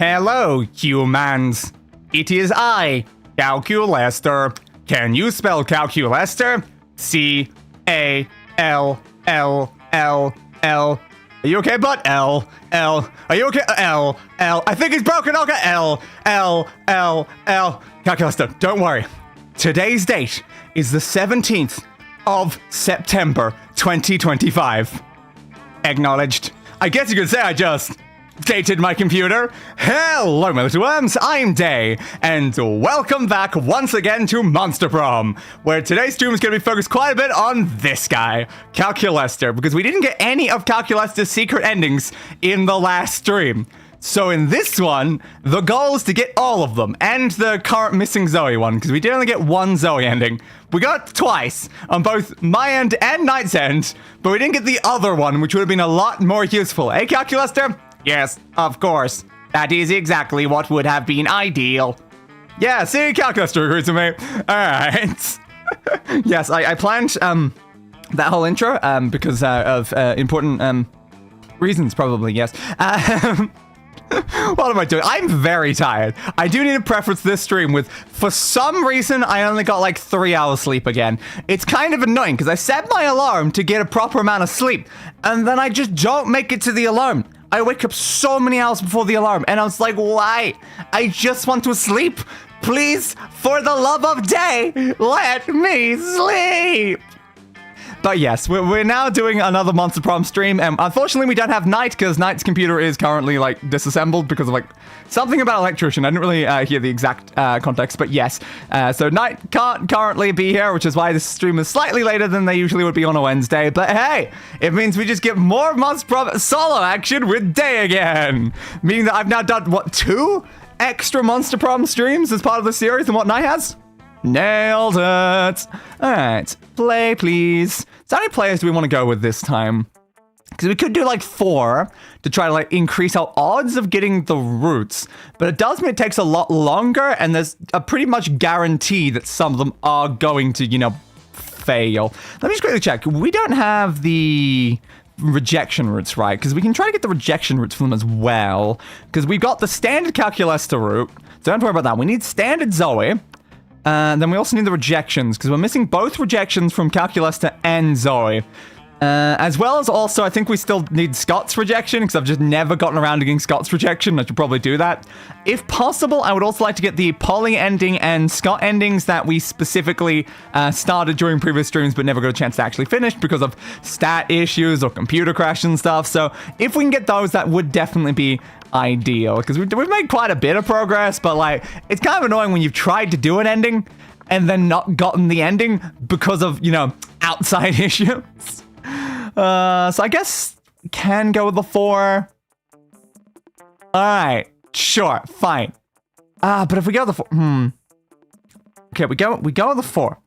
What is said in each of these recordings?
Hello, humans. It is I, Calculester. Can you spell Calculester? C-A-L-L-L-L. Are you okay, bud? L-L. Are you okay? L-L. I think he's broken. Okay, L-L-L-L. Calculester, don't worry. Today's date is the 17th of September, 2025. Acknowledged. I guess you could say I just dated my computer. Hello, my little worms, I'm Dei, and welcome back once again to Monster Prom, where today's stream is going to be focused quite a bit on this guy, Calculester, because we didn't get any of Calculester's secret endings in the last stream. So in this one, the goal is to get all of them, and the current missing Zoe one, because we did only get one Zoe ending. We got twice, on both my end and Knight's end, but we didn't get the other one, which would have been a lot more useful. Hey, Calculester? Yes, of course. That is exactly what would have been ideal. Yeah, see, Calculester agrees with me. Alright. Yes, I planned that whole intro because of important reasons, probably, yes. What am I doing? I'm very tired. I do need to preference this stream with, for some reason, I only got like 3 hours sleep again. It's kind of annoying because I set my alarm to get a proper amount of sleep, and then I just don't make it to the alarm. I wake up so many hours before the alarm, and I was like, why? I just want to sleep. Please, for the love of Dei, let me sleep. But yes, we're now doing another Monster Prom stream, and unfortunately we don't have Knight, because Knight's computer is currently, like, disassembled because of, like, something about electrician. I didn't really hear the exact context, but yes. So Knight can't currently be here, which is why this stream is slightly later than they usually would be on a Wednesday. But hey, it means we just get more Monster Prom solo action with Dei again. Meaning that I've now done, what, 2 extra Monster Prom streams as part of the series than what Knight has? Nailed it. Alright, play please. So how many players do we want to go with this time? Because we could do like 4 to try to like increase our odds of getting the roots. But it does mean it takes a lot longer, and there's a pretty much guarantee that some of them are going to, you know, fail. Let me just quickly check. We don't have the rejection roots, right? Because we can try to get the rejection roots from them as well. Because we've got the standard Calculester root. So don't worry about that. We need standard Zoe. Then we also need the rejections, because we're missing both rejections from Calculester and Zoe. As well as also, I think we still need Scott's rejection, because I've just never gotten around to getting Scott's rejection. I should probably do that. If possible, I would also like to get the Polly ending and Scott endings that we specifically started during previous streams, but never got a chance to actually finish because of stat issues or computer crash and stuff. So if we can get those, that would definitely be ideal, because we've made quite a bit of progress, but like it's kind of annoying when you've tried to do an ending and then not gotten the ending because of, you know, outside issues. So I guess we can go with the 4. Alright, sure, fine. But if we go with the 4, okay, we go with the 4.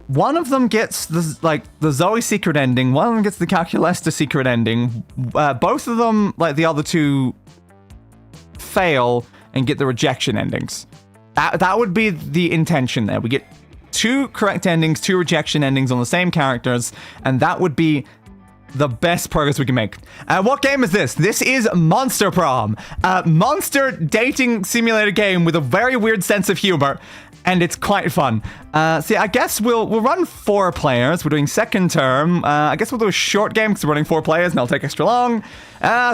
One of them gets the Zoe secret ending. One of them gets the Calculester secret ending. Both of them, like the other 2, fail and get the rejection endings. That would be the intention there. We get 2 correct endings, 2 rejection endings on the same characters, and that would be the best progress we can make. What game is this? This is Monster Prom, a monster dating simulator game with a very weird sense of humor. And it's quite fun. See, I guess we'll run 4 players. We're doing second term. I guess we'll do a short game because we're running 4 players and it'll take extra long.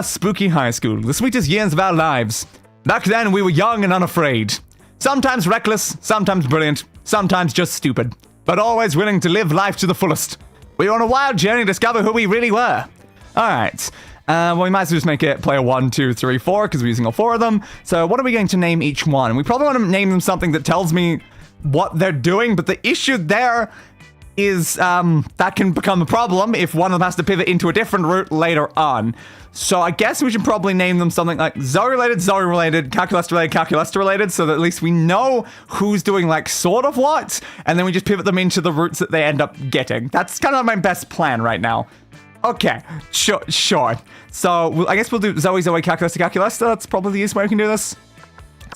Spooky high school. The sweetest years of our lives. Back then, we were young and unafraid. Sometimes reckless, sometimes brilliant, sometimes just stupid. But always willing to live life to the fullest. We were on a wild journey to discover who we really were. Alright. Well, we might as well just make it player 1, 2, 3, 4, because we're using all 4 of them. So what are we going to name each one? We probably want to name them something that tells me what they're doing, but the issue there is that can become a problem if one of them has to pivot into a different route later on. So I guess we should probably name them something like Zoe-related, Calculester-related, Calculester-related, so that at least we know who's doing, like, sort of what, and then we just pivot them into the routes that they end up getting. That's kind of my best plan right now. Okay, sure. So I guess we'll do Zoe, Calculester. That's probably the easiest way we can do this.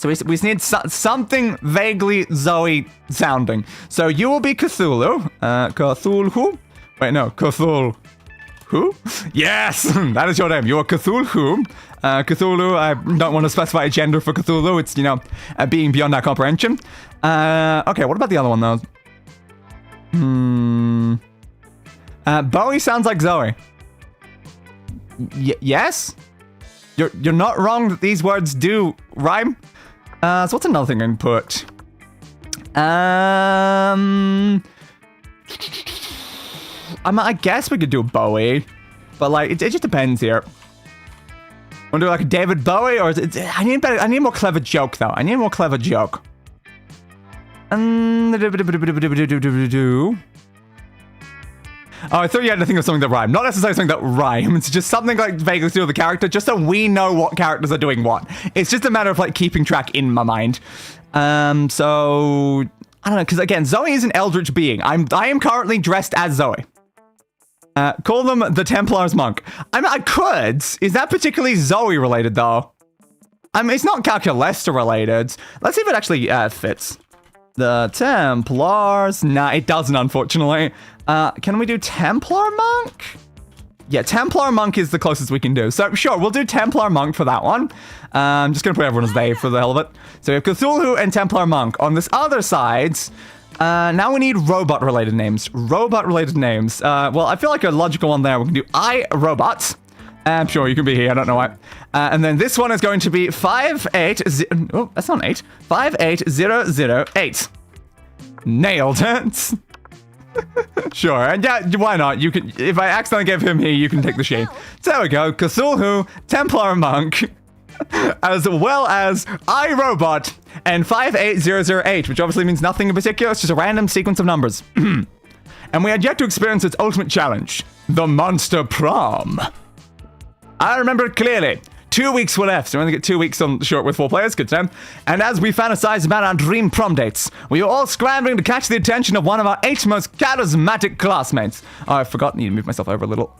So we just need something vaguely Zoe sounding. So you will be Cthulhu. Cthulhu? Wait, no, Cthulhu. Who? Yes, that is your name. You're Cthulhu. Cthulhu, I don't want to specify a gender for Cthulhu. It's, a being beyond our comprehension. Okay, what about the other one, though? Bowie sounds like Zoe. Yes? You're not wrong that these words do rhyme. So what's another thing I can put? I guess we could do Bowie, but like it just depends here. Want to do like a David Bowie, or is it, I need a more clever joke though. I need a more clever joke. Oh, I thought you had to think of something that rhymed. Not necessarily something that rhymes, just something like vaguely to do with the character, just so we know what characters are doing what. It's just a matter of like keeping track in my mind. So I don't know, because again, Zoe is an eldritch being. I am currently dressed as Zoe. Call them the Templar's monk. I could. Is that particularly Zoe related though? It's not Calculester related. Let's see if it actually fits. The Templars. Nah, it doesn't, unfortunately. Can we do Templar monk? Yeah, Templar monk is the closest we can do. So sure, we'll do Templar monk for that one. I'm just gonna put everyone as they for the hell of it. So we have Cthulhu and Templar monk. On this other side, now we need robot-related names. Robot-related names. Well, I feel like a logical one there. We can do iRobot. Sure, you can be here. I don't know why. And then this one is going to be 580. Oh, that's not 8. 58008. Nailed it. Sure, and yeah, why not? You can. If I accidentally give him here, you can take the shade. So there we go. Cthulhu, Templar monk, as well as iRobot and 58008, which obviously means nothing in particular. It's just a random sequence of numbers. And we had yet to experience its ultimate challenge, the Monster Prom. I remember it clearly. 2 weeks were left, so we only get 2 weeks on short with 4 players, good time. And as we fantasized about our dream prom dates, we were all scrambling to catch the attention of one of our 8 most charismatic classmates. Oh, I forgot, I need to move myself over a little.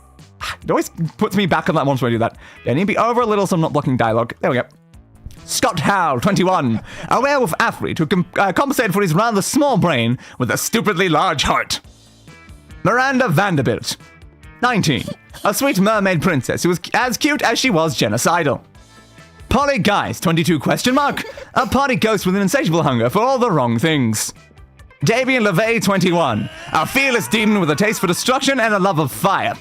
It always puts me back on that once when I do that. Yeah, I need to be over a little so I'm not blocking dialogue. There we go. Scott Howell, 21, a werewolf athlete who compensated for his rather small brain with a stupidly large heart. Miranda Vanderbilt, 19, a sweet mermaid princess who was as cute as she was genocidal. Polly Guys, 22, a party ghost with an insatiable hunger for all the wrong things. Davian LeVay, 21, a fearless demon with a taste for destruction and a love of fire.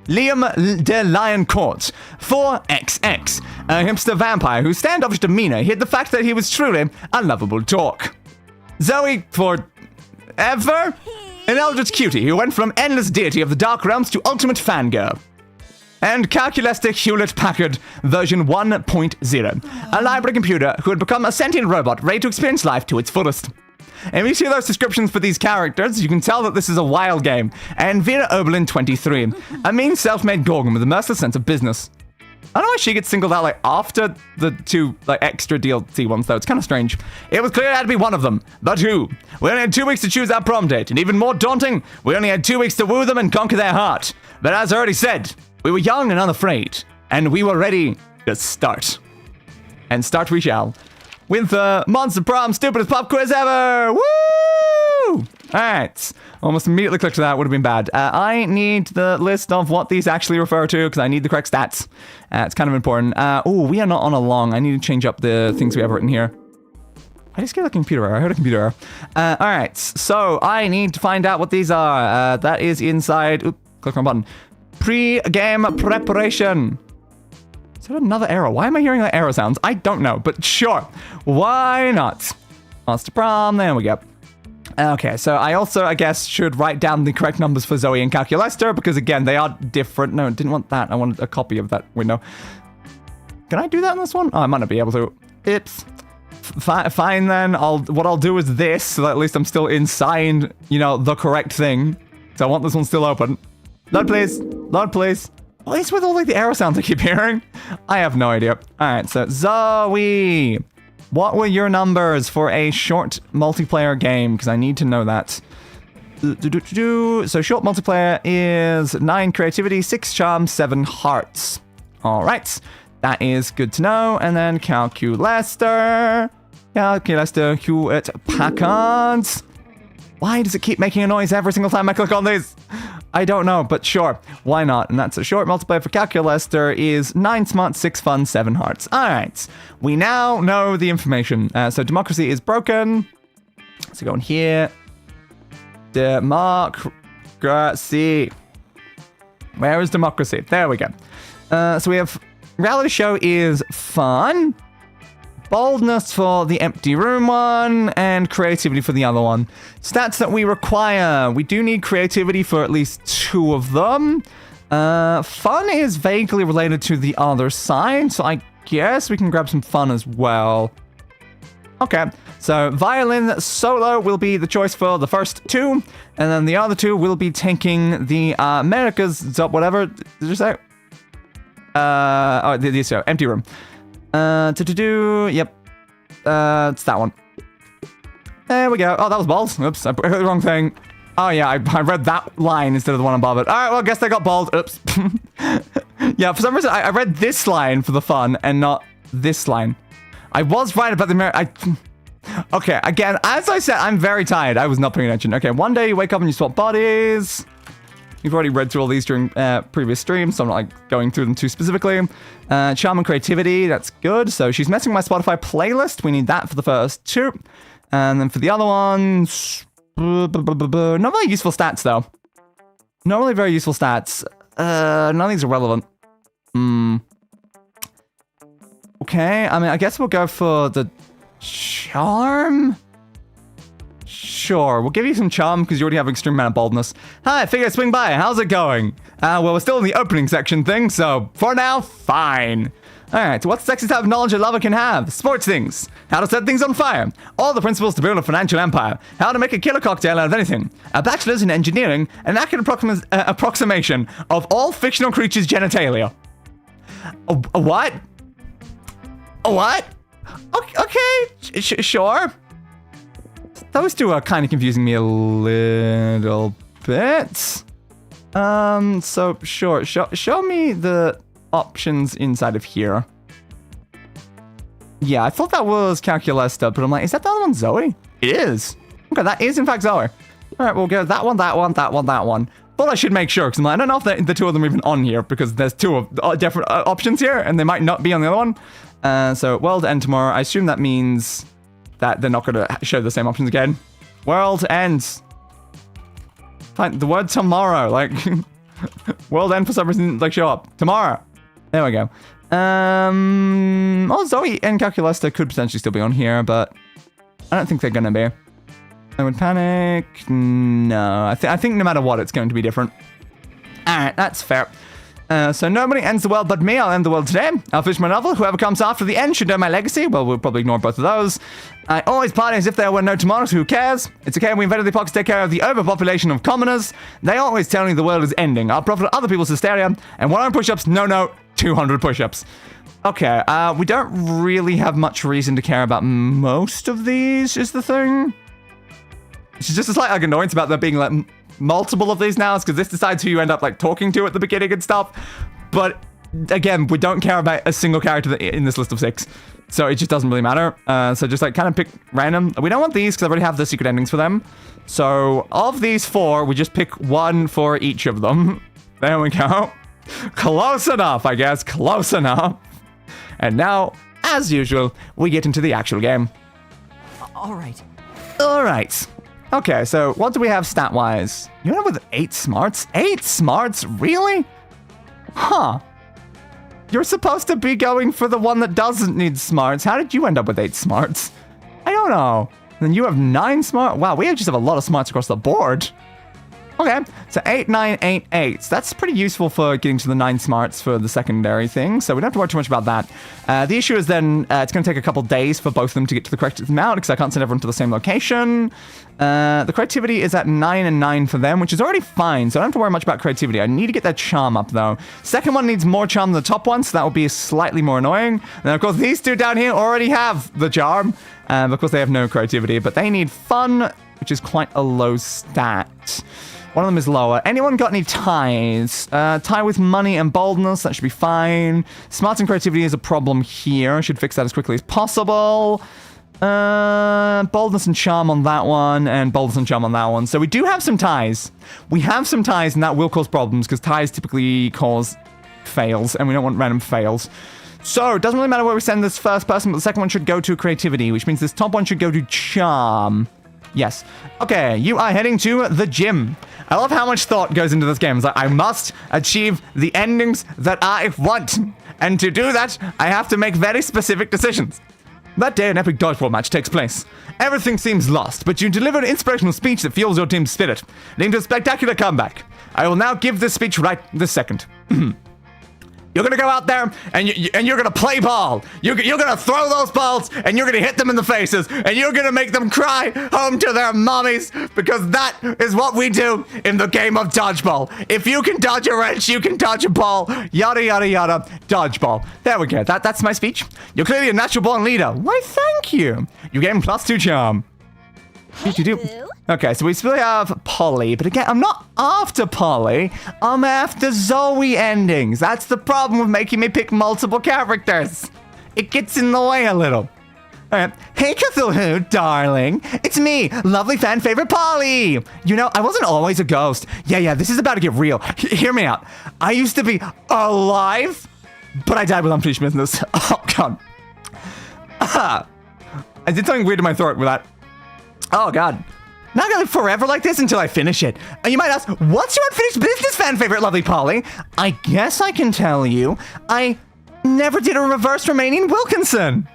Liam de Lion Court, 4XX, a hipster vampire whose standoffish demeanor hid the fact that he was truly a lovable dork. Zoe, forever, an eldritch cutie who went from endless deity of the dark realms to ultimate fangirl. And Calculester Hewlett-Packard version 1.0, a library computer who had become a sentient robot ready to experience life to its fullest. And if you see those descriptions for these characters, you can tell that this is a wild game. And Vera Oberlin, 23, a mean self-made Gorgon with a merciless sense of business. I don't know why she gets singled out like after the 2 like extra DLC ones though. It's kind of strange. It was clear it had to be one of them. But who? We only had 2 weeks to choose our prom date. And even more daunting, we only had 2 weeks to woo them and conquer their heart. But as I already said, we were young and unafraid. And we were ready to start. And start we shall. With the Monster Prom stupidest pop quiz ever! Woo! Alright. Almost immediately clicked to that. Would have been bad. I need the list of what these actually refer to because I need the correct stats. It's kind of important. Oh, we are not on a long. I need to change up the things we have written here. I just get a computer error. I heard a computer error. Alright. So I need to find out what these are. That is inside. Oop, click on button. Pre-game preparation. Is that another error? Why am I hearing like error sounds? I don't know, but sure. Why not? Monster Prom, there we go. Okay, so I also, I guess, should write down the correct numbers for Zoe and Calculester, because again, they are different. No, I didn't want that. I wanted a copy of that window. Can I do that in this one? Oh, I might not be able to. Oops. Fine then. What I'll do is this, so that at least I'm still inside, the correct thing. So I want this one still open. Load, please. Load, please. What is with all like the arrow sounds I keep hearing? I have no idea. Alright, so Zoe, what were your numbers for a short multiplayer game? Because I need to know that. So short multiplayer is 9 creativity, 6 charm, 7 hearts. Alright, that is good to know. And then Calculester, Hewlett-Packard. Why does it keep making a noise every single time I click on these? I don't know, but sure, why not? And that's a short multiplier for Calculester is 9 smart, 6 fun, 7 hearts. All right, we now know the information. So democracy is broken. So go in here. Democracy. Where is democracy? There we go. So we have reality show is fun. Boldness for the empty room one, and creativity for the other one. Stats that we require. We do need creativity for at least 2 of them. Fun is vaguely related to the other side, so I guess we can grab some fun as well. Okay, so violin solo will be the choice for the first 2, and then the other 2 will be taking the America's whatever. Did you say? These two. Empty room. Yep. It's that one. There we go. Oh, that was balls. Oops, I put the wrong thing. Oh, yeah, I read that line instead of the one above it. All right, well, I guess they got balls. Oops. Yeah, for some reason, I read this line for the fun and not this line. I was right about the Okay, again, as I said, I'm very tired. I was not paying attention. Okay, one day you wake up and you swap bodies. You've already read through all these during previous streams, so I'm not like going through them too specifically. Charm and creativity, that's good. So she's messing with my Spotify playlist. We need that for the first 2. And then for the other ones, not really useful stats though. Not really very useful stats. None of these are relevant. Okay, I mean, I guess we'll go for the charm. Sure, we'll give you some charm because you already have extreme amount of boldness. Hi, I figured I'd swing by. How's it going? Well, we're still in the opening section thing, so for now, fine. Alright, what's the sexiest type of knowledge a lover can have? Sports things. How to set things on fire. All the principles to build a financial empire. How to make a killer cocktail out of anything. A bachelor's in engineering. An accurate approximation of all fictional creatures' genitalia. A what? A what? Okay, sure. Those 2 are kind of confusing me a little bit. So sure, show me the options inside of here. Yeah, I thought that was Calculester, but I'm like, is that the other one Zoe? It is. Okay, that is in fact Zoe. All right, we'll go that one, that one, that one, that one. But I should make sure, because I don't know if the 2 of them are even on here, because there's 2 different options here, and they might not be on the other one. So world end tomorrow. I assume that means that they're not going to show the same options again. World ends. Fine, the word tomorrow, like, world end for some reason, like, show up. Tomorrow. There we go. Oh, Zoe and Calculester could potentially still be on here, but I don't think they're going to be. I would panic. No, I think no matter what, it's going to be different. All right, that's fair. So nobody ends the world but me. I'll end the world today. I'll finish my novel. Whoever comes after the end should know my legacy. Well, we'll probably ignore both of those. I always party as if there were no tomorrows. Who cares? It's okay. We invented the epoch to take care of the overpopulation of commoners. They always tell me the world is ending. I'll profit other people's hysteria. And 100 push-ups. No, 200 push-ups. Okay, we don't really have much reason to care about most of these, is the thing. It's just a slight like, annoyance about there being like multiple of these now, because this decides who you end up like talking to at the beginning and stuff. But again, we don't care about a single character in this list of 6, so it just doesn't really matter. So just like kind of pick random. We don't want these because I already have the secret endings for them. So of these 4, we just pick 1 for each of them. There we go. Close enough, I guess. Close enough. And now, as usual, we get into the actual game. All right. Okay, so what do we have stat-wise? You end up with 8 smarts? 8 smarts? Really? Huh. You're supposed to be going for the one that doesn't need smarts. How did you end up with 8 smarts? I don't know. Then you have 9 smart. Wow, we just have a lot of smarts across the board. Okay, so 8, 9, 8, 8. That's pretty useful for getting to the 9 smarts for the secondary thing, so we don't have to worry too much about that. The issue is then it's going to take a couple days for both of them to get to the correct amount, because I can't send everyone to the same location. The creativity is at 9 and 9 for them, which is already fine, so I don't have to worry much about creativity. I need to get that charm up, though. Second one needs more charm than the top one, so that will be slightly more annoying. And then, of course, these 2 down here already have the charm. Of course, they have no creativity, but they need fun, which is quite a low stat. One of them is lower. Anyone got any ties? Tie with money and boldness. That should be fine. Smarts and creativity is a problem here. I should fix that as quickly as possible. Boldness and charm on that one, and boldness and charm on that one. So we do have some ties. We have some ties, and that will cause problems, because ties typically cause fails, and we don't want random fails. So it doesn't really matter where we send this first person, but the second one should go to creativity, which means this top one should go to charm. Yes. Okay, you are heading to the gym. I love how much thought goes into this game. It's like, I must achieve the endings that I want. And to do that, I have to make very specific decisions. That day, an epic dodgeball match takes place. Everything seems lost, but you deliver an inspirational speech that fuels your team's spirit, leading to a spectacular comeback. I will now give this speech right this second. You're gonna go out there and you're gonna play ball. You're gonna throw those balls and you're gonna hit them in the faces and you're gonna make them cry home to their mommies, because that is what we do in the game of dodgeball. If you can dodge a wrench, you can dodge a ball. Yada yada yada. Dodgeball. There we go. That's my speech. You're clearly a natural born leader. Why, thank you. You gain +2 charm. Okay, so we still have Polly, but again, I'm not after Polly. I'm after Zoe endings. That's the problem with making me pick multiple characters. It gets in the way a little. Alright. Hey, Cthulhu, darling. It's me, lovely fan favorite Polly. You know, I wasn't always a ghost. Yeah, this is about to get real. Hear me out. I used to be alive, but I died with unfinished business. Oh, God. I did something weird to my throat with that. Oh, God. Not gonna live forever like this until I finish it. And you might ask, what's your unfinished business, fan favorite, lovely Polly? I guess I can tell you. I never did a reverse Romanian Wilkinson.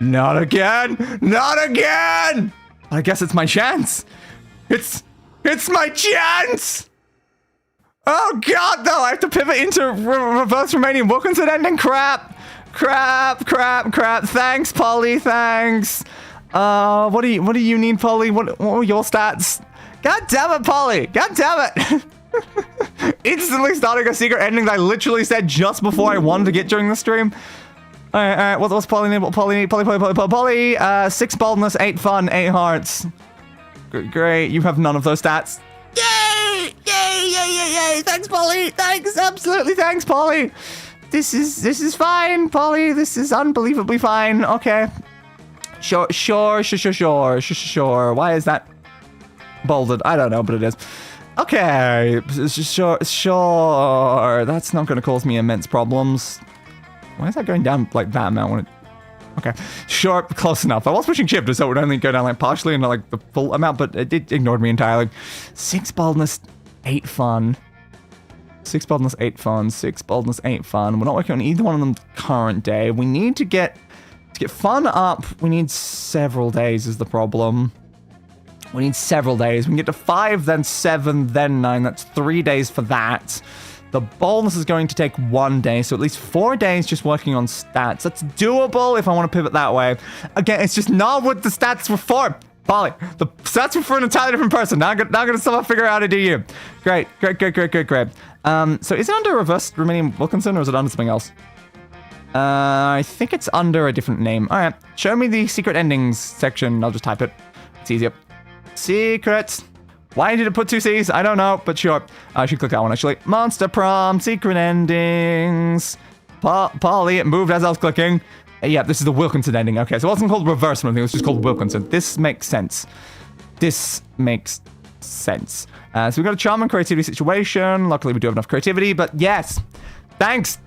Not again. Not again. I guess it's my chance. It's my chance. Oh, God, though. I have to pivot into reverse Romanian Wilkinson ending. Crap. Thanks, Polly. Thanks. What do you need, Polly? What were your stats? God damn it, Polly! God damn it! Instantly starting a secret ending that I literally said just before I wanted to get during the stream. Alright, what's Polly need? Polly, 6 boldness, 8 fun, 8 hearts. Great, you have none of those stats. Yay! Thanks, Polly! Thanks, absolutely thanks, Polly! This is fine, Polly. This is unbelievably fine. Okay. Sure. Why is that bolded? I don't know, but it is. Okay. Sure. That's not going to cause me immense problems. Why is that going down like that amount? Okay. Sure. Close enough. I was pushing shift, so it would only go down like partially and not like the full amount, but it ignored me entirely. 6 boldness, 8 fun. 6 boldness, 8 fun. 6 boldness, 8 fun. We're not working on either one of them current day. We need to get fun up. We need several days is the problem. We need several days. We can get to 5, then 7, then 9. That's 3 days for that. The boldness is going to take 1 day, so at least 4 days just working on stats. That's doable if I want to pivot that way. Again, it's just not what the stats were for. Polly, the stats were for an entirely different person. Now I'm gonna somehow figure out how to do you. Great. So is it under reverse Romanian Wilkinson or is it under something else? I think it's under a different name. All right, show me the secret endings section. I'll just type it. It's easier. Secret. Why did it put 2 C's? I don't know, but sure. I should click that one, actually. Monster Prom, secret endings. Polly, it moved as I was clicking. Yeah, this is the Wilkinson ending. Okay, so it wasn't called reverse or anything. It was just called Wilkinson. This makes sense. So we've got a charm and creativity situation. Luckily, we do have enough creativity, but yes. Thanks,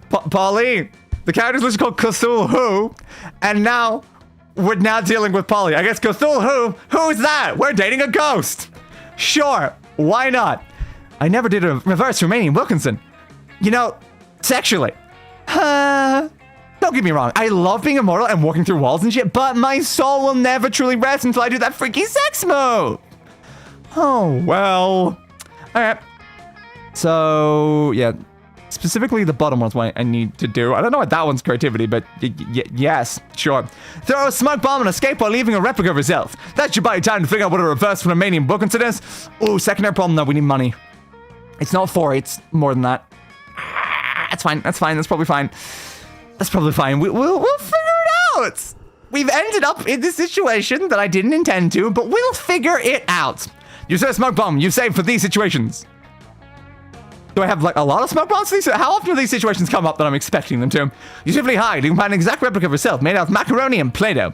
Polly. The character's literally called Cthulhu, and now we're now dealing with Polly. I guess Cthulhu, who's that? We're dating a ghost. Sure, why not? I never did a reverse Romanian Wilkinson. You know, sexually. Don't get me wrong, I love being immortal and walking through walls and shit, but my soul will never truly rest until I do that freaky sex move. Oh, well. Alright. So, yeah. Specifically, the bottom one's what I need to do. I don't know what that one's creativity, but yes, sure. Throw a smoke bomb and escape while leaving a replica of yourself. That should buy you time to figure out what a reverse Romanian Wilkinson is. Ooh, secondary problem though, we need money. It's not 4, it's more than that. That's fine, that's probably fine. We'll figure it out. We've ended up in this situation that I didn't intend to, but we'll figure it out. You said a smoke bomb, you saved for these situations. Do I have like a lot of smoke bombs for these? How often do these situations come up that I'm expecting them to? You simply hide. You can find an exact replica of yourself made out of macaroni and Play-Doh.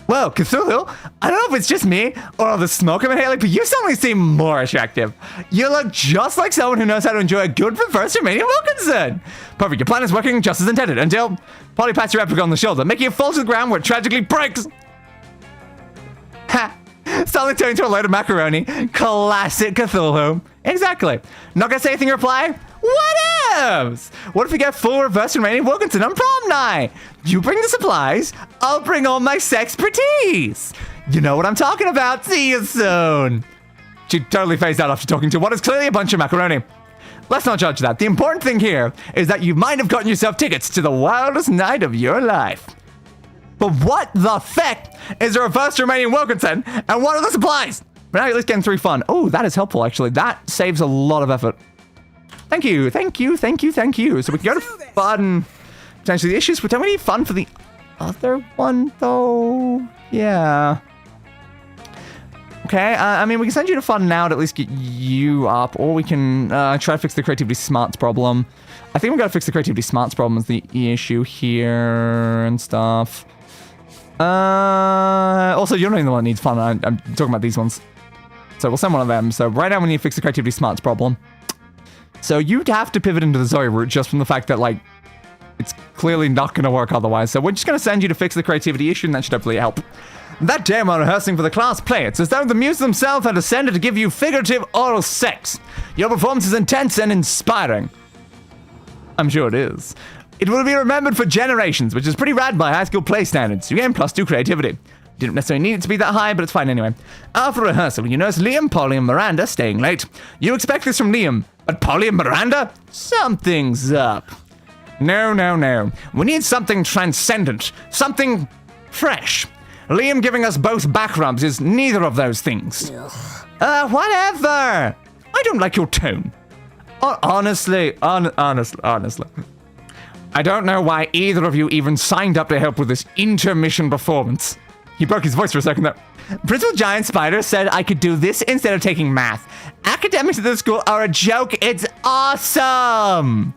Whoa, Cthulhu, I don't know if it's just me or all the smoke I'm inhaling, but you suddenly seem more attractive. You look just like someone who knows how to enjoy a good Professor Mania Wilkinson. Perfect, your plan is working just as intended until Polly pats your replica on the shoulder, making it fall to the ground where it tragically breaks. Ha! Suddenly turning into a load of macaroni. Classic Cthulhu. Exactly. Not gonna say anything in reply? What else? What if we get full reverse Rainy Wilkinson on prom night? You bring the supplies, I'll bring all my sexpertise. You know what I'm talking about. See you soon. She totally phased out after talking to what is clearly a bunch of macaroni. Let's not judge that. The important thing here is that you might have gotten yourself tickets to the wildest night of your life. But what the feck is a reverse Romanian Wilkinson, and what are the supplies? But now you're at least getting 3 fun. Oh, that is helpful, actually. That saves a lot of effort. Thank you, thank you, thank you, thank you. So we can go to fun. Potentially the issues, but don't we need fun for the other one, though? Yeah. Okay, I mean, we can send you to fun now to at least get you up, or we can try to fix the creativity smarts problem. I think we've got to fix the creativity smarts problem as the issue here and stuff. Also, you're not even the one that needs fun. I'm talking about these ones. So we'll send one of them. So right now we need to fix the creativity smarts problem. So you'd have to pivot into the Zoe route just from the fact that, like, it's clearly not going to work otherwise. So we're just going to send you to fix the creativity issue, and that should hopefully help. That day while rehearsing for the class play, it's as though the muse themselves had descended to give you figurative oral sex. Your performance is intense and inspiring. I'm sure it is. It will be remembered for generations, which is pretty rad by high school play standards. You gain +2 creativity. Didn't necessarily need it to be that high, but it's fine anyway. After rehearsal, you notice Liam, Polly, and Miranda staying late. You expect this from Liam, but Polly and Miranda? Something's up. No, no, no. We need something transcendent. Something fresh. Liam giving us both back rubs is neither of those things. Whatever. I don't like your tone. Honestly. I don't know why either of you even signed up to help with this intermission performance. He broke his voice for a second there. Principal Giant Spider said I could do this instead of taking math. Academics at this school are a joke. It's awesome.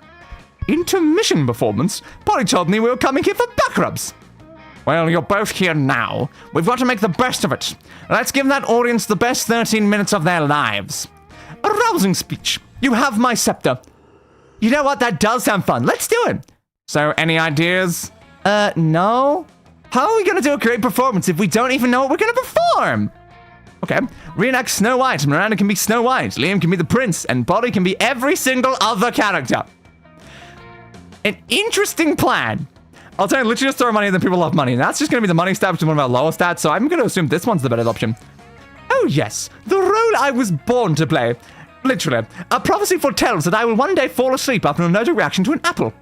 Intermission performance? Polly told me we were coming here for back rubs. Well, you're both here now. We've got to make the best of it. Let's give that audience the best 13 minutes of their lives. A rousing speech. You have my scepter. You know what? That does sound fun. Let's do it. So, any ideas? No. How are we going to do a great performance if we don't even know what we're going to perform? Okay. Reenact Snow White. Miranda can be Snow White. Liam can be the prince. And Polly can be every single other character. An interesting plan. I'll tell you, literally just throw money and then people love money. And that's just going to be the money stat, which is one of our lower stats. So I'm going to assume this one's the better option. Oh, yes. The role I was born to play. Literally. A prophecy foretells that I will one day fall asleep after an allergic reaction to an apple.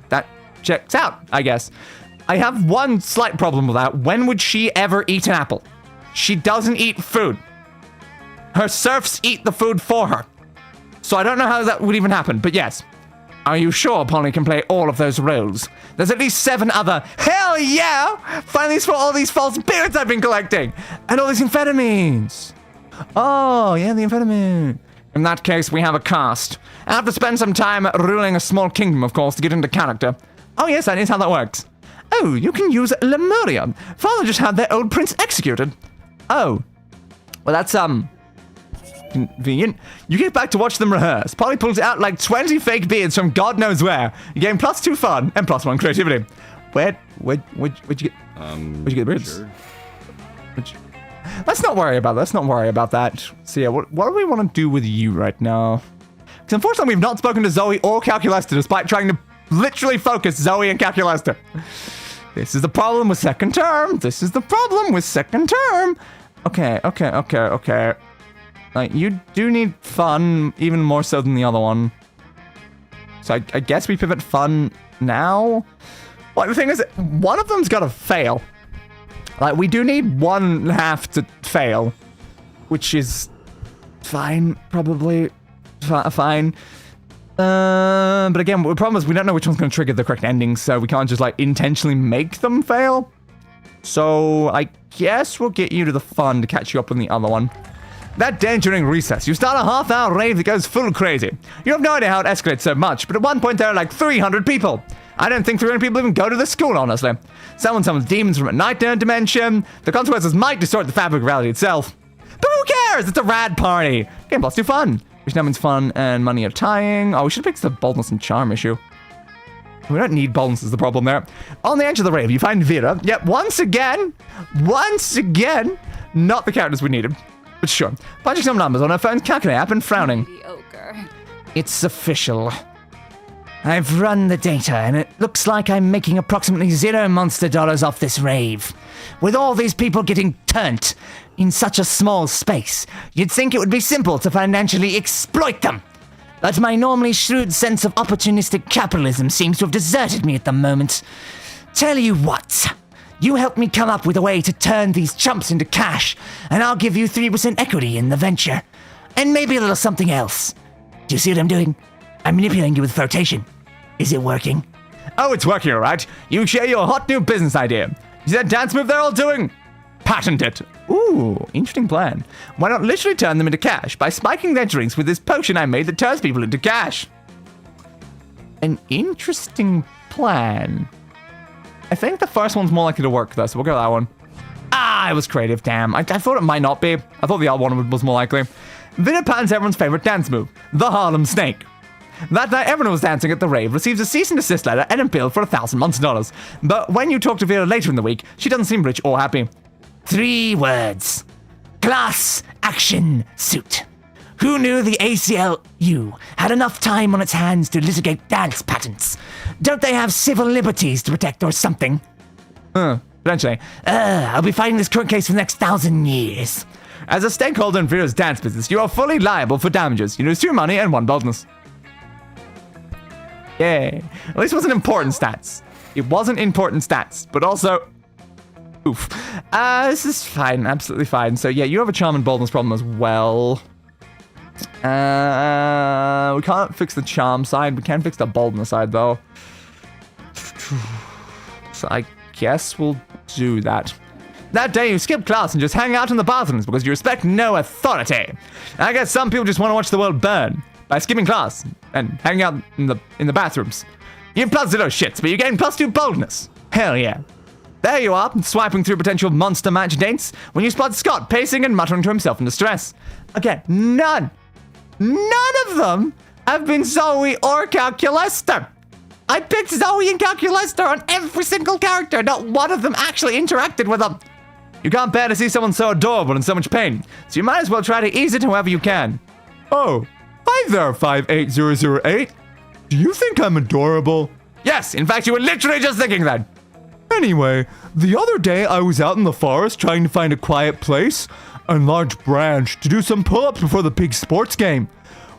That checks out, I guess. I have one slight problem with that. When would she ever eat an apple? She doesn't eat food. Her serfs eat the food for her. So I don't know how that would even happen, but yes. Are you sure Polly can play all of those roles? There's at least 7 other... Hell yeah! Finally for all these false beards I've been collecting! And all these amphetamines! Oh, yeah, the amphetamine. In that case, we have a cast. I have to spend some time ruling a small kingdom, of course, to get into character. Oh yes, that is how that works. Oh, you can use Lemuria. Father just had their old prince executed. Oh. Well, that's, convenient. You get back to watch them rehearse. Polly pulls out like 20 fake beards from God knows where. You gain +2 fun and +1 creativity. Where'd you get? Where'd you get the beards? Sure. Let's not worry about that. Let's not worry about that. So yeah, what do we want to do with you right now? Because unfortunately, we've not spoken to Zoe or Calculester, despite trying to literally focus Zoe and Calculester. This is the problem with second term. This is the problem with second term. Okay. Like, you do need fun, even more so than the other one. So I guess we pivot fun now. Well, the thing is, one of them's got to fail. Like, we do need one half to fail, which is fine, probably fine. But again, the problem is we don't know which one's going to trigger the correct ending, so we can't just, like, intentionally make them fail. So I guess we'll get you to the fun to catch you up on the other one. That day during recess, you start a half-hour rave that goes full crazy. You have no idea how it escalates so much, but at one point there are like 300 people. I don't think 300 people even go to this school, honestly. Someone summons demons from a nightmare dimension. The consequences might distort the fabric of reality itself. But who cares? It's a rad party. Game plus 2 fun. Which now means fun and money are tying. Oh, we should fix the boldness and charm issue. We don't need boldness is the problem there. On the edge of the rave, you find Vera. Yep, once again, not the characters we needed. But sure. Punching some numbers on her phone's calculator app and frowning. Mediocre. It's official. I've run the data, and it looks like I'm making approximately $0 monster dollars off this rave. With all these people getting turned in such a small space, you'd think it would be simple to financially exploit them. But my normally shrewd sense of opportunistic capitalism seems to have deserted me at the moment. Tell you what, you help me come up with a way to turn these chumps into cash, and I'll give you 3% equity in the venture. And maybe a little something else. Do you see what I'm doing? I'm manipulating you with flirtation. Is it working? Oh, it's working, all right. You share your hot new business idea. You see that dance move they're all doing? Patent it. Ooh, interesting plan. Why not literally turn them into cash by spiking their drinks with this potion I made that turns people into cash? An interesting plan. I think the first one's more likely to work, though, so we'll go with that one. Ah, it was creative, damn. I thought it might not be. I thought the other one was more likely. Vinna patents everyone's favorite dance move, the Harlem Snake. That night, everyone who was dancing at the rave receives a cease and desist letter and a bill for $1,000 monster dollars. But when you talk to Vera later in the week, she doesn't seem rich or happy. 3 words. Class action suit. Who knew the ACLU had enough time on its hands to litigate dance patents? Don't they have civil liberties to protect or something? Potentially. I'll be fighting this court case for the next 1,000 years. As a stakeholder in Vera's dance business, you are fully liable for damages. You lose 2 money and 1 boldness. Yay. At least it wasn't important stats. It wasn't important stats, but also... Oof. This is fine, absolutely fine. So yeah, you have a charm and boldness problem as well. We can't fix the charm side. We can fix the boldness side, though. So I guess we'll do that. That day, you skip class and just hang out in the bathrooms because you respect no authority. I guess some people just want to watch the world burn by skipping class and hanging out in the bathrooms. You have +0 shits, but you gain +2 boldness. Hell yeah. There you are, swiping through potential monster match dates, when you spot Scott pacing and muttering to himself in distress. Again, none of them have been Zoe or Calculester. I picked Zoe and Calculester on every single character. Not one of them actually interacted with them. You can't bear to see someone so adorable in so much pain, so you might as well try to ease it however you can. Oh, hi there, 58008. Do you think I'm adorable? Yes, in fact, you were literally just thinking that. Anyway, the other day I was out in the forest trying to find a quiet place, a large branch, to do some pull-ups before the big sports game,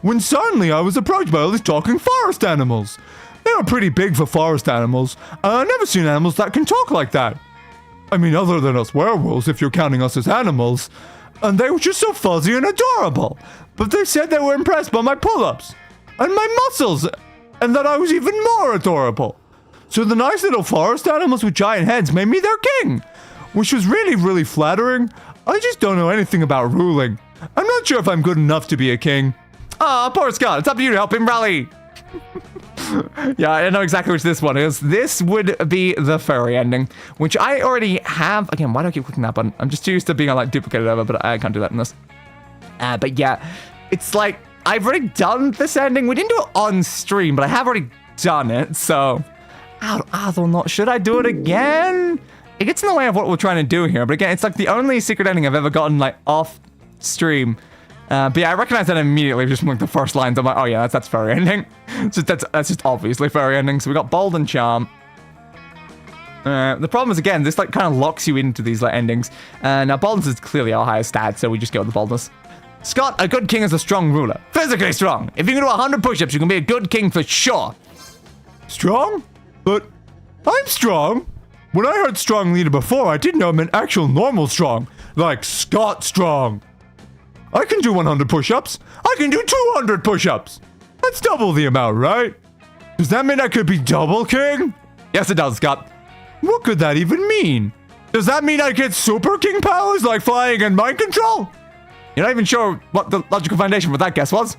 when suddenly I was approached by all these talking forest animals. They were pretty big for forest animals, and I've never seen animals that can talk like that. I mean, other than us werewolves, if you're counting us as animals. And they were just so fuzzy and adorable. But they said they were impressed by my pull-ups and my muscles, and that I was even more adorable. So the nice little forest animals with giant heads made me their king, which was really, really flattering. I just don't know anything about ruling. I'm not sure if I'm good enough to be a king. Aw, poor Scott, it's up to you to help him rally. Yeah, I know exactly which this one is. This would be the furry ending, which I already have. Again, why do I keep clicking that button? I'm just too used to being like duplicated over, but I can't do that in this. But yeah, it's like, I've already done this ending. We didn't do it on stream, but I have already done it, so... I don't know, should I do it again? It gets in the way of what we're trying to do here, but again, it's like the only secret ending I've ever gotten, like, off stream. But yeah, I recognize that immediately just from like the first lines. I'm like, oh yeah, that's furry ending. That's just obviously furry ending. So we got bold and charm. The problem is, again, this like kind of locks you into these like endings. Now boldness is clearly our highest stat, so we just go with the boldness. Scott, a good king is a strong ruler. Physically strong. If you can do 100 push-ups, you can be a good king for sure. Strong? But I'm strong. When I heard strong leader before, I didn't know it meant actual normal strong. Like Scott strong. I can do 100 push-ups. I can do 200 push-ups. That's double the amount, right? Does that mean I could be double king? Yes, it does, Scott. What could that even mean? Does that mean I get super king powers like flying and mind control? You're not even sure what the logical foundation for that guess was?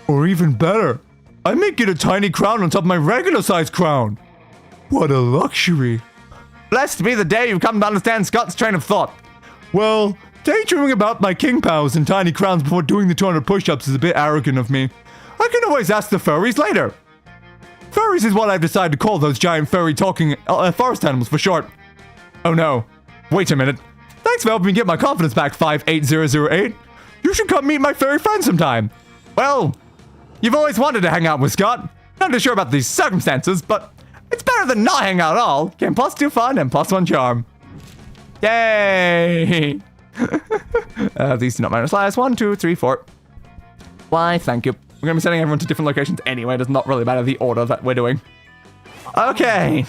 Or even better, I may get a tiny crown on top of my regular-sized crown. What a luxury. Blessed be the day you've come to understand Scott's train of thought. Well, daydreaming about my king powers and tiny crowns before doing the 200 push-ups is a bit arrogant of me. I can always ask the furries later. Furries is what I've decided to call those giant furry talking forest animals for short. Oh no. Wait a minute. Thanks for helping me get my confidence back, 58008. You should come meet my furry friend sometime. Well, you've always wanted to hang out with Scott. Not too sure about these circumstances, but it's better than not hang out at all. Getting +2 fun and +1 charm. Yay! These do not matter. Slice 1, 2, 3, 4. Why, thank you. We're going to be sending everyone to different locations anyway. It does not really matter the order that we're doing. Okay.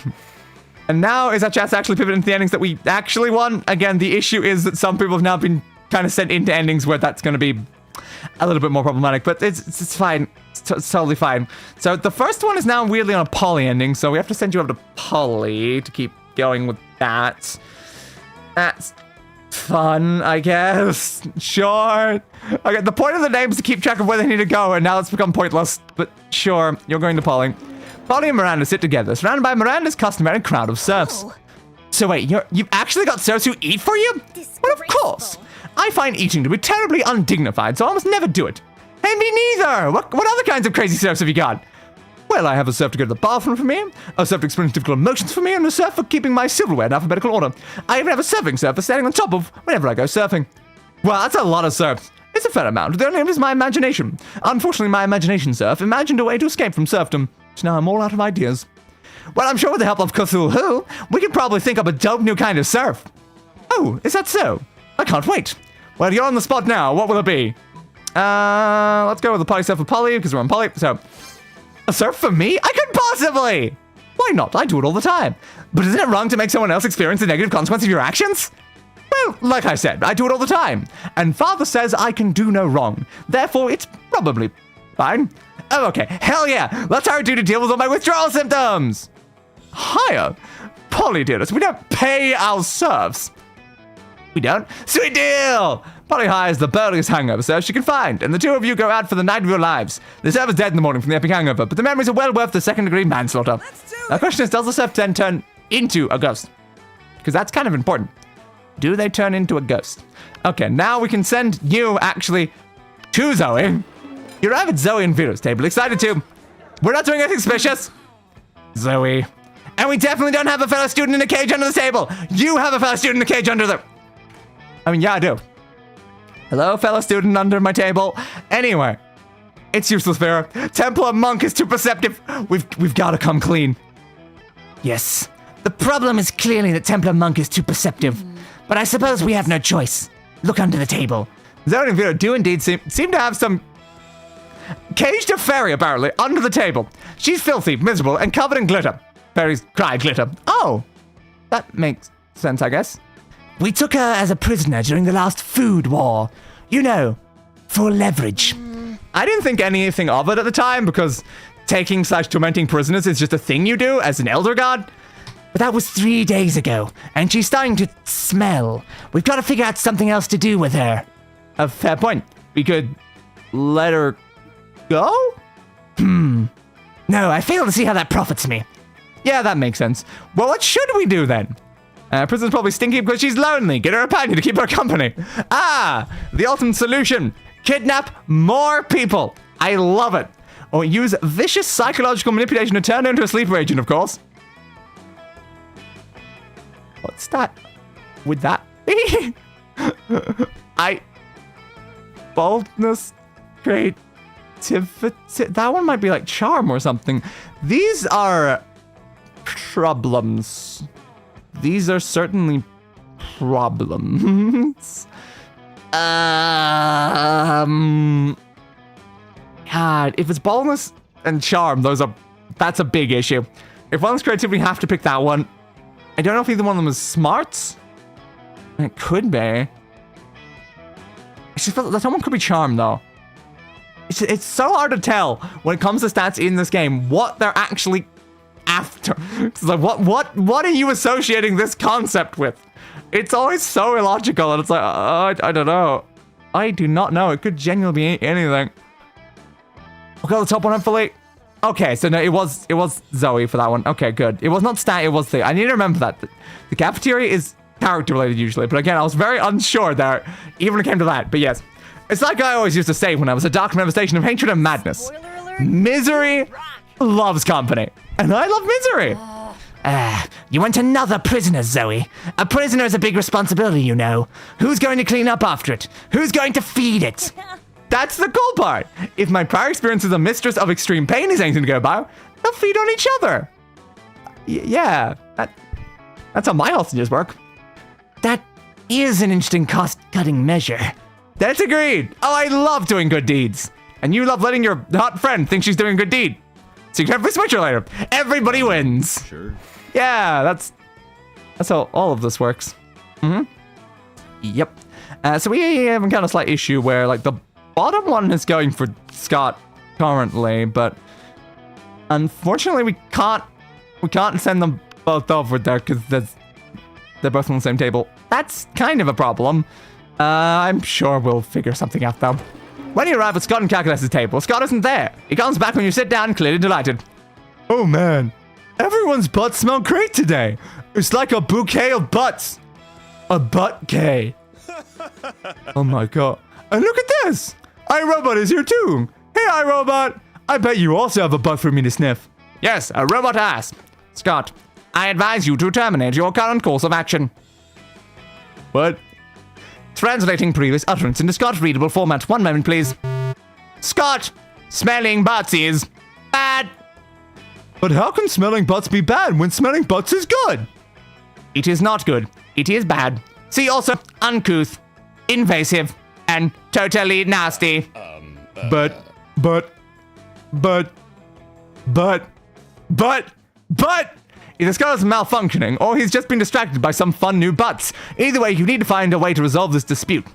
And now is our chance to actually pivot into the endings that we actually want. Again, the issue is that some people have now been kind of sent into endings where that's going to be a little bit more problematic, but it's fine. It's totally fine. So the first one is now weirdly on a poly ending, so we have to send you over to poly to keep going with that. That's fun, I guess. Sure. Okay, the point of the name is to keep track of where they need to go, and now it's become pointless. But sure, you're going to Polly. Polly and Miranda sit together, surrounded by Miranda's customary crowd of serfs. Oh. So wait, you've actually got serfs who eat for you? Well, of course. I find eating to be terribly undignified, so I almost never do it. And me neither. What other kinds of crazy serfs have you got? Well, I have a serf to go to the bathroom for me, a serf to experience difficult emotions for me, and a serf for keeping my silverware in alphabetical order. I even have a surfing serf for standing on top of whenever I go surfing. Well, that's a lot of serfs. It's a fair amount. Their name is my imagination. Unfortunately, my imagination serf imagined a way to escape from serfdom, so now I'm all out of ideas. Well, I'm sure with the help of Cthulhu, we could probably think up a dope new kind of serf. Oh, is that so? I can't wait. Well, you're on the spot now. What will it be? Let's go with the poly serf for Polly, because we're on Polly, so... A serf for me? I couldn't possibly! Why not? I do it all the time. But isn't it wrong to make someone else experience the negative consequence of your actions? Well, like I said, I do it all the time. And Father says I can do no wrong. Therefore, it's probably fine. Oh, okay. Hell yeah. Let's hire you to deal with all my withdrawal symptoms. Hire? Polly did us. We don't pay our serfs. We don't? Sweet deal! Polly hires the burliest hangover serf she can find, and the two of you go out for the night of your lives. The serf is dead in the morning from the epic hangover, but the memories are well worth the second-degree manslaughter. The question is, does the serf then turn into a ghost? Because that's kind of important. Do they turn into a ghost? Okay, now we can send you, actually, to Zoe. You arrive at Zoe and Vito's table, excited to. We're not doing anything suspicious. Zoe. And we definitely don't have a fellow student in a cage under the table. You have a fellow student in a cage under the... I mean, yeah, I do. Hello, fellow student under my table. Anyway, it's useless, Vera. Templar monk is too perceptive. We've got to come clean. Yes. The problem is clearly that Templar Monk is too perceptive. But I suppose we have no choice. Look under the table. Zoe and Vito do indeed seem to have some... Caged a fairy, apparently, under the table. She's filthy, miserable, and covered in glitter. Fairies cry glitter. Oh, that makes sense, I guess. We took her as a prisoner during the last food war. You know, for leverage. I didn't think anything of it at the time because taking/tormenting prisoners is just a thing you do as an elder god. But that was 3 days ago, and she's starting to smell. We've got to figure out something else to do with her. A fair point. We could let her go? No, I fail to see how that profits me. Yeah, that makes sense. Well, what should we do then? Prison's probably stinky because she's lonely. Get her a pony to keep her company. Ah, the ultimate solution. Kidnap more people. I love it. Or use vicious psychological manipulation to turn her into a sleeper agent, of course. What's that? Would that be? Boldness, creativity. That one might be like charm or something. These are problems. These are certainly problems. God, if it's boldness and charm, that's a big issue. If one's creativity, you have to pick that one. I don't know if either one of them is smarts. It could be. I just feel that someone could be charm though. It's so hard to tell when it comes to stats in this game what they're actually after. It's like what are you associating this concept with? It's always so illogical, and it's like I don't know. I do not know. It could genuinely be anything. We'll go to the top one, hopefully. Okay, so no, it was Zoe for that one. Okay, good. It was not Stat, it was the... I need to remember that. The cafeteria is character-related usually, but again, I was very unsure there, even when it came to that. But yes, it's like I always used to say when I was a dark manifestation of hatred and madness. Spoiler alert. Misery loves company. And I love Misery. You want another prisoner, Zoe? A prisoner is a big responsibility, you know. Who's going to clean up after it? Who's going to feed it? That's the cool part. If my prior experience as a mistress of extreme pain is anything to go by, they'll feed on each other. Yeah, that's how my hostages work. That is an interesting cost-cutting measure. That's agreed. Oh, I love doing good deeds. And you love letting your hot friend think she's doing a good deed. So you can have a switcher later. Everybody wins. Sure. Yeah, that's how all of this works. Yep. So we have a slight issue where like the bottom one is going for Scott currently, but unfortunately we can't send them both over there because they're both on the same table. That's kind of a problem. I'm sure we'll figure something out though. When you arrive at Scott and Calculester's table, Scott isn't there. He comes back when you sit down, clearly delighted. Oh man, everyone's butts smell great today. It's like a bouquet of butts. A butt-K. Oh my god. And look at this! iRobot is here too! Hey iRobot! I bet you also have a butt for me to sniff. Yes, a robot ass. Scott, I advise you to terminate your current course of action. What? Translating previous utterance into Scott-readable format. One moment, please. Scott, smelling butts is bad. But how can smelling butts be bad when smelling butts is good? It is not good. It is bad. See also uncouth, invasive, and totally nasty. But, either Scott is malfunctioning, or he's just been distracted by some fun new butts. Either way, you need to find a way to resolve this dispute.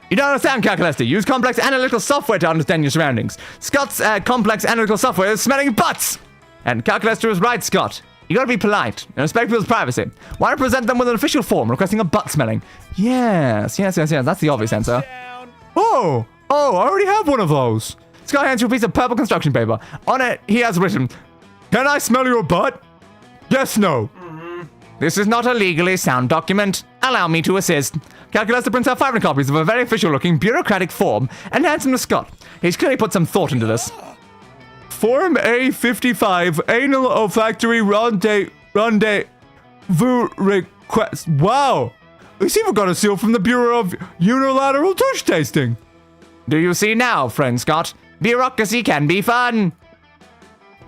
You don't understand, Calculester. Use complex analytical software to understand your surroundings. Scott's complex analytical software is smelling butts! And Calculester is right, Scott. You gotta be polite and respect people's privacy. Why not present them with an official form requesting a butt smelling? Yes. That's the obvious answer. Oh, I already have one of those. Scott hands you a piece of purple construction paper. On it, he has written, "Can I smell your butt? Yes, no." This is not a legally sound document. Allow me to assist. Calculester prints out 500 copies of a very official-looking bureaucratic form and hands them to Scott. He's clearly put some thought into this. Form A55, anal olfactory rendezvous request. Wow! He's even got a seal from the Bureau of Unilateral Touch Tasting. Do you see now, friend Scott? Bureaucracy can be fun.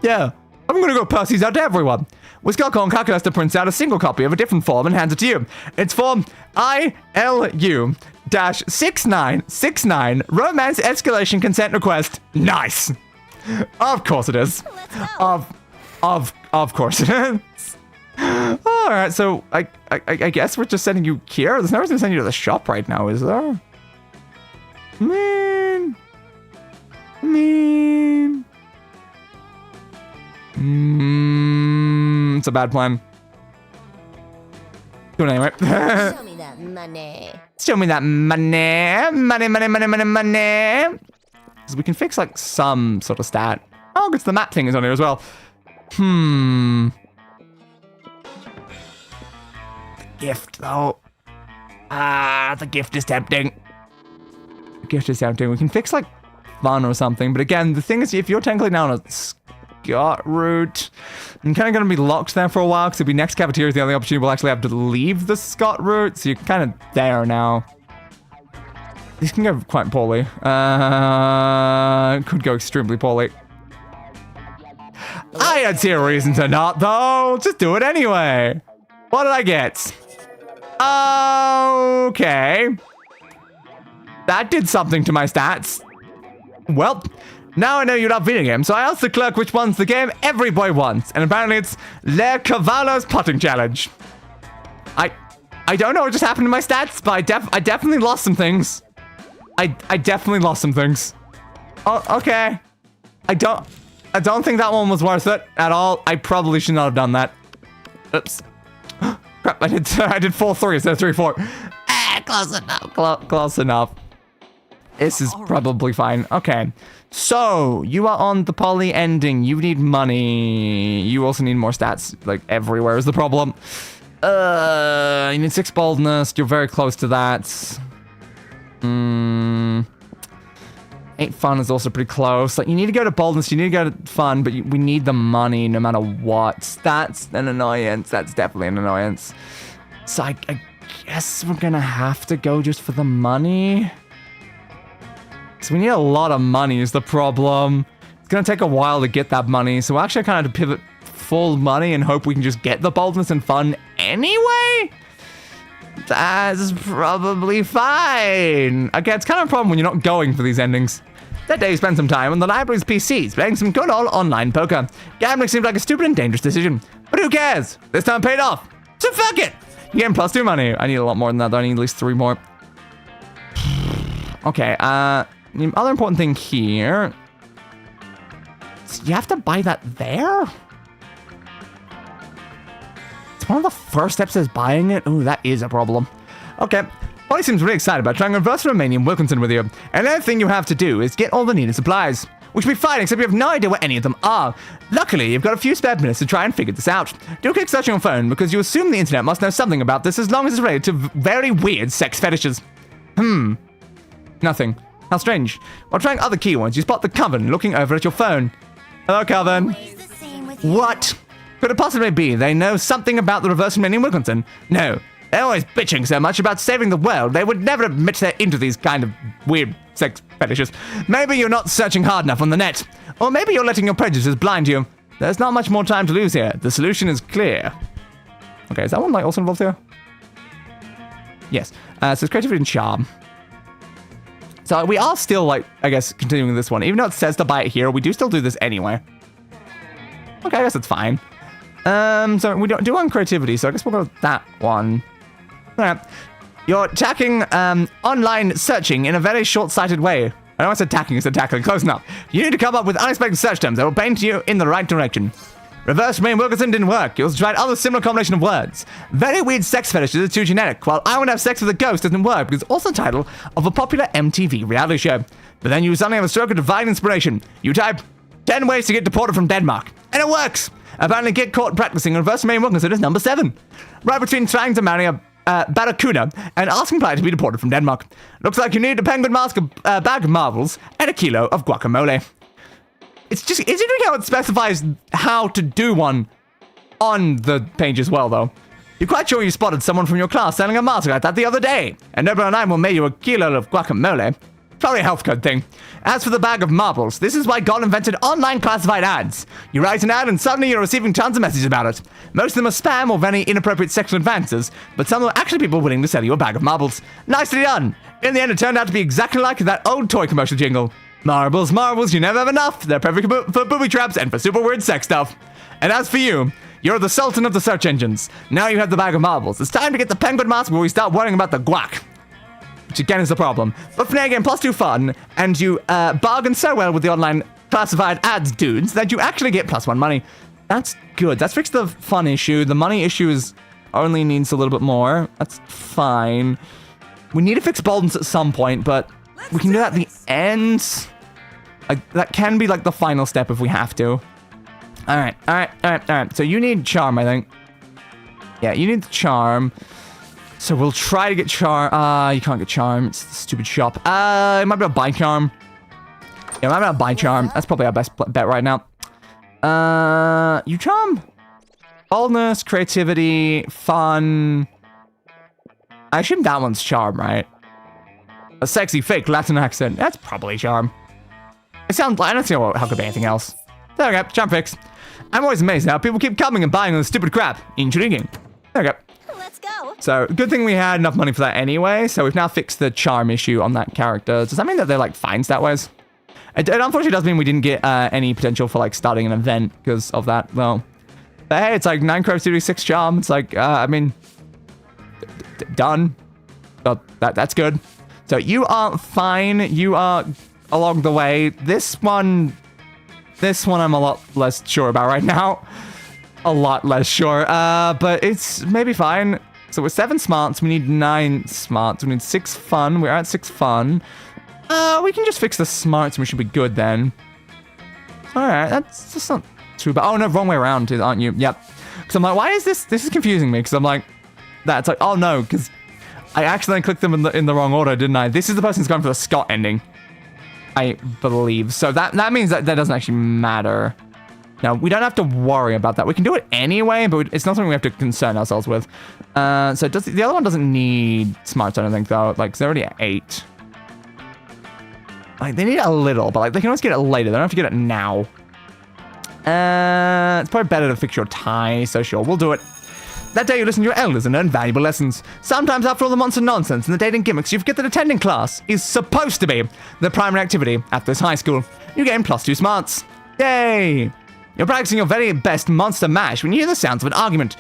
Yeah, I'm gonna go pass these out to everyone. With Scott Cole, Calculester prints out a single copy of a different form and hands it to you. It's form ILU-6969 Romance Escalation Consent Request. Nice. Of course it is. Of course it is. All right, so I guess we're just sending you here. There's no reason to send you to the shop right now, is there? Man. It's a bad plan. Do it anyway. Show me that money. Show me that money. Money. Because we can fix like some sort of stat. Oh, it's the map thing is on here as well. The gift though. The gift is tempting. The gift is tempting. We can fix like fun or something. But again, the thing is, if you're technically down a Scott route, I'm kind of going to be locked there for a while because it'll be next cafeteria is the only opportunity we'll actually have to leave the Scott route. So you're kind of there now. This can go quite poorly. Could go extremely poorly. I had zero reason to not, though. Just do it anyway. What did I get? Okay. That did something to my stats. Well, now I know you're not video game, so I asked the clerk which one's the game every boy wants, and apparently it's Le Cavallo's Putting Challenge. I don't know what just happened to my stats, but I definitely lost some things. I definitely lost some things. Oh, okay. I don't think that one was worth it at all. I probably should not have done that. Oops. Crap, I did 4-3 instead of 3-4. Close enough. Close enough. This is probably fine. Okay. So, you are on the poly ending. You need money. You also need more stats. Like, everywhere is the problem. You need 6 boldness. You're very close to that. 8 fun is also pretty close. Like, you need to go to boldness. You need to go to fun, but we need the money no matter what. That's an annoyance. That's definitely an annoyance. So, I guess we're gonna have to go just for the money. So we need a lot of money is the problem. It's gonna take a while to get that money, so we're actually kind of have to pivot full money and hope we can just get the boldness and fun anyway? That's probably fine. Okay, it's kind of a problem when you're not going for these endings. That day, spent some time on the library's PCs playing some good old online poker. Gambling seemed like a stupid and dangerous decision, but who cares? This time paid off, so fuck it! You're getting +2 money. I need a lot more than that, though. I need at least 3 more. Okay, the other important thing here, so you have to buy that there? It's one of the first steps is buying it? Ooh, that is a problem. Okay, Polly seems really excited about trying reverse Romanian Wilkinson with you. And the only thing you have to do is get all the needed supplies. Which will be fine, except you have no idea what any of them are. Luckily, you've got a few spare minutes to try and figure this out. Do a quick search on your phone, because you assume the internet must know something about this as long as it's related to very weird sex fetishes. Nothing. How strange. While trying other keywords, you spot the Coven looking over at your phone. Hello, Coven. What? Could it possibly be they know something about the reverse Romanian Wilkinson? No. They're always bitching so much about saving the world, they would never admit they're into these kind of weird sex fetishes. Maybe you're not searching hard enough on the net. Or maybe you're letting your prejudices blind you. There's not much more time to lose here. The solution is clear. Okay, is that one like also involved here? Yes. So it's creativity and charm. So we are still, like, I guess, continuing this one. Even though it says to buy it here, we do still do this anyway. Okay, I guess it's fine. So we don't do on creativity, so I guess we'll go with that one. Alright. You're attacking online searching in a very short-sighted way. I know I said attacking, I said tackling. Close enough. You need to come up with unexpected search terms that will paint you in the right direction. Reverse Romanian Wilkinson didn't work. You also tried other similar combination of words. Very weird sex fetishes are too generic, while I want to have sex with a ghost doesn't work because it's also the title of a popular MTV reality show. But then you suddenly have a stroke of divine inspiration. You type 10 ways to get deported from Denmark. And it works! Apparently get caught practicing reverse Romanian Wilkinson is number 7. Right between trying to marry a Barracuda and asking Pride to be deported from Denmark. Looks like you need a penguin mask, a bag of marbles, and a kilo of guacamole. It's interesting how it specifies how to do one on the page as well, though. You're quite sure you spotted someone from your class selling a mask like that the other day, and Nobel and I will mail you a kilo of guacamole. Probably a health code thing. As for the bag of marbles, this is why God invented online classified ads. You write an ad and suddenly you're receiving tons of messages about it. Most of them are spam or very inappropriate sexual advances, but some are actually people willing to sell you a bag of marbles. Nicely done! In the end, it turned out to be exactly like that old toy commercial jingle. Marbles, marbles, you never have enough. They're perfect for booby traps and for super weird sex stuff. And as for you, you're the sultan of the search engines. Now you have the bag of marbles. It's time to get the penguin mask before we start worrying about the guac. Which again is the problem. But for now, again, +2 fun, and you bargain so well with the online classified ads dudes that you actually get +1 money. That's good. That's fixed the fun issue. The money issue is only needs a little bit more. That's fine. We need to fix boldness at some point, but we can do that at the end. Like, that can be like the final step if we have to. Alright. So you need charm, I think. Yeah, you need the charm. So we'll try to get charm. You can't get charm. It's the stupid shop. It might be able to buy charm. Yeah, might be able to buy charm. That's probably our best bet right now. You charm. Boldness, creativity, fun. I assume that one's charm, right? A sexy fake Latin accent. That's probably charm. It sounds like, I don't see how it could be anything else. There we go, charm fix. I'm always amazed how people keep coming and buying all this stupid crap. Intriguing. There we go. Let's go. So, good thing we had enough money for that anyway, so we've now fixed the charm issue on that character. Does that mean that they're, like, fine stat-wise? It unfortunately does mean we didn't get any potential for, like, starting an event because of that, though. But hey, it's like 9 Crow Series 6 charm. It's like, I mean, done. So, that's good. So, you are fine. You are along the way. This one I'm a lot less sure about right now. A lot less sure, but it's maybe fine. So we're 7 smarts, we need 9 smarts, we need 6 fun, we're at 6 fun. We can just fix the smarts and we should be good then. Alright, that's not too bad. Oh no, wrong way around, aren't you? Yep. Because I'm like, why is this? This is confusing me because I'm like, that's like, oh no, because I accidentally clicked them in the wrong order, didn't I? This is the person who's going for the Scott ending, I believe. So that means that doesn't actually matter. No, we don't have to worry about that. We can do it anyway, but it's not something we have to concern ourselves with. So the other one doesn't need smarts, I don't think, though. Like, they're already at 8. Like, they need a little, but like they can always get it later. They don't have to get it now. It's probably better to fix your tie, so sure, we'll do it. That day you listen to your elders and learn valuable lessons. Sometimes after all the monster nonsense and the dating gimmicks, you forget that attending class is supposed to be the primary activity at this high school. You gain +2 smarts. Yay! You're practicing your very best monster mash when you hear the sounds of an argument,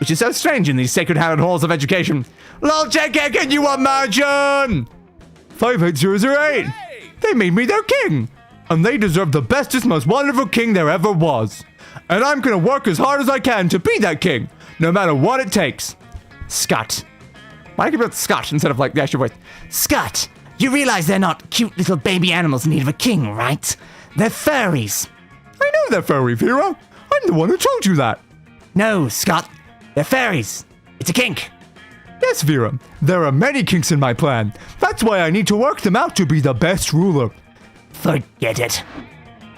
which is so strange in these sacred hallowed halls of education. Lol, JK, can you imagine? 58008! They made me their king! And they deserve the bestest, most wonderful king there ever was. And I'm gonna work as hard as I can to be that king, no matter what it takes. Scott. Why do I give it Scott instead of like the actual voice? Scott, you realize they're not cute little baby animals in need of a king, right? They're furries. I know they're furry, Vera. I'm the one who told you that. No, Scott, they're fairies. It's a kink. Yes, Vera. There are many kinks in my plan. That's why I need to work them out to be the best ruler. Forget it.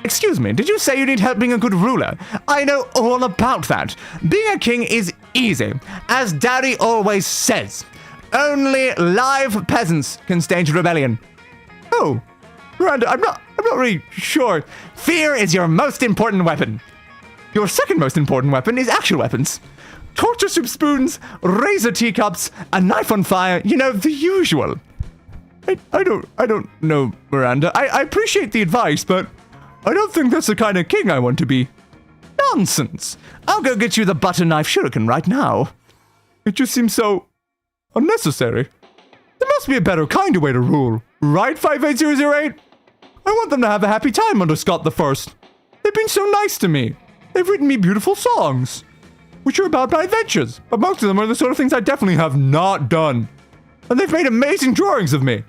Excuse me, did you say you need help being a good ruler? I know all about that. Being a king is easy, as Daddy always says. Only live peasants can stage a rebellion. Oh, Miranda, I'm not really sure. Fear is your most important weapon. Your second most important weapon is actual weapons. Torture soup spoons, razor teacups, a knife on fire, you know, the usual. I don't know, Miranda. I appreciate the advice, but I don't think that's the kind of king I want to be. Nonsense. I'll go get you the butter knife shuriken right now. It just seems so unnecessary. There must be a better, kinder way to rule. Right, 58008? I want them to have a happy time under Scott the First. They've been so nice to me. They've written me beautiful songs, which are about my adventures, but most of them are the sort of things I definitely have not done. And they've made amazing drawings of me,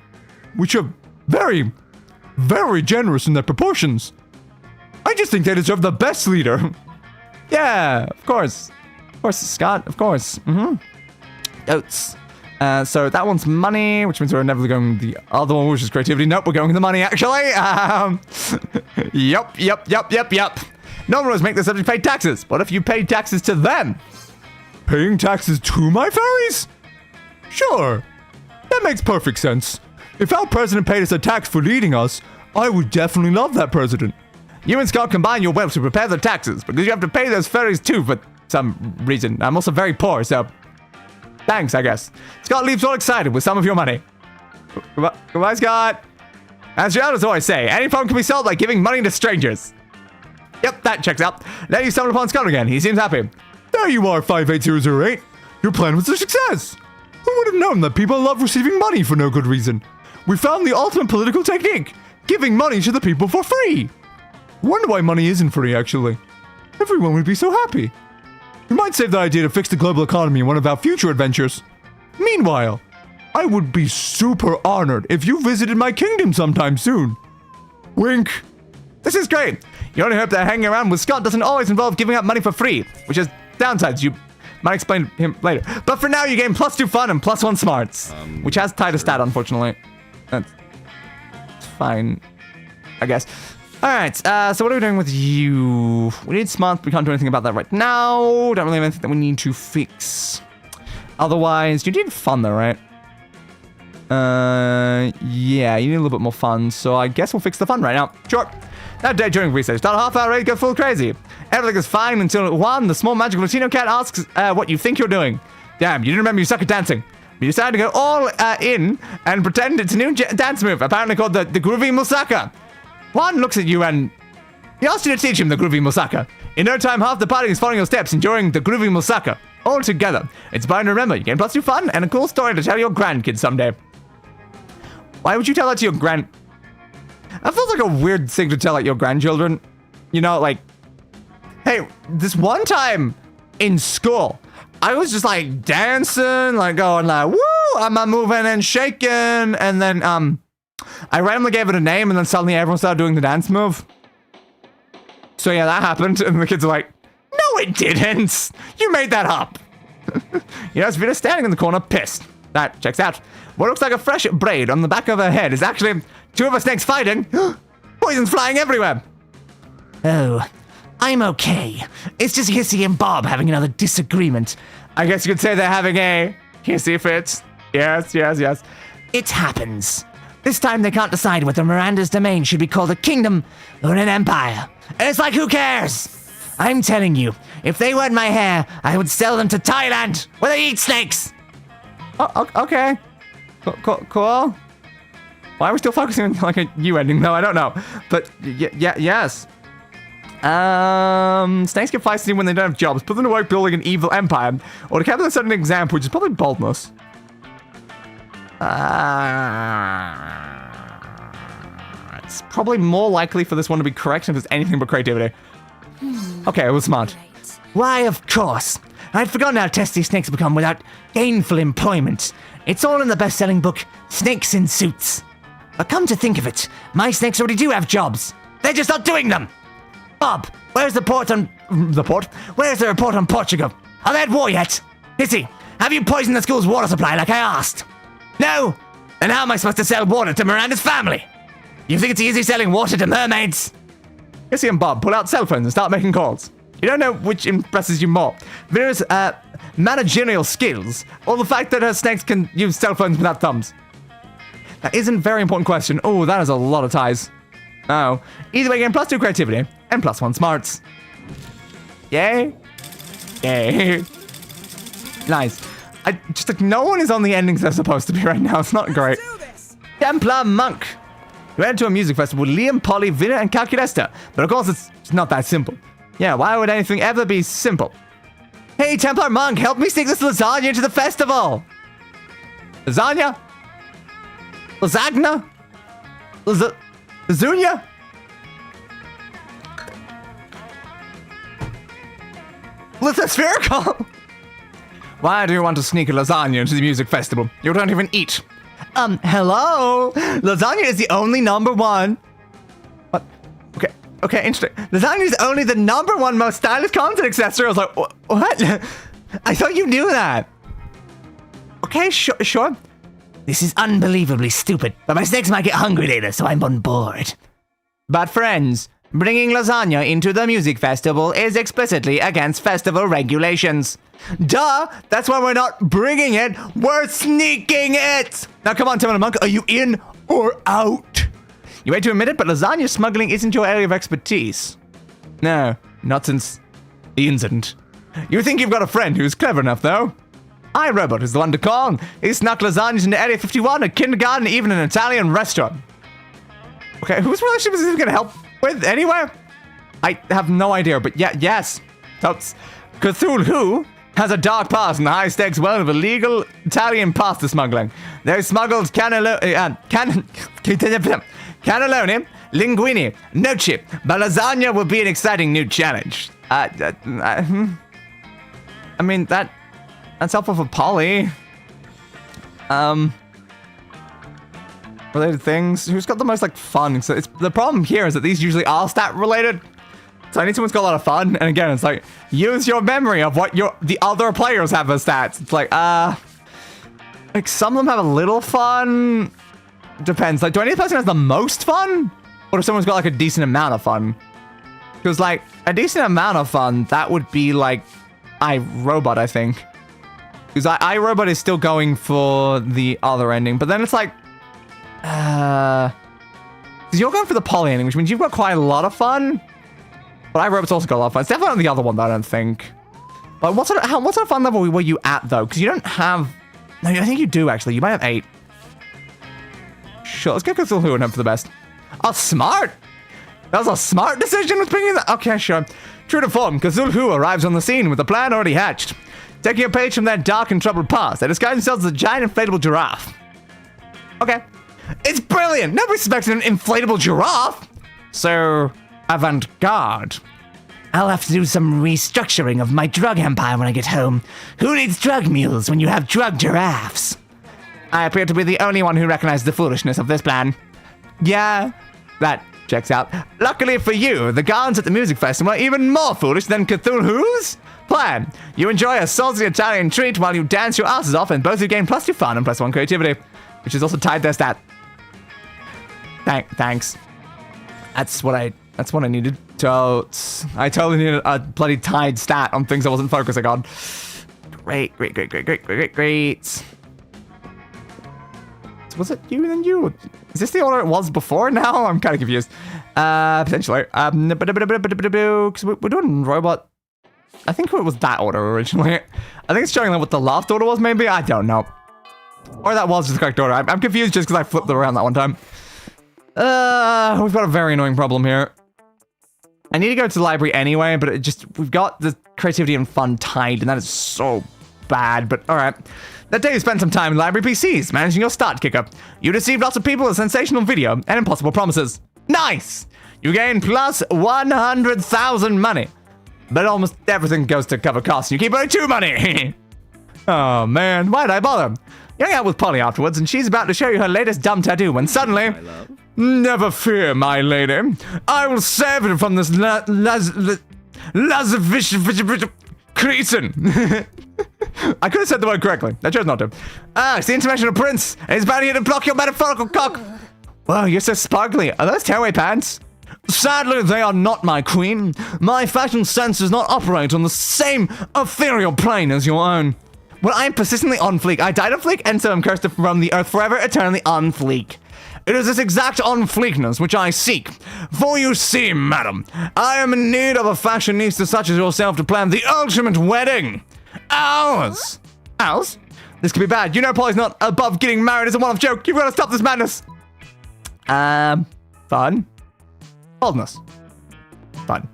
which are very, very generous in their proportions. I just think they deserve the best leader. Yeah, of course. Of course, Scott, of course. Oats. So that one's money, which means we're never going the other one, which is creativity. Nope, we're going with the money, actually. Yep. No one always make the subject pay taxes. What if you paid taxes to them? Paying taxes to my fairies? Sure. That makes perfect sense. If our president paid us a tax for leading us, I would definitely love that president. You and Scott combine your wealth to prepare the taxes, because you have to pay those fairies too for some reason. I'm also very poor, so thanks, I guess. Scott leaves all excited with some of your money. Goodbye, Scott. As your elders always say, any problem can be solved by giving money to strangers. Yep, that checks out. Now you stumble upon Scott again. He seems happy. There you are, 58008. Your plan was a success. Who would have known that people love receiving money for no good reason? We found the ultimate political technique, giving money to the people for free. Wonder why money isn't free, actually. Everyone would be so happy. We might save that idea to fix the global economy in one of our future adventures. Meanwhile, I would be super honored if you visited my kingdom sometime soon. Wink. This is great. You only hope that hanging around with Scott doesn't always involve giving up money for free, which has downsides you might explain him later. But for now, you gain +2 fun and +1 smarts, which has tied a stat, unfortunately. That's fine, I guess. All right, so what are we doing with you? We need smarts. We can't do anything about that right now. Don't really have anything that we need to fix. Otherwise, you need fun though, right? Yeah, you need a little bit more fun. So I guess we'll fix the fun right now. Sure. That day during recess, start a half-hour raid, go full crazy. Everything is fine until Juan, the small magical Latino cat, asks what you think you're doing. Damn, you didn't remember you suck at dancing. You decided to go all in and pretend it's a new dance move, apparently called the groovy musaka. Juan looks at you and he asks you to teach him the groovy musaka. In no time, half the party is following your steps, enjoying the groovy musaka. All together. It's fine to remember. You gain +2 fun and a cool story to tell your grandkids someday. Why would you tell that to your That feels like a weird thing to tell like your grandchildren. You know, like, hey, this one time in school, I was just like dancing, like going like, woo, I'm moving and shaking. And then I randomly gave it a name, and then suddenly everyone started doing the dance move. So yeah, that happened, and the kids are like, no it didn't! You made that up! Yes, Vita's standing in the corner, pissed. That checks out. What looks like a fresh braid on the back of her head is actually 2 of her snakes fighting. Poison's flying everywhere. Oh, I'm okay. It's just Hissy and Bob having another disagreement. I guess you could say they're having a hissy fit. Yes. It happens. This time they can't decide whether Miranda's domain should be called a kingdom or an empire. And it's like, who cares? I'm telling you, if they weren't my hair, I would sell them to Thailand, where they eat snakes. Oh, okay. Cool. Why are we still focusing on like a U ending? No, I don't know. But yes. Snakes get feisty when they don't have jobs. Put them to work building an evil empire. Or to capture a certain example, which is probably boldness. It's probably more likely for this one to be correct if it's anything but creativity. Okay, it was smart. Why, of course. I'd forgotten how testy snakes become without gainful employment. It's all in the best-selling book, Snakes in Suits. But come to think of it, my snakes already do have jobs. They're just not doing them. Bob, where's the report on Portugal? Are they at war yet? Hissy, have you poisoned the school's water supply like I asked? No? Then how am I supposed to sell water to Miranda's family? You think it's easy selling water to mermaids? Hissy and Bob pull out cell phones and start making calls. You don't know which impresses you more. Vera's managerial skills, or the fact that her snakes can use cell phones without thumbs. That isn't a very important question. Oh, that is a lot of ties. Oh. Either way, gain +2 creativity and +1 smarts. Yay. Nice. Just like no one is on the endings they're supposed to be right now. It's not great. Templar Monk. You went to a music festival with Liam, Polly, Vina, and Calculester. But of course, it's not that simple. Yeah, why would anything ever be simple? Hey, Templar Monk, help me sneak this lasagna to the festival! Lasagna? Lasagna? Lazunia? Lithospherical? Why do you want to sneak a lasagna into the music festival? You don't even eat. Hello? Lasagna is the only #1. What? Okay, interesting. Lasagna is only the #1 most stylish content accessory. I was like, what? I thought you knew that. Okay, sure. This is unbelievably stupid, but my snakes might get hungry later, so I'm on board. But friends, bringing lasagna into the music festival is explicitly against festival regulations. Duh! That's why we're not bringing it, we're sneaking it! Now come on, Timon and Monk, are you in or out? You hate to admit it, but lasagna smuggling isn't your area of expertise. No, not since the incident. You think you've got a friend who's clever enough, though? iRobot is the one to call. He snuck lasagnas into Area 51, a kindergarten, even an Italian restaurant. Okay, whose relationship is this going to help with anywhere? I have no idea, but yes. Cthulhu has a dark past in the high-stakes world of illegal Italian pasta smuggling. They smuggled cannelloni, linguine, noci, but lasagna will be an exciting new challenge. I mean, that's helpful for Polly. Related things. Who's got the most, like, fun? So the problem here is that these usually are stat related. So I need someone's got a lot of fun. And again, it's like, use your memory of what the other players have as stats. It's like some of them have a little fun. Depends. Like, do I need a person who has the most fun? Or if someone's got, like, a decent amount of fun? Because, like, a decent amount of fun, that would be, like, iRobot, I think. Because iRobot is still going for the other ending. But then it's like, because you're going for the Polly ending, which means you've got quite a lot of fun. But iRobot's also got a lot of fun. It's definitely on the other one, though, I don't think. But what sort of fun level were you at, though? Because you don't have... No, I think you do, actually. You might have 8. Sure, let's go Cthulhu and hope for the best. Oh, smart! That was a smart decision with bringing that... Okay, sure. True to form, Cthulhu arrives on the scene with a plan already hatched. Taking a page from that dark and troubled past, they disguise themselves as a giant inflatable giraffe. Okay. It's brilliant! Nobody suspects an inflatable giraffe! So... avant-garde. I'll have to do some restructuring of my drug empire when I get home. Who needs drug mules when you have drug giraffes? I appear to be the only one who recognizes the foolishness of this plan. Yeah, that checks out. Luckily for you, the guards at the music festival are even more foolish than Cthulhu's plan. You enjoy a salty Italian treat while you dance your asses off, and both you gain +2 fun and +1 creativity, which is also tied to their stat. Thanks. That's what I needed. I totally needed a bloody tied stat on things I wasn't focusing on. Great. Was it you then you? Is this the order it was before now? I'm kind of confused. Potentially. Because we're doing robot. I think it was that order originally. I think it's showing what the last order was, maybe? I don't know. Or that was just the correct order. I'm confused just because I flipped it around that one time. We've got a very annoying problem here. I need to go to the library anyway, but we've got the creativity and fun tied, and that is so bad, but alright. That day you spent some time in library PCs, managing your start kicker. You deceived lots of people with sensational video and impossible promises. Nice! You gain plus 100,000 money. But almost everything goes to cover costs, and you keep only 2 money. Oh man, why'd I bother? You hang out with Polly afterwards, and she's about to show you her latest dumb tattoo when suddenly... Never fear, my lady. I will save it from this cretin. I could have said the word correctly. I chose not to. It's the International Prince. He's bound here to block your metaphorical cock. Whoa, you're so sparkly. Are those tearaway pants? Sadly, they are not, my queen. My fashion sense does not operate on the same ethereal plane as your own. Well, I am persistently on fleek. I died on fleek, and so I'm cursed from the earth forever, eternally on fleek. It is this exact on-fleekness which I seek. For you see, madam, I am in need of a fashionista such as yourself to plan the ultimate wedding. Ours! Ours? This could be bad. You know Polly's not above getting married as a one-off joke. You've got to stop this madness. Fun. Boldness. Fun.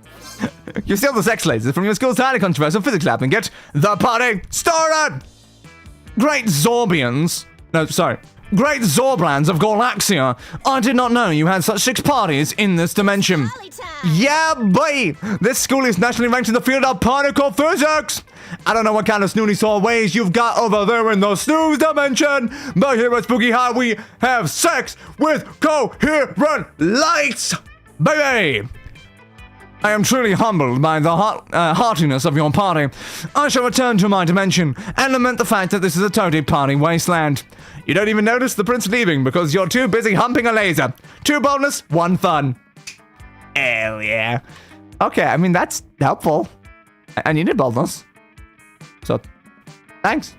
You steal the sex lasers from your school's highly controversial physics lab and get the party started! Great Zorbians. No, sorry. Great Zorblands of Galaxia. I did not know you had such 6 parties in this dimension. Yeah, boy! This school is nationally ranked in the field of particle physics! I don't know what kind of snooty saw ways you've got over there in the snooze dimension, but here at Spooky High we have sex with coherent lights! Baby! I am truly humbled by the heartiness of your party. I shall return to my dimension and lament the fact that this is a totally party wasteland. You don't even notice the prince leaving because you're too busy humping a laser. 2 boldness, 1 fun. Hell yeah. Okay, I mean, that's helpful. I needed boldness. So, thanks.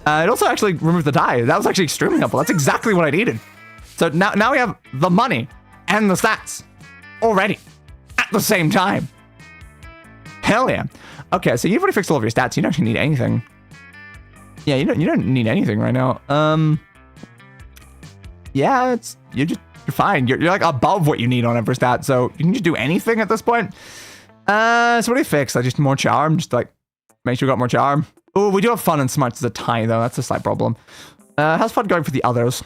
It also actually removed the die. That was actually extremely helpful. That's exactly what I needed. So now we have the money and the stats already. At the same time. Hell yeah. Okay, so you've already fixed all of your stats. You don't actually need anything. Yeah, you don't need anything right now. Yeah, you're fine. You're like above what you need on every stat, so you can just do anything at this point. So what do you fix? I just more charm, just like make sure we got more charm. Oh, we do have fun and smarts as a tie though. That's a slight problem. How's fun going for the others?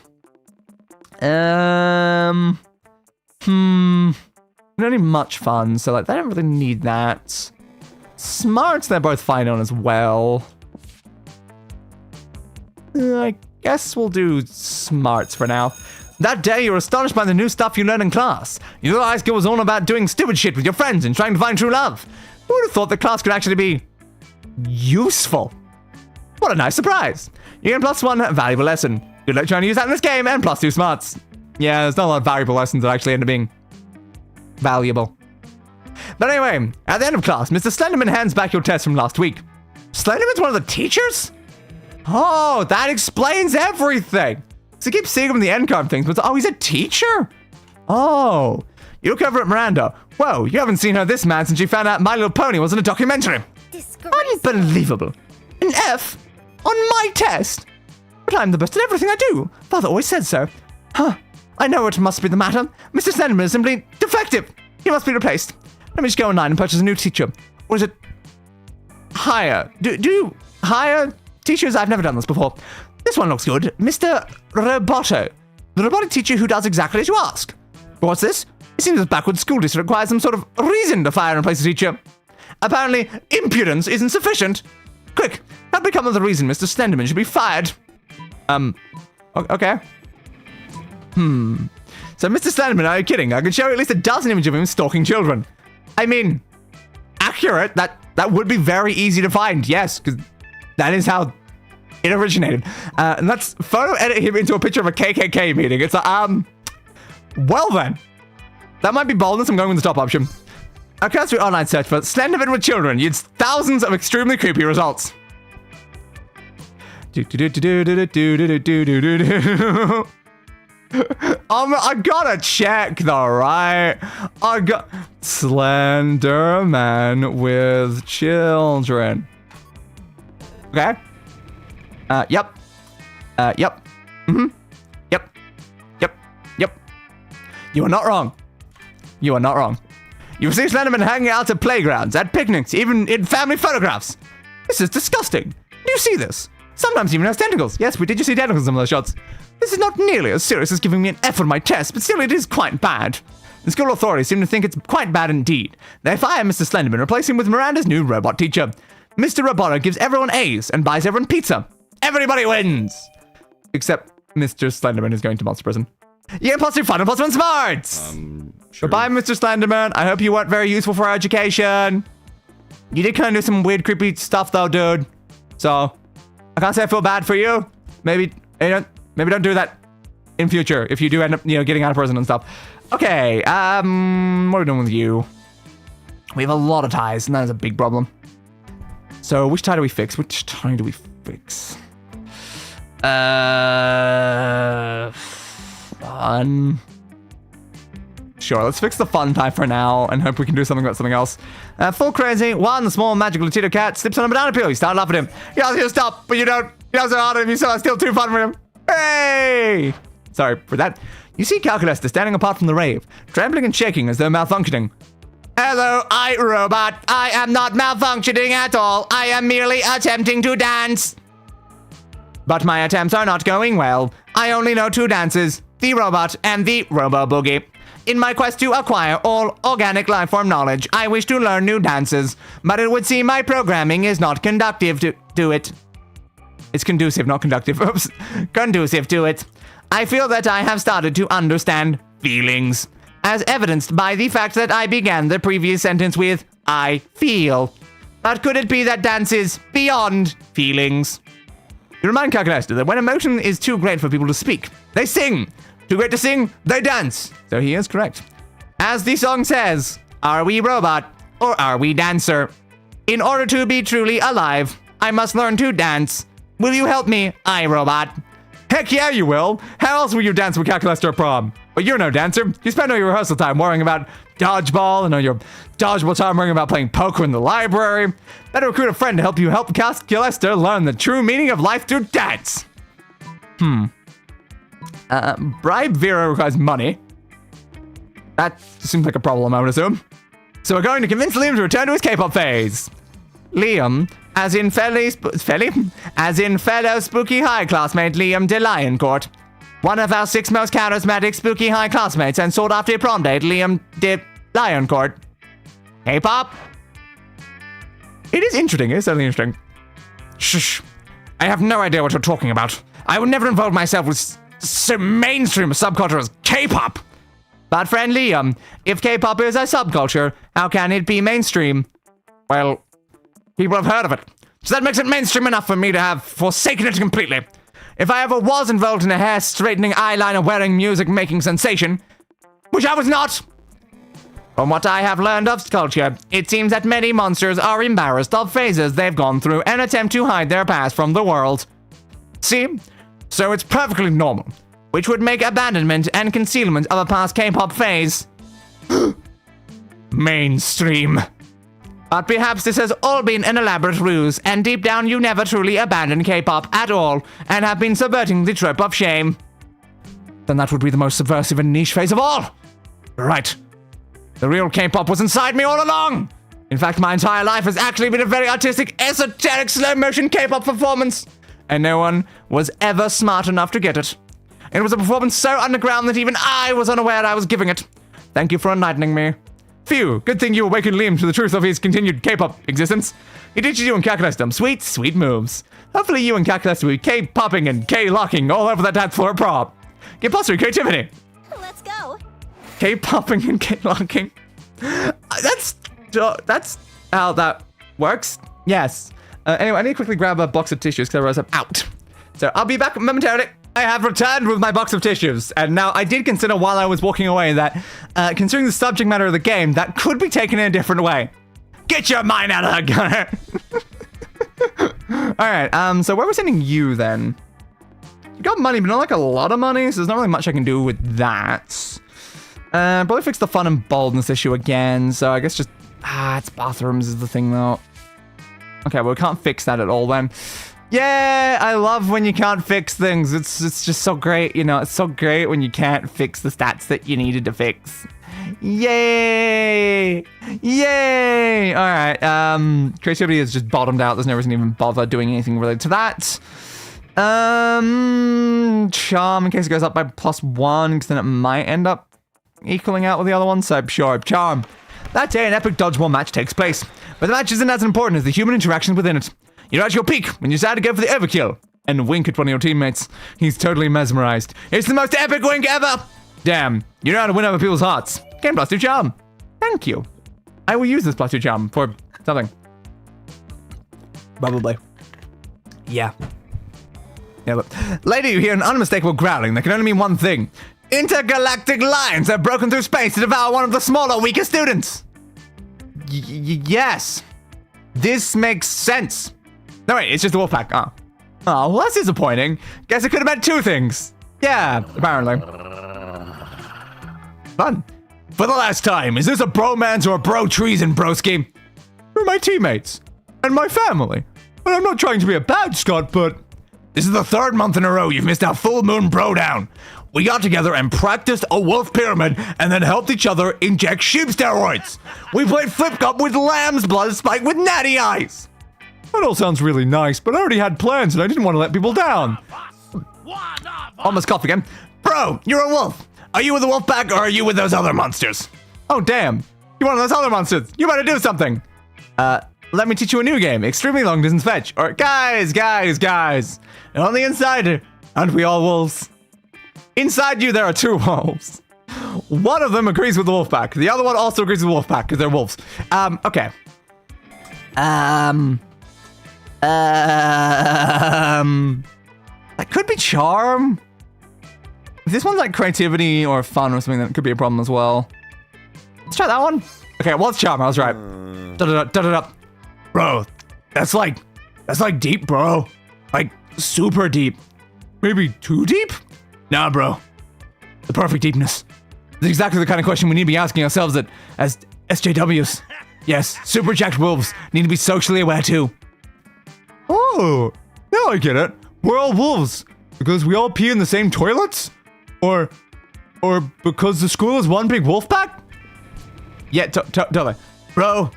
We don't need much fun, so like they don't really need that. Smarts, they're both fine on as well. I guess we'll do smarts for now. That day, you were astonished by the new stuff you learned in class. You realized it was all about doing stupid shit with your friends and trying to find true love. Who would have thought that class could actually be useful? What a nice surprise. You get +1 valuable lesson. Good luck trying to use that in this game, and +2 smarts. Yeah, there's not a lot of valuable lessons that actually end up being valuable. But anyway, at the end of class, Mr. Slenderman hands back your test from last week. Slenderman's one of the teachers? Oh, that explains everything. So I keep seeing him in the end card things, but oh, he's a teacher? Oh, you look over at Miranda. Whoa, you haven't seen her this mad since she found out My Little Pony wasn't a documentary. Unbelievable. An F on my test. But I'm the best at everything I do. Father always said so. Huh. I know what must be the matter. Mr. Slenderman is simply defective. He must be replaced. Let me just go online and purchase a new teacher. Or is it hire? Do you hire teachers? I've never done this before. This one looks good. Mr. Roboto. The robotic teacher who does exactly as you ask. What's this? It seems this backward school district requires some sort of reason to fire and replace a teacher. Apparently, impudence isn't sufficient. Quick, that become the reason Mr. Slenderman should be fired. Okay. So, Mr. Slenderman, are you kidding? I could show you at least a dozen images of him stalking children. I mean, accurate. That would be very easy to find. Yes, because that is how it originated. And let's photo edit him into a picture of a KKK meeting. It's well then. That might be boldness. I'm going with the top option. Okay, let's do online search for Slenderman with children. Yields thousands of extremely creepy results. I gotta check though, right? I got Slenderman with children. Okay. Yep. Yep. Mm-hmm. Yep. Yep. Yep. You are not wrong. You are not wrong. You will see Slenderman hanging out at playgrounds, at picnics, even in family photographs. This is disgusting. Do you see this? Sometimes he even has tentacles. Yes, we did just see tentacles in some of those shots. This is not nearly as serious as giving me an F on my test, but still it is quite bad. The school authorities seem to think it's quite bad indeed. They fire Mr. Slenderman, replace him with Miranda's new robot teacher. Mr. Roboto gives everyone A's and buys everyone pizza. Everybody wins! Except Mr. Slenderman is going to monster prison. You get +2 fun and +1 smarts! Sure. Goodbye, Mr. Slenderman. I hope you weren't very useful for our education. You did kind of do some weird, creepy stuff, though, dude. So, I can't say I feel bad for you. Maybe don't do that in future if you do end up, getting out of prison and stuff. Okay, what are we doing with you? We have a lot of ties, and that is a big problem. So, which tie do we fix? Which tie do we fix? Fun. Sure, let's fix the fun tie for now and hope we can do something about something else. Full crazy. One, the small magical Latino cat slips on a banana peel. You start laughing at him. You ask him to stop, but you don't. You ask him hard at him. You still still too fun for him. Hey! Sorry for that. You see Calculester standing apart from the rave, trembling and shaking as though malfunctioning. Hello, robot. I am not malfunctioning at all. I am merely attempting to dance. But my attempts are not going well. I only know 2 dances, the robot and the robo-boogie. In my quest to acquire all organic lifeform knowledge, I wish to learn new dances, but it would seem my programming is not conducive to it. It's conducive, not conductive. Oops. Conducive to it. I feel that I have started to understand feelings, as evidenced by the fact that I began the previous sentence with, I feel. But could it be that dance is beyond feelings? You remind Calculester that when emotion is too great for people to speak, they sing. Too great to sing, they dance. So he is correct. As the song says, are we robot or are we dancer? In order to be truly alive, I must learn to dance. Will you help me, iRobot? Heck yeah, you will. How else will you dance with Calculester at prom? But you're no dancer. You spend all your rehearsal time worrying about dodgeball and all your dodgeball time worrying about playing poker in the library. Better recruit a friend to help you help Calculester learn the true meaning of life through dance. Bribe Vera requires money. That seems like a problem, I would assume. So we're going to convince Liam to return to his K-pop phase. Liam, as in fellow spooky high classmate Liam de Lioncourt. One of our 6 most charismatic spooky high classmates and sought after prom date Liam de Lioncourt. K-pop? It is interesting, it is certainly interesting. Shh. I have no idea what you're talking about. I would never involve myself with so mainstream a subculture as K-pop. But friend Liam, if K-pop is a subculture, how can it be mainstream? Well, people have heard of it. So that makes it mainstream enough for me to have forsaken it completely. If I ever was involved in a hair-straightening, eyeliner-wearing, music-making sensation, which I was not. From what I have learned of culture, it seems that many monsters are embarrassed of phases they've gone through and attempt to hide their past from the world. See? So it's perfectly normal, which would make abandonment and concealment of a past K-pop phase mainstream. But perhaps this has all been an elaborate ruse, and deep down you never truly abandoned K-pop at all, and have been subverting the trope of shame. Then that would be the most subversive and niche phase of all. Right. The real K-pop was inside me all along. In fact, my entire life has actually been a very artistic, esoteric, slow-motion K-pop performance. And no one was ever smart enough to get it. It was a performance so underground that even I was unaware I was giving it. Thank you for enlightening me. Phew, good thing you awakened Liam to the truth of his continued K-pop existence. He teaches you and Calculester some sweet, sweet moves. Hopefully you and Calculester will be K-popping and K-locking all over that dance floor at prom. Get plus 3 creativity. Let's go. K-popping and K-locking. That's how that works. Yes. Anyway, I need to quickly grab a box of tissues because otherwise I'm out. So I'll be back momentarily. I have returned with my box of tissues. And now I did consider while I was walking away that, considering the subject matter of the game, that could be taken in a different way. Get your mind out of that gunner. All right, so where are we sending you then? You got money, but not like a lot of money, so there's not really much I can do with that. Probably fix the fun and boldness issue again, so I guess just... it's bathrooms is the thing, though. Okay, well, we can't fix that at all, then. Yeah, I love when you can't fix things. It's just so great, you know? It's so great when you can't fix the stats that you needed to fix. Yay! Yay! All right, creativity is just bottomed out. There's no reason to even bother doing anything related to that. Charm, in case it goes up by +1, because then it might end up equaling out with the other one, so sure, charm. That day, an epic dodgeball match takes place, but the match isn't as important as the human interactions within it. You're at your peak when you decide to go for the overkill, and wink at one of your teammates. He's totally mesmerized. It's the most epic wink ever! Damn, you know how to win over people's hearts. Gain +2 charm. Thank you. I will use this +2 charm for something. Probably. Yeah. Yeah, look. Later you hear an unmistakable growling that can only mean one thing. Intergalactic lions have broken through space to devour one of the smaller, weaker students. Yes. This makes sense. No, wait, it's just a wolf pack. Oh, well, that's disappointing. Guess it could have meant two things. Yeah, apparently. Fun. For the last time, is this a bromance or a bro treason, broski? You're my teammates. And my family. And I'm not trying to be a bad Scot, but... This is the 3rd month in a row you've missed our full moon bro down. We got together and practiced a wolf pyramid and then helped each other inject sheep steroids. We played flip cup with lamb's blood spiked with natty eyes. That all sounds really nice, but I already had plans and I didn't want to let people down. Almost cough again. Bro, you're a wolf. Are you with the wolf pack or are you with those other monsters? Oh, damn. You're one of those other monsters. You better do something. Let me teach you a new game. Extremely long distance fetch. Or guys. And on the inside, aren't we all wolves? Inside you, there are 2 wolves. One of them agrees with the wolf pack. The other one also agrees with the wolf pack because they're wolves. Okay. That could be charm. If this one's like creativity or fun or something, that could be a problem as well. Let's try that one. Okay, it was charm. I was right. Da-da-da-da-da. Bro, that's like deep, bro. Like super deep. Maybe too deep? Nah, bro. The perfect deepness. This is exactly the kind of question we need to be asking ourselves as SJWs. Yes, super jacked wolves need to be socially aware too. Oh, now I get it. We're all wolves because we all pee in the same toilets? Or because the school is one big wolf pack? Yeah, totally. Bro,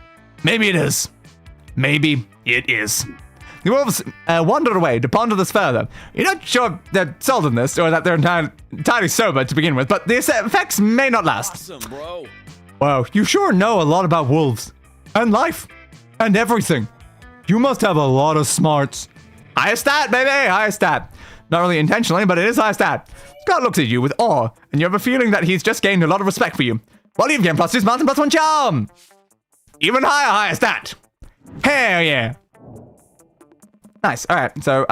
maybe it is. Maybe it is. The wolves wandered away to ponder this further. You're not sure they're sold in this, or that they're entirely sober to begin with, but the effects may not last. Awesome, bro. Wow, you sure know a lot about wolves. And life. And everything. You must have a lot of smarts. High stat, baby! High stat. Not really intentionally, but it is high stat. Scott looks at you with awe, and you have a feeling that he's just gained a lot of respect for you. Well, you've gained +2 smarts and +1 charm! Even higher stat! Hell yeah! Nice, alright, so,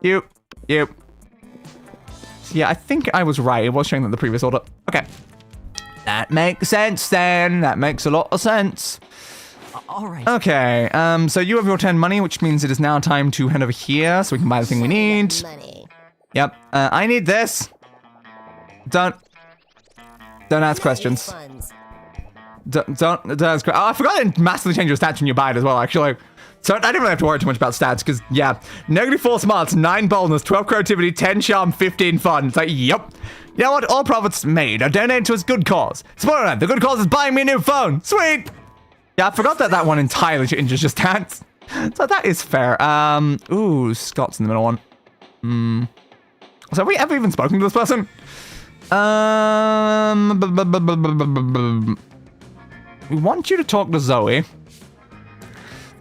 you. So yeah, I think I was right. It was showing that the previous order. Okay. That makes sense then. That makes a lot of sense. All right. Okay, so you have your 10 money, which means it is now time to head over here so we can buy the thing we need. Money. Yep, I need this. Don't ask questions. Funds. Don't ask. Oh, I forgot to massively change your stats when you buy it as well, actually. So I didn't really have to worry too much about stats, because, yeah. -4 smarts, 9 boldness, 12 creativity, 10 charm, 15 fun. It's like, yep. You know what? All profits made are donated to a good cause. Spoiler alert, the good cause is buying me a new phone. Sweet! Yeah, I forgot that one entirely changes your stats. So that is fair. Ooh, Scott's in the middle one. So have we ever even spoken to this person? We want you to talk to Zoe.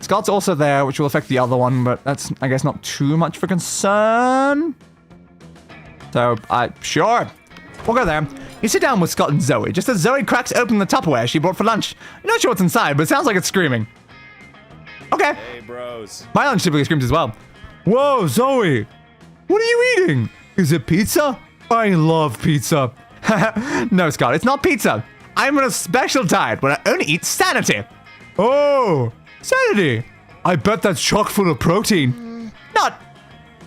Scott's also there, which will affect the other one, but that's, I guess, not too much of a concern. So, sure. We'll go there. You sit down with Scott and Zoe, just as Zoe cracks open the Tupperware she brought for lunch. You're not sure what's inside, but it sounds like it's screaming. Okay. Hey, bros. My lunch typically screams as well. Whoa, Zoe! What are you eating? Is it pizza? I love pizza. No, Scott, it's not pizza. I'm on a special diet where I only eat Sanity. Oh, Sanity. I bet that's chock full of protein. Not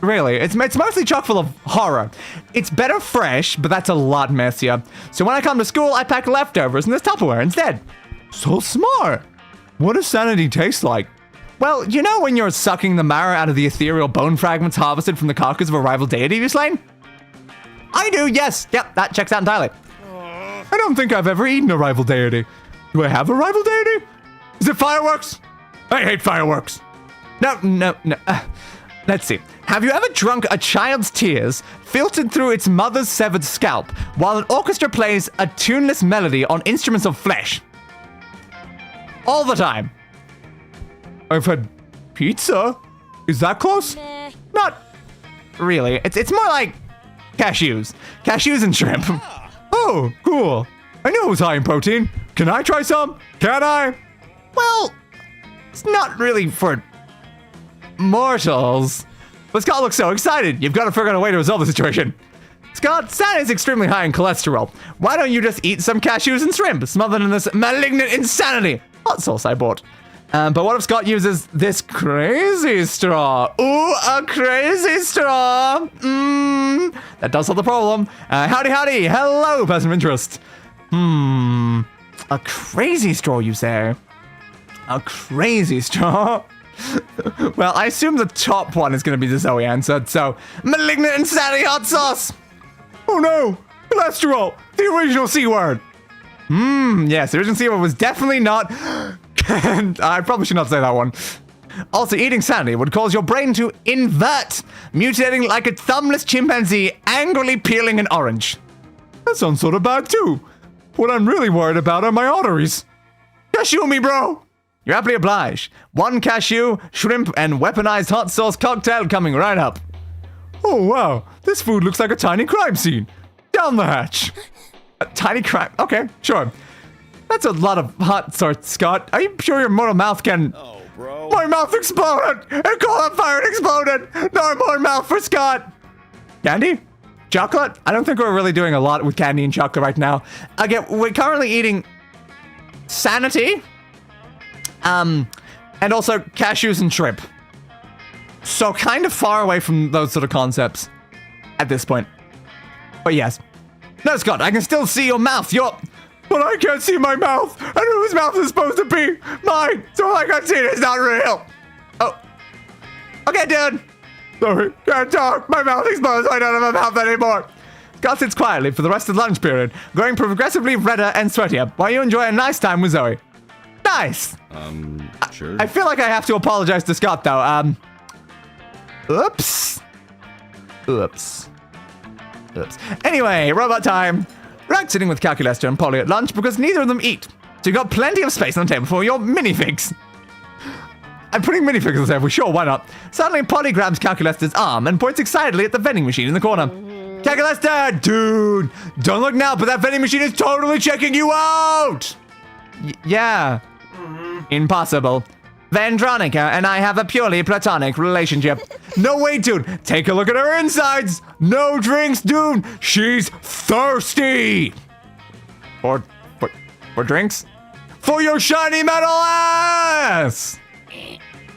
really. It's mostly chock full of horror. It's better fresh, but that's a lot messier. So when I come to school, I pack leftovers in this Tupperware instead. So smart. What does Sanity taste like? Well, you know when you're sucking the marrow out of the ethereal bone fragments harvested from the carcass of a rival deity you've slain? I do, yes. Yep, that checks out entirely. I don't think I've ever eaten a rival deity. Do I have a rival deity? Is it fireworks? I hate fireworks. No. Let's see. Have you ever drunk a child's tears filtered through its mother's severed scalp while an orchestra plays a tuneless melody on instruments of flesh? All the time. I've had pizza. Is that close? Not really. It's more like cashews. Cashews and shrimp. Oh, cool. I knew it was high in protein. Can I try some? Can I? Well, it's not really for mortals. But Scott looks so excited. You've got to figure out a way to resolve the situation. Scott, Sanity is extremely high in cholesterol. Why don't you just eat some cashews and shrimp smothered in this malignant insanity? Hot sauce I bought. But what if Scott uses this crazy straw? Ooh, a crazy straw. That does solve the problem. Howdy. Hello, person of interest. A crazy straw, you say? A crazy straw? Well, I assume the top one is going to be the Zoe answer, so malignant insanity hot sauce. Oh no, cholesterol, the original C word. Yes, the original C word was definitely not. I probably should not say that one. Also, eating Sanity would cause your brain to invert, mutating like a thumbless chimpanzee angrily peeling an orange. That sounds sort of bad too. What I'm really worried about are my arteries. Cashew me, bro. You're happily obliged. 1 cashew, shrimp, and weaponized hot sauce cocktail coming right up. Oh wow, this food looks like a tiny crime scene. Down the hatch. A tiny crime, okay, sure. That's a lot of hot sauce, Scott. Are you sure your mortal mouth can... Oh, bro. My mouth exploded! It caught on fire and exploded! No more mouth for Scott! Candy? Chocolate? I don't think we're really doing a lot with candy and chocolate right now. Again, we're currently eating Sanity. And also cashews and shrimp. So kind of far away from those sort of concepts at this point. But yes. No, Scott, I can still see your mouth. But I can't see my mouth. And whose mouth is supposed to be? Mine. So all I can see is not real. Oh. Okay, dude. Sorry, can't talk. My mouth explodes. I don't have a mouth anymore. Scott sits quietly for the rest of the lunch period, growing progressively redder and sweatier while you enjoy a nice time with Zoe. Nice. Sure. I feel like I have to apologize to Scott, though. Oops. Anyway, robot time. Right, sitting with Calculester and Polly at lunch because neither of them eat. So you got plenty of space on the table for your minifigs. I'm putting minifigs on the table, sure, why not? Suddenly, Polly grabs Calculester's arm and points excitedly at the vending machine in the corner. Calculester, dude, don't look now, but that vending machine is totally checking you out. Yeah. Impossible. Vendronica and I have a purely platonic relationship. No way, dude. Take a look at her insides. No drinks, dude. She's thirsty. For drinks? For your shiny metal ass!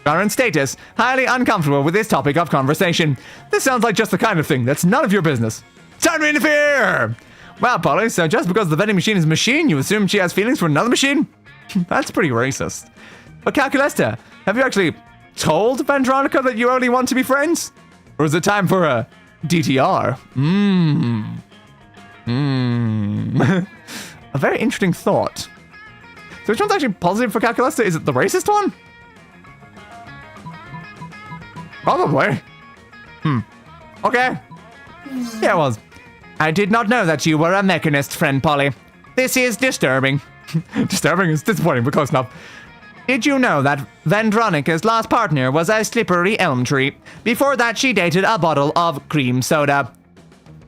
Current status. Highly uncomfortable with this topic of conversation. This sounds like just the kind of thing that's none of your business. Time to interfere! Wow, Polly, so just because the vending machine is a machine, you assume she has feelings for another machine? That's pretty racist. But Calculester, have you actually told Vendronica that you only want to be friends? Or is it time for a DTR? A very interesting thought. So which one's actually positive for Calculester? Is it the racist one? Probably. Okay. Yeah, it was. I did not know that you were a mechanist, friend Polly. This is disturbing. Disturbing is disappointing, but close enough. Did you know that Vendronica's last partner was a slippery elm tree? Before that, she dated a bottle of cream soda.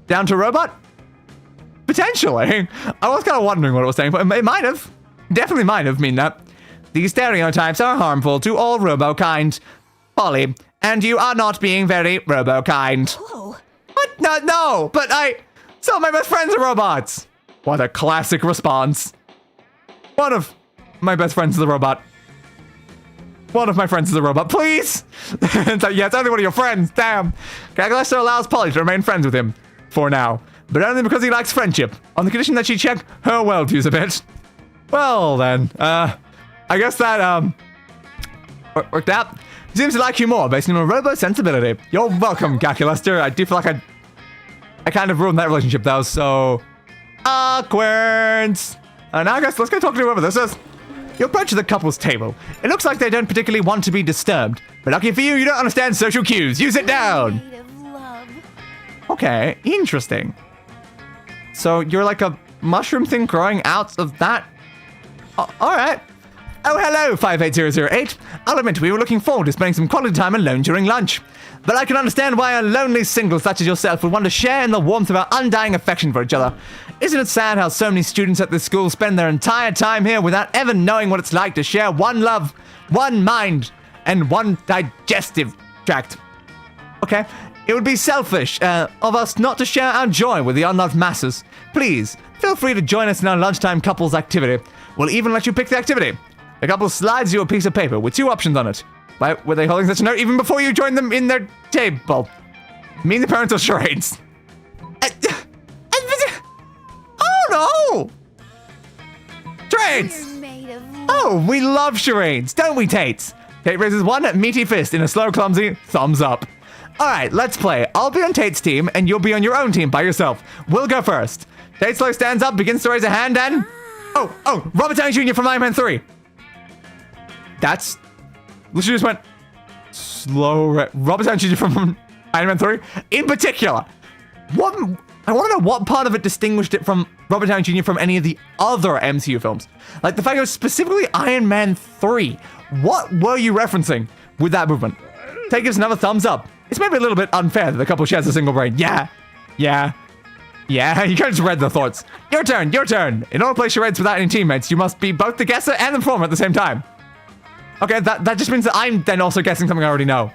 Down to robot? Potentially. I was kind of wondering what it was saying, but it might have. Definitely might have mean that. These stereotypes are harmful to all robo-kind. Polly, and you are not being very robo-kind. Whoa. What? No, but some of my best friends are robots. What a classic response. One of my best friends is a robot. One of my friends is a robot, please! So, yeah, it's only one of your friends, damn. Calculester allows Polly to remain friends with him. For now. But only because he likes friendship. On the condition that she check her worldviews a bit. Well, then, I guess that, worked out. He seems to like you more based on your robo sensibility. You're welcome, Calculester. I do feel like I kind of ruined that relationship, though, so... Awkward! Now I guess let's go talk to whoever this is. You approach the couple's table. It looks like they don't particularly want to be disturbed. But lucky for you, you don't understand social cues. You sit down! Made of love. Okay, interesting. So you're like a mushroom thing growing out of that? Alright. Oh, hello, 58008. I'll admit we were looking forward to spending some quality time alone during lunch. But I can understand why a lonely single such as yourself would want to share in the warmth of our undying affection for each other. Isn't it sad how so many students at this school spend their entire time here without ever knowing what it's like to share one love, one mind, and one digestive tract? Okay, it would be selfish of us not to share our joy with the unloved masses. Please, feel free to join us in our lunchtime couples activity. We'll even let you pick the activity. The couple slides you a piece of paper with 2 options on it. Why were they holding such a note even before you joined them in their table? Me and the parents are charades. Oh no! Charades! We're made of love. Oh, we love charades, don't we, Tate? Tate raises one meaty fist in a slow, clumsy thumbs up. Alright, let's play. I'll be on Tate's team, and you'll be on your own team by yourself. We'll go first. Tate slowly stands up, begins to raise a hand, and... Oh, Robert Downey Jr. from Iron Man 3. That's... Literally just went... Robert Downey Jr. from Iron Man 3? In particular, what... I want to know what part of it distinguished it from Robert Downey Jr. from any of the other MCU films. Like, the fact it was specifically Iron Man 3. What were you referencing with that movement? Take us another thumbs up. It's maybe a little bit unfair that the couple shares a single brain. Yeah, you kind of just read the thoughts. Your turn. In order to play charades without any teammates, you must be both the guesser and the performer at the same time. Okay, that just means that I'm then also guessing something I already know.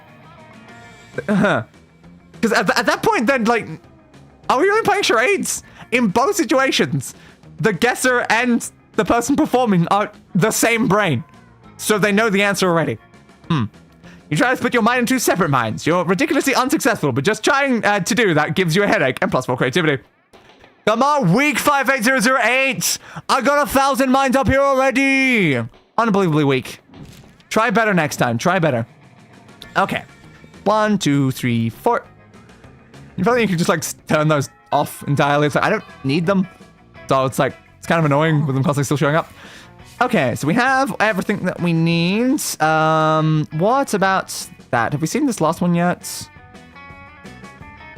Because at that point, then, like, are we really playing charades? In both situations, the guesser and the person performing are the same brain. So they know the answer already. You try to split your mind into 2 separate minds. You're ridiculously unsuccessful, but just trying to do that gives you a headache and +4 creativity. Come on, weak 58008! I got 1,000 minds up here already! Unbelievably weak. Try better next time. Try better. Okay. 1, 2, 3, 4. You probably could just like turn those off entirely. It's like I don't need them. So it's like it's kind of annoying with them constantly still showing up. Okay, so we have everything that we need. What about that? Have we seen this last one yet?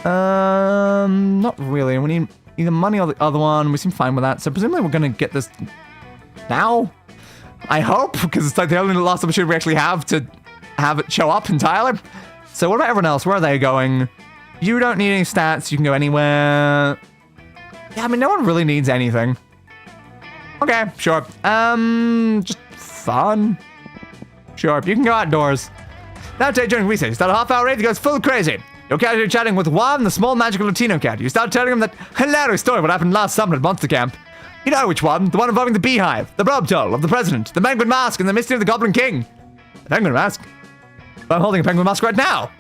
Not really. We need either money or the other one. We seem fine with that. So presumably we're gonna get this now. I hope, because it's like the only last opportunity we actually have to have it show up entirely. So what about everyone else? Where are they going? You don't need any stats. You can go anywhere. Yeah, I mean, no one really needs anything. Okay, sure. Just fun. Sure, you can go outdoors. Now today during recess, you start a half-hour raid that goes full crazy. You're casually chatting with Juan, the small magical Latino cat. You start telling him that hilarious story what happened last summer at Monster Camp. You know which one? The one involving the beehive, the robe toll of the president, the penguin mask, and the mystery of the Goblin King. The penguin mask? I'm holding a penguin mask right now.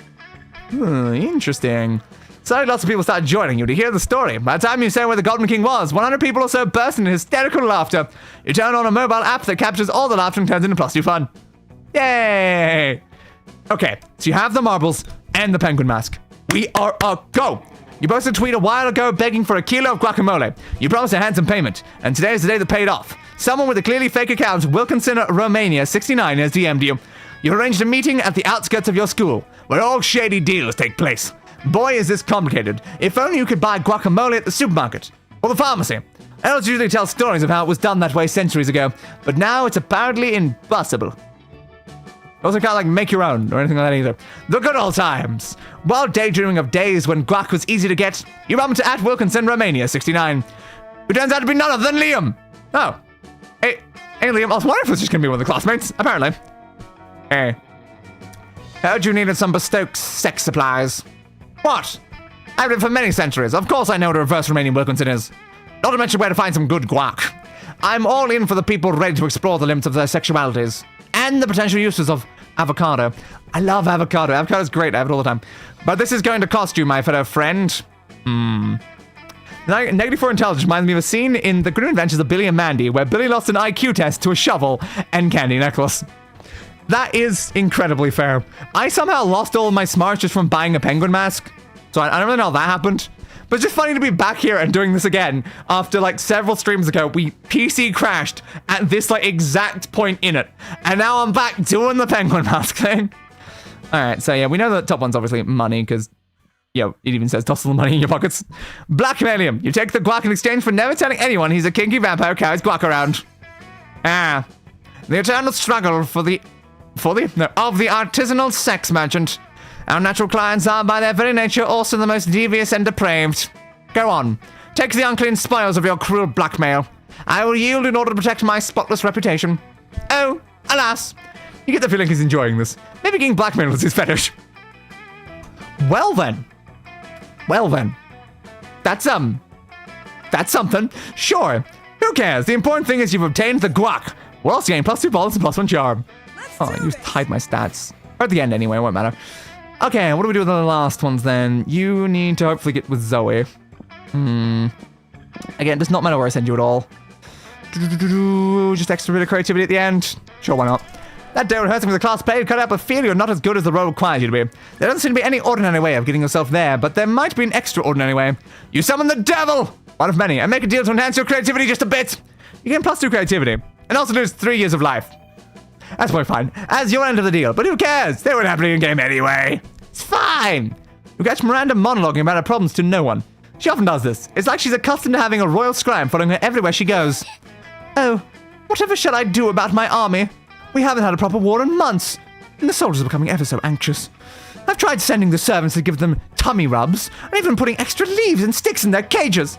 Interesting. So lots of people started joining you to hear the story. By the time you say where the Goblin King was, 100 people or so burst into hysterical laughter. You turn on a mobile app that captures all the laughter and turns into +2 fun. Yay! Okay, so you have the marbles and the penguin mask. We are a go! You posted a tweet a while ago begging for a kilo of guacamole. You promised a handsome payment, and today is the day that paid off. Someone with a clearly fake account, Wilkinson Romania 69, has DM'd you. You arranged a meeting at the outskirts of your school, where all shady deals take place. Boy, is this complicated. If only you could buy guacamole at the supermarket, or the pharmacy. Elves usually tell stories of how it was done that way centuries ago, but now it's apparently impossible. Also can't like make your own or anything like that either. The good old times. While daydreaming of days when guac was easy to get, you bumped into @Wilkinson Romania 69. who turns out to be none other than Liam. Oh. Hey, Liam, I was wondering if this was just going to be one of the classmates, apparently. Hey. Heard you needed some bespoke sex supplies. What? I've been for many centuries. Of course I know what a reverse Romanian workmanson is. Not to mention where to find some good guac. I'm all in for the people ready to explore the limits of their sexualities. And the potential uses of avocado. I love avocado. Avocado's great. I have it all the time. But this is going to cost you, my fellow friend. Negative 4 intelligence reminds me of a scene in The Grim Adventures of Billy and Mandy where Billy lost an IQ test to a shovel and candy necklace. That is incredibly fair. I somehow lost all of my smarts just from buying a penguin mask. So I don't really know how that happened. But it's just funny to be back here and doing this again after like several streams ago we PC crashed at this like exact point in it. And now I'm back doing the penguin mask thing. Alright, so yeah, we know the top one's obviously money because it even says toss all the money in your pockets. Blackmail him. You take the guac in exchange for never telling anyone he's a kinky vampire who carries guac around. Ah. The eternal struggle of the artisanal sex merchant. Our natural clients are, by their very nature, also the most devious and depraved. Go on. Take the unclean spoils of your cruel blackmail. I will yield in order to protect my spotless reputation. Oh, alas. You get the feeling he's enjoying this. Maybe getting blackmailed was his fetish. Well then. That's something. Sure. Who cares? The important thing is you've obtained the guac. We're also getting +2 balls and +1 charm. Oh, I used to hide my stats. Or at the end anyway, it won't matter. Okay, what do we do with the last ones then? You need to hopefully get with Zoe. Again, does not matter where I send you at all. Just extra bit of creativity at the end. Sure, why not? That day rehearsing for the class play cut out, but feel you're not as good as the role requires you to be. There doesn't seem to be any ordinary way of getting yourself there, but there might be an extraordinary way. You summon the devil! One of many, and make a deal to enhance your creativity just a bit. You get +2 creativity, and also lose 3 years of life. That's quite fine, as your end of the deal, but who cares? They weren't happening in game anyway. It's fine. You catch Miranda monologuing about her problems to no one. She often does this. It's like she's accustomed to having a royal scribe following her everywhere she goes. Oh, whatever shall I do about my army? We haven't had a proper war in months, and the soldiers are becoming ever so anxious. I've tried sending the servants to give them tummy rubs, and even putting extra leaves and sticks in their cages.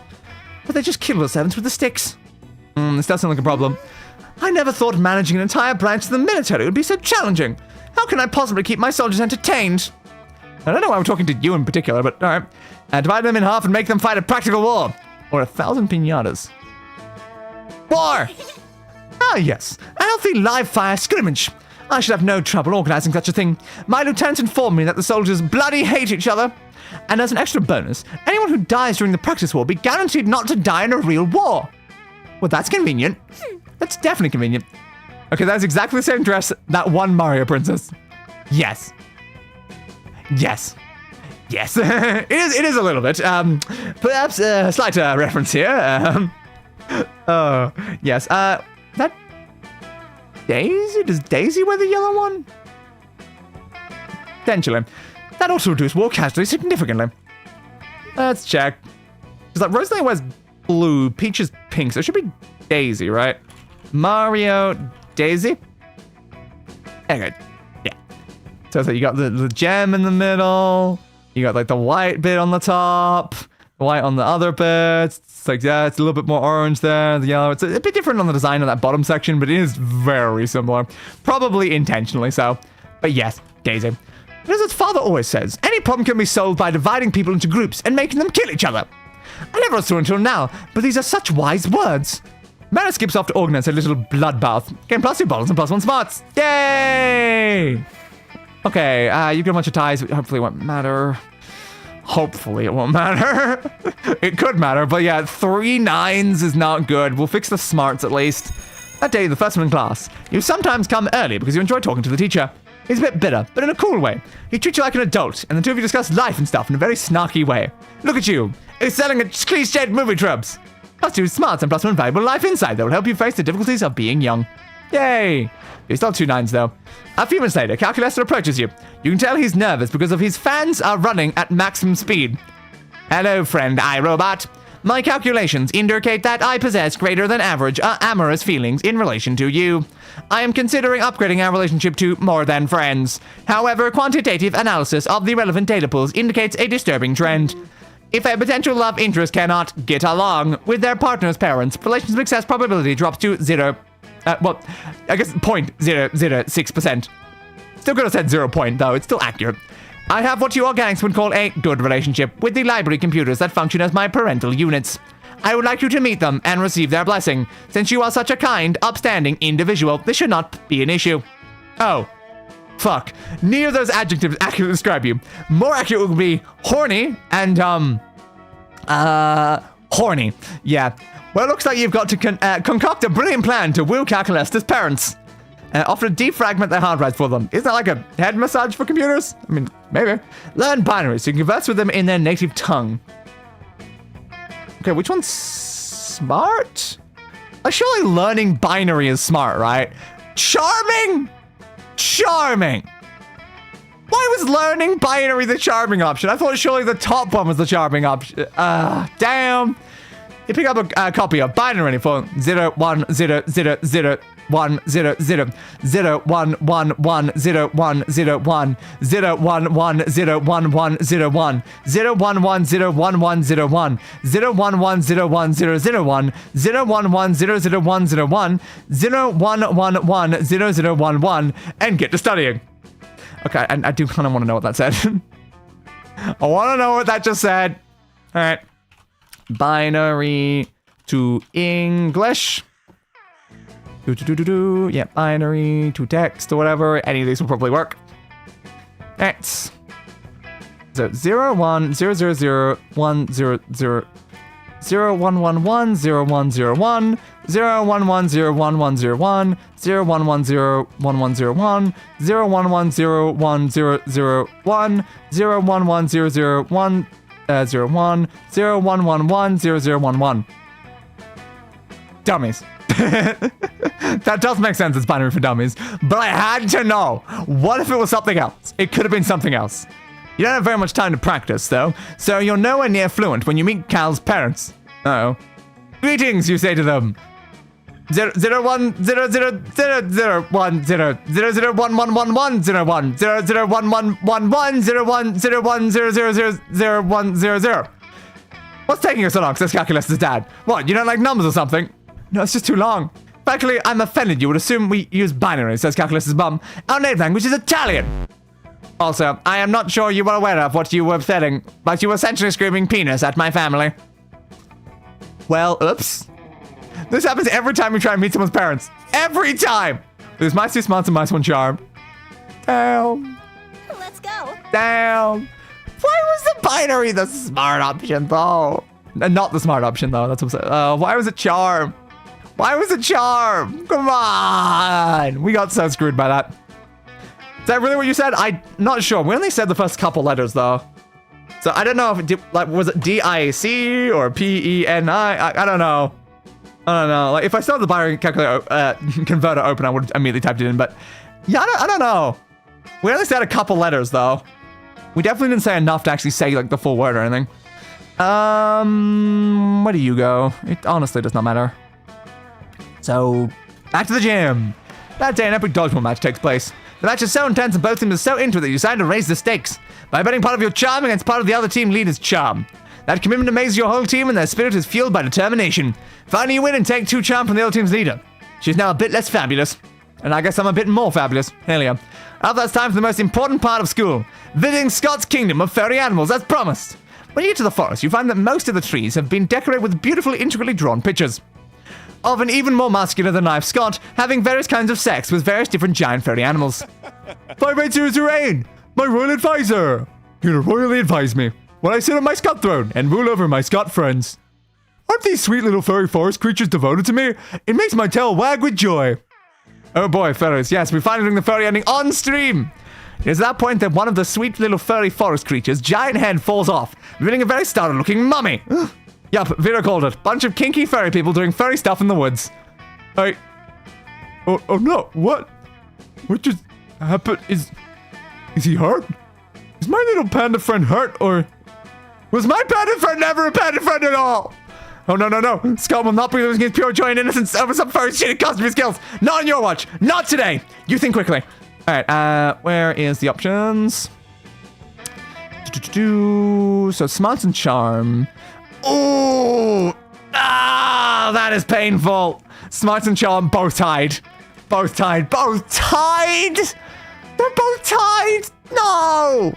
But they just kill the servants with the sticks. This does sound like a problem. I never thought managing an entire branch of the military would be so challenging. How can I possibly keep my soldiers entertained? I don't know why I'm talking to you in particular, but alright. Divide them in half and make them fight a practical war. Or 1,000 piñatas. War! Ah, yes. A healthy live-fire scrimmage. I should have no trouble organizing such a thing. My lieutenants informed me that the soldiers bloody hate each other. And as an extra bonus, anyone who dies during the practice war will be guaranteed not to die in a real war. Well, that's convenient. That's definitely convenient. Okay, that's exactly the same dress that one Mario princess. Yes. Yes. Yes. It is a little bit. Perhaps a slight reference here. Oh, yes. That Daisy? Does Daisy wear the yellow one? Potentially. That also reduced war casualties significantly. Let's check. Because like Rosalie wears blue, Peach is pink, so it should be Daisy, right? Mario, Daisy? Okay, yeah. So you got the gem in the middle, you got like the white bit on the top, the white on the other bits. It's like, yeah, it's a little bit more orange there, the yellow. It's a bit different on the design of that bottom section, but it is very similar. Probably intentionally so. But yes, Daisy. As its father always says, any problem can be solved by dividing people into groups and making them kill each other. I never saw until now, but these are such wise words. Mara skips off to organize a little bloodbath. Gain +2 bottles and +1 smarts. Yay! Okay, you get a bunch of ties. Hopefully it won't matter. Hopefully it won't matter. It could matter, but yeah, 3 9s is not good. We'll fix the smarts at least. That day, the first one in class, you sometimes come early because you enjoy talking to the teacher. He's a bit bitter, but in a cool way. He treats you like an adult, and the two of you discuss life and stuff in a very snarky way. Look at you, excelling at cliched movie tropes. +2 smarts and +1 valuable life insight that will help you face the difficulties of being young. Yay! You still have 2 9s though. A few minutes later, Calculester approaches you. You can tell he's nervous because of his fans are running at maximum speed. Hello, friend iRobot. My calculations indicate that I possess greater than average amorous feelings in relation to you. I am considering upgrading our relationship to more than friends. However, quantitative analysis of the relevant data pools indicates a disturbing trend. If a potential love interest cannot get along with their partner's parents, relationship success probability drops to 0. Well, I guess 0.006%. Still could have said 0 point, though. It's still accurate. I have what you organics would call a good relationship with the library computers that function as my parental units. I would like you to meet them and receive their blessing. Since you are such a kind, upstanding individual, this should not be an issue. Oh. Fuck. Neither of those adjectives accurately describe you. More accurate would be horny and, horny. Yeah. Well, it looks like you've got to concoct a brilliant plan to woo Calculester's parents. Offer to defragment their hard drives for them. Isn't that like a head massage for computers? I mean, maybe. Learn binaries so you can converse with them in their native tongue. Okay, which one's smart? Surely learning binary is smart, right? Charming? Charming. Why was learning binary the charming option? I thought surely the top one was the charming option. Damn. You pick up a copy of binary for 0 1 0 0 0 1 0 0 0 1 1 1 0 1 0 1 0 1 1 0 1 1 0 1 0 1 1 0 1 1 0 1 0 1 1 0 1 0 0 1 0 1 1 0 0 1 0 1 0 1 1 1 0 0 1 1 and get to studying. Okay, and I do kind of want to know what that said. I want to know what that just said. All right. Binary to English. Yeah, binary to text or whatever. Any of these will probably work. X. So 0 1 0 0 0 1 0 0 0 1 1 1 0 1 0 1 0 1 1 0 1 1 0 1 0 1 1 0 1 1 0 1 0 1 1 0 1 0 0 1 0 1 1 0 0 1 0 1 0 1 1 1 0 0 1 1. Dummies. That does make sense, it's binary for dummies, but I had to know. What if it was something else? It could have been something else. You don't have very much time to practice, though, so you're nowhere near fluent when you meet Cal's parents. Uh-oh. Greetings, you say to them. 0 0 1 0 0 0 0 1 0 0 0 1 1 1 1 0 1 0 0 1 1 1 1 0 1 0 1 0 0 0 0 1 0 0. What's taking you so long? Says Calculester's dad. What, you don't like numbers or something? No, it's just too long. Actually, I'm offended. You would assume we use binary, says Calculester's mum. Our native language is Italian. Also, I am not sure you were aware of what you were saying, but you were essentially screaming penis at my family. Well, oops. This happens every time we try and meet someone's parents. Every time! There's mice too smart and mice one charm. Damn. Let's go. Damn. Why was the binary the smart option, though? Not the smart option, though. That's what I'm saying. Why was it charm? Why was it charm? Come on. We got so screwed by that. Is that really what you said? I'm not sure. We only said the first couple letters, though. So I don't know if it did, like, was it D-I-C or P-E-N-I? I don't know. I don't know. Like, if I still had the binary calculator converter open, I would have immediately typed it in. But yeah, I don't know. We only said a couple letters, though. We definitely didn't say enough to actually say, like, the full word or anything. Where do you go? It honestly does not matter. So, back to the gym. That day, an epic dodgeball match takes place. The match is so intense and both teams are so into it that you decide to raise the stakes by betting part of your charm against part of the other team leader's charm. That commitment amazes your whole team and their spirit is fueled by determination. Finally, you win and take 2 charm from the other team's leader. She's now a bit less fabulous. And I guess I'm a bit more fabulous. Hell yeah. After that's time for the most important part of school. Visiting Scott's kingdom of furry animals as promised. When you get to the forest, you find that most of the trees have been decorated with beautifully intricately drawn pictures of an even more muscular than life Scott, having various kinds of sex with various different giant furry animals. 5808, my royal advisor. Here to royally advise me when I sit on my Scott throne and rule over my Scott friends. Aren't these sweet little furry forest creatures devoted to me? It makes my tail wag with joy. Oh boy, fellas, yes, we're finally doing the furry ending on stream. It's at that point that one of the sweet little furry forest creatures' giant head falls off, revealing a very startled looking mummy. Yup, Vera called it. Bunch of kinky furry people doing furry stuff in the woods. Oh no, what? What just happened? Is he hurt? Is my little panda friend hurt, or was my panda friend never a panda friend at all? Oh no. Scott will not be losing his pure joy and innocence over some furry shitty costume skills. Not on your watch. Not today. You think quickly. Alright, where is the options? So smarts and charm. Ooh! Ah, that is painful. Smarts and charm both tied. Both tied. Both tied! They're both tied! No!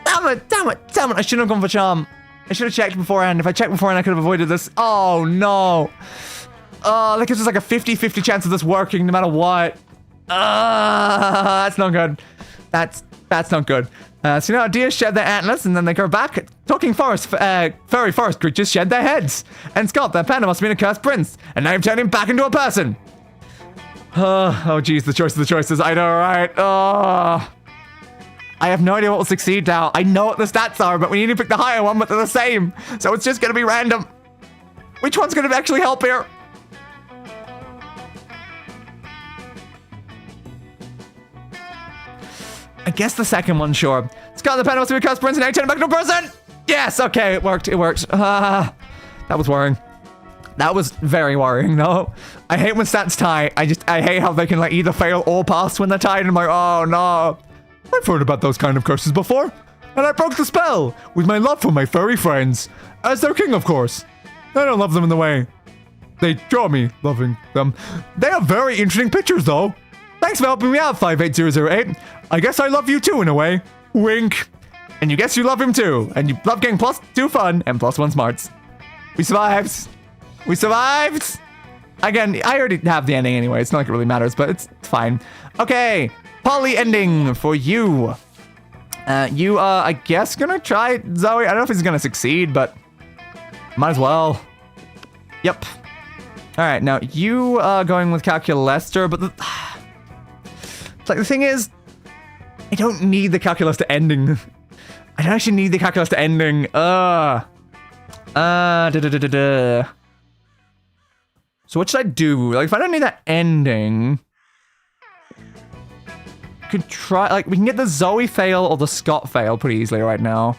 Damn it, damn it, damn it. I shouldn't have gone for charm. I should have checked beforehand. If I checked beforehand, I could have avoided this. Oh, no. That gives us like a 50-50 chance of this working no matter what. That's not good. That's not good. So now Deus shed their antlers and then they go back. Talking forest, furry forest creatures shed their heads. And Scott, that panda must have been a cursed prince. And now you've turned him back into a person. Oh, geez, the choices. I know, right? I have no idea what will succeed now. I know what the stats are, but we need to pick the higher one, but they're the same. So it's just going to be random. Which one's going to actually help here? I guess the second one, sure. Scott the panda must be a cursed prince and now turn back into a person. Yes, okay, it worked. That was worrying. That was very worrying, no. I hate when stats tie. I hate how they can like either fail or pass when they're tied. And I'm like, oh no. I've heard about those kind of curses before. And I broke the spell with my love for my furry friends. As their king, of course. I don't love them in the way they draw me loving them. They have very interesting pictures, though. Thanks for helping me out, 58008. I guess I love you too, in a way. Wink. And you guess you love him too. And you love getting +2 fun and +1 smarts. We survived. We survived. Again, I already have the ending anyway. It's not like it really matters, but it's fine. Okay. Poly ending for you. You are, I guess, gonna try Zoe. I don't know if he's gonna succeed, but might as well. Yep. All right, now you are going with Calculester, but the thing is, I don't need the Calculester ending. I don't actually need the Calculester ending. So what should I do? Like, if I don't need that ending, I could try, like, we can get the Zoe fail or the Scott fail pretty easily right now.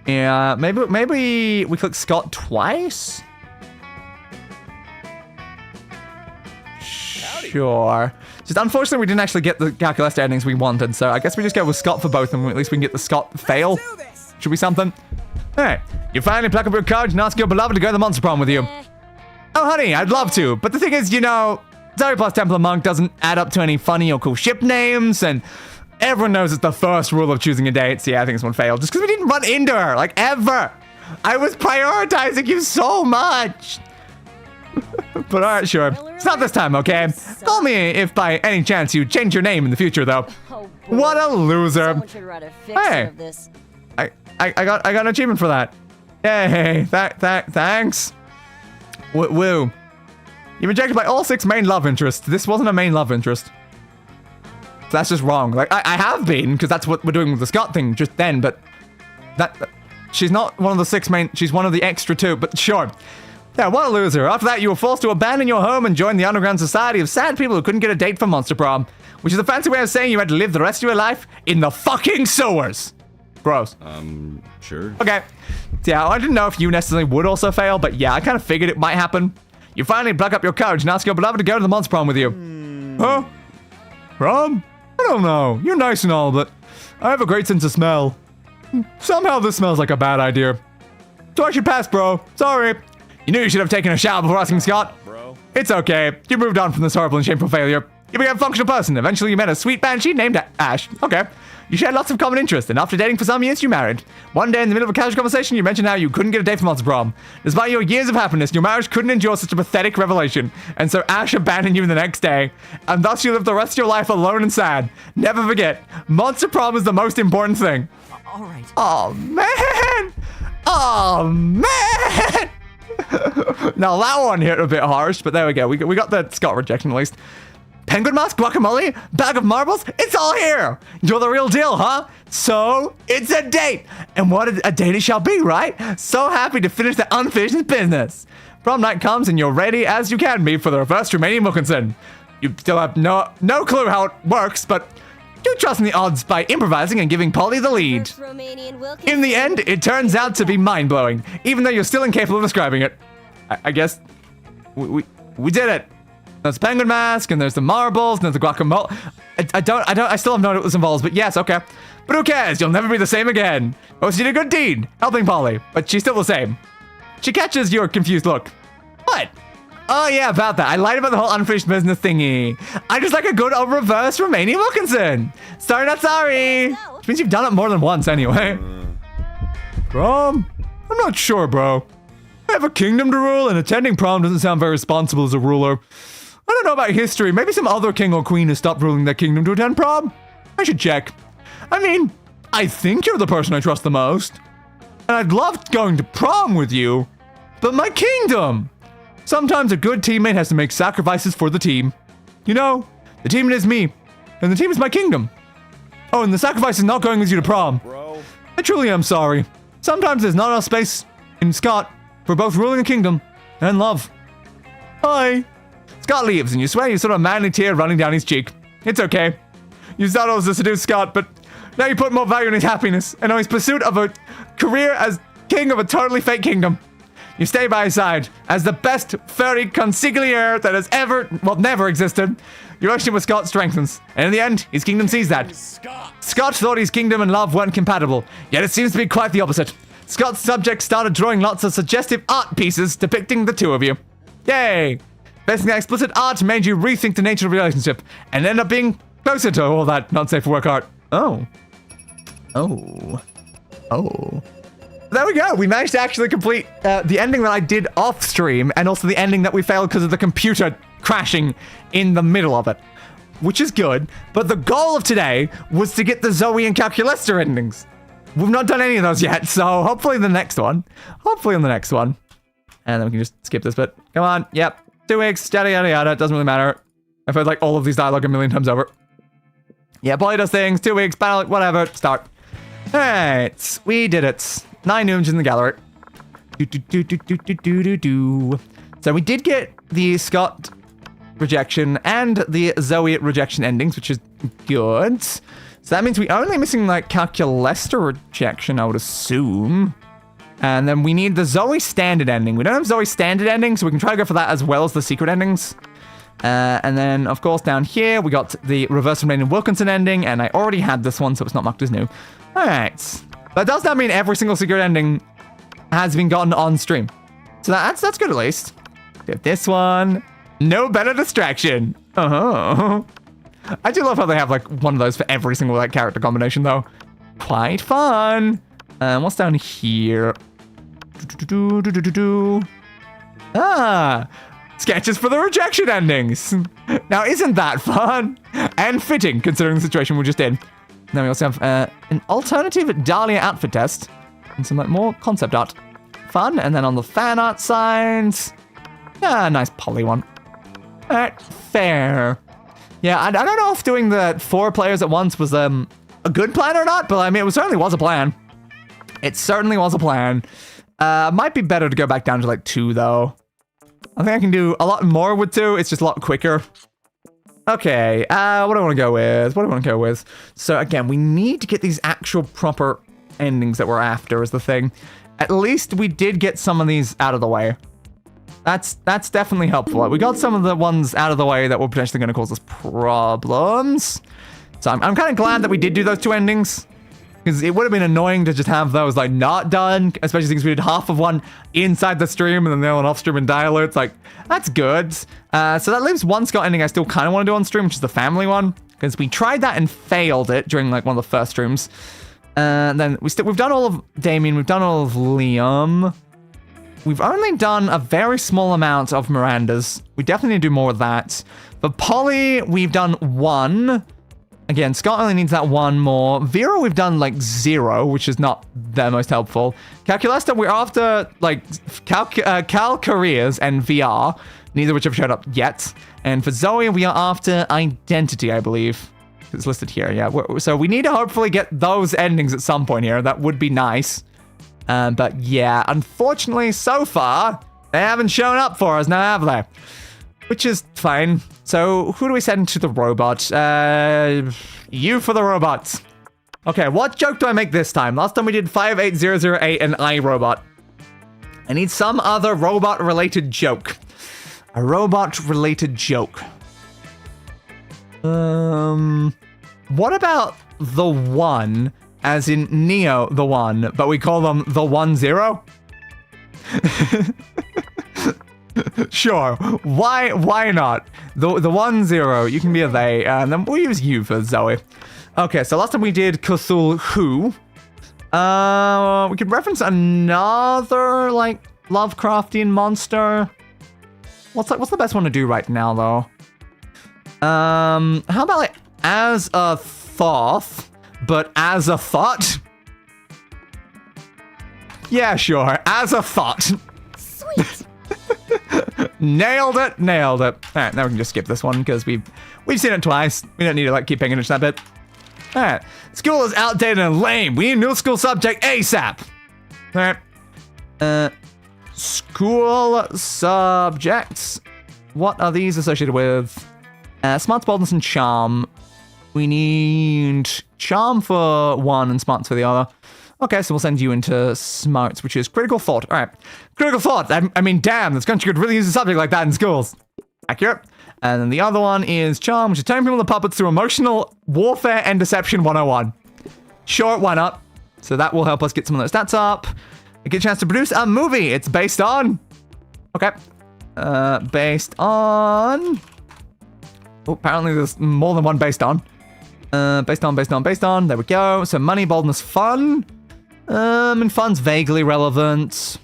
Yeah, maybe we click Scott twice? Sure. Just unfortunately, we didn't actually get the Calculester endings we wanted, so I guess we just go with Scott for both of them. At least we can get the Scott fail. Should be something. Alright, you finally pluck up your courage and ask your beloved to go to the Monster Prom with you. Oh, honey, I'd love to, but the thing is, you know, Zoe plus Templar Monk doesn't add up to any funny or cool ship names, and everyone knows it's the first rule of choosing a date, so yeah, I think this one failed. Just because we didn't run into her, like, ever. I was prioritizing you so much. But alright, sure. It's not this time, okay? Call me if by any chance you change your name in the future, though. Oh, What a loser. someone should write a fixer Hey. of this. I got an achievement for that. Yay, thanks. Woo. You're rejected by all 6 main love interests. This wasn't a main love interest. That's just wrong. Like, I have been, because that's what we're doing with the Scott thing just then, but she's not one of the 6 main, she's one of the extra 2, but sure. Yeah, what a loser. After that, you were forced to abandon your home and join the underground society of sad people who couldn't get a date for Monster Prom, which is a fancy way of saying you had to live the rest of your life in the fucking sewers. Gross. Sure. Okay. Yeah, I didn't know if you necessarily would also fail, but yeah, I kind of figured it might happen. You finally pluck up your courage and ask your beloved to go to the Monster Prom with you. Huh? Prom? I don't know. You're nice and all, but I have a great sense of smell. Somehow this smells like a bad idea. So I should pass, bro. Sorry. You knew you should have taken a shower before asking Scott. Bro. It's okay. You moved on from this horrible and shameful failure. You became a functional person. Eventually you met a sweet banshee named Ash. Okay. You shared lots of common interests, and after dating for some years, you married. One day in the middle of a casual conversation, you mentioned how you couldn't get a date for Monster Prom. Despite your years of happiness, your marriage couldn't endure such a pathetic revelation, and so Ash abandoned you the next day, and thus you lived the rest of your life alone and sad. Never forget, Monster Prom is the most important thing. All right. Oh, man! Oh, man! Now that one hit a bit harsh, but there we go. We got the Scott rejection at least. Penguin mask, guacamole, bag of marbles, it's all here. You're the real deal, huh? So, it's a date. And what a date it shall be, right? So happy to finish the unfinished business. Prom night comes and you're ready as you can be for the reverse Romanian Wilkinson. You still have no clue how it works, but do trust in the odds by improvising and giving Polly the lead. First Romanian Wilkinson. In the end, it turns out to be mind-blowing, even though you're still incapable of describing it. I guess we did it. There's the penguin mask, and there's the marbles, and there's the guacamole. I still have no idea what this involves, but yes, okay. But who cares? You'll never be the same again. Oh, she did a good deed, helping Polly, but she's still the same. She catches your confused look. What? Oh yeah, about that. I lied about the whole unfinished business thingy. I just like a good old reverse Romanian Wilkinson. Sorry, not sorry. Which means you've done it more than once anyway. Prom? I'm not sure, bro. I have a kingdom to rule, and attending prom doesn't sound very responsible as a ruler. I don't know about history. Maybe some other king or queen has stopped ruling their kingdom to attend prom. I should check. I mean, I think you're the person I trust the most. And I'd love going to prom with you. But my kingdom! Sometimes a good teammate has to make sacrifices for the team. You know, the team is me, and the team is my kingdom. Oh, and the sacrifice is not going with you to prom. Bro. I truly am sorry. Sometimes there's not enough space in Scott for both ruling a kingdom and love. Hi. Scott leaves, and you swear you saw a manly tear running down his cheek. It's okay. You thought it was to seduce Scott, but now you put more value in his happiness and on his pursuit of a career as king of a totally fake kingdom. You stay by his side as the best furry consigliere that has never existed. Your relationship with Scott strengthens, and in the end, his kingdom sees that. Scott thought his kingdom and love weren't compatible, yet it seems to be quite the opposite. Scott's subject started drawing lots of suggestive art pieces depicting the two of you. Yay! Basically, explicit art made you rethink the nature of your relationship, and ended up being closer to all that not safe for work art. Oh. There we go. We managed to actually complete the ending that I did off stream, and also the ending that we failed because of the computer crashing in the middle of it, which is good. But the goal of today was to get the Zoe and Calculester endings. We've not done any of those yet, so hopefully the next one. And then we can just skip this bit. Come on. Yep. 2 weeks. Yada, yada, yada. It doesn't really matter. I've heard like all of these dialogue a million times over. Yeah, Polly does things. 2 weeks. Battle. Whatever. Start. All right. We did it. 9 nooms in the gallery. So we did get the Scott rejection and the Zoe rejection endings, which is good. So that means we're only missing like Calculester rejection, I would assume. And then we need the Zoe standard ending. We don't have Zoe standard ending, so we can try to go for that as well as the secret endings. And then, of course, down here, we got the reverse Romanian Wilkinson ending, and I already had this one, so it's not marked as new. All right. But does that mean every single secret ending has been gotten on stream? So that's good at least. We have this one. No better distraction. I do love how they have like one of those for every single like character combination though. Quite fun. What's down here? Sketches for the rejection endings. Now isn't that fun? And fitting considering the situation we just in. Then we also have an alternative Dahlia outfit test and some like more concept art. Fun. And then on the fan art side, nice poly one. All right, fair. Yeah, I don't know if doing the 4 players at once was a good plan or not, but I mean, it certainly was a plan. It certainly was a plan. Might be better to go back down to like 2 though. I think I can do a lot more with 2. It's just a lot quicker. Okay, what do I want to go with? So again, we need to get these actual proper endings that we're after is the thing. At least we did get some of these out of the way. That's definitely helpful. We got some of the ones out of the way that were potentially going to cause us problems. So I'm kind of glad that we did do those 2 endings. Because it would have been annoying to just have those like not done, especially since we did half of one inside the stream and then the other one off stream and dial. It's like, that's good. So that leaves one Scott ending I still kind of want to do on stream, which is the family one. Because we tried that and failed it during like one of the first streams. Then we've done all of Damien, we've done all of Liam. We've only done a very small amount of Miranda's. We definitely need to do more of that. But Polly, we've done 1. Again, Scott only needs that 1 more. Vera, we've done like 0, which is not the most helpful. Calculester, we're after like Cal Careers and VR, neither of which have showed up yet. And for Zoe, we are after Identity, I believe. It's listed here, yeah. So we need to hopefully get those endings at some point here. That would be nice. But yeah, unfortunately, so far, they haven't shown up for us now, have they? Which is fine. So who do we send to the robot? You for the robots. Okay, what joke do I make this time? Last time we did 58008 and iRobot. I need some other robot-related joke. A robot-related joke. What about the one as in Neo the One, but we call them the 1-0? Sure, why not? The 1-0, you can be a they, and then we'll use you for Zoe. Okay, so last time we did Cthulhu. We could reference another, like, Lovecraftian monster. What's the best one to do right now, though? How about, like, as a Thoth, but as a thought? Yeah, sure, as a thought. Sweet. Nailed it. All right, now we can just skip this one because we've seen it twice. We don't need to, like, keep paying attention to that bit. All right, school is outdated and lame. We need a new school subject ASAP. All right. School subjects. What are these associated with? Smarts, boldness, and charm. We need charm for one and smarts for the other. Okay, so we'll send you into smarts, which is critical thought. All right, critical thought. I mean, damn, this country could really use a subject like that in schools. Accurate. And then the other one is charm, which is turning people into puppets through emotional warfare and deception 101. Sure, why not? So that will help us get some of those stats up. We get a chance to produce a movie. It's based on... Okay. Based on... Oh, apparently there's more than one based on. Based on. There we go. So money, boldness, fun. And fun's vaguely relevant.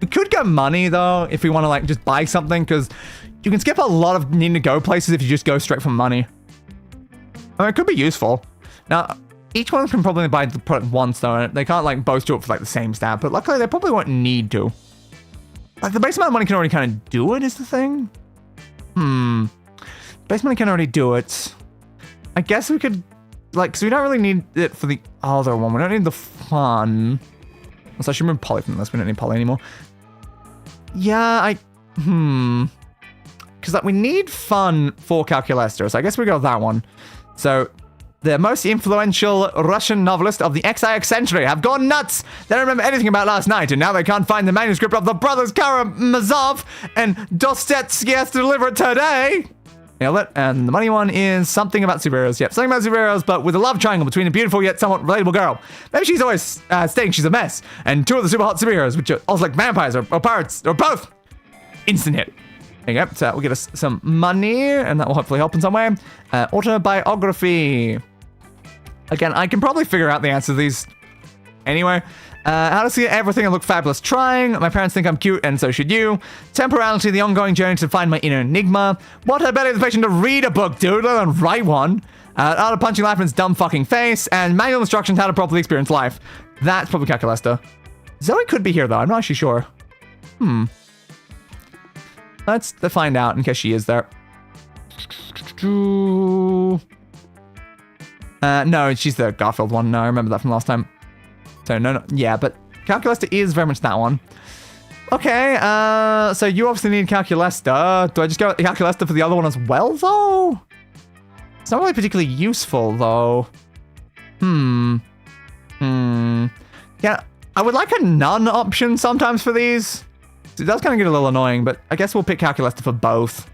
We could go money, though, if we want to, like, just buy something, because you can skip a lot of needing to go places if you just go straight from money. I mean, it could be useful. Now, each one can probably buy the product once, though, and they can't, like, both do it for, like, the same stat, but luckily they probably won't need to. Like, the base amount of money can already kind of do it, is the thing? Base money can already do it. I guess we could, like, because we don't really need it for the other one. We don't need the fun. So I should remove poly from this. We don't need poly anymore. Yeah, because like, we need fun for Calculester, so I guess we go with that one. So, the most influential Russian novelist of the XIX century have gone nuts. They don't remember anything about last night, and now they can't find the manuscript of the brothers Karamazov, and Dostoevsky has to deliver it today. Nailed it. And the money one is something about superheroes. Yep, something about superheroes, but with a love triangle between a beautiful yet somewhat relatable girl. Maybe she's always saying she's a mess, and two of the super hot superheroes, which are also like vampires or pirates, or both. Instant hit. There you go. So we'll get us some money, and that will hopefully help in some way. Autobiography. Again, I can probably figure out the answer to these anyway. How to see everything and look fabulous trying. My parents think I'm cute, and so should you. Temporality, the ongoing journey to find my inner enigma. What had better inspiration to read a book, dude, than write one? Art of punching life in its dumb fucking face. And manual instructions how to properly experience life. That's probably Calculester. Zoe could be here, though. I'm not actually sure. Let's find out in case she is there. No, she's the Garfield one. No, I remember that from last time. So, no. Yeah, but Calculester is very much that one. Okay, so you obviously need Calculester. Do I just go with Calculester for the other one as well, though? It's not really particularly useful, though. Yeah, I would like a none option sometimes for these. It does kind of get a little annoying, but I guess we'll pick Calculester for both.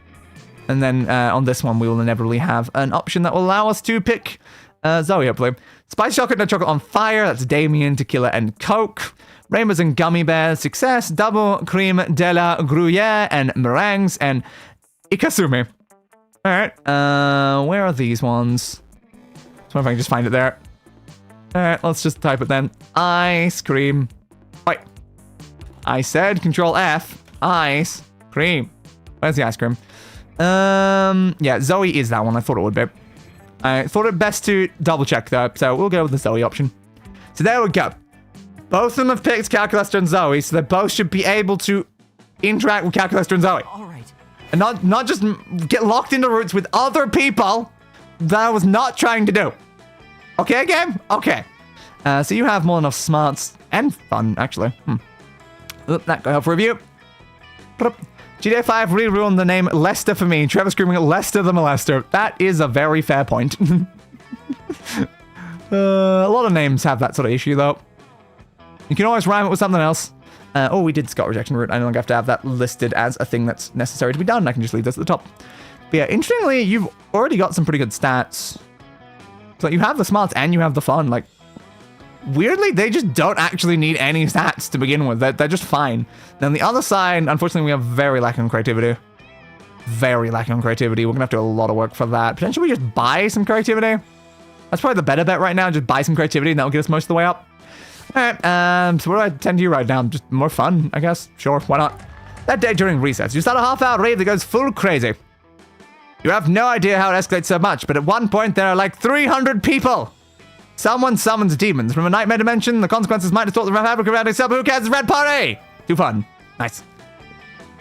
And then on this one, we will inevitably have an option that will allow us to pick Zoe, hopefully. Spice chocolate, no chocolate on fire. That's Damien, tequila, and Coke. Rainbows and gummy bears, success. Double cream de la Gruyere and meringues and Ikasumi. All right. Where are these ones? I wonder if I can just find it there. All right, let's just type it then. Ice cream. Wait. I said Control F. Ice cream. Where's the ice cream? Yeah, Zoe is that one. I thought it would be. I thought it best to double check though, so we'll go with the Zoe option. So there we go. Both of them have picked Calculester and Zoe, so they both should be able to interact with Calculester and Zoe. All right. And not just get locked into roots with other people that I was not trying to do. Okay, game? Okay. So you have more than enough smarts and fun, actually. Oop, that got help for review. GTA 5 really ruined the name Lester for me. Trevor screaming at Lester the Molester. That is a very fair point. A lot of names have that sort of issue, though. You can always rhyme it with something else. Oh, we did Scott rejection route. I no longer have to have that listed as a thing that's necessary to be done. I can just leave this at the top. But yeah, interestingly, you've already got some pretty good stats. So you have the smarts and you have the fun. Like, weirdly, they just don't actually need any stats to begin with. They're just fine. Then the other side, unfortunately, we have very lacking on creativity. Very lacking on creativity. We're gonna have to do a lot of work for that. Potentially, we just buy some creativity. That's probably the better bet right now. Just buy some creativity, and that'll get us most of the way up. All right. So what do I tend to do right now? Just more fun, I guess. Sure, why not? That day during recess, you start a half-hour rave that goes full crazy. You have no idea how it escalates so much, but at one point there are like 300 people. Someone summons demons from a nightmare dimension. The consequences might distort the fabric around itself. Who cares? Red party! Too fun. Nice.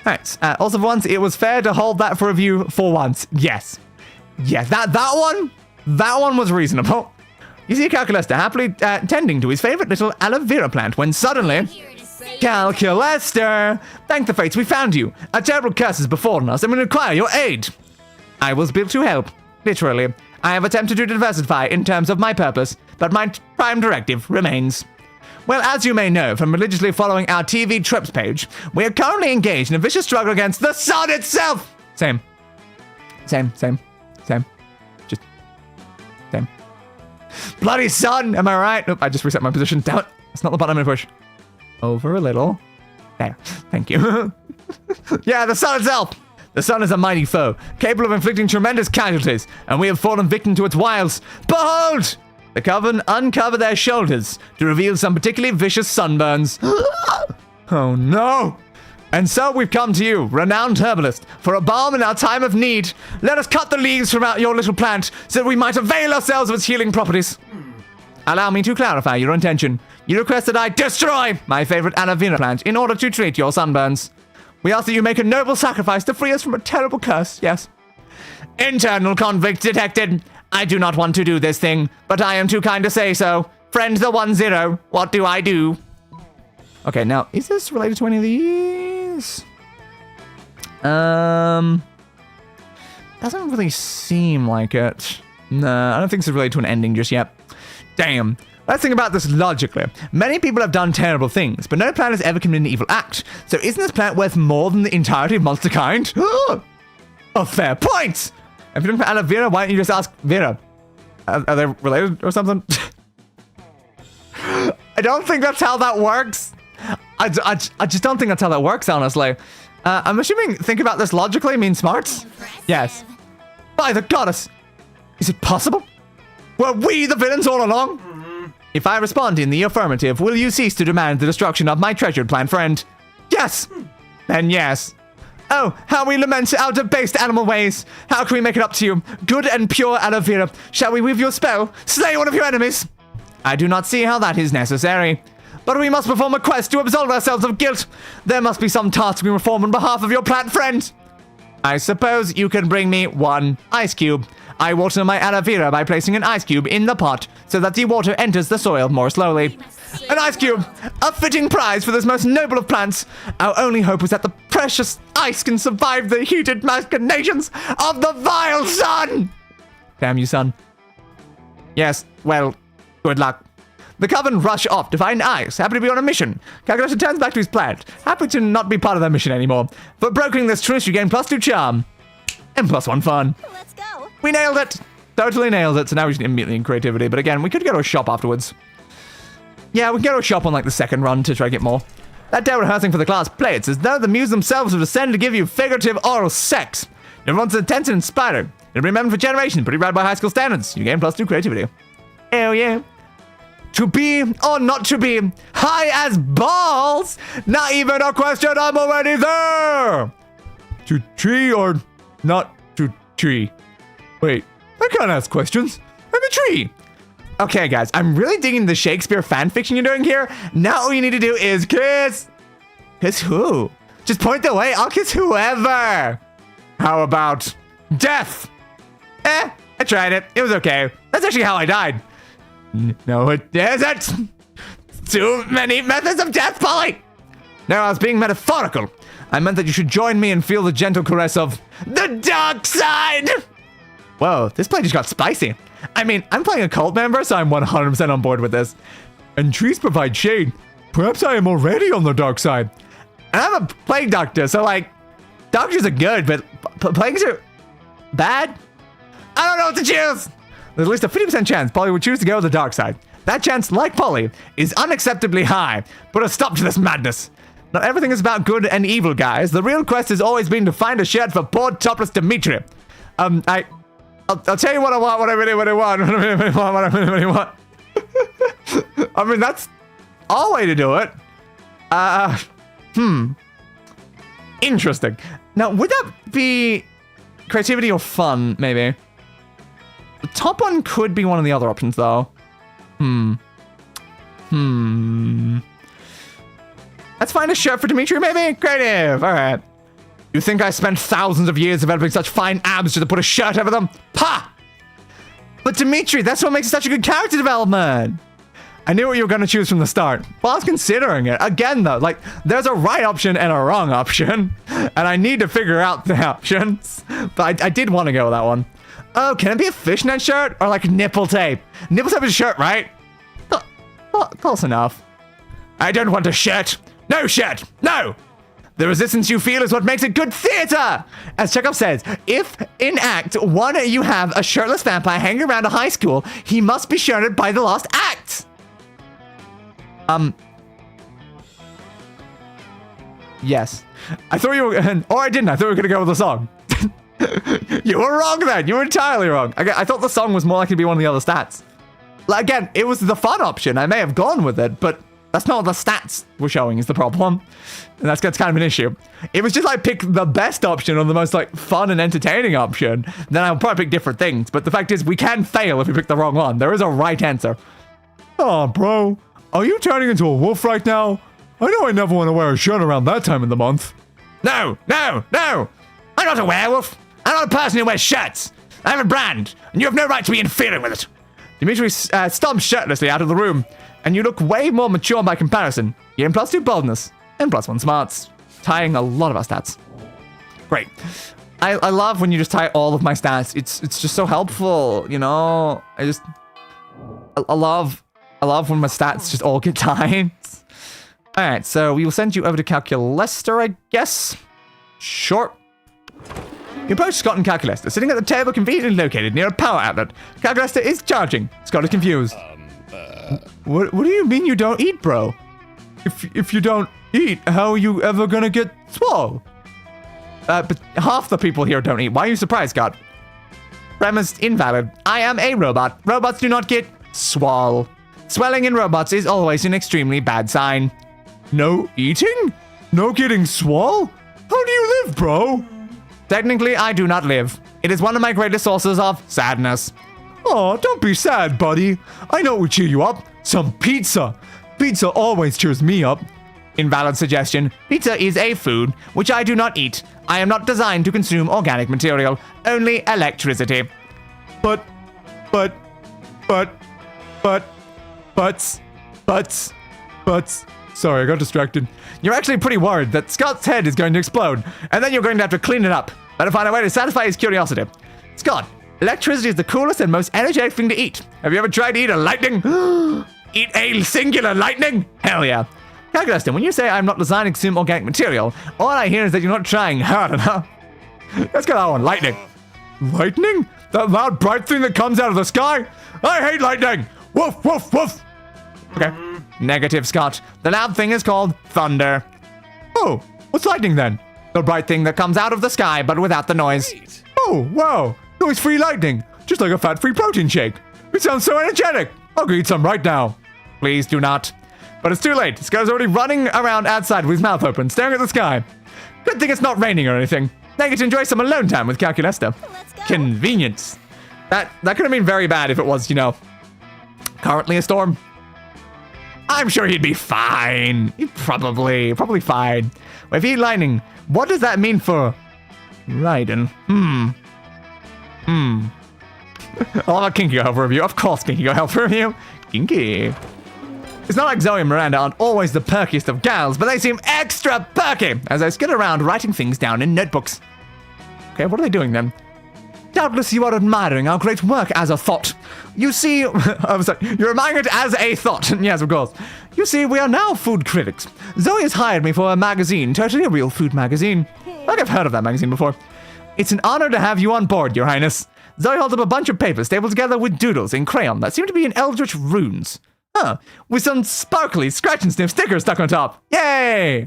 Alright. Also for once, it was fair to hold that for review for once. Yes. Yes, that one was reasonable. You see Calculester happily tending to his favorite little aloe vera plant when suddenly... Calculester! Thank the fates we found you. A terrible curse has befallen us and we require your aid. I was built to help. Literally. I have attempted to diversify in terms of my purpose, but my prime directive remains. Well, as you may know from religiously following our TV Tropes page, we are currently engaged in a vicious struggle against the sun itself! Same. Just... Same. Bloody sun! Am I right? Nope, I just reset my position. Damn it. That's not the button I'm gonna push. Over a little. There. Thank you. Yeah, the sun itself! The sun is a mighty foe, capable of inflicting tremendous casualties, and we have fallen victim to its wiles. Behold! The Coven uncover their shoulders to reveal some particularly vicious sunburns. Oh no! And so we've come to you, renowned herbalist, for a balm in our time of need. Let us cut the leaves from out your little plant, so that we might avail ourselves of its healing properties. Allow me to clarify your intention. You request that I destroy my favorite aloe vera plant in order to treat your sunburns. We ask that you make a noble sacrifice to free us from a terrible curse, yes. Internal conflict detected. I do not want to do this thing, but I am too kind to say so. Friend the 1-0, what do I do? Okay, now, is this related to any of these? Doesn't really seem like it. No, I don't think it's related to an ending just yet. Damn. Let's think about this logically. Many people have done terrible things, but no plant has ever committed an evil act. So isn't this plant worth more than the entirety of monster kind? A fair point! If you're looking for aloe vera, why don't you just ask Vera? Are they related or something? I don't think that's how that works. I just don't think that's how that works, honestly. I'm assuming think about this logically means smart? Yes. By the goddess! Is it possible? Were we the villains all along? If I respond in the affirmative, will you cease to demand the destruction of my treasured plant friend? Yes! Then yes. Oh, how we lament our debased animal ways. How can we make it up to you? Good and pure aloe vera. Shall we weave your spell? Slay one of your enemies? I do not see how that is necessary. But we must perform a quest to absolve ourselves of guilt. There must be some task we perform on behalf of your plant friend. I suppose you can bring me one ice cube. I water my aloe vera by placing an ice cube in the pot so that the water enters the soil more slowly. An ice cube! A fitting prize for this most noble of plants! Our only hope is that the precious ice can survive the heated machinations of the vile sun! Damn you, sun. Yes, well, good luck. The Coven rush off to find ice, happy to be on a mission. Calculester turns back to his plant, happy to not be part of their mission anymore. For brokering this truce, you gain +2 charm. And +1 fun. Let's go. We nailed it! Totally nailed it. So now we should immediately in creativity. But again, we could go to a shop afterwards. Yeah, we can go to a shop on like the second run to try to get more. That day rehearsing for the class play, it's as though the muse themselves have descended to give you figurative oral sex. Everyone's intense and inspired. It'll be remembered for generations, pretty rad by high school standards. You gain +2 creativity. Hell yeah. To be or not to be, high as balls. Not even a question, I'm already there. To tree or not to tree? Wait, I can't ask questions. I'm a tree. Okay, guys, I'm really digging the Shakespeare fanfiction you're doing here. Now all you need to do is kiss. Kiss who? Just point the way. I'll kiss whoever. How about death? I tried it. It was okay. That's actually how I died. No, it isn't. Too many methods of death, Polly. No, I was being metaphorical. I meant that you should join me and feel the gentle caress of the dark side. Whoa, this play just got spicy. I mean, I'm playing a cult member, so I'm 100% on board with this. And trees provide shade. Perhaps I am already on the dark side. And I'm a plague doctor, so like, doctors are good, but plagues are bad? I don't know what to choose. There's at least a 50% chance Polly would choose to go to the dark side. That chance, like Polly, is unacceptably high. Put a stop to this madness. Not everything is about good and evil, guys. The real quest has always been to find a shirt for poor topless Dimitri. I'll tell you what I want, what I really want, what I really want. I mean, that's our way to do it. Interesting. Now, would that be creativity or fun, maybe? The top one could be one of the other options, though. Let's find a shirt for Dimitri, maybe? Creative, all right. You think I spent thousands of years developing such fine abs just to put a shirt over them? Pa! But Dimitri, that's what makes it such a good character development. I knew what you were going to choose from the start. Well, I was considering it. Again, though, like, there's a right option and a wrong option. And I need to figure out the options. But I did want to go with that one. Oh, can it be a fishnet shirt? Or like nipple tape? Nipple tape is a shirt, right? Close enough. I don't want a shirt. No shirt. No! The resistance you feel is what makes it good theater! As Chekhov says, if in Act 1 you have a shirtless vampire hanging around a high school, he must be shirted by the last act! Yes. I thought you were, or I didn't, I thought we were gonna go with the song. You were wrong then, you were entirely wrong. I thought the song was more likely to be one of the other stats. Like, again, it was the fun option, I may have gone with it, but that's not what the stats were showing is the problem. And that's kind of an issue. It was just like pick the best option or the most like fun and entertaining option. Then I'll probably pick different things. But the fact is we can fail if we pick the wrong one. There is a right answer. Oh, bro. Are you turning into a wolf right now? I know I never want to wear a shirt around that time of the month. No, no, no. I'm not a werewolf. I'm not a person who wears shirts. I have a brand, and you have no right to be interfering with it. Dimitri stomps shirtlessly out of the room. And you look way more mature by comparison. You gain +2 boldness and +1 smarts. Tying a lot of our stats. Great. I love when you just tie all of my stats. It's just so helpful, you know? I love when my stats just all get tied. Alright, so we will send you over to Calculester, I guess. Sure. You approach Scott and Calculester, sitting at the table conveniently located near a power outlet. Calculester is charging. Scott is confused. What do you mean you don't eat, bro? If you don't eat, how are you ever gonna get swole? But half the people here don't eat. Why are you surprised, Scott? Premise invalid. I am a robot. Robots do not get swole. Swelling in robots is always an extremely bad sign. No eating? No getting swole? How do you live, bro? Technically, I do not live. It is one of my greatest sources of sadness. Oh, don't be sad, buddy. I know what would cheer you up. Some pizza. Pizza always cheers me up. Invalid suggestion. Pizza is a food, which I do not eat. I am not designed to consume organic material, only electricity. But, sorry, I got distracted. You're actually pretty worried that Scott's head is going to explode, and then you're going to have to clean it up. Better find a way to satisfy his curiosity. Scott, electricity is the coolest and most energetic thing to eat. Have you ever tried to eat a lightning? Eat a singular lightning? Hell yeah. Calculester, when you say I'm not designed to consume organic material, all I hear is that you're not trying hard enough. Let's get that one. Lightning. Lightning? That loud bright thing that comes out of the sky? I hate lightning. Woof, woof, woof. Okay. Negative, Scott. The loud thing is called thunder. Oh, what's lightning then? The bright thing that comes out of the sky, but without the noise. Oh, wow. Noise-free lightning. Just like a fat-free protein shake. It sounds so energetic. I'll go eat some right now. Please do not. But it's too late. This guy's already running around outside with his mouth open, staring at the sky. Good thing it's not raining or anything. Now I get to enjoy some alone time with Calculester. Let's go. Convenience. That could have been very bad if it was, you know, currently a storm. I'm sure he'd be fine. He'd probably fine. If he lightning, what does that mean for Raiden? I'll have a Kinky Go Help review. Of course, Kinky Go Help review. Kinky. It's not like Zoe and Miranda aren't always the perkiest of gals, but they seem extra perky as I skid around writing things down in notebooks. Okay, what are they doing then? Doubtless you are admiring our great work as a thought. You see, I'm sorry, you're admiring it as a thought. Yes, of course. You see, we are now food critics. Zoe has hired me for a magazine, totally a real food magazine. Like I've heard of that magazine before. It's an honor to have you on board, Your Highness. Zoe holds up a bunch of papers stapled together with doodles in crayon that seem to be in eldritch runes. with some sparkly scratch and sniff stickers stuck on top. Yay!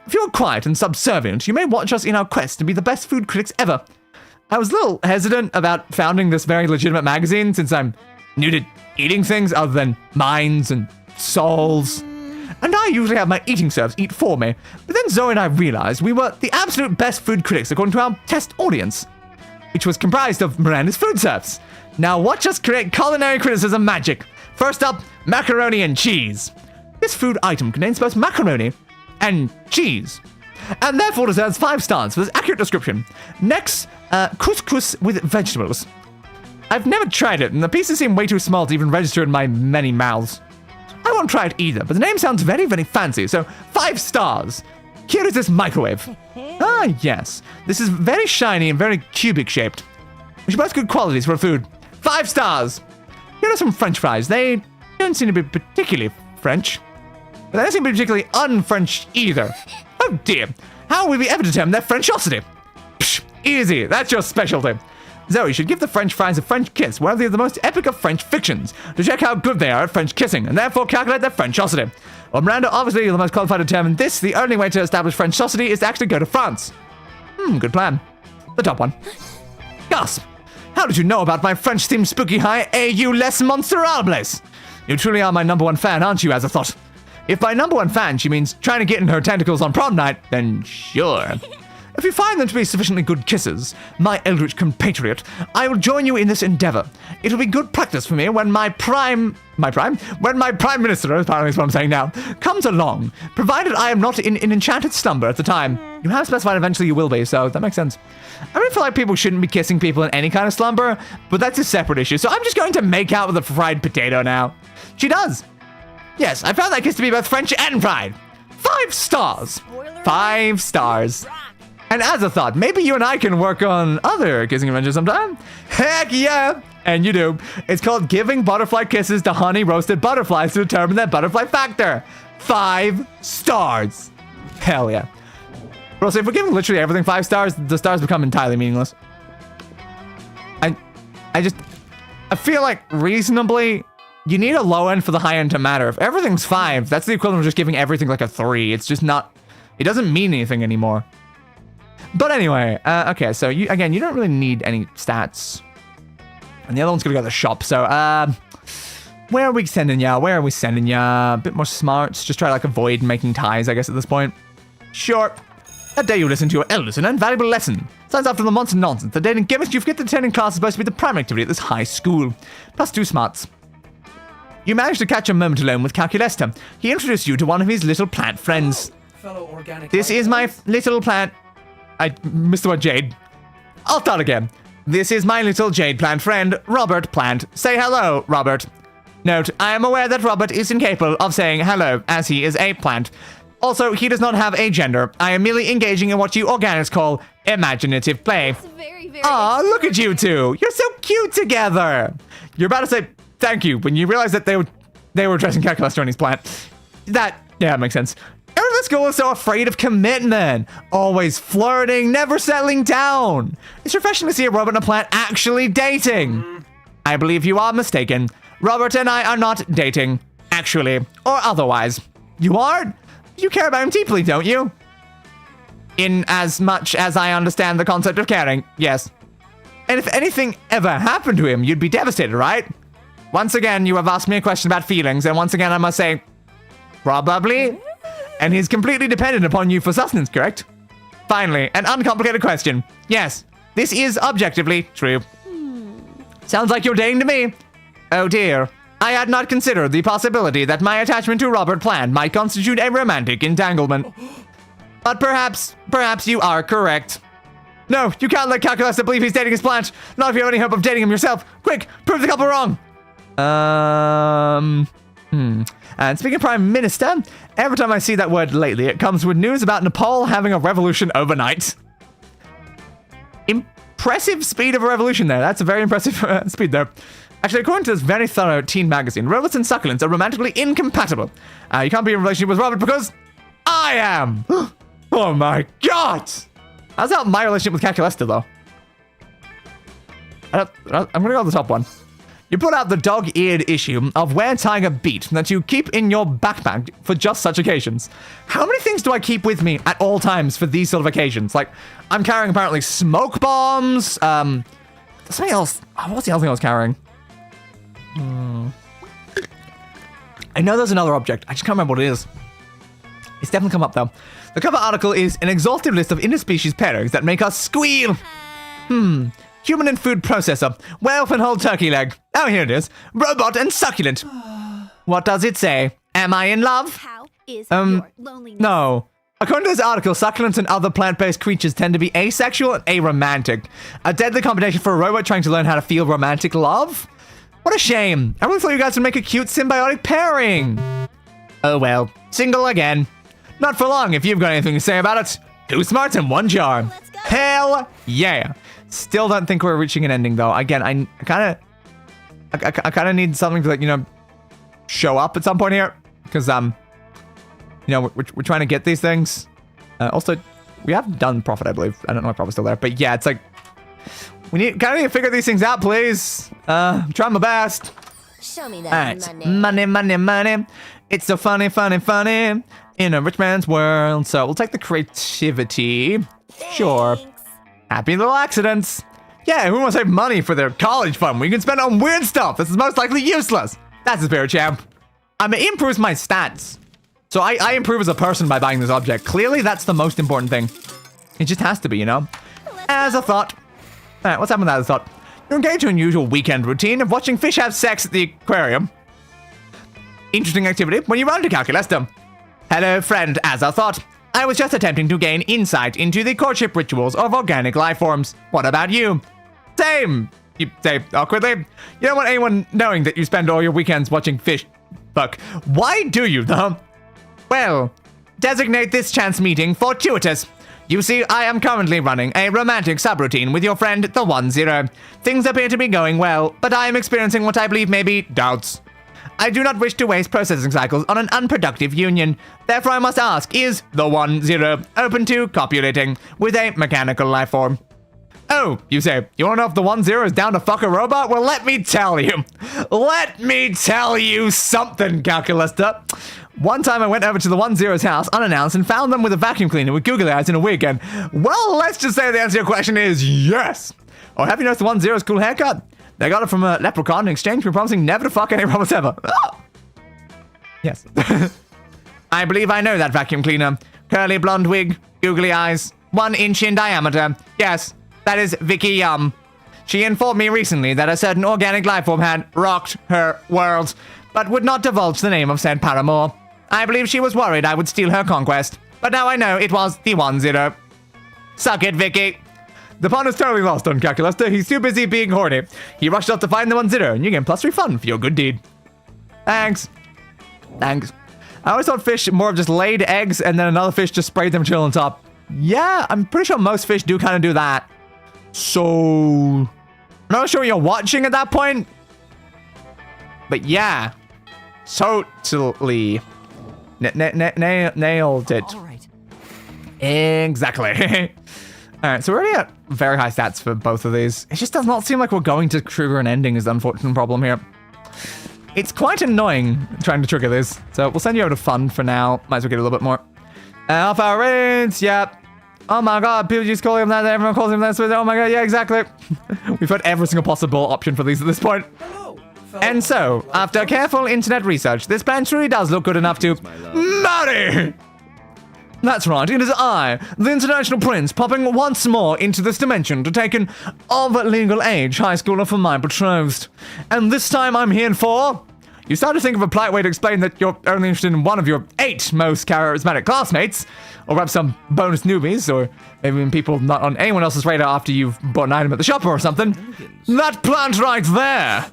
If you're quiet and subservient, you may watch us in our quest to be the best food critics ever. I was a little hesitant about founding this very legitimate magazine since I'm new to eating things other than mines and souls. And I usually have my eating serves eat for me. But then Zoe and I realized we were the absolute best food critics according to our test audience, which was comprised of Miranda's food serves. Now watch us create culinary criticism magic. First up, macaroni and cheese. This food item contains both macaroni and cheese, and therefore deserves 5 stars for this accurate description. Next, couscous with vegetables. I've never tried it, and the pieces seem way too small to even register in my many mouths. I won't try it either, but the name sounds very, very fancy, so 5 stars. Here is this microwave. Ah, yes. This is very shiny and very cubic shaped, which are both good qualities for food. 5 stars. Here are some French fries. They don't seem to be particularly French, but they don't seem to be particularly un-French either. Oh dear. How will we ever determine their Frenchosity? Psh, easy. That's your specialty. Zoe should give the French fries a French kiss, worthy of the most epic of French fictions, to check how good they are at French kissing, and therefore calculate their Frenchosity. Well, Miranda, obviously you're the most qualified to determine this. The only way to establish Frenchosity is to actually go to France. Good plan. The top one. Gasp! How did you know about my French-themed spooky high AU Les Monsterables? You truly are my #1 fan, aren't you, Azathoth? If by #1 fan she means trying to get in her tentacles on prom night, then sure. If you find them to be sufficiently good kisses, my eldritch compatriot, I will join you in this endeavor. It will be good practice for me when my prime minister, apparently is what I'm saying now, comes along, provided I am not in an enchanted slumber at the time. You have specified eventually you will be, so that makes sense. I really feel like people shouldn't be kissing people in any kind of slumber, but that's a separate issue, so I'm just going to make out with a fried potato now. She does. Yes, I found that kiss to be both French and fried. 5 stars. 5 stars. And as a thought, maybe you and I can work on other kissing adventures sometime. Heck yeah! And you do. It's called Giving Butterfly Kisses to Honey Roasted Butterflies to determine their butterfly factor. 5 stars. Hell yeah. Bro, so if we're giving literally everything 5 stars, the stars become entirely meaningless. I feel like reasonably, you need a low end for the high end to matter. If everything's 5, that's the equivalent of just giving everything like a 3. It's just not, it doesn't mean anything anymore. But anyway, okay, so you don't really need any stats. And the other one's gonna go to the shop, so, where are we sending ya? Where are we sending ya? A bit more smarts, just try to, like, avoid making ties, I guess, at this point. Sure. That day you listen to your elders, an invaluable lesson. Signs after the monster nonsense. The dating chemist you forget the attending class is supposed to be the primary activity at this high school. Plus 2 smarts. You managed to catch a moment alone with Calculester. He introduced you to one of his little plant friends. Fellow organic. This is my little plant... I missed the word Jade. I'll start again. This is my little Jade plant friend, Robert Plant. Say hello, Robert. Note, I am aware that Robert is incapable of saying hello, as he is a plant. Also, he does not have a gender. I am merely engaging in what you organics call imaginative play. Very, very Aw, look at you two. You're so cute together. You're about to say thank you when you realize that they were addressing Calculester and his plant. That makes sense. Everyone at school is so afraid of commitment. Always flirting, never settling down. It's refreshing to see a Robert and a plant actually dating. I believe you are mistaken. Robert and I are not dating. Actually. Or otherwise. You are? You care about him deeply, don't you? In as much as I understand the concept of caring, yes. And if anything ever happened to him, you'd be devastated, right? Once again, you have asked me a question about feelings, and once again I must say, probably. And he's completely dependent upon you for sustenance, correct? Finally, an uncomplicated question. Yes, this is objectively true. Sounds like you're dating to me. Oh dear. I had not considered the possibility that my attachment to Robert Plant might constitute a romantic entanglement. But perhaps you are correct. No, you can't let Calculester believe he's dating his plant. Not if you have any hope of dating him yourself. Quick, prove the couple wrong. And speaking of Prime Minister, every time I see that word lately, it comes with news about Nepal having a revolution overnight. Impressive speed of a revolution there. That's a very impressive speed there. Actually, according to this very thorough teen magazine, robots and succulents are romantically incompatible. You can't be in a relationship with Robert because I am. Oh my god! How's that my relationship with Calculester, though? I'm gonna go with the top one. You put out the dog-eared issue of Where Tiger Beat that you keep in your backpack for just such occasions. How many things do I keep with me at all times for these sort of occasions? Like, I'm carrying apparently smoke bombs, something else. Oh, what's the other thing I was carrying? I know there's another object. I just can't remember what it is. It's definitely come up though. The cover article is an exhaustive list of interspecies pairings that make us squeal. Human and food processor. Whelp and whole turkey leg. Oh, here it is. Robot and succulent. What does it say? Am I in love? How is your loneliness? No. According to this article, succulents and other plant-based creatures tend to be asexual and aromantic. A deadly combination for a robot trying to learn how to feel romantic love? What a shame. I really thought you guys would make a cute symbiotic pairing. Oh well. Single again. Not for long if you've got anything to say about it. 2 smarts and 1 charm. Let's go. Hell yeah. Still don't think we're reaching an ending though. Again, I kind of need something to, like, you know, show up at some point here. Because, you know, we're trying to get these things. Also, we have done profit, I believe. I don't know if profit's still there. But yeah, it's like, we need to figure these things out, please. I'm trying my best. Show me All that right, money. money, money, money. It's so funny, funny, funny in a rich man's world. So we'll take the creativity. Sure. Thanks. Happy little accidents. Yeah, who wants to save money for their college fund? We can spend it on weird stuff. This is most likely useless. That's the spirit, champ. It improves my stats. So I improve as a person by buying this object. Clearly, that's the most important thing. It just has to be, you know? As a thought. All right, what's happened with that as a thought? You engage in an unusual weekend routine of watching fish have sex at the aquarium. Interesting activity when you run to Calculester. Hello, friend, as I thought. I was just attempting to gain insight into the courtship rituals of organic life forms. What about you? Same, you say awkwardly. You don't want anyone knowing that you spend all your weekends watching fish fuck. Why do you, though? Well, designate this chance meeting fortuitous. You see, I am currently running a romantic subroutine with your friend, the 1-0. Things appear to be going well, but I am experiencing what I believe may be doubts. I do not wish to waste processing cycles on an unproductive union. Therefore, I must ask, is the 1-0 open to copulating with a mechanical life form? Oh, you say, you want to know if the 1-0 is down to fuck a robot? Well, let me tell you. Let me tell you something, Calculester. One time I went over to the 1-0's house unannounced and found them with a vacuum cleaner with googly eyes in a weekend. Well, let's just say the answer to your question is yes. Or have you noticed the 1-0's cool haircut? They got it from a leprechaun in exchange for promising never to fuck any robots ever. Ah! Yes. I believe I know that vacuum cleaner. Curly blonde wig, googly eyes, 1 inch in diameter. Yes, that is Vicky Yum. She informed me recently that a certain organic life form had rocked her world, but would not divulge the name of said paramour. I believe she was worried I would steal her conquest, but now I know it was the 1-0. Suck it, Vicky. The pawn is totally lost on Calculester. He's too busy being horny. He rushed off to find the 1-0, and you get +3 fun for your good deed. Thanks. Thanks. I always thought fish more of just laid eggs, and then another fish just sprayed them chill on top. Yeah, I'm pretty sure most fish do kind of do that. So, I'm not sure what you're watching at that point. But yeah, totally nailed it. All right. Exactly. All right, so we're already at very high stats for both of these. It just does not seem like we're going to trigger an ending is the unfortunate problem here. It's quite annoying trying to trigger this. So we'll send you over to fun for now. Might as well get a little bit more. Alpha Raids, yep. Oh my god, people just call him that, everyone calls him that. Oh my god, yeah, exactly. We've heard every single possible option for these at this point. And so, after careful internet research, this plan truly does look good enough to marry! That's right, it is I, the international prince, popping once more into this dimension to take an of legal age high schooler for my betrothed. And this time I'm here for... You start to think of a polite way to explain that you're only interested in one of your 8 most charismatic classmates, or perhaps some bonus newbies, or maybe even people not on anyone else's radar after you've bought an item at the shop or something. That plant right there!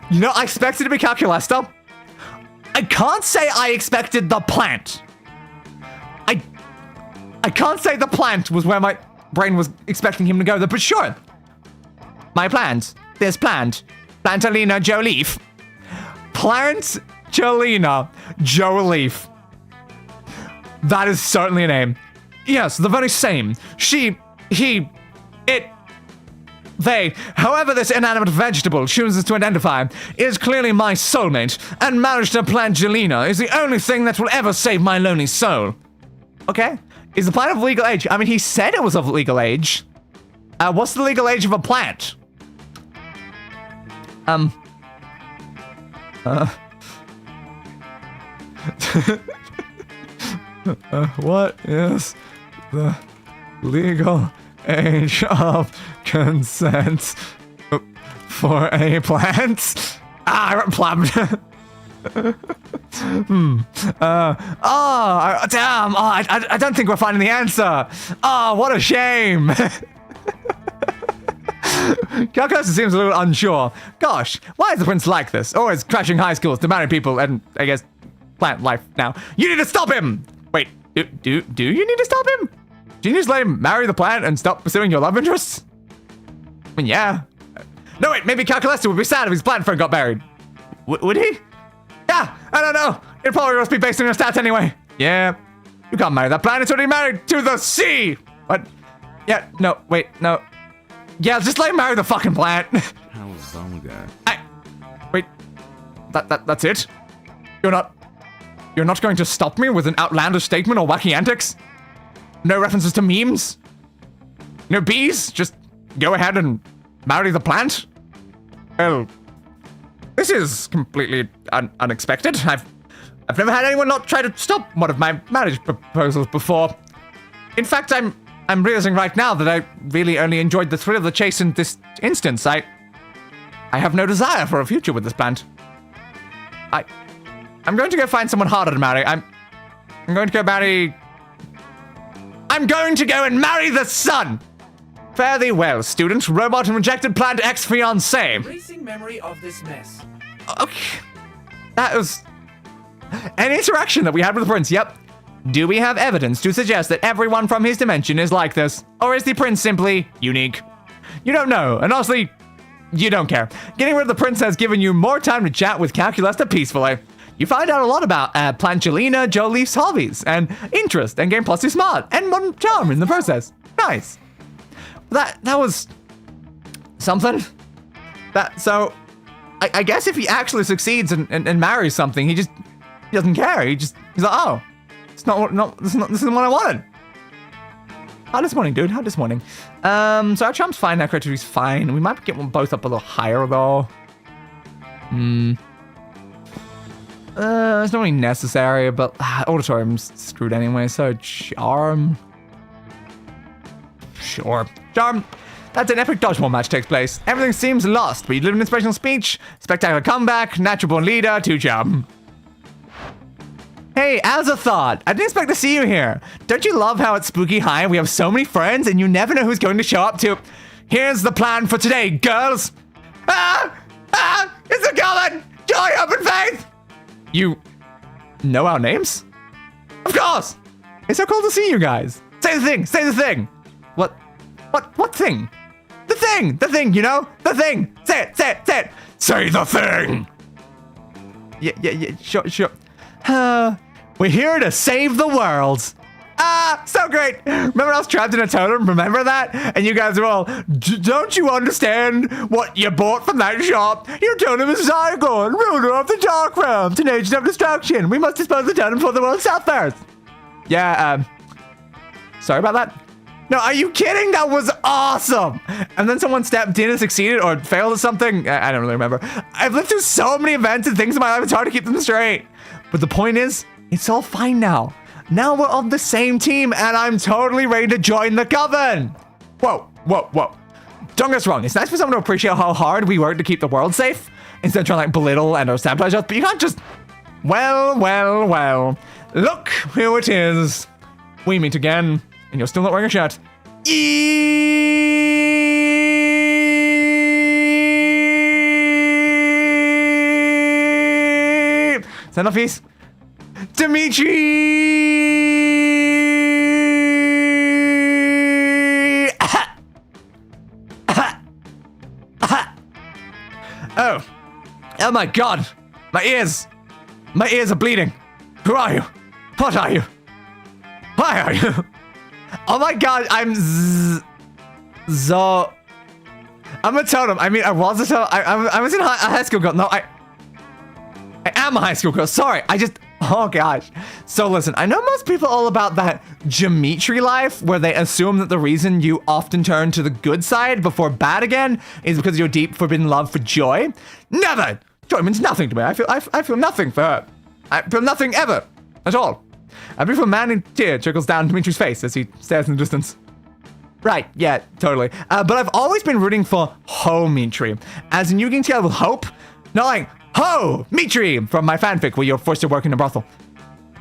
You know, I expected it to be Calculester. I can't say I expected the plant. I can't say the plant was where my brain was expecting him to go there, but sure. My plant. This plant. Plantalina Joe Leaf. Plantalina Joe Leaf. That is certainly a name. Yes, the very same. She, he, it. They, however this inanimate vegetable chooses to identify, is clearly my soulmate, and marriage to Plangelina is the only thing that will ever save my lonely soul. Okay. Is the plant of legal age? I mean, he said it was of legal age. What's the legal age of a plant? What is the legal age of consent for a plant? I wrote plant. Damn. I don't think we're finding the answer. Oh, what a shame. Calculester seems a little unsure. Gosh, why is the prince like this? Always crashing high schools to marry people and, I guess, plant life now. You need to stop him! Wait, do you need to stop him? Do you just let him marry the plant and stop pursuing your love interests? I mean, yeah. No, wait, maybe Calculester would be sad if his plant friend got married. Would he? Yeah, I don't know. It probably must be based on your stats anyway. Yeah, you can't marry that plant. It's already married to the sea. What? Yeah, no, wait, no. Yeah, just let him marry the fucking plant. How vulgar. Wait, that's it? You're not going to stop me with an outlandish statement or wacky antics? No references to memes? No bees? Just go ahead and marry the plant? Well, this is completely unexpected. I've never had anyone not try to stop one of my marriage proposals before. In fact, I'm realizing right now that I really only enjoyed the thrill of the chase in this instance. I have no desire for a future with this plant. I'm going to go find someone harder to marry. I'm going to go marry... I'm going to go and marry the sun! Fare thee well, student. Robot and rejected plant ex-fiancé. Erasing memory of this mess. Okay. That was... an interaction that we had with the prince, yep. Do we have evidence to suggest that everyone from his dimension is like this? Or is the prince simply unique? You don't know, and honestly, you don't care. Getting rid of the prince has given you more time to chat with Calculester peacefully. You find out a lot about Plangelina Jolie's hobbies, and interest, and game plus too smart, and modern charm in the process. Nice. That was... something? So, I guess if he actually succeeds and marries something, he doesn't care. He's like, oh, this isn't what I wanted. How disappointing, dude. How disappointing. So our charm's fine, our creativity's fine. We might get both up a little higher, though. It's not really necessary, but auditorium's screwed anyway, so charm. Sure. Charm. That's an epic dodgeball match takes place. Everything seems lost, but you deliver an inspirational speech, spectacular comeback, natural born leader, 2 charm. Hey, as a thought, I didn't expect to see you here. Don't you love how at Spooky High we have so many friends and you never know who's going to show up to... Here's the plan for today, girls. It's a coming! Joy, hope, and faith! You know our names? Of course! It's so cool to see you guys. Say the thing. What thing? The thing, you know? The thing! Say it! Say the thing! Yeah, sure. We're here to save the world. So great. Remember I was trapped in a totem? Remember that? And you guys were all, don't you understand what you bought from that shop? Your totem is Zygon, ruler of the dark realms, an agent of destruction. We must dispose the totem before the world suffers. Yeah, sorry about that. No, are you kidding? That was awesome. And then someone stepped in and succeeded or failed at something. I don't really remember. I've lived through so many events and things in my life, it's hard to keep them straight. But the point is, it's all fine now. Now we're on the same team, and I'm totally ready to join the coven. Whoa. Don't get us wrong. It's nice for someone to appreciate how hard we work to keep the world safe, instead of trying to, like, belittle and or sabotage us. But you can't just... Well. Look who it is. We meet again, and you're still not wearing a shirt. Send off fees. Dimitri! Oh my god! My ears are bleeding. Who are you? What are you? Why are you? Oh my god, I'm I'm a totem. I mean, I was a totem. I was in a high school girl. No, I am a high school girl. Sorry. Oh gosh. So listen, I know most people all about that geometry life where they assume that the reason you often turn to the good side before bad again is because of your deep forbidden love for Joy. Never! Joy means nothing to me. I feel nothing for her. I feel nothing ever. At all. A beautiful manly tear trickles down Dimitri's face as he stares in the distance. Right, yeah, totally. But I've always been rooting for Ho-Mitri. As in you getting together with hope, not like Ho-Mitri from my fanfic where you're forced to work in a brothel.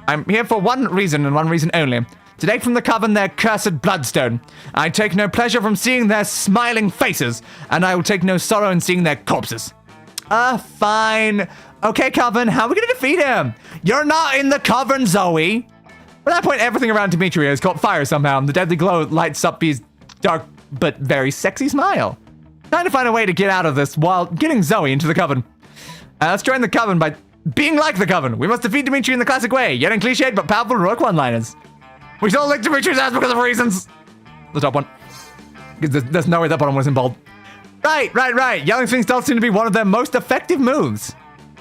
I'm here for one reason and one reason only. To take from the coven their cursed bloodstone. I take no pleasure from seeing their smiling faces, and I will take no sorrow in seeing their corpses. Fine. Okay, coven, how are we gonna defeat him? You're not in the coven, Zoe. At that point, everything around Dimitri has caught fire somehow, and the deadly glow lights up his dark but very sexy smile. Trying to find a way to get out of this while getting Zoe into the coven. Let's join the coven by being like the coven. We must defeat Dimitri in the classic way, yet in cliched but powerful heroic one-liners. We still lick Dimitri's ass because of reasons. The top one. There's no way that bottom was in bold. Right. Yelling things does seem to be one of their most effective moves.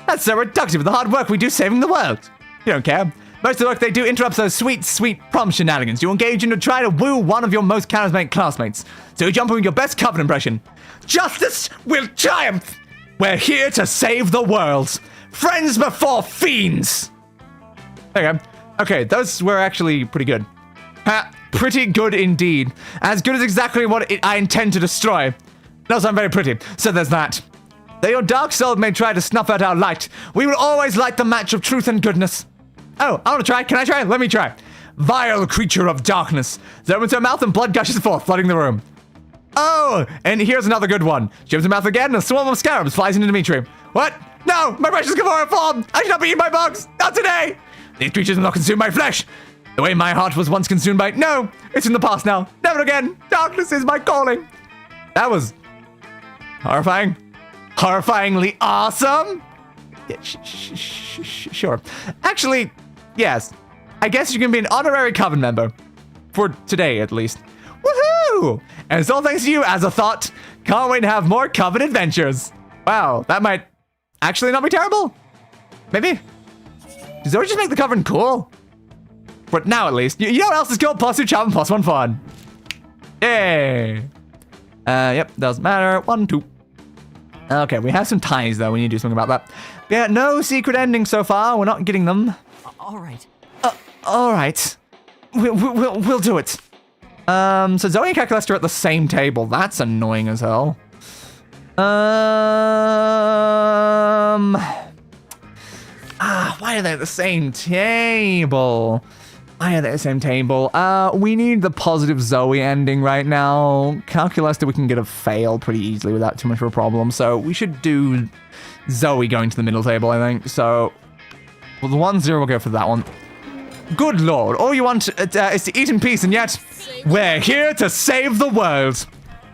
That's so reductive of the hard work we do saving the world. You don't care. Most of the work they do interrupts those sweet prom shenanigans you engage in to try to woo one of your most charismatic classmates. So you jump in with your best coven impression. Justice will triumph! We're here to save the world. Friends before fiends! There you go. Okay, those were actually pretty good. Pretty good indeed. As good as exactly what I intend to destroy. Also, I'm very pretty, so there's that. Though your dark soul may try to snuff out our light, we will always light the match of truth and goodness. Oh, I want to try. Can I try? Let me try. Vile creature of darkness. She opens her mouth and blood gushes forth, flooding the room. Oh, and here's another good one. She opens her mouth again and a swarm of scarabs flies into Dimitri. What? No, my precious Gavora form. I should not be eating my bugs. Not today. These creatures will not consume my flesh. The way my heart was once consumed by... No, it's in the past now. Never again. Darkness is my calling. That was horrifying. Horrifyingly awesome. Yeah, sure. Actually, yes. I guess you can be an honorary coven member. For today, at least. Woohoo! And it's all thanks to you as a thought. Can't wait to have more coven adventures. Wow, that might actually not be terrible. Maybe. Does that just make the coven cool? For now, at least. You know what else is cool? +2 charm and +1 fun. Yay. Yep, doesn't matter. 1, 2. Okay, we have some ties, though. We need to do something about that. Yeah, no secret endings so far. We're not getting them. All right. All right. We'll do it. So Zoe and Calculester are at the same table. That's annoying as hell. Why are they at the same table? Why are they at the same table? We need the positive Zoe ending right now. Calculester, we can get a fail pretty easily without too much of a problem. So we should do Zoe going to the middle table, I think. So, well, the 1-0, we'll go for that one. Good lord, all you want is to eat in peace, and yet we're here to save the world.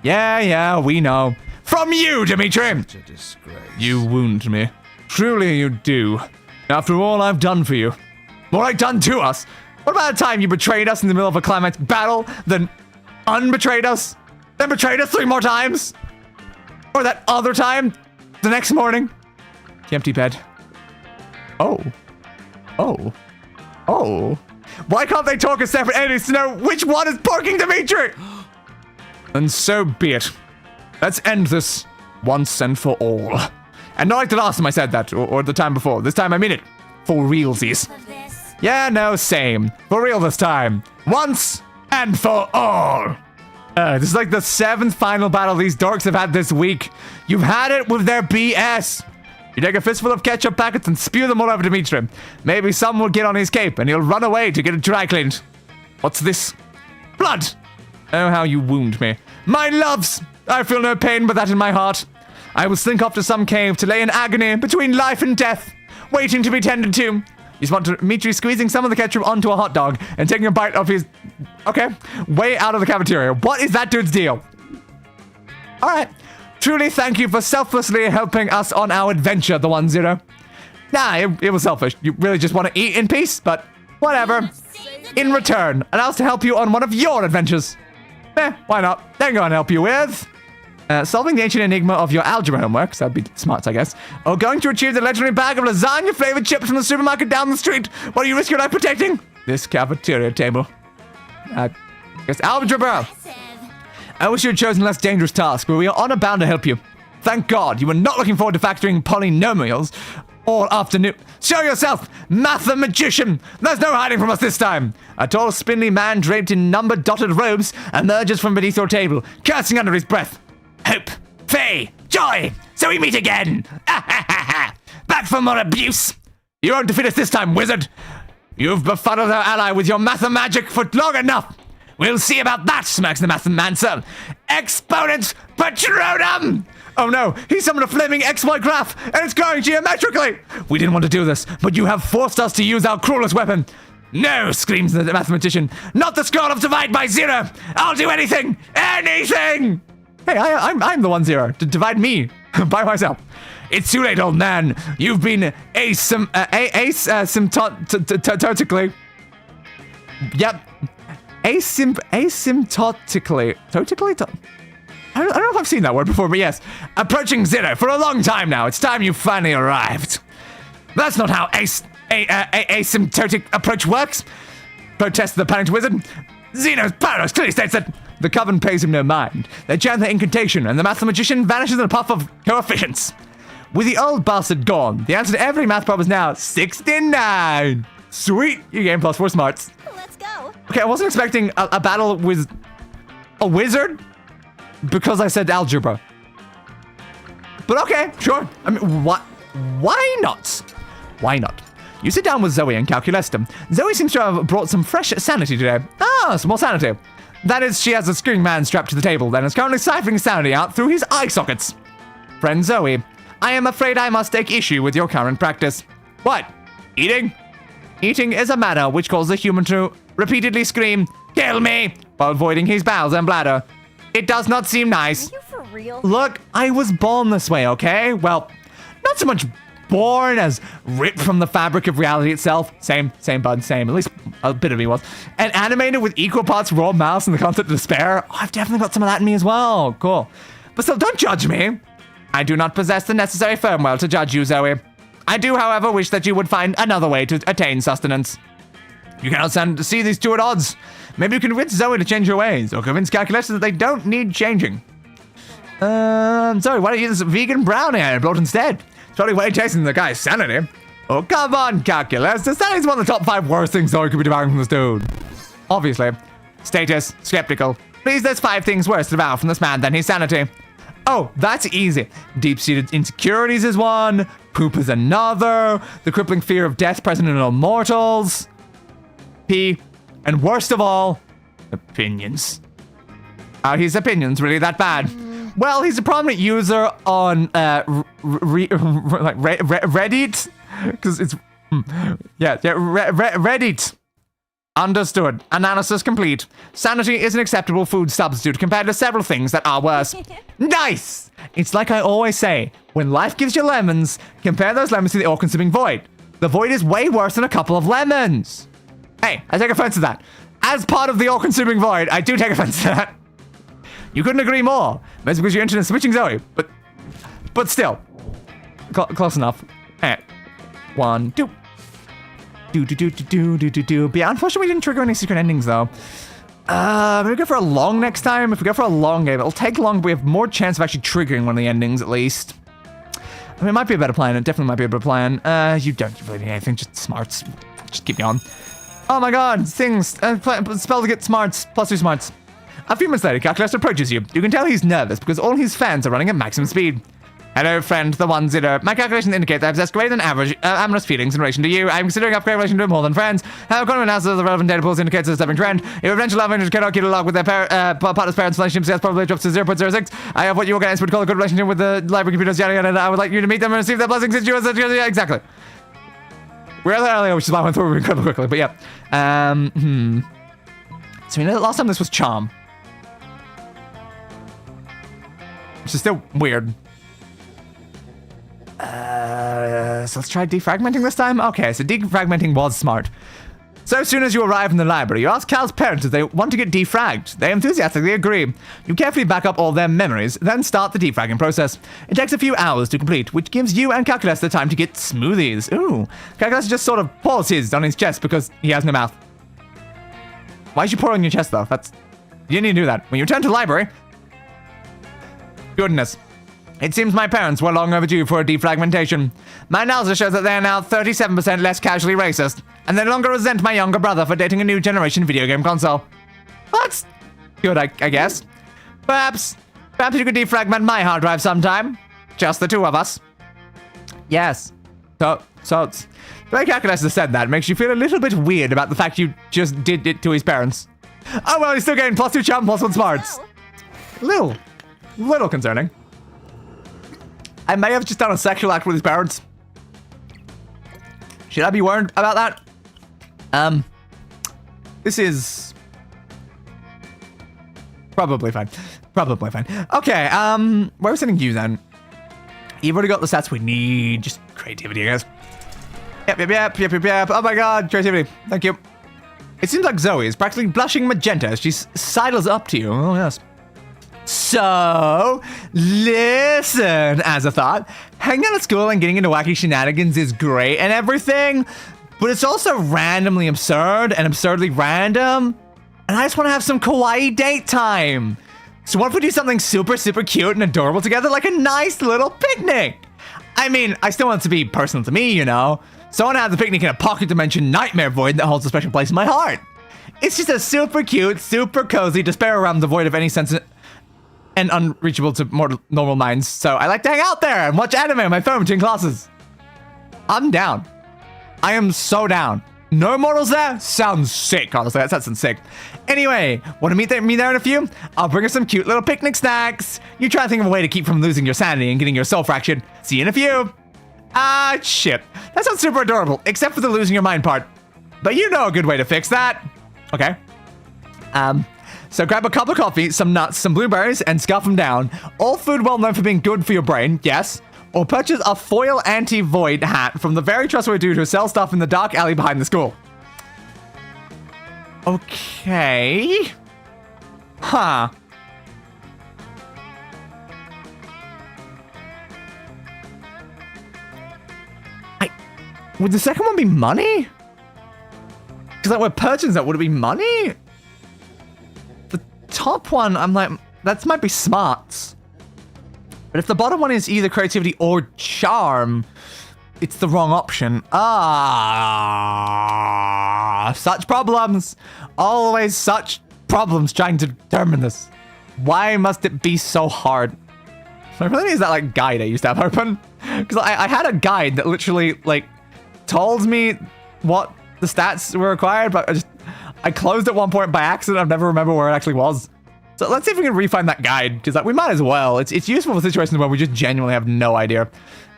Yeah, we know. From you, Dimitri! You wound me. Truly you do. After all I've done for you. More like done to us. What about the time you betrayed us in the middle of a climax battle, then unbetrayed us, then betrayed us 3 more times? Or that other time, the next morning? The empty bed. Oh. Why can't they talk as separate entities to know which one is porking Dimitri? And so be it. Let's end this once and for all. And not like the last time I said that, or the time before. This time I mean it. For realsies. Yeah, no, same. For real this time. Once and for all. This is like the 7th final battle these dorks have had this week. You've had it with their BS. You take a fistful of ketchup packets and spew them all over Dimitri. Maybe some will get on his cape and he'll run away to get it dry cleaned. What's this? Blood! Oh, how you wound me. My loves! I feel no pain but that in my heart. I will slink off to some cave to lay in agony between life and death, waiting to be tended to. You spot Dimitri squeezing some of the ketchup onto a hot dog and taking a bite of his... Okay, way out of the cafeteria. What is that dude's deal? Alright. Truly thank you for selflessly helping us on our adventure, the 1-0. Nah, it was selfish. You really just want to eat in peace, but whatever. In return, allow us to help you on one of your adventures. Why not? Then go and help you with... Solving the ancient enigma of your algebra homework, so that'd be smarts, I guess. Or going to retrieve the legendary bag of lasagna-flavored chips from the supermarket down the street. What do you risk your life protecting? This cafeteria table. It's algebra. I wish you had chosen a less dangerous task, but we are honor bound to help you. Thank God you were not looking forward to factoring polynomials all afternoon. Show yourself, mathematician! There's no hiding from us this time. A tall, spindly man draped in number-dotted robes emerges from beneath your table, cursing under his breath. Hope, faith, joy, so we meet again. Back for more abuse. You won't defeat us this time, wizard. You've befuddled our ally with your mathemagic for long enough. We'll see about that, smacks the mathemancer. Exponent Patronum! Oh no, he summoned a flaming XY graph, and it's going geometrically! We didn't want to do this, but you have forced us to use our cruelest weapon. No, screams the mathematician. Not the scroll of divide by zero! I'll do anything! Anything! Hey, I'm the 1-0. To divide me by myself. It's too late, old man. You've been asymptotically. Yep. Asymptotically. I don't know if I've seen that word before, but yes. Approaching zero for a long time now. It's time you finally arrived. That's not how asymptotic approach works. Protests the panicked wizard. Zeno's paradox clearly states that the coven pays him no mind. They chant their incantation, and the mathematician vanishes in a puff of coefficients. With the old bastard gone, the answer to every math problem is now 69. Sweet, you gain +4 smarts. Let's go. Okay, I wasn't expecting a battle with a wizard because I said algebra. But okay, sure. I mean, why not? Why not? You sit down with Zoe and Calculester. Zoe seems to have brought some fresh sanity today. Ah, some more sanity. That is, she has a screaming man strapped to the table and is currently siphoning sanity out through his eye sockets. Friend Zoe, I am afraid I must take issue with your current practice. What? Eating? Eating is a matter which causes a human to repeatedly scream, "Kill me!" while avoiding his bowels and bladder. It does not seem nice. Are you for real? Look, I was born this way, okay? Well, not so much born as ripped from the fabric of reality itself. Same, bud, same. At least a bit of me was. And animated with equal parts raw mouse and the concept of despair. Oh, I've definitely got some of that in me as well. Cool. But still, don't judge me. I do not possess the necessary firm will to judge you, Zoe. I do, however, wish that you would find another way to attain sustenance. You cannot stand to see these two at odds. Maybe you can convince Zoe to change her ways, or convince Calculester that they don't need changing. Zoe, why don't you eat this vegan brownie and bloat instead? It's probably way tasting the guy's sanity. Oh, come on, Calculester. Sanity's one of the top 5 worst things Zoe could be devouring from this dude. Obviously. Status, skeptical. Please, there's 5 things worse to devour from this man than his sanity. Oh, that's easy. Deep-seated insecurities is one. Poop is another. The crippling fear of death present in all mortals. P. And worst of all, opinions. Are his opinions really that bad? Well, he's a prominent user on Reddit. Because it's... Reddit. Understood. Analysis complete. Sanity is an acceptable food substitute compared to several things that are worse. Nice! It's like I always say, when life gives you lemons, compare those lemons to the all-consuming void. The void is way worse than a couple of lemons. Hey, I take offense to that. As part of the all-consuming void, I do take offense to that. You couldn't agree more. Maybe because you're interested in switching Zoe, but still. Close enough. Hey. 1, 2. But yeah, unfortunately we didn't trigger any secret endings though. Maybe go for a long next time. If we go for a long game, it'll take long, but we have more chance of actually triggering one of the endings at least. I mean, it might be a better plan. It definitely might be a better plan. You don't really need anything, just smarts. Just keep going. Oh my god, things. Spell to get smarts. +2 smarts. A few minutes later, Calculester approaches you. You can tell he's nervous because all his fans are running at maximum speed. Hello, friend, the 1-0. My calculations indicate that I possess greater than average amorous feelings in relation to you. I'm considering upgrade relation to more than friends. However, according to analysis of the relevant data pools indicates a disturbing trend. If eventual love interest cannot keep a log with their partner's parents' relationship success probably drops to 0.06. I have what you organize would call a good relationship with the library computers, yada yada. I would like you to meet them and receive their blessings. Exactly. We're there earlier, which is why I went through incredibly quickly, but yeah. So you know that last time this was Charm. Which is still weird. So let's try defragmenting this time. Okay, so defragmenting was smart. So soon as you arrive in the library, you ask Cal's parents if they want to get defragged. They enthusiastically agree. You carefully back up all their memories, then start the defragging process. It takes a few hours to complete, which gives you and Calculester time to get smoothies. Ooh. Calculester just sort of pours his on his chest because he has no mouth. Why'd you pour on your chest, though? You didn't need to do that. When you return to the library... Goodness. It seems my parents were long overdue for a defragmentation. My analysis shows that they are now 37% less casually racist, and they no longer resent my younger brother for dating a new generation video game console. That's good, I guess. Perhaps you could defragment my hard drive sometime. Just the two of us. Yes. So it's... The way Calculester said that makes you feel a little bit weird about the fact you just did it to his parents. Oh well, he's still getting +2 charm, +1 smarts. Little concerning. I may have just done a sexual act with his parents. Should I be worried about that? This is... Probably fine. Okay, where are we sending you then? You've already got the stats we need. Just creativity, I guess. Yep. Oh my god, creativity. Thank you. It seems like Zoe is practically blushing magenta as she sidles up to you. Oh, yes. So, listen, as a thought, hanging out at school and getting into wacky shenanigans is great and everything, but it's also randomly absurd and absurdly random, and I just want to have some kawaii date time. So what if we do something super cute and adorable together, like a nice little picnic? I mean, I still want it to be personal to me, you know? So I want to have the picnic in a pocket dimension nightmare void that holds a special place in my heart. It's just a super cute, super cozy despair around devoid of any sense and unreachable to more normal minds. So I like to hang out there and watch anime on my phone between classes. I'm down. I am so down. No mortals there? Sounds sick, honestly. That sounds sick. Anyway, want to meet me there in a few? I'll bring us some cute little picnic snacks. You try to think of a way to keep from losing your sanity and getting your soul fractured. See you in a few. Ah, shit. That sounds super adorable, except for the losing your mind part. But you know a good way to fix that. Okay. So grab a cup of coffee, some nuts, some blueberries, and scarf them down. All food well known for being good for your brain, yes. Or purchase a foil anti-void hat from the very trustworthy dude who sells stuff in the dark alley behind the school. Okay. Huh. Would the second one be money? Because like we're purchasing that, would it be money? The top one, I'm like, that might be smarts. But if the bottom one is either creativity or charm, it's the wrong option. Ah, such problems. Always such problems trying to determine this. Why must it be so hard? I really need that like guide I used to have open. Because I had a guide that literally like told me what the stats were required, but I closed at one point by accident. I've never remember where it actually was. So let's see if we can re-find that guide, because like, we might as well. It's useful for situations where we just genuinely have no idea.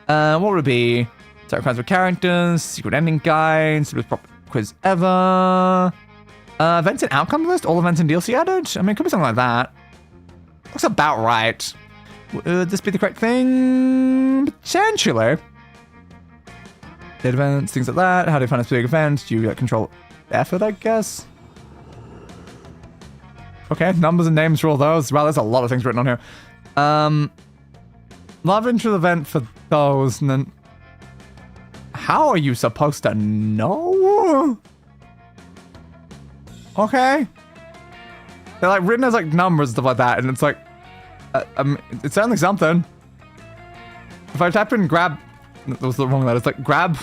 What would it be? Start crimes with characters, secret ending guide, simplest prop quiz ever. Events and outcome list, all events and DLC added? I mean, it could be something like that. Looks about right. Would this be the correct thing? Potentially. Date events, things like that. How do you find a specific event? Do you control effort, I guess? Okay, numbers and names for all those. Wow, there's a lot of things written on here. Love intro event for those, and then... How are you supposed to know? Okay. They're like written as like numbers and stuff like that, and it's like... it's certainly something. If I type in grab... That was the wrong letter. It's like grab.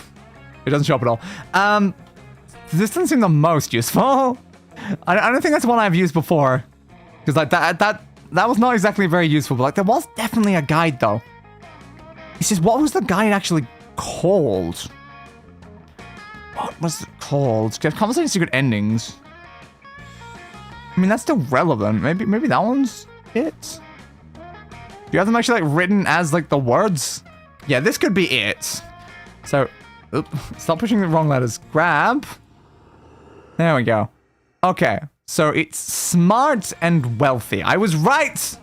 It doesn't show up at all. This doesn't seem the most useful. I don't think that's one I've used before. Because like that was not exactly very useful. But like there was definitely a guide though. It's just what was the guide actually called? What was it called? Conversation secret endings. I mean that's still relevant. Maybe that one's it. Do you have them actually like written as like the words? Yeah, this could be it. So, stop pushing the wrong letters. Grab. There we go. Okay, so it's smart and wealthy. I was right.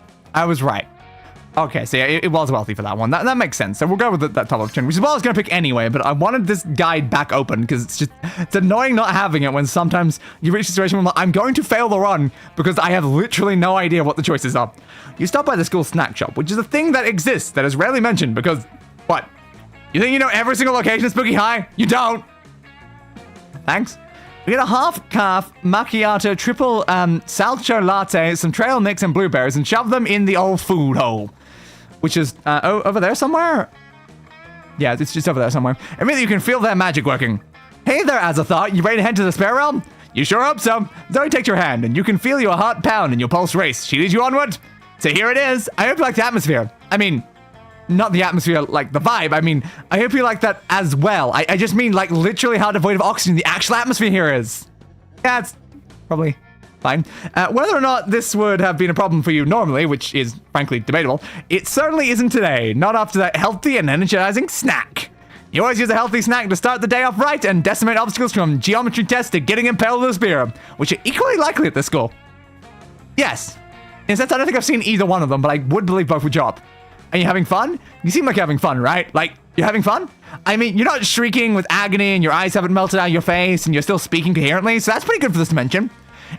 Okay, so yeah, it was wealthy for that one. That makes sense. So we'll go with that top option, which is what I was going to pick anyway, but I wanted this guide back open because it's annoying not having it when sometimes you reach a situation where I'm going to fail the run because I have literally no idea what the choices are. You stop by the school snack shop, which is a thing that exists that is rarely mentioned because, what? You think you know every single location at Spooky High? You don't. Thanks. We get a half-calf macchiato triple salcho latte, some trail mix and blueberries, and shove them in the old food hole. Which is, over there somewhere? Yeah, it's just over there somewhere. Immediately you can feel their magic working. Hey there, Azathoth. You ready to head to the spare realm? You sure hope so. Zoe takes your hand, and you can feel your heart pound and your pulse race. She leads you onward. So here it is. I hope you like the atmosphere. I mean, not the atmosphere, like the vibe. I mean, I hope you like that as well. I just mean, like, literally how devoid of oxygen the actual atmosphere here is. Yeah, it's probably fine. Whether or not this would have been a problem for you normally, which is frankly debatable, it certainly isn't today. Not after that healthy and energizing snack. You always use a healthy snack to start the day off right and decimate obstacles from geometry tests to getting impaled with a spear, which are equally likely at this school. Yes. In a sense, I don't think I've seen either one of them, but I would believe both would show up. Are you having fun? You seem like you're having fun, right? Like, you're having fun? I mean, you're not shrieking with agony and your eyes haven't melted out of your face and you're still speaking coherently, so that's pretty good for this dimension.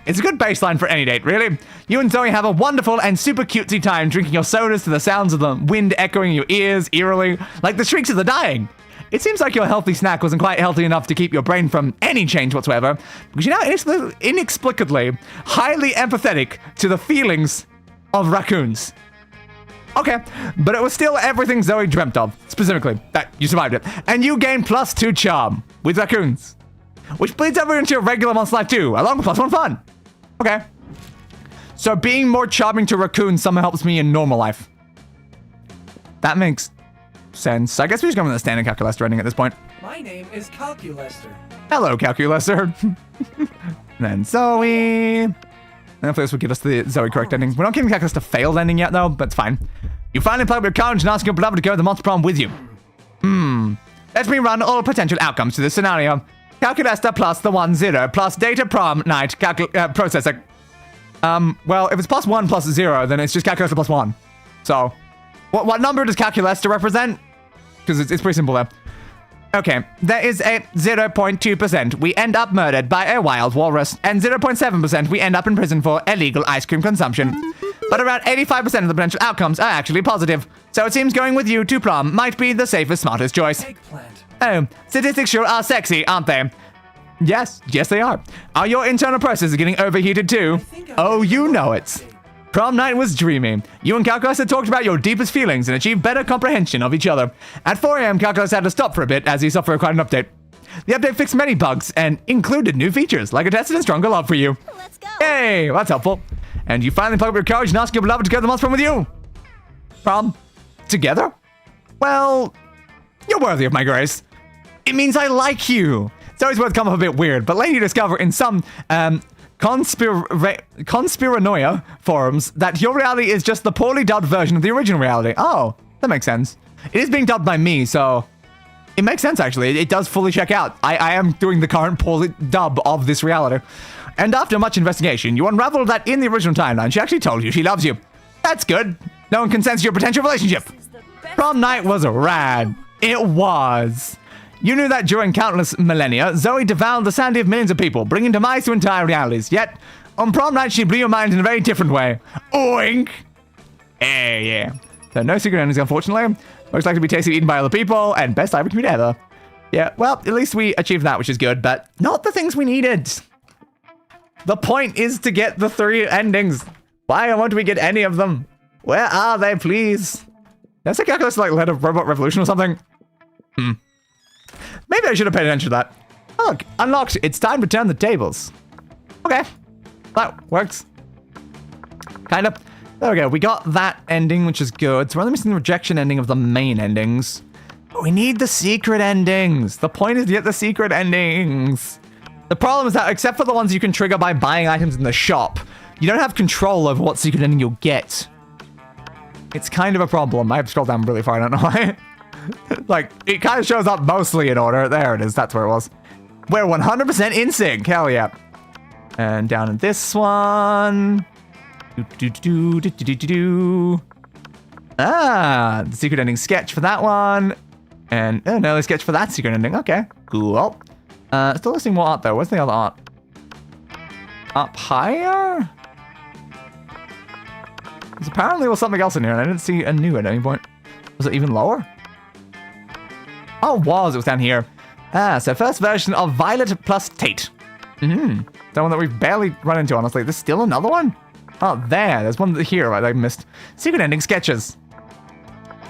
It's a good baseline for any date, really. You and Zoe have a wonderful and super cutesy time drinking your sodas to the sounds of the wind echoing in your ears eerily, like the shrieks of the dying. It seems like your healthy snack wasn't quite healthy enough to keep your brain from any change whatsoever, because you're now inexplicably highly empathetic to the feelings of raccoons. Okay, but it was still everything Zoe dreamt of, specifically, that you survived it. And you gain +2 charm with raccoons, which bleeds over into your regular monster life too, along with +1 fun. Okay. So being more charming to raccoons somehow helps me in normal life. That makes sense. I guess we're just going with the standard Calculester ending at this point. My name is Calculester. Hello, Calculester. And then Zoe. And hopefully this will give us the Zoe correct ending. We're not giving Calculus a failed ending yet, though, but it's fine. You finally plug up your courage and ask your beloved to go to the Monster Prom with you. Let me run all potential outcomes to this scenario. Calculester plus the 1-0 plus data prom night processor. Well, if it's +1 plus 0, then it's just Calculester +1. So, what number does Calculester represent? Because it's pretty simple there. Okay, there is a 0.2% we end up murdered by a wild walrus, and 0.7% we end up in prison for illegal ice cream consumption. But around 85% of the potential outcomes are actually positive, so it seems going with you to prom might be the safest, smartest choice. Eggplant. Oh, statistics sure are sexy, aren't they? Yes they are. Are your internal processes getting overheated too? Oh, you know it. Prom night was dreamy. You and Calculus had talked about your deepest feelings and achieved better comprehension of each other. At 4 a.m., Calculus had to stop for a bit as he suffered quite an update. The update fixed many bugs and included new features, like a tested and stronger love for you. Let's go. Hey, well, that's helpful. And you finally plug up your courage and ask your beloved to go to the Monster Prom with you. Prom? Together? Well, you're worthy of my grace. It means I like you. It's always worth come up a bit weird, but later you discover in some, conspiranoia forums that your reality is just the poorly dubbed version of the original reality. Oh, that makes sense. It is being dubbed by me, so it makes sense, actually. It does fully check out. I am doing the current poorly dub of this reality. And after much investigation, you unraveled that in the original timeline, she actually told you she loves you. That's good. No one can sense your potential relationship. Prom night was rad. It was. You knew that during countless millennia, Zoe devoured the sanity of millions of people, bringing demise to entire realities. Yet, on prom night, she blew your mind in a very different way. Oink! Yeah. So no secret endings, unfortunately. Most likely to be tastily eaten by other people, and best ever community ever. Yeah, well, at least we achieved that, which is good, but not the things we needed. The point is to get the 3 endings. Why won't we get any of them? Where are they, please? That's a calculus like led a robot revolution or something. Maybe I should have paid attention to that. Oh, look, unlocked. It's time to turn the tables. Okay. That works. Kind of. There we go. We got that ending, which is good. So we're only missing the rejection ending of the main endings. But we need the secret endings. The point is to get the secret endings. The problem is that, except for the ones you can trigger by buying items in the shop, you don't have control over what secret ending you'll get. It's kind of a problem. I have to scroll down really far. I don't know why. Like, it kind of shows up mostly in order. There it is. That's where it was. We're 100% in sync. Hell yeah. And down in this one. The secret ending sketch for that one. And an early sketch for that secret ending. Okay, cool. Still listing more art though. Where's the other art? Up higher? There's apparently was something else in here, and I didn't see a new at any point. Was it even lower? Oh, it was down here. So first version of Violet plus Tate. That one that we've barely run into, honestly. There's still another one? Oh, there's one here I missed. Secret ending sketches.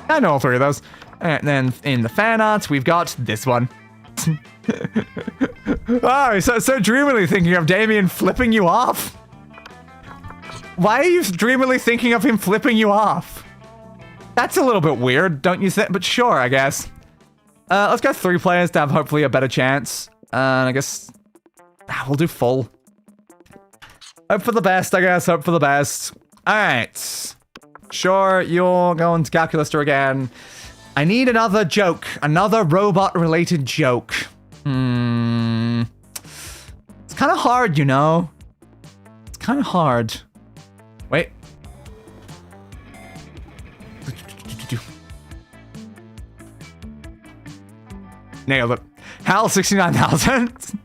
I know all three of those. And then in the fan arts, we've got this one. Oh, so dreamily thinking of Damien flipping you off. Why are you dreamily thinking of him flipping you off? That's a little bit weird, don't you think? But sure, I guess. Let's go 3 players to have hopefully a better chance. And I guess we'll do full. Hope for the best, I guess. Hope for the best. All right. Sure, you're going to Calculester again. I need another joke. Another robot-related joke. It's kind of hard, you know. It's kind of hard. Wait. Nailed it. Hal 69,000.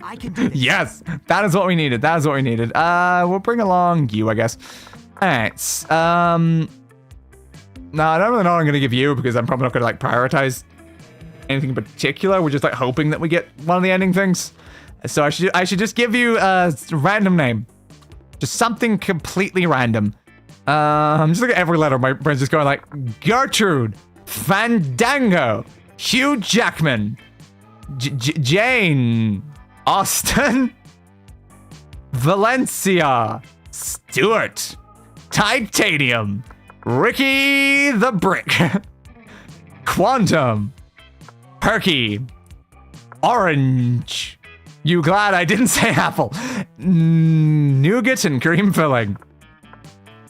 I can do this. Yes, that is what we needed. That is what we needed. We'll bring along you, I guess. All right. No, I don't really know what I'm gonna give you because I'm probably not gonna like prioritize anything in particular. We're just like hoping that we get one of the ending things. So I should just give you a random name, just something completely random. I'm just looking at every letter. My brain's just going like Gertrude, Fandango, Hugh Jackman, Jane, Austin, Valencia, Stuart, Titanium, Ricky the Brick, Quantum, Perky, Orange. You glad I didn't say apple? Nougat and cream filling.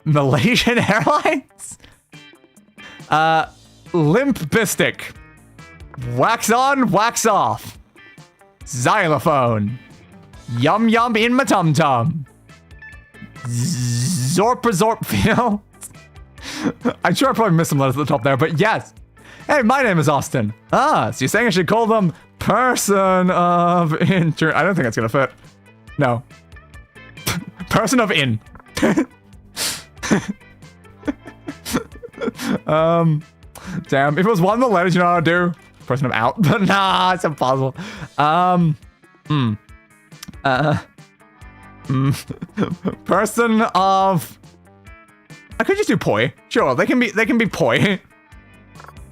Malaysian Airlines? Limp Bistic. Wax on, wax off. Xylophone. Yum yum in my tum tum. Zorpazorpfeel. I'm sure I probably missed some letters at the top there, but yes. Hey, my name is Austin. So you're saying I should call them person of inter... I don't think that's gonna fit. No. Person of in. Damn. If it was one of the letters, you know how to do? Person of out. But nah, it's impossible. Person of... I could just do poi. Sure, they can be poi.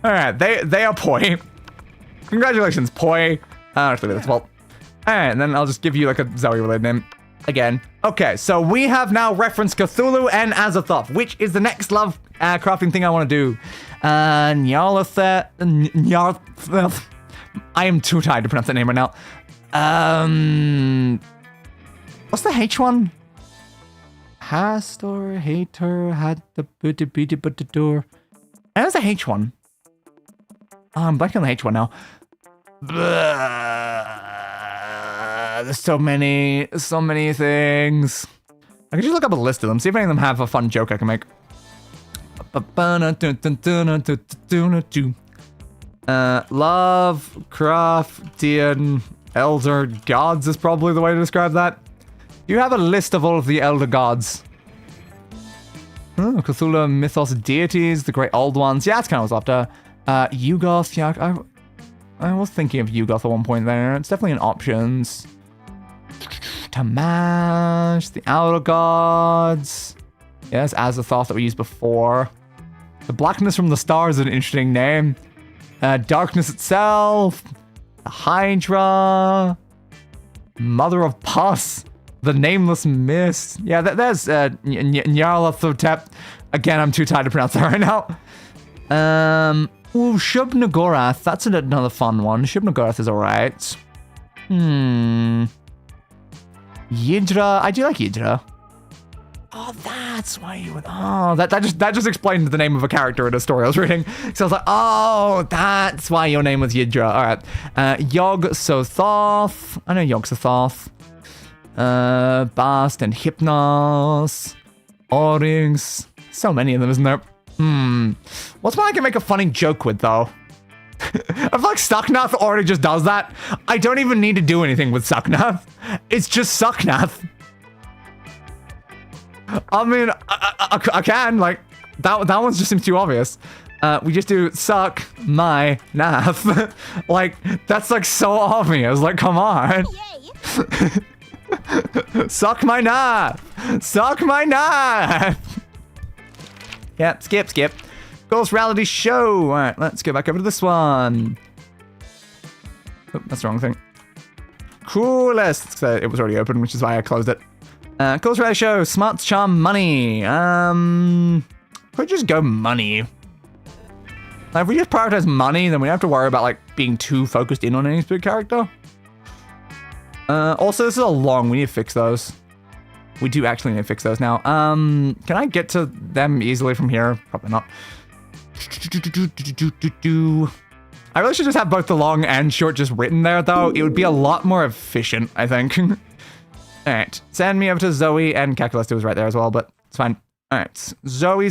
Alright, they are poi. Congratulations, poi. Actually, that's well. Alright, and then I'll just give you like a Zoe-related name again. Okay, so we have now referenced Cthulhu and Azathoth, which is the next love crafting thing I want to do. Nyarlathotep. I am too tired to pronounce that name right now. What's the H one? Hastor, hater, had the booty beady but the door. And there's the H one. I'm blanking on the H one now. There's so many things. I can just look up a list of them, see if any of them have a fun joke I can make. Love, craftian, elder gods is probably the way to describe that. You have a list of all of the elder gods. Cthulhu mythos deities, the great old ones. Yeah, that's kind of what's after. Yugoth, yeah, I was thinking of Yugoth at one point there. It's definitely an options. Tamash, the outer gods. Yes, Azathoth that we used before. The blackness from the stars is an interesting name. Darkness itself. The Hydra. Mother of Pus. The Nameless Mist. Yeah, there's Nyarlathotep. Again, I'm too tired to pronounce that right now. Shub-Nagorath. That's another fun one. Shub-Nagorath is alright. Yidra. I do like Yidra. Oh, that's why you would... Oh, that just explained the name of a character in a story I was reading. So I was like, oh, that's why your name was Yidra. Alright. Yog-Sothoth. I know Yog-Sothoth. Bast and Hypnos. Oryx. So many of them, isn't there? What's one I can make a funny joke with, though? I feel like Sucknath already just does that. I don't even need to do anything with Sucknath. It's just Sucknath. I mean, I can, like, that one just seems too obvious. We just do suck my nath. Like, that's like so obvious. Like, come on. Yay! Suck my nath. Suck my nath. Yeah, skip. Ghost reality show. All right, let's go back over to this one. Oh, that's the wrong thing. Coolest. So it was already open, which is why I closed it. Ghost reality show. Smarts, charm, money. Could just go money. Like, if we just prioritize money, then we don't have to worry about like being too focused in on any specific character. Also, this is a long. We need to fix those. We do actually need to fix those now. Can I get to them easily from here? Probably not. I really should just have both the long and short just written there, though. It would be a lot more efficient, I think. All right, send me over to Zoe, and Calculester was right there as well, but it's fine. All right, Zoe.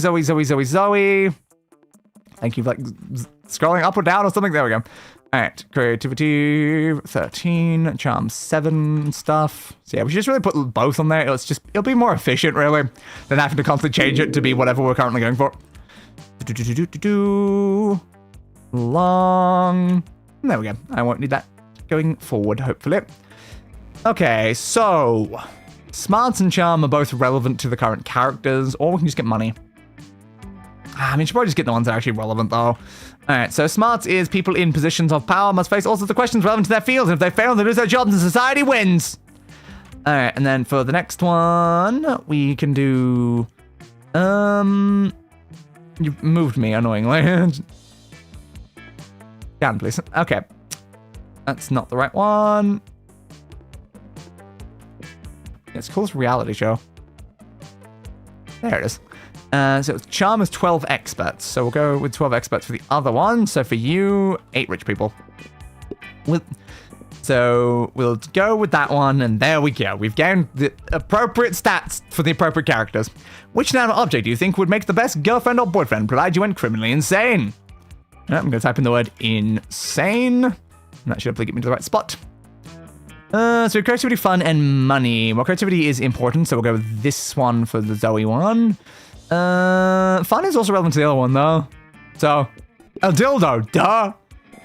Thank you for like scrolling up or down or something. There we go. All right, creativity 13, charm 7 stuff. So yeah, we should just really put both on there. It'll be more efficient really than having to constantly change it to be whatever we're currently going for. Long. There we go. I won't need that going forward, hopefully. Okay, so smarts and charm are both relevant to the current characters, or we can just get money. I mean, you should probably just get the ones that are actually relevant, though. Alright, so smarts is people in positions of power must face all sorts of questions relevant to their fields, and if they fail, they lose their jobs and society wins. Alright, and then for the next one, we can do... You've moved me, annoyingly. Down, please. Okay. That's not the right one. It's called reality show. There it is. So charm is 12 experts. So we'll go with 12 experts for the other one. So for you, 8 rich people. So we'll go with that one, and there we go. We've gained the appropriate stats for the appropriate characters. Which noun or object do you think would make the best girlfriend or boyfriend, provided you went criminally insane? I'm going to type in the word insane. And that should hopefully get me to the right spot. So creativity, fun, and money. Well, creativity is important, so we'll go with this one for the Zoe one. Fun is also relevant to the other one, though. So, a dildo, duh.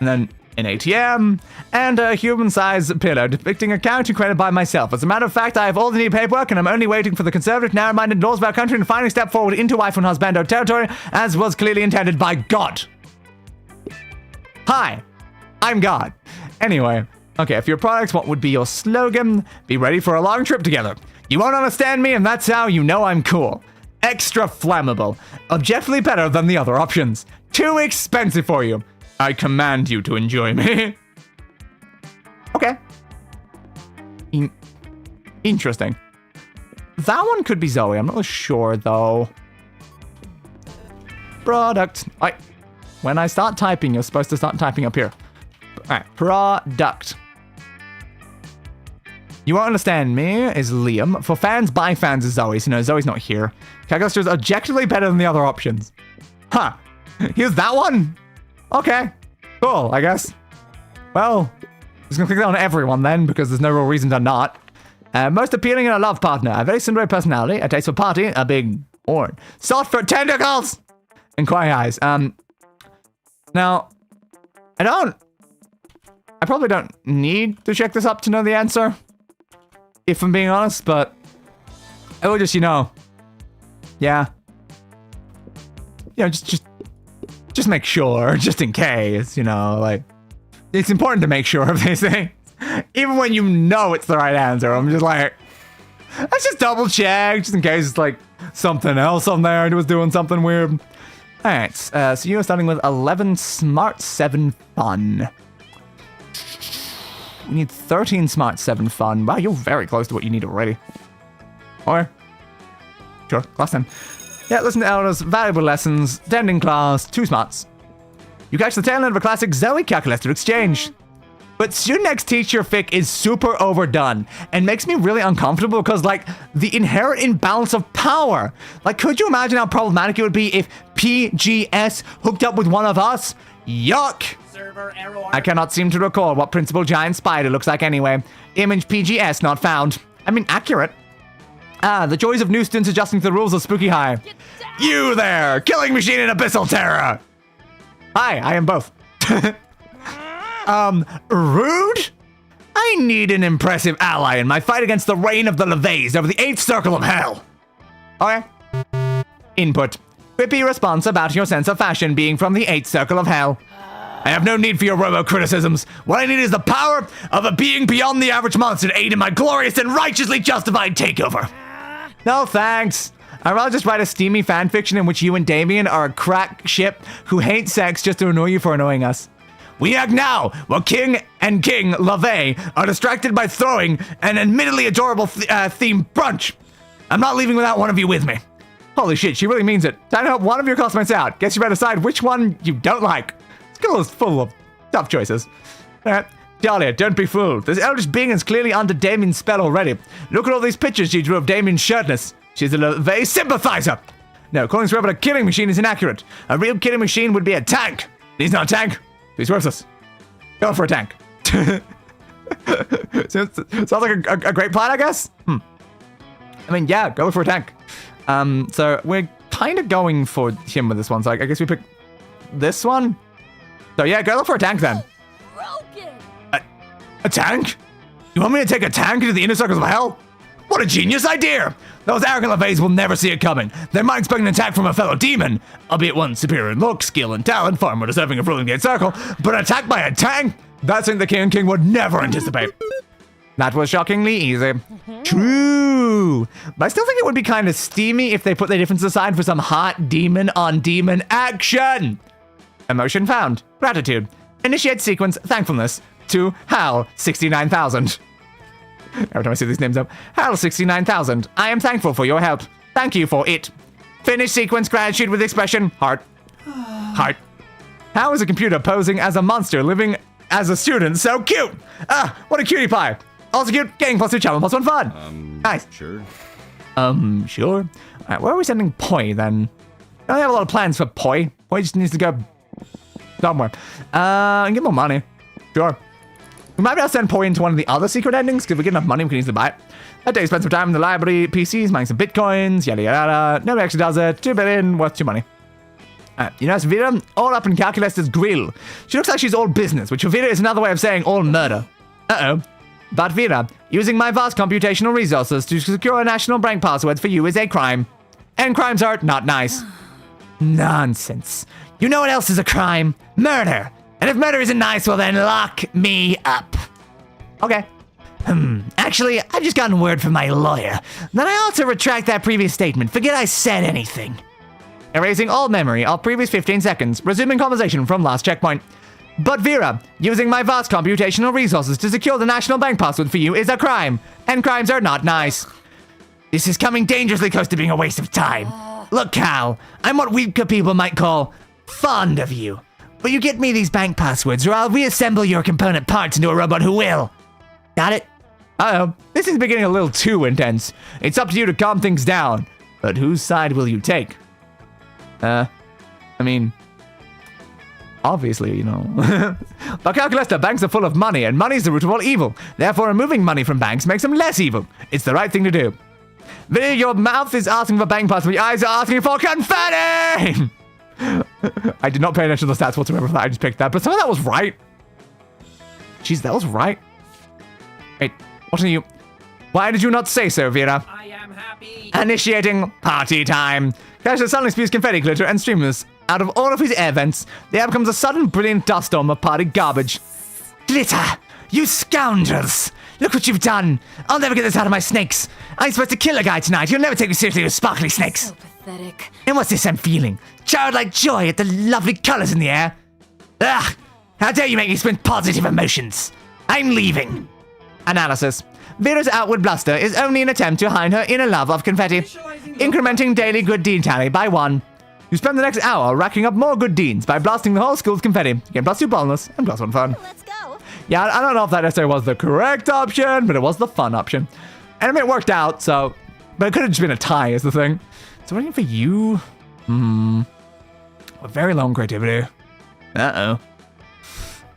And then an ATM, and a human-sized pillow depicting a character created by myself. As a matter of fact, I have all the needed paperwork, and I'm only waiting for the conservative, narrow-minded laws of our country to finally step forward into wife and husbando territory, as was clearly intended by God. Hi, I'm God. Anyway, okay, if your products, what would be your slogan? Be ready for a long trip together. You won't understand me, and that's how you know I'm cool. Extra flammable. Objectively better than the other options. Too expensive for you. I command you to enjoy me. Okay. Interesting. That one could be Zoe. I'm not really sure, though. Product. When I start typing, you're supposed to start typing up here. Alright, product. You won't understand me is Liam. For fans, by fans is Zoe. So no, Zoe's not here. Calculester is objectively better than the other options. Huh. Here's that one. Okay. Cool, I guess. Well, I'm just gonna click that on everyone then, because there's no real reason to not. Most appealing in a love partner. A very similar personality. A taste for party. A big horn. Sought for tentacles! And quiet eyes. Now, I probably don't need to check this up to know the answer, if I'm being honest, but I will just, yeah. Just make sure, just in case, like, it's important to make sure of these things. Even when you know it's the right answer, I'm just like, let's just double check, just in case it's like something else on there and it was doing something weird. Alright, so you're starting with 11 smart, 7 fun. We need 13 smart, 7 fun. Wow, you're very close to what you need already. Or, sure, class 10. Yeah, listen to elders, valuable lessons, attending class, 2 smarts. You catch the tail end of a classic Zoe Calculester exchange. But student X teacher fic is super overdone and makes me really uncomfortable because, like, the inherent imbalance of power. Like, could you imagine how problematic it would be if PGS hooked up with one of us? Yuck! Server error. I cannot seem to recall what Principal Giant Spider looks like anyway. Image PGS not found. I mean, accurate. Ah, the joys of new students adjusting to the rules of Spooky High. You there! Killing Machine and Abyssal Terror! Hi, I am both. Rude? I need an impressive ally in my fight against the reign of the LeVays over the 8th Circle of Hell. Okay. Input. Quippy response about your sense of fashion being from the 8th Circle of Hell. I have no need for your robo-criticisms. What I need is the power of a being beyond the average monster to aid in my glorious and righteously justified takeover. No thanks. I'd rather just write a steamy fanfiction in which you and Damien are a crack ship who hate sex just to annoy you for annoying us. We act now, while King and King LeVay are distracted by throwing an admittedly adorable themed brunch. I'm not leaving without one of you with me. Holy shit, she really means it. Time to help one of your classmates out. Guess you better decide which one you don't like. School is full of tough choices. Alright, Dahlia, don't be fooled. This eldritch being is clearly under Damien's spell already. Look at all these pictures she drew of Damien shirtless. She's a LeVay sympathizer. No, calling this robot a killing machine is inaccurate. A real killing machine would be a tank. He's not a tank. He's worthless. Go for a tank. Sounds like a great plan, I guess? I mean, yeah, go for a tank. So we're kind of going for him with this one, so I guess we pick this one. So yeah, go for a tank then. Broken. A tank? You want me to take a tank into the inner circles of hell? What a genius idea! Those arrogant LeVays will never see it coming. They might expect an attack from a fellow demon, albeit one superior in look, skill, and talent, far more deserving of ruling the 8th Circle, but an attack by a tank? That's something the King would never anticipate. That was shockingly easy. True. But I still think it would be kind of steamy if they put their differences aside for some hot demon on demon action. Emotion found. Gratitude. Initiate sequence thankfulness to Hal 69,000. Every time I see these names up. Hal 69,000. I am thankful for your help. Thank you for it. Finish sequence gratitude with expression heart. Heart. How is a computer posing as a monster living as a student so cute? Ah, what a cutie pie. Also cute, gang plus 2 challenge plus 1 fun. Nice. Sure. Sure. Alright, where are we sending Poi then? I don't have a lot of plans for Poi. Poi just needs to go somewhere. And get more money. Sure. We might be able to send Poi into one of the other secret endings, because if we get enough money, we can easily buy it. That day, spend some time in the library, PCs, buying some bitcoins, yada yada. Nobody actually does it. 2 billion, worth 2 money. You know, Vera, all up in Calculester's grill. She looks like she's all business, which for Vera is another way of saying all murder. Uh-oh. But Vera, using my vast computational resources to secure a national bank password for you is a crime. And crimes are not nice. Nonsense. You know what else is a crime? Murder. And if murder isn't nice, well then lock me up. Okay. Actually, I've just gotten word from my lawyer that I ought to retract that previous statement. Forget I said anything. Erasing all memory of previous 15 seconds. Resuming conversation from last checkpoint. But Vera, using my vast computational resources to secure the national bank password for you is a crime. And crimes are not nice. This is coming dangerously close to being a waste of time. Look, Cal, I'm what weaker people might call fond of you. But you get me these bank passwords or I'll reassemble your component parts into a robot who will. Got it? Uh-oh, this is beginning a little too intense. It's up to you to calm things down. But whose side will you take? I mean, obviously, you know. But Calculester, banks are full of money, and money is the root of all evil. Therefore, removing money from banks makes them less evil. It's the right thing to do. Vinny, your mouth is asking for bank password, your eyes are asking for confetti! I did not pay attention to the stats whatsoever for that, I just picked that, but some of that was right. Jeez, that was right. Wait, what are you? Why did you not say so, Vera? I am happy. Initiating party time. Casher suddenly spews confetti glitter and streamers out of all of his air vents. There becomes a sudden brilliant dust storm of party garbage. Glitter! You scoundrels! Look what you've done! I'll never get this out of my snakes. I'm supposed to kill a guy tonight. You'll never take me seriously with sparkly snakes. So pathetic. And what's this I'm feeling? Childlike joy at the lovely colors in the air. Ugh! How dare you make me sprint positive emotions? I'm leaving. Analysis. Vera's outward bluster is only an attempt to hide her inner love of confetti, incrementing daily good deed tally by 1. You spend the next hour racking up more good deeds by blasting the whole school's confetti. Gain +2 bonus and +1 fun. Let's go. Yeah, I don't know if that necessarily was the correct option, but it was the fun option. And I mean, it worked out, so... But it could have just been a tie is the thing. So waiting for you... A very long creativity. Uh-oh.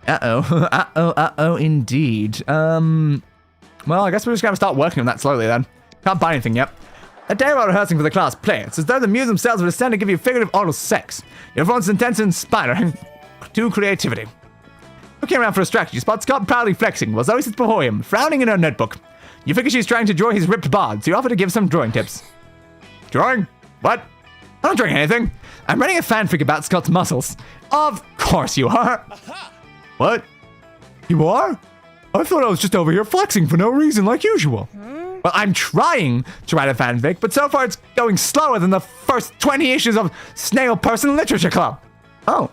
Uh-oh. Uh-oh indeed. Well, I guess we're just gonna start working on that slowly then. Can't buy anything yet. A day while rehearsing for the class play, it's as though the muse themselves would descend to give you figurative oral sex. Your performance is intense and inspiring to creativity. Looking around for a strategy, spot Scott proudly flexing while Zoe sits before him, frowning in her notebook. You figure she's trying to draw his ripped bod, so you offer to give some drawing tips. Drawing? What? I'm not drawing anything. I'm writing a fanfic about Scott's muscles. Of course you are. What? You are? I thought I was just over here flexing for no reason like usual. Well, I'm trying to write a fanfic, but so far it's going slower than the first 20 issues of Snail Person Literature Club. Oh,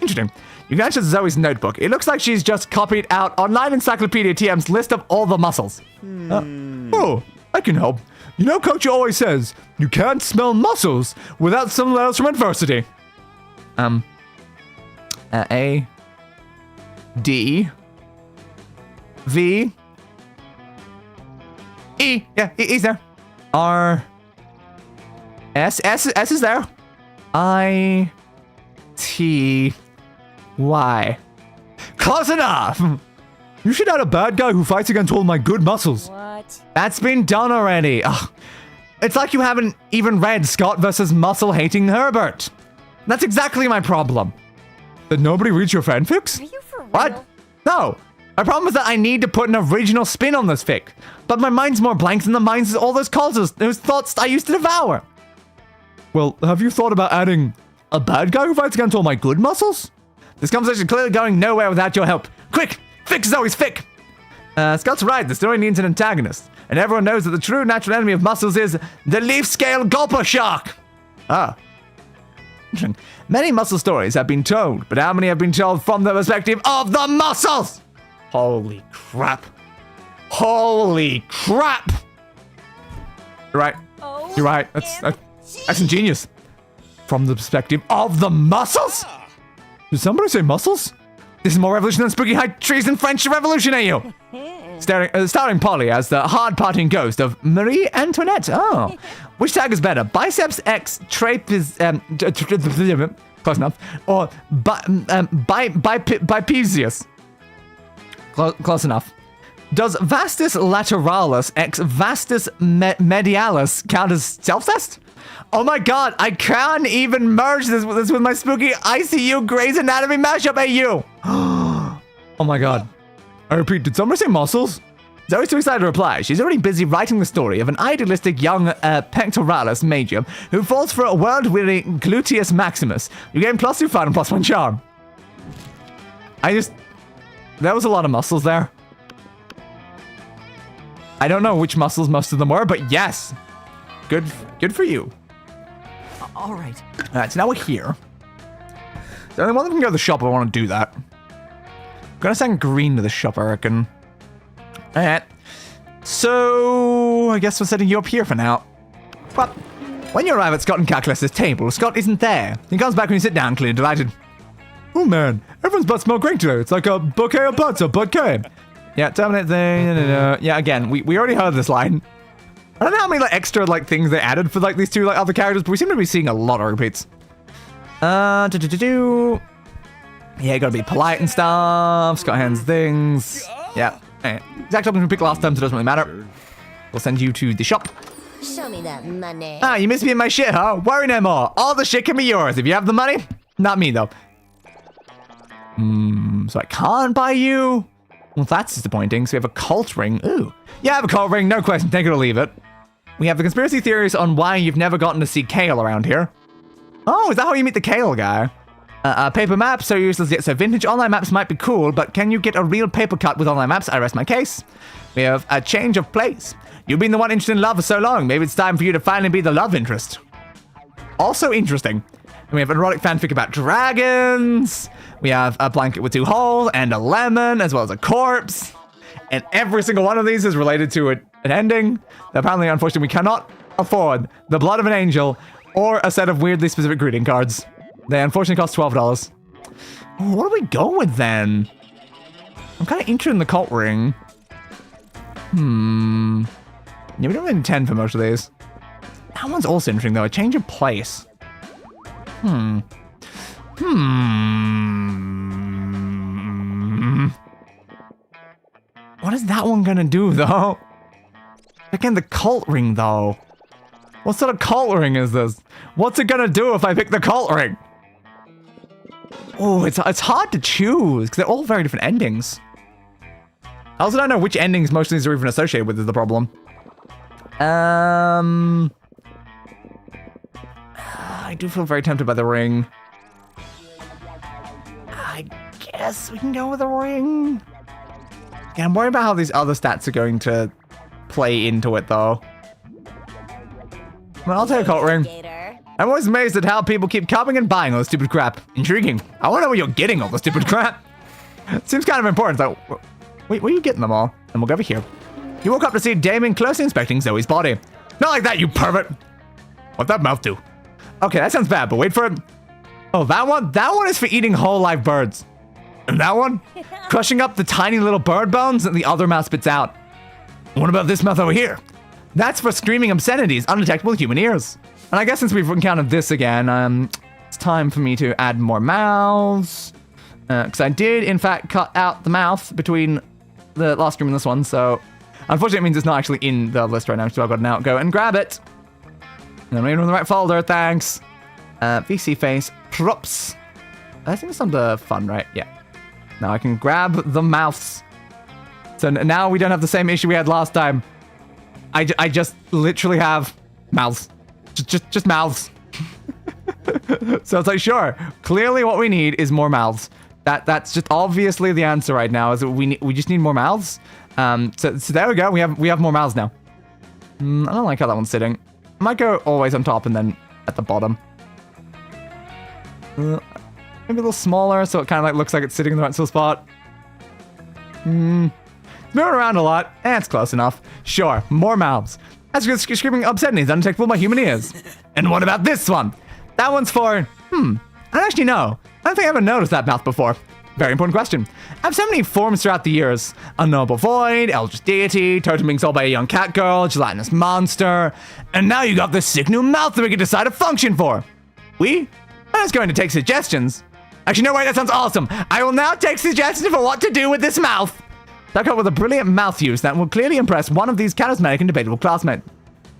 interesting. You glance at Zoe's notebook. It looks like she's just copied out Online Encyclopedia TM's list of all the muscles. Oh, I can help. You know, Coach always says, you can't smell muscles without some letters from adversity. A. D. V. E. Yeah, E's there. R. S. S is there. I. T. Y. Close enough! You should add a bad guy who fights against all my good muscles. What? That's been done already. Ugh. It's like you haven't even read Scott versus muscle-hating Herbert. That's exactly my problem. Did nobody read your fanfics? Are you for real? What? No. My problem is that I need to put an original spin on this fic. But my mind's more blank than the minds of all those causes, those thoughts I used to devour. Well, have you thought about adding a bad guy who fights against all my good muscles? This conversation is clearly going nowhere without your help. Quick! Fix Zoe's fic! Scott's right, the story needs an antagonist. And everyone knows that the true natural enemy of muscles is the leaf-scale gulper shark. Ah. Interesting. Many muscle stories have been told, but how many have been told from the perspective of the muscles? Holy crap. Holy crap! You're right. Oh, You're right. That's ingenious. From the perspective of the muscles? Did somebody say muscles? This is more revolution than spooky high trees and French Revolution, are you? Starring Polly as the hard-parting ghost of Marie Antoinette. Oh. Which tag is better? Biceps X Trapeze... close enough. Or Bipesius. Close enough. Does Vastus Lateralis X Vastus Medialis count as self-test? Oh my god, I can't even merge this with my spooky ICU Grey's Anatomy mashup AU. Oh my god. I repeat, did somebody say muscles? Zoe's too excited to reply. She's already busy writing the story of an idealistic young pectoralis major who falls for a world-weary gluteus maximus. You gain +2 fun and +1 charm. There was a lot of muscles there. I don't know which muscles most of them were, but yes. Good for you. All right. Alright, so now we're here. The only one that can go to the shop, I want to do that. I'm gonna send green to the shop, I reckon. Alright. So, I guess we're setting you up here for now. But, when you arrive at Scott and Calculester's table, Scott isn't there. He comes back when you sit down, clearly delighted. Oh man, everyone's butts smell great today. It's like a bouquet of butts, a bouquet. Yeah, terminate thing. Yeah, again, we already heard this line. I don't know how many extra things they added for these two other characters, but we seem to be seeing a lot of repeats. Yeah, you gotta be polite and stuff. Scott hands things. Yeah. Right. Exact option we picked last time, so it doesn't really matter. We'll send you to the shop. Show me that money. Ah, you missed me in my shit, huh? Worry no more. All the shit can be yours if you have the money. Not me though. So I can't buy you. Well, that's disappointing. So we have a cult ring. Ooh. Yeah, I have a cult ring. No question. Take it or leave it. We have the conspiracy theories on why you've never gotten to see Kale around here. Oh, is that how you meet the Kale guy? Paper maps so useless yet so vintage. Online maps might be cool, but can you get a real paper cut with online maps? I rest my case. We have a change of place. You've been the one interested in love for so long. Maybe it's time for you to finally be the love interest. Also interesting. And we have an erotic fanfic about dragons. We have a blanket with 2 holes and a lemon, as well as a corpse. And every single one of these is related to an ending. Apparently, unfortunately, we cannot afford the blood of an angel or a set of weirdly specific greeting cards. They unfortunately cost $12. What do we go with then? I'm kind of interested in the cult ring. Yeah, we don't really intend for most of these. That one's also interesting, though. A change of place. What is that one gonna do, though? Again, the cult ring, though. What sort of cult ring is this? What's it gonna do if I pick the cult ring? Oh, it's hard to choose, because they're all very different endings. I also don't know which endings most of these are even associated with is the problem. I do feel very tempted by the ring. I guess we can go with the ring. Yeah, I'm worried about how these other stats are going to play into it, though. Well, I'll take a cult ring. Gator. I'm always amazed at how people keep coming and buying all this stupid crap. Intriguing. I want to know where you're getting all the stupid crap. Seems kind of important, though. Wait, where are you getting them all? And we'll go over here. You woke up to see Damon closely inspecting Zoe's body. Not like that, you pervert. What'd that mouth do? Okay, that sounds bad, but wait for it. Oh, that one? That one is for eating whole live birds. And that one? Crushing up the tiny little bird bones that the other mouth spits out. What about this mouth over here? That's for screaming obscenities undetectable with human ears. And I guess since we've encountered this again, it's time for me to add more mouths. Because I did, in fact, cut out the mouth between the last stream and this one, so unfortunately it means it's not actually in the list right now, so I've got to now go and grab it. And I'm in the right folder, thanks. VC face, props. I think it's under fun, right? Yeah. Now I can grab the mouths. So now we don't have the same issue we had last time. I just literally have mouths. Just mouths. So it's like, sure. Clearly what we need is more mouths. That's just obviously the answer right now, is that we just need more mouths. So there we go. We have more mouths now. I don't like how that one's sitting. I might go always on top and then at the bottom. Maybe a little smaller, so it kind of like looks like it's sitting in the right sort of spot. It's moving around a lot. It's close enough. Sure, more mouths. That's just screaming obscenities undetectable by human ears. And what about this one? That one's for, I don't actually know. I don't think I ever noticed that mouth before. Very important question. I have so many forms throughout the years. Unknowable Void, Eldritch Deity, Totem being sold by a young cat girl, Gelatinous Monster, and now you got this sick new mouth that we can decide a function for. I'm just going to take suggestions. Actually, no, wait, that sounds awesome. I will now take suggestions for what to do with this mouth. Stuck up with a brilliant mouth use that will clearly impress one of these charismatic and debatable classmates.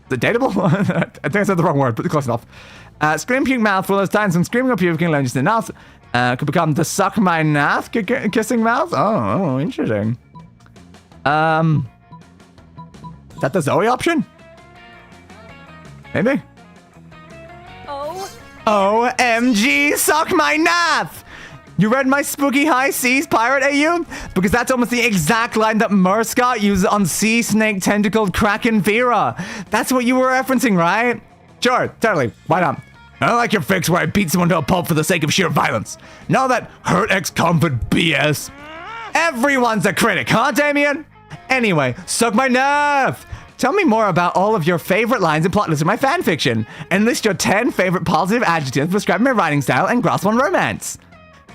Is it dateable? I think I said the wrong word, but close enough. Scream puke mouth for those times when screaming or puking alone just enough. Could become the suck my nath kissing mouth. Oh, interesting. Is that the Zoe option? Maybe. OMG, suck my nath! You read my spooky high seas pirate AU? Because that's almost the exact line that Murscott uses on Sea Snake Tentacled Kraken Vera. That's what you were referencing, right? Sure, totally. Why not? I don't like your fix where I beat someone to a pulp for the sake of sheer violence. Know that hurt ex comfort BS. Everyone's a critic, huh, Damien? Anyway, suck my nerve. Tell me more about all of your favorite lines and plot lists in my fanfiction, and list your 10 favorite positive adjectives for describing my writing style and grasp on romance.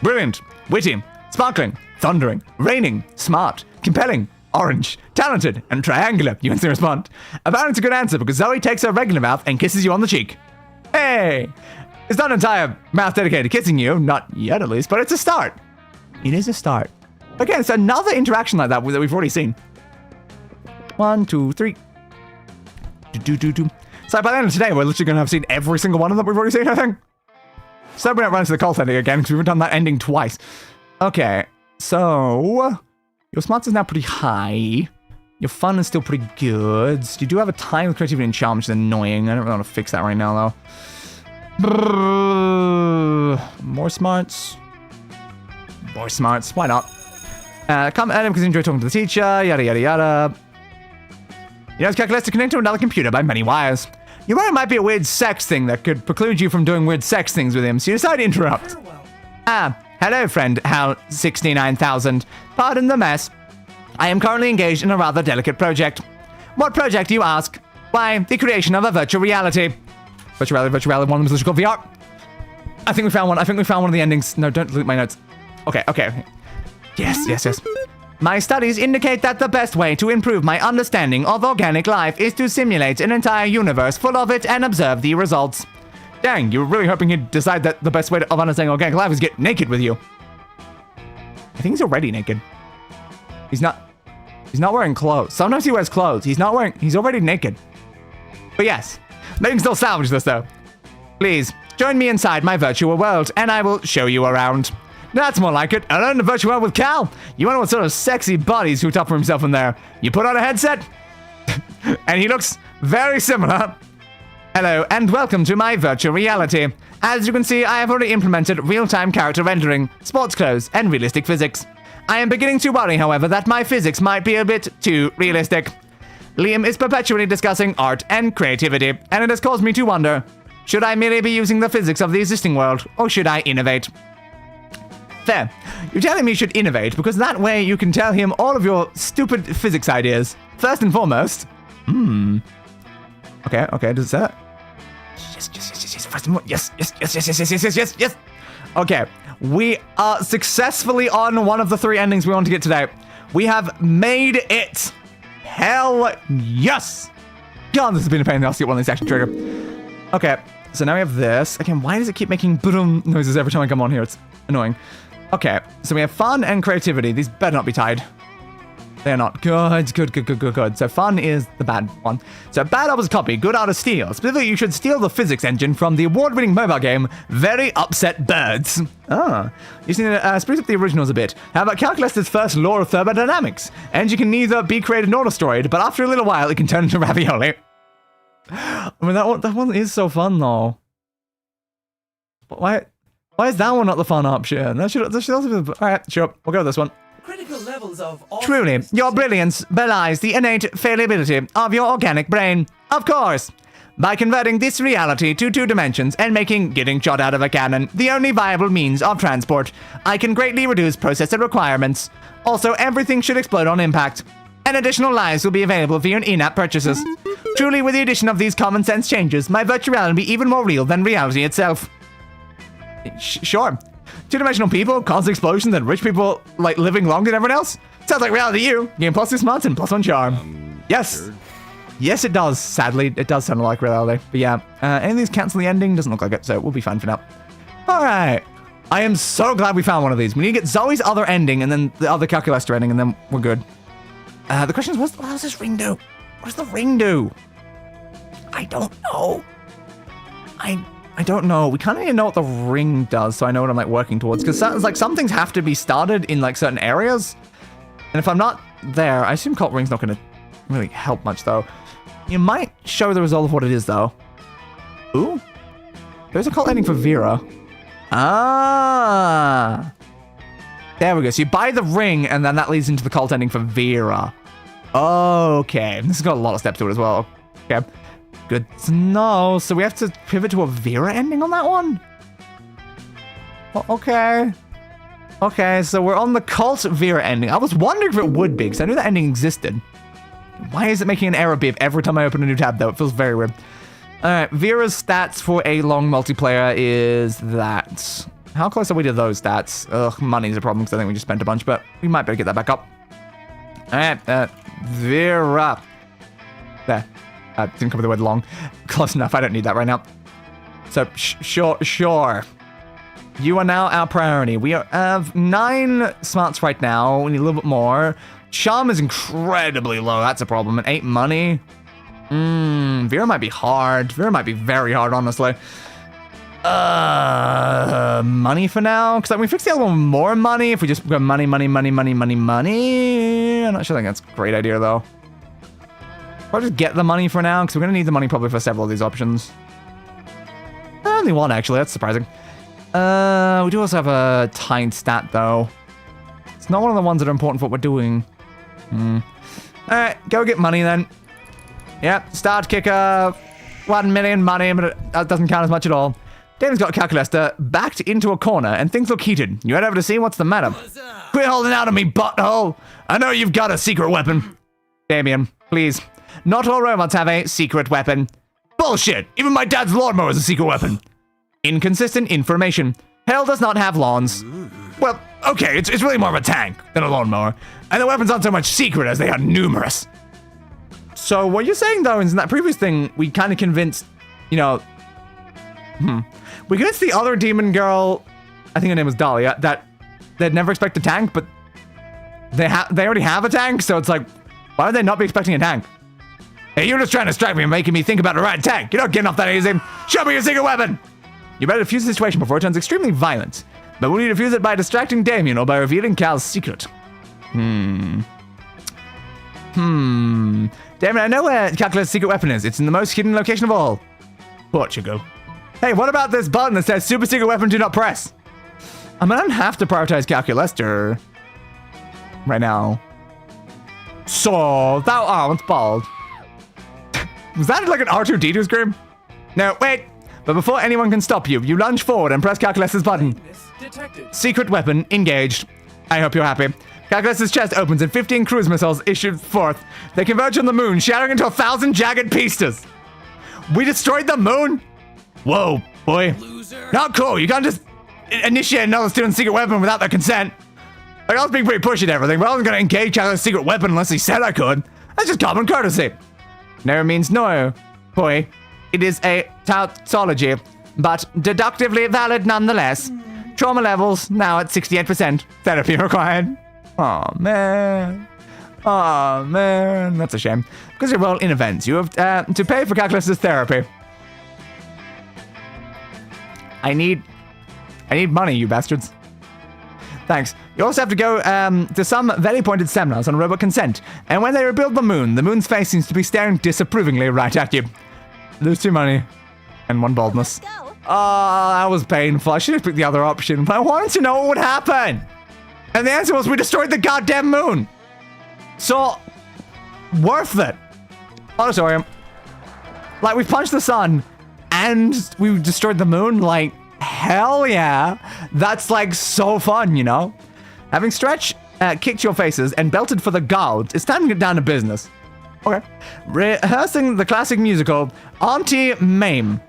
Brilliant, witty, sparkling, thundering, raining, smart, compelling, orange, talented, and triangular, you instantly respond. About it's a good answer because Zoe takes her regular mouth and kisses you on the cheek. Hey! It's not an entire mouth dedicated to kissing you, not yet at least, but it's a start. It is a start. Again, it's another interaction like that we've already seen. 1, 2, 3. So by the end of today, we're literally going to have seen every single one of them we've already seen, I think. So we don't run into the cult ending again, because we've done that ending twice. Okay, so your smarts is now pretty high. Your fun is still pretty good. You do have a time with creativity and charm, which is annoying. I don't really want to fix that right now, though. More smarts. More smarts. Why not? Come at him because you enjoy talking to the teacher. Yada, yada, yada. You know, Calculester connected to another computer by many wires. You worry it might be a weird sex thing that could preclude you from doing weird sex things with him, so you decide to interrupt. Hello, friend Hal 69,000. Pardon the mess. I am currently engaged in a rather delicate project. What project, you ask? Why, the creation of a virtual reality. Virtual reality, one of them is called VR. I think we found one of the endings. No, don't loot my notes. Okay. Yes. My studies indicate that the best way to improve my understanding of organic life is to simulate an entire universe full of it and observe the results. Dang, you were really hoping he'd decide that the best way of understanding organic life is get naked with you. I think he's already naked. He's not wearing clothes. Sometimes he wears clothes. He's already naked. But yes, they can still salvage this though. Please, join me inside my virtual world and I will show you around. That's more like it. Alone in the virtual world with Cal. You wonder what sort of sexy bodies he's hooked up for himself in there. You put on a headset, and he looks very similar. Hello, and welcome to my virtual reality. As you can see, I have already implemented real-time character rendering, sports clothes, and realistic physics. I am beginning to worry, however, that my physics might be a bit too realistic. Liam is perpetually discussing art and creativity, and it has caused me to wonder, should I merely be using the physics of the existing world, or should I innovate? Fair. You're telling me you should innovate, because that way you can tell him all of your stupid physics ideas. First and foremost. Okay, does that? Yes. First and foremost, yes. Okay, we are successfully on one of the 3 endings we want to get today. We have made it. Hell yes. God, this has been a pain in the ass to get one of these action trigger. Okay, so now we have this. Again, why does it keep making boom noises every time I come on here? It's annoying. Okay, so we have fun and creativity. These better not be tied. They're not. Good. So fun is the bad one. So bad art is copy, good art is steal. Specifically, you should steal the physics engine from the award-winning mobile game, Very Upset Birds. You just need to spruce up the originals a bit. How about Calculester's first law of thermodynamics? And you can neither be created nor destroyed, but after a little while, it can turn into ravioli. I mean, that one is so fun, though. But why is that one not the fun option? That should also be... Alright, sure. We'll go with this one. Critical levels of all Truly, your brilliance belies the innate fallibility of your organic brain. Of course. By converting this reality to 2 dimensions and making getting shot out of a cannon the only viable means of transport, I can greatly reduce processor requirements. Also, everything should explode on impact. And additional lives will be available via in-app purchases. Truly, with the addition of these common sense changes, my virtual reality will be even more real than reality itself. Sure. 2-dimensional people, constant explosions, and rich people, like, living longer than everyone else? Sounds like reality to you. Game plus 2 smarts and plus 1 charm. Yes. Sure. Yes, it does. Sadly, it does sound like reality. But yeah, any of these cancel the ending? Doesn't look like it, so we'll be fine for now. Alright. I am so glad we found one of these. We need to get Zoe's other ending, and then the other Calculester ending, and then we're good. The question is, what does this ring do? What does the ring do? I don't know. I don't know. We kind of need to know what the ring does, so I know what I'm like working towards. Because like some things have to be started in like certain areas, and if I'm not there, I assume cult ring's not going to really help much though. You might show the result of what it is though. Ooh, there's a cult ending for Vera. Ah, there we go. So you buy the ring, and then that leads into the cult ending for Vera. Okay, this has got a lot of steps to it as well. Okay. Good to know. So we have to pivot to a Vera ending on that one? Okay. Okay, so we're on the cult Vera ending. I was wondering if it would be, because I knew that ending existed. Why is it making an error beep every time I open a new tab, though? It feels very weird. Alright, Vera's stats for a long multiplayer is that. How close are we to those stats? Ugh, money's a problem, because I think we just spent a bunch, but we might better get that back up. Alright, Vera. There. Didn't come with the word long. Close enough, I don't need that right now. So, sure. You are now our priority. We have 9 smarts right now. We need a little bit more. Charm is incredibly low. That's a problem. And 8 money. Vera might be hard. Vera might be very hard, honestly. Money for now? Because like, we fix the other one with more money. If we just go money. I'm not sure. I think that's a great idea, though. I'll just get the money for now, because we're going to need the money probably for several of these options. Only one, actually. That's surprising. We do also have a timed stat, though. It's not one of the ones that are important for what we're doing. Alright, go get money, then. Yep, start kicker. 1 million money, but that doesn't count as much at all. Damon's got Calculester backed into a corner, and things look heated. You head over to see what's the matter. Quit holding out on me, butthole. I know you've got a secret weapon. Damien, please. Not all robots have a secret weapon. Bullshit! Even my dad's lawnmower is a secret weapon. Inconsistent information. Hell does not have lawns. Well, okay, it's really more of a tank than a lawnmower. And the weapons aren't so much secret as they are numerous. So what you're saying, though, is in that previous thing, we kind of convinced, you know... We convinced the other demon girl, I think her name was Dahlia, that they'd never expect a tank, but they already have a tank, so it's like, why would they not be expecting a tank? Hey, you're just trying to distract me and making me think about the right tank. You're not getting off that easy. Show me your secret weapon. You better defuse the situation before it turns extremely violent. But will you defuse it by distracting Damien or by revealing Cal's secret? Damien, I know where Calculester's secret weapon is. It's in the most hidden location of all. Portugal. Hey, what about this button that says super secret weapon do not press? I mean, I don't have to prioritize Calculester right now. So, thou art bald. Was that like an R2-D2 scream? No, wait. But before anyone can stop you, you lunge forward and press Calculester's button. Detected. Secret weapon engaged. I hope you're happy. Calculester's chest opens and 15 cruise missiles issue forth. They converge on the moon, shattering into 1,000 jagged pieces. We destroyed the moon? Whoa, boy. Loser. Not cool. You can't just initiate another student's secret weapon without their consent. Like, I was being pretty pushy and everything, but I wasn't going to engage Calculester's secret weapon unless he said I could. That's just common courtesy. No means no, boy. It is a tautology, but deductively valid nonetheless. Trauma levels now at 68%. Therapy required. Oh man. Oh man. That's a shame. Because you're well in events, you have to pay for Calculester's therapy. I need money, you bastards. Thanks. You also have to go to some very pointed seminars on robot consent. And when they rebuild the moon's face seems to be staring disapprovingly right at you. Lose 2 money and 1 baldness. Go. Oh, that was painful. I should have picked the other option, but I wanted to know what would happen. And the answer was we destroyed the goddamn moon. So, worth it. Auditorium. Like, we punched the sun and we destroyed the moon. Like, hell yeah. That's like so fun, you know? Having stretched, kicked your faces, and belted for the gods, it's time to get down to business. Okay. Rehearsing the classic musical, Auntie Mame.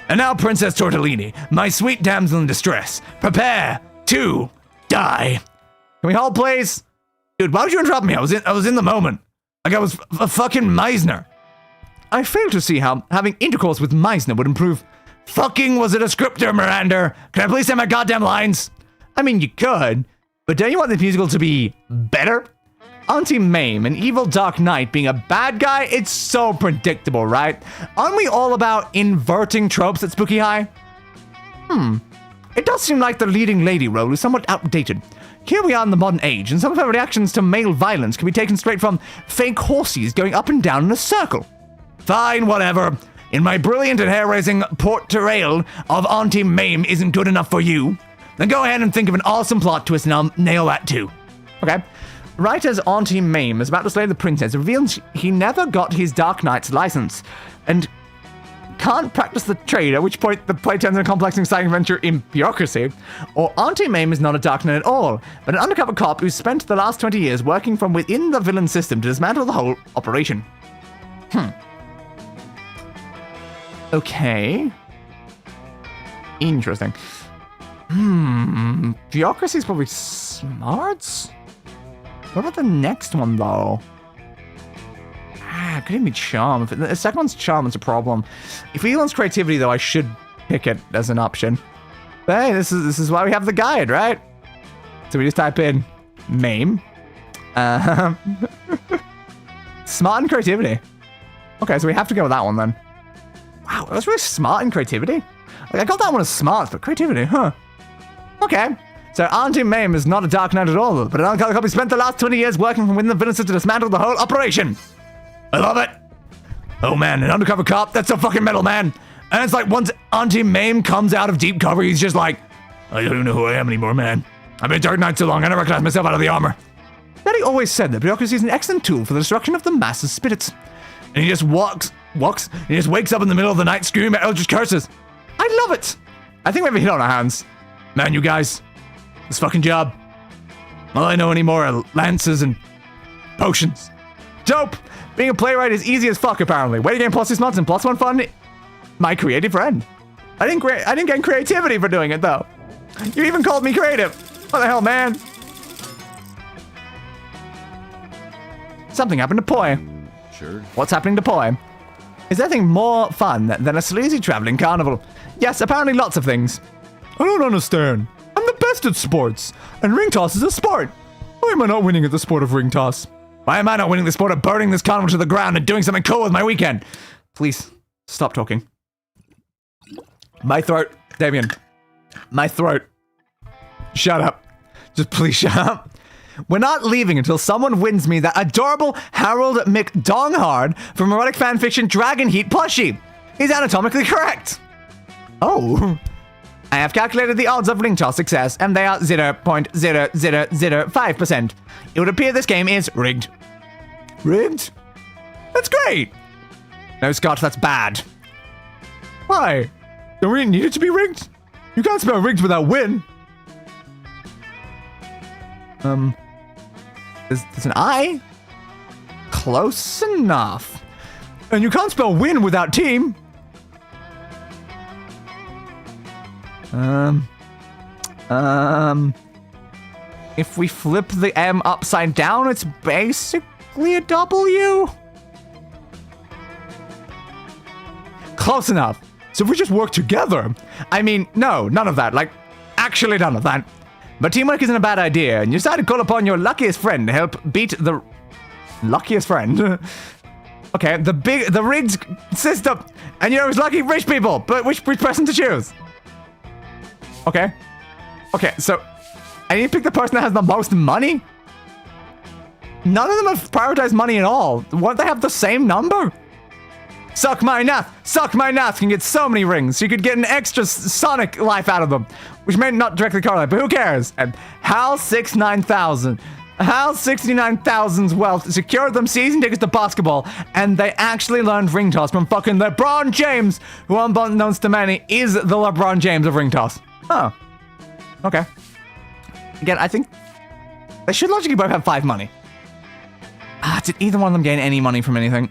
And now, Princess Tortellini, my sweet damsel in distress, prepare to die. Can we hold, please? Dude, why would you interrupt me? I was in the moment. Like I was a fucking Meisner. I fail to see how having intercourse with Meisner would improve. Fucking was a descriptor, Miranda. Can I please say my goddamn lines? I mean, you could, but don't you want the musical to be better? Auntie Mame, an evil dark knight being a bad guy, it's so predictable, right? Aren't we all about inverting tropes at Spooky High? It does seem like the leading lady role is somewhat outdated. Here we are in the modern age, and some of her reactions to male violence can be taken straight from fake horses going up and down in a circle. Fine, whatever. In my brilliant and hair-raising portrayal of Auntie Mame isn't good enough for you, then go ahead and think of an awesome plot twist and I'll nail that too. Okay. Right as Auntie Mame is about to slay the princess, it reveals he never got his Dark Knight's license and can't practice the trade, at which point the play turns into a complex and exciting adventure in bureaucracy. Or Auntie Mame is not a Dark Knight at all, but an undercover cop who spent the last 20 years working from within the villain system to dismantle the whole operation. Okay. Interesting. Bureaucracy is probably smarts? What about the next one, though? Could even be charm. If the second one's charm, it's a problem. If he wants creativity, though, I should pick it as an option. But hey, this is why we have the guide, right? So we just type in Mame. Smart and creativity. Okay, so we have to go with that one then. Wow, that was really smart and creativity. Like, I got that one as smart, but creativity, huh? Okay. So Auntie Mame is not a Dark Knight at all, but an undercover cop who spent the last 20 years working from within the villain system to dismantle the whole operation. I love it. Oh man, an undercover cop? That's so fucking metal, man. And it's like once Auntie Mame comes out of deep cover, he's just like, I don't even know who I am anymore, man. I've been Dark Knight so long, I never recognize myself out of the armor. Daddy always said that bureaucracy is an excellent tool for the destruction of the masses' spirits. And he just wakes up in the middle of the night screaming at eldritch curses. I love it. I think we have a hit on our hands. Man, you guys, this fucking job. All I know anymore are lances and potions. Dope. Being a playwright is easy as fuck, apparently. Way to gain +2 smarts and +1 fun. My creative friend. I didn't gain creativity for doing it, though. You even called me creative. What the hell, man? Something happened to Poi. Sure. What's happening to Poi? Is there anything more fun than a sleazy traveling carnival? Yes, apparently lots of things. I don't understand. I'm the best at sports, and ring toss is a sport. Why am I not winning at the sport of ring toss? Why am I not winning the sport of burning this carnival to the ground and doing something cool with my weekend? Please, stop talking. My throat, Damien. My throat. Shut up. Just please shut up. We're not leaving until someone wins me that adorable Harold McDonghard from erotic fanfiction Dragon Heat plushie. He's anatomically correct. Oh. I have calculated the odds of ring toss success, and they are 0.0005%. It would appear this game is rigged. Rigged? That's great. No, Scott, that's bad. Why? Don't we need it to be rigged? You can't spell rigged without win. There's an I? Close enough. And you can't spell win without team. If we flip the M upside down, it's basically a W. Close enough. So if we just work together, I mean, no, none of that. Like, actually none of that. But teamwork isn't a bad idea, and you decide to call upon your luckiest friend to help beat the luckiest friend. Okay, the rigged system, and you know it's lucky rich people, but which person to choose? Okay, so I need to pick the person that has the most money. None of them have prioritized money at all. Won't they have the same number? Suck my nath can get so many rings. You could get an extra Sonic life out of them, which may not directly correlate, but who cares? And Hal 69,000. Hal 69,000's wealth secured them season tickets to basketball, and they actually learned ring toss from fucking LeBron James, who unbeknownst to many is the LeBron James of ring toss. Oh. Okay. Again, I think they should logically both have 5 money. Did either one of them gain any money from anything?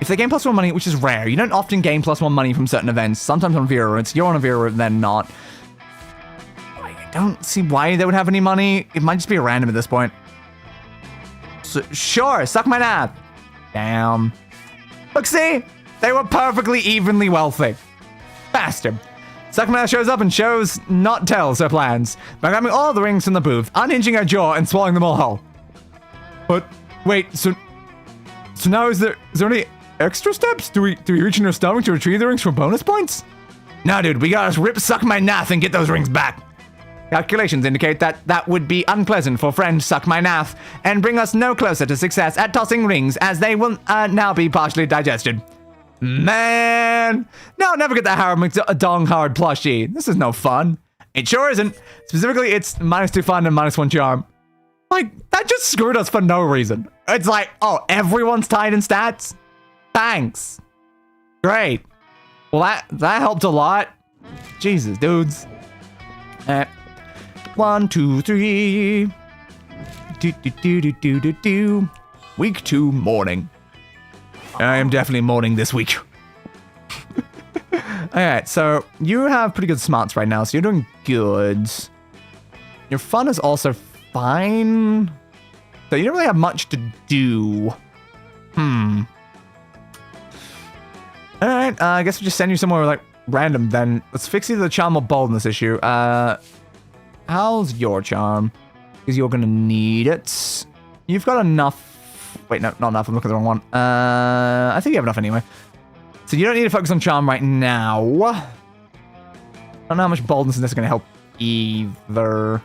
If they gain +1 money, which is rare, you don't often gain +1 money from certain events. Sometimes on Vera, you're on a Vera, then not. I don't see why they would have any money. It might just be random at this point. So, sure, suck my nath. Damn. Look, see? They were perfectly evenly wealthy. Bastard. Suck my nath shows up and shows not tells her plans by grabbing all the rings from the booth, unhinging her jaw, and swallowing them all whole. But, wait, so now is there any extra steps? Do we reach in her stomach to retrieve the rings for bonus points? No, dude, we gotta rip suck my nath and get those rings back. Calculations indicate that would be unpleasant for friend Suck My Nath and bring us no closer to success at tossing rings, as they will now be partially digested. Man! No, I'll never get that Howard McDonghard plushie. This is no fun. It sure isn't. Specifically, it's -2 fun and -1 charm. Like, that just screwed us for no reason. It's like, oh, everyone's tied in stats? Thanks. Great. Well, that helped a lot. Jesus, dudes. 1, 2, 3. Do. Week 2 morning. I am definitely mourning this week. Alright, so you have pretty good smarts right now, so you're doing good. Your fun is also fine. So you don't really have much to do. Alright, I guess we'll just send you somewhere like random then. Let's fix either the charm or boldness issue. How's your charm? Because you're gonna need it. You've got enough. Wait, no, not enough. I'm looking at the wrong one. I think you have enough anyway. So you don't need to focus on charm right now. I don't know how much boldness is necessarily gonna help either.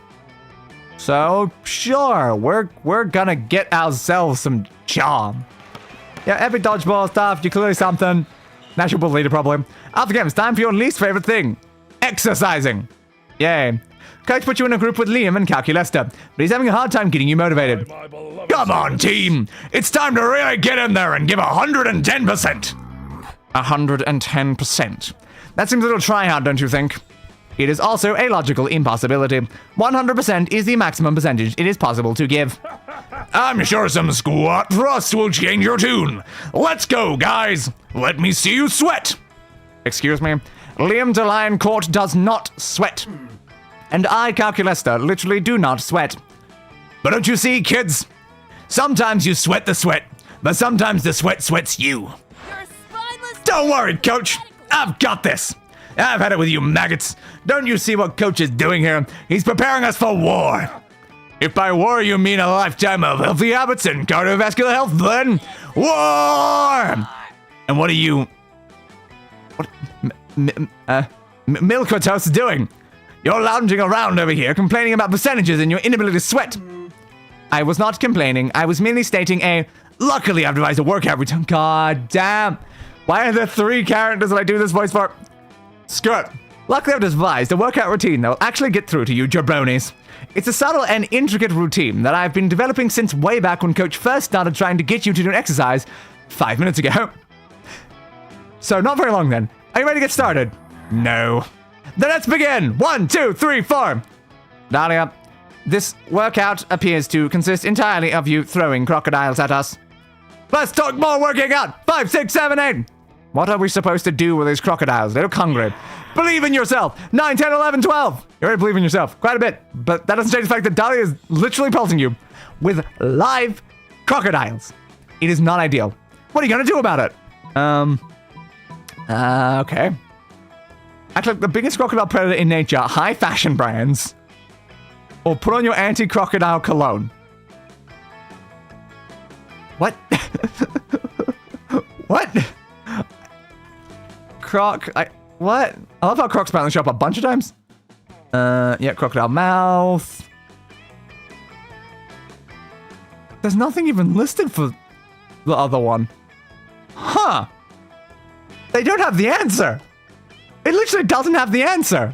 So sure, we're gonna get ourselves some charm. Yeah, epic dodgeball stuff. You're clearly something. Natural leader probably. After game, it's time for your least favorite thing: exercising. Yay. Coach put you in a group with Liam and Calculester, but he's having a hard time getting you motivated. Come on, team! It's time to really get in there and give 110%. 110%. That seems a little try-hard, don't you think? It is also a logical impossibility. 100% is the maximum percentage it is possible to give. I'm sure some squat thrust will change your tune. Let's go, guys. Let me see you sweat. Excuse me? Liam de Lion Court does not sweat. And I, Calculester, literally do not sweat. But don't you see, kids? Sometimes you sweat the sweat, but sometimes the sweat sweats you. You're a spineless. Don't worry, Coach. I've got this. I've had it with you maggots. Don't you see what Coach is doing here? He's preparing us for war. If by war you mean a lifetime of healthy habits and cardiovascular health, then war! And what are you... What... Milk or Toast doing? You're lounging around over here complaining about percentages and your inability to sweat. I was not complaining. I was merely stating a... Luckily, I've devised a workout routine. God damn. Why are there 3 characters that I do this voice for? Screw it. Luckily, I've devised a workout routine that will actually get through to you jabronis. It's a subtle and intricate routine that I've been developing since way back when Coach first started trying to get you to do an exercise 5 minutes ago. So, not very long then. Are you ready to get started? No. Then let's begin. 1, 2, 3, 4. Dahlia, this workout appears to consist entirely of you throwing crocodiles at us. Let's talk more working out. 5, 6, 7, 8. What are we supposed to do with these crocodiles? They look hungry. Believe in yourself. 9, 10, 11, 12. You already believe in yourself. Quite a bit. But that doesn't change the fact that Dahlia is literally pelting you with live crocodiles. It is not ideal. What are you going to do about it? Okay. Act like the biggest crocodile predator in nature. High fashion brands. Or put on your anti-crocodile cologne. What? What? What? I love how Croc's apparently show up a bunch of times. Yeah, crocodile mouth. There's nothing even listed for the other one. Huh. They don't have the answer. It literally doesn't have the answer.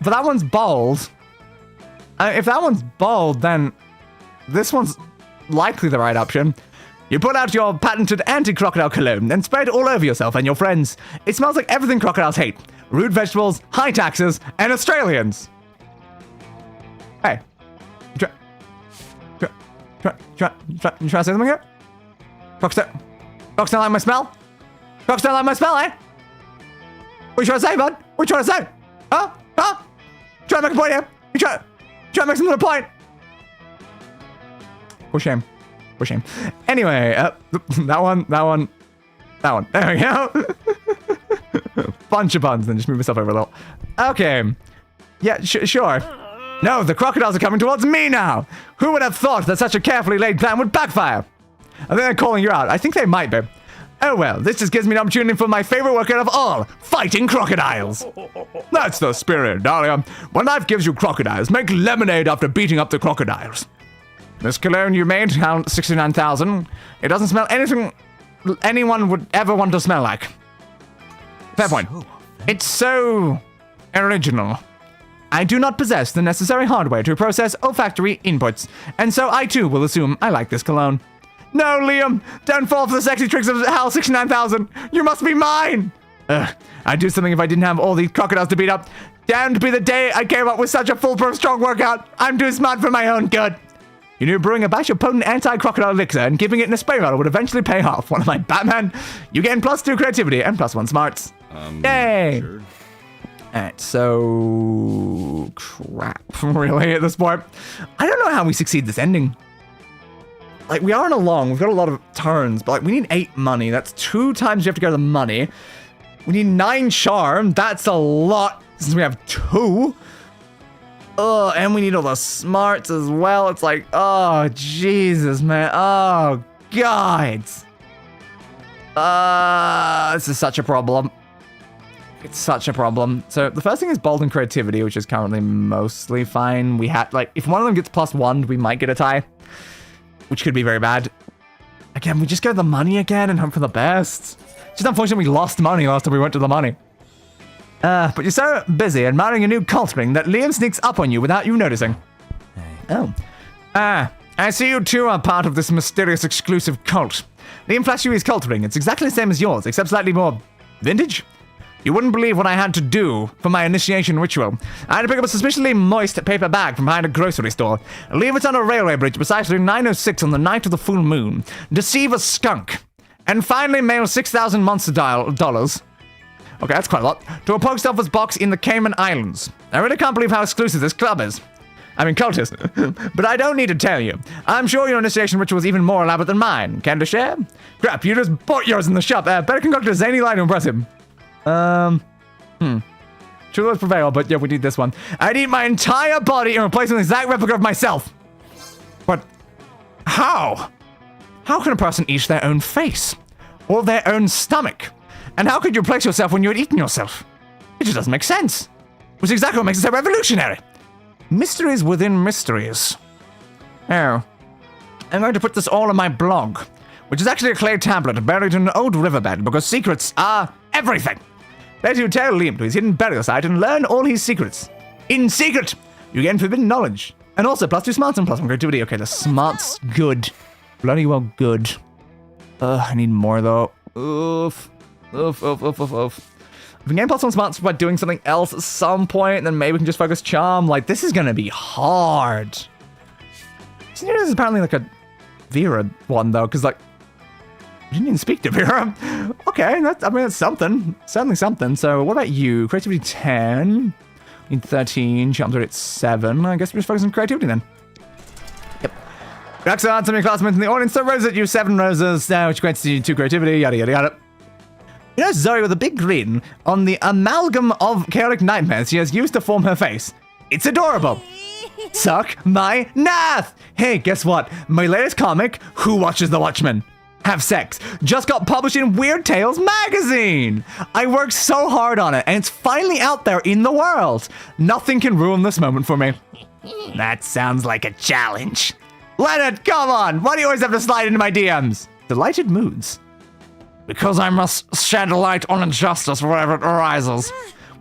But that one's bold. If that one's bold, then this one's likely the right option. You put out your patented anti-crocodile cologne and spray it all over yourself and your friends. It smells like everything crocodiles hate. Rude vegetables, high taxes, and Australians. Hey. You try to say something here? Crocs don't like my smell? Crocs don't like my smell, eh? What you trying to say, bud? What you trying to say? Huh? Try to make a point here? You try to make some little point? For shame. For shame. Anyway, that one. There we go. Bunch of buns, then just move myself over a little. Okay. Yeah, sure. No, the crocodiles are coming towards me now. Who would have thought that such a carefully laid plan would backfire? I think they're calling you out. I think they might be. Oh well, this just gives me an opportunity for my favorite workout of all, fighting crocodiles. That's the spirit, Dahlia. When life gives you crocodiles, make lemonade after beating up the crocodiles. This cologne you made, count 69,000. It doesn't smell anything anyone would ever want to smell like. Fair point. It's so original. I do not possess the necessary hardware to process olfactory inputs, and so I too will assume I like this cologne. No, Liam! Don't fall for the sexy tricks of HAL 69,000! You must be mine! I'd do something if I didn't have all these crocodiles to beat up. Damned be the day I came up with such a foolproof strong workout. I'm too smart for my own good. You knew brewing a batch of potent anti-crocodile elixir and keeping it in a spray bottle would eventually pay off. One of my Batman. You gain +2 creativity and +1 smarts. Yay! Sure. Alright, so... crap, really, at this point. I don't know how we succeed this ending. Like, we aren't along, we've got a lot of turns, but like, we need 8 money. That's 2 times you have to go to the money. We need 9 charm, that's a lot, since we have 2. And we need all the smarts as well. It's like, oh, Jesus, man. Oh, God. This is such a problem. It's such a problem. So the first thing is bold and creativity, which is currently mostly fine. We had, like, if one of them gets +1, we might get a tie, which could be very bad. Again, we just go to the money again and hope for the best. Just unfortunately, we lost money last time we went to the money. But you're so busy admiring a new cult ring that Liam sneaks up on you without you noticing. Hey. Oh. I see you two are part of this mysterious exclusive cult. Liam flashed you his cult ring. It's exactly the same as yours, except slightly more vintage. You wouldn't believe what I had to do for my initiation ritual. I had to pick up a suspiciously moist paper bag from behind a grocery store, leave it on a railway bridge precisely 9:06 on the night of the full moon, deceive a skunk, and finally mail 6,000 monster dollars. Okay, that's quite a lot. To a post office box in the Cayman Islands. I really can't believe how exclusive this club is. I mean, cultist. But I don't need to tell you. I'm sure your initiation ritual was even more elaborate than mine. Can to share? Crap, you just bought yours in the shop. Better concoct a zany lie to impress him. True words prevail, but yeah, we need this one. I'd eat my entire body and replace an exact replica of myself. But how? How can a person eat their own face? Or their own stomach? And how could you replace yourself when you had eaten yourself? It just doesn't make sense. Which is exactly what makes it so revolutionary. Mysteries within mysteries. Oh. I'm going to put this all on my blog, which is actually a clay tablet buried in an old riverbed because secrets are everything. Let you tell Liam to his hidden burial site and learn all his secrets. In secret, you gain forbidden knowledge. And also +2 smarts and +1 creativity. Okay, the smarts, good. Bloody well good. I need more though. Oof. Oof. If we gain +1 smarts by doing something else at some point, then maybe we can just focus charm. Like, this is gonna be hard. So, this is apparently like a Vera one though, because like, I didn't even speak to Vera. Okay, that's something. Certainly something. So what about you? Creativity 10. Need 13. Charms are at 7. I guess we're just focusing on creativity then. Yep. Excellent. Some of your classmates in the audience. So Roses, you 7 roses, which grants you 2 creativity. Yada yada yada. You know Zoe with a big grin on the amalgam of chaotic nightmares she has used to form her face. It's adorable. Suck my nath. Hey, guess what? My latest comic, Who Watches the Watchmen? Have sex, just got published in Weird Tales magazine. I worked so hard on it, and it's finally out there in the world. Nothing can ruin this moment for me. That sounds like a challenge. Leonard, come on. Why do you always have to slide into my DMs? Delighted moods. Because I must shed light on injustice wherever it arises.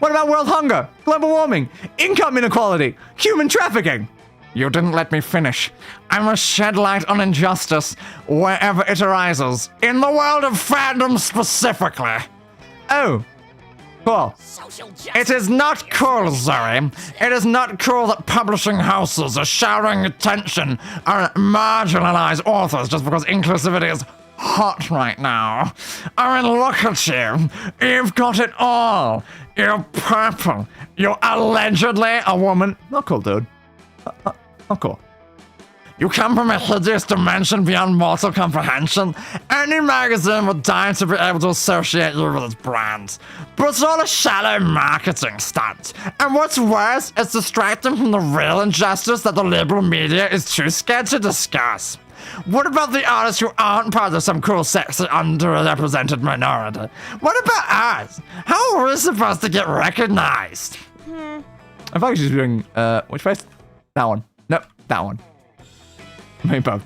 What about world hunger, global warming, income inequality, human trafficking? You didn't let me finish. I must shed light on injustice wherever it arises. In the world of fandom specifically. Oh, cool. It is not cool, Zoe. It is not cool that publishing houses are showering attention on marginalized authors just because inclusivity is hot right now. I mean, look at you. You've got it all. You're purple. You're allegedly a woman. Not cool, dude. Not cool. You come from a hideous dimension beyond mortal comprehension. Any magazine would die to be able to associate you with its brand. But it's all a shallow marketing stunt. And what's worse, it's distracting from the real injustice that the liberal media is too scared to discuss. What about the artists who aren't part of some cool, sexy, underrepresented minority? What about us? How are we supposed to get recognized? I thought I was just doing, which face? That one. Nope, that one. Maybe both.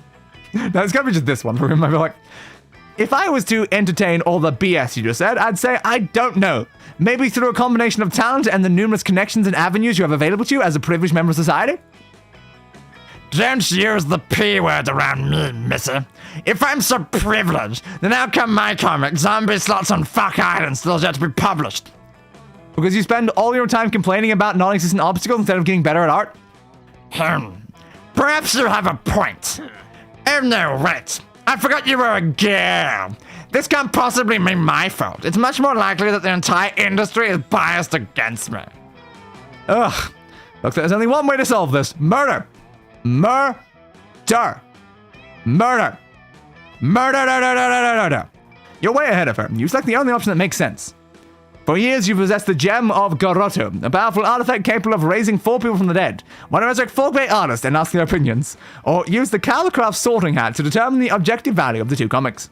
No, it's gotta be just this one for him. I'd be like, if I was to entertain all the BS you just said, I'd say I don't know. Maybe through a combination of talent and the numerous connections and avenues you have available to you as a privileged member of society? Don't use the P word around me, missy. If I'm so privileged, then how come my comic, Zombie Slots on Fuck Island, still yet to be published? Because you spend all your time complaining about non-existent obstacles instead of getting better at art? Perhaps you have a point. Oh no, wait. I forgot you were a girl. This can't possibly be my fault. It's much more likely that the entire industry is biased against me. Ugh. Look, there's only one way to solve this. Murder. Murder. Murder. Murder. You're way ahead of her. You select the only option that makes sense. For years, you've possessed the Gem of Garotto, a powerful artifact capable of raising 4 people from the dead. Want to resurrect 4 great artists and ask their opinions? Or use the Calculester sorting hat to determine the objective value of the 2 comics.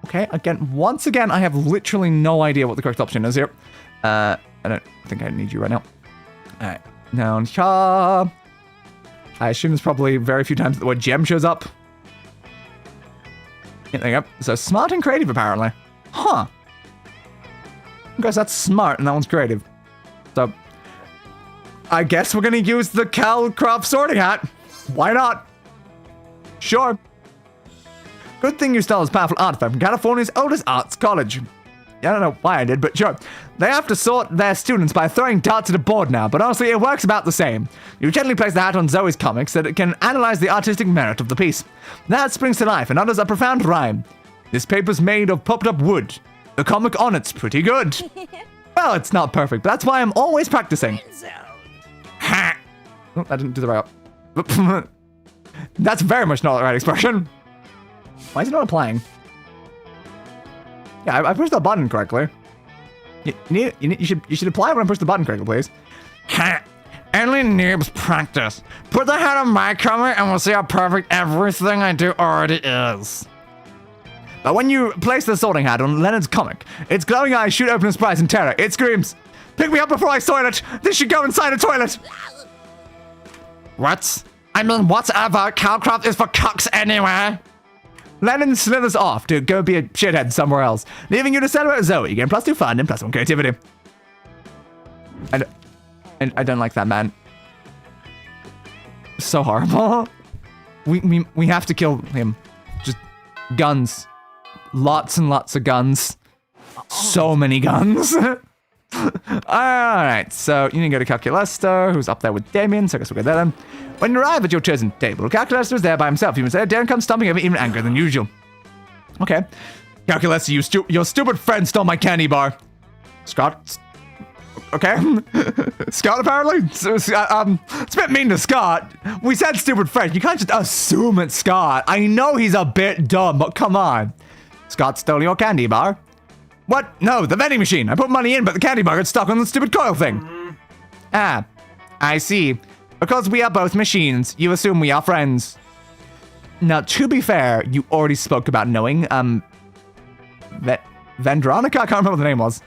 Okay, once again, I have literally no idea what the correct option is here. I don't think I need you right now. Alright, now, I assume there's probably very few times that the word gem shows up. Yeah, there you go. So, smart and creative, apparently. Huh. I guess that's smart and that one's creative. So, I guess we're gonna use the Calculester sorting hat. Why not? Sure. Good thing you stole this powerful artifact from California's oldest arts college. I don't know why I did, but sure. They have to sort their students by throwing darts at a board now, but honestly, it works about the same. You gently place the hat on Zoe's comic so that it can analyze the artistic merit of the piece. That springs to life and utters a profound rhyme. This paper's made of popped up wood. The comic on it's pretty good. Well, it's not perfect, but that's why I'm always practicing. Ha! Oh, I didn't do the right. That's very much not the right expression. Why is it not applying? Yeah, I pushed the button correctly. You should apply when I push the button correctly, please. Ha! Only noobs practice. Put the head on my comic and we'll see how perfect everything I do already is. But when you place the sorting hat on Leonard's comic, its glowing eyes shoot open in surprise and terror. It screams, "Pick me up before I soil it! This should go inside a toilet!" What? I mean, whatever. Calcraft is for cucks anyway. Lennon slithers off to go be a shithead somewhere else, leaving you to celebrate Zoe, getting +2 fun and +1 creativity. And I don't like that man. So horrible. We have to kill him. Just guns. Lots and lots of guns. So many guns. Alright, so you need to go to Calculester, who's up there with Damien, so I guess we'll go there then. When you arrive at your chosen table, Calculester is there by himself. Even said, Darren comes stomping over, even angrier than usual. Okay. Calculester, your stupid friend stole my candy bar. Scott? Okay. Scott, apparently? It's a bit mean to Scott. We said stupid friend. You can't just assume it's Scott. I know he's a bit dumb, but come on. Scott stole your candy bar? What? No, the vending machine. I put money in, but the candy bar got stuck on the stupid coil thing. Ah, I see. Because we are both machines, you assume we are friends. Now, to be fair, you already spoke about knowing, Vendronica? I can't remember what the name was.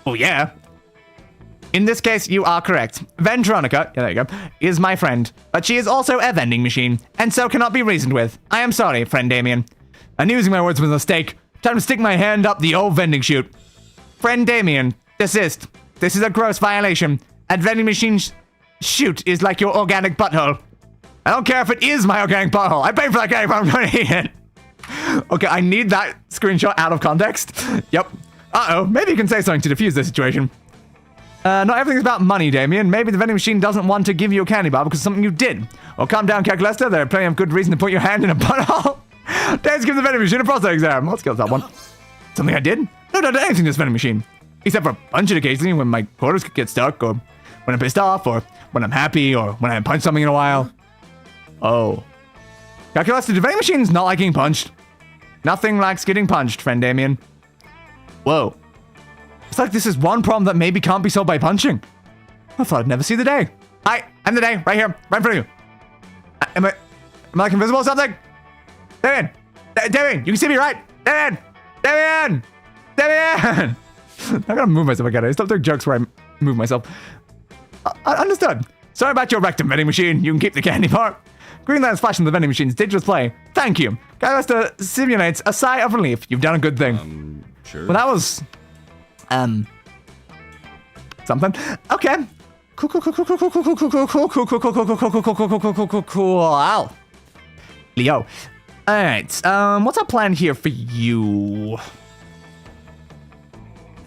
Oh, yeah. In this case, you are correct. Vendronica, yeah, there you go, is my friend. But she is also a vending machine, and so cannot be reasoned with. I am sorry, friend Damien. I'm using my words with a mistake. Time to stick my hand up the old vending chute. Friend Damien, desist. This is a gross violation. A vending machine chute is like your organic butthole. I don't care if it is my organic butthole. I paid for that candy bar. I'm going to eat it. Okay, I need that screenshot out of context. Yep. Uh-oh. Maybe you can say something to defuse this situation. Not everything's about money, Damien. Maybe the vending machine doesn't want to give you a candy bar because of something you did. Well, calm down, Calculester. There are plenty of good reason to put your hand in a butthole. Let's give the vending machine a prostate exam. Let's go with that one. Something I did? No, not anything to this vending machine. Except for punching occasionally when my quarters get stuck, or when I'm pissed off, or when I'm happy, or when I haven't punched something in a while. Oh. Calculester, do vending machines not like getting punched? Nothing likes getting punched, friend Damien. Whoa. It's like this is one problem that maybe can't be solved by punching. I thought I'd never see the day. Hi, I'm the day, right here, right in front of you. Am I like invisible or something? Damien! Damien! You can see me, right? Damien! Damien! Damien! I'm gonna move myself again. I stop doing jokes where I move myself. Understood. Sorry about your rectum vending machine. You can keep the candy bar. Green light is flashing the vending machine's digital display. Thank you. Calculester simulates a sigh of relief. You've done a good thing. Sure. Well, that was... something. Okay. Cool. Wow. Leo. Alright, what's our plan here for you?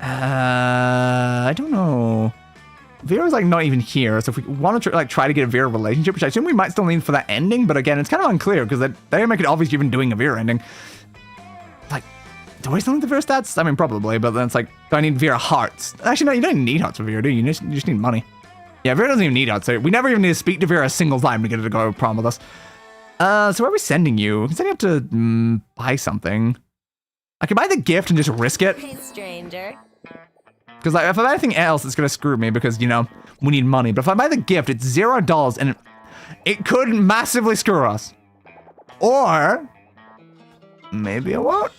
I don't know. Vera's like not even here, so if we want to try to get a Vera relationship, which I assume we might still need for that ending, but again, it's kind of unclear because they make it obvious you've been doing a Vera ending. Like, do I still need the Vera stats? I mean, probably, but then it's like, do I need Vera hearts? Actually, no, you don't need hearts for Vera, do you? You just need money. Yeah, Vera doesn't even need hearts, so we never even need to speak to Vera a single time to get her to go prom with us. So where are we sending you? I'm sending you to buy something. I can buy the gift and just risk it. Hey, stranger. Because like, if I buy anything else, it's going to screw me because, you know, we need money. But if I buy the gift, it's $0 and it could massively screw us. Or maybe it won't.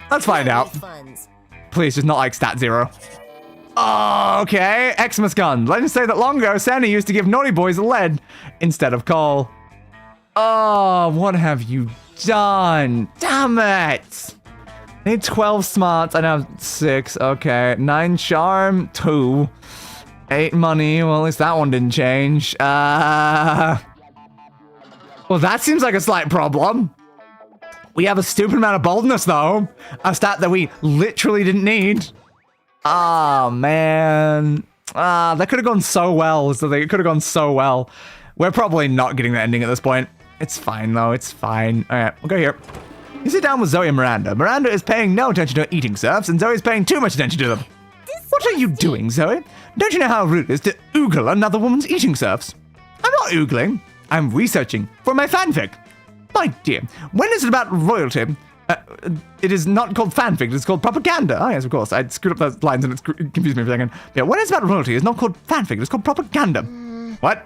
Let's find out. Funds. Please, just not like stat 0. Oh, okay. Xmas gun. Legends say that long ago, Santa used to give naughty boys lead instead of coal. Oh, what have you done? Damn it. I need 12 smarts. I now have 6. Okay. 9 charm. 2. 8 money. Well, at least that one didn't change. Well, that seems like a slight problem. We have a stupid amount of boldness, though. A stat that we literally didn't need. Oh, man. That could have gone so well. It could have gone so well. We're probably not getting the ending at this point. It's fine, though. It's fine. All right, we'll go here. You sit down with Zoe and Miranda. Miranda is paying no attention to her eating serfs, and Zoe is paying too much attention to them. What are you doing, Zoe? Don't you know how rude it is to oogle another woman's eating serfs? I'm not oogling. I'm researching for my fanfic. My dear, when is it about royalty? It is not called fanfic, it is called propaganda. Oh, yes, of course. I screwed up those lines and it confused me for a second. Yeah, when it's about royalty, it's not called fanfic, it's called propaganda. What?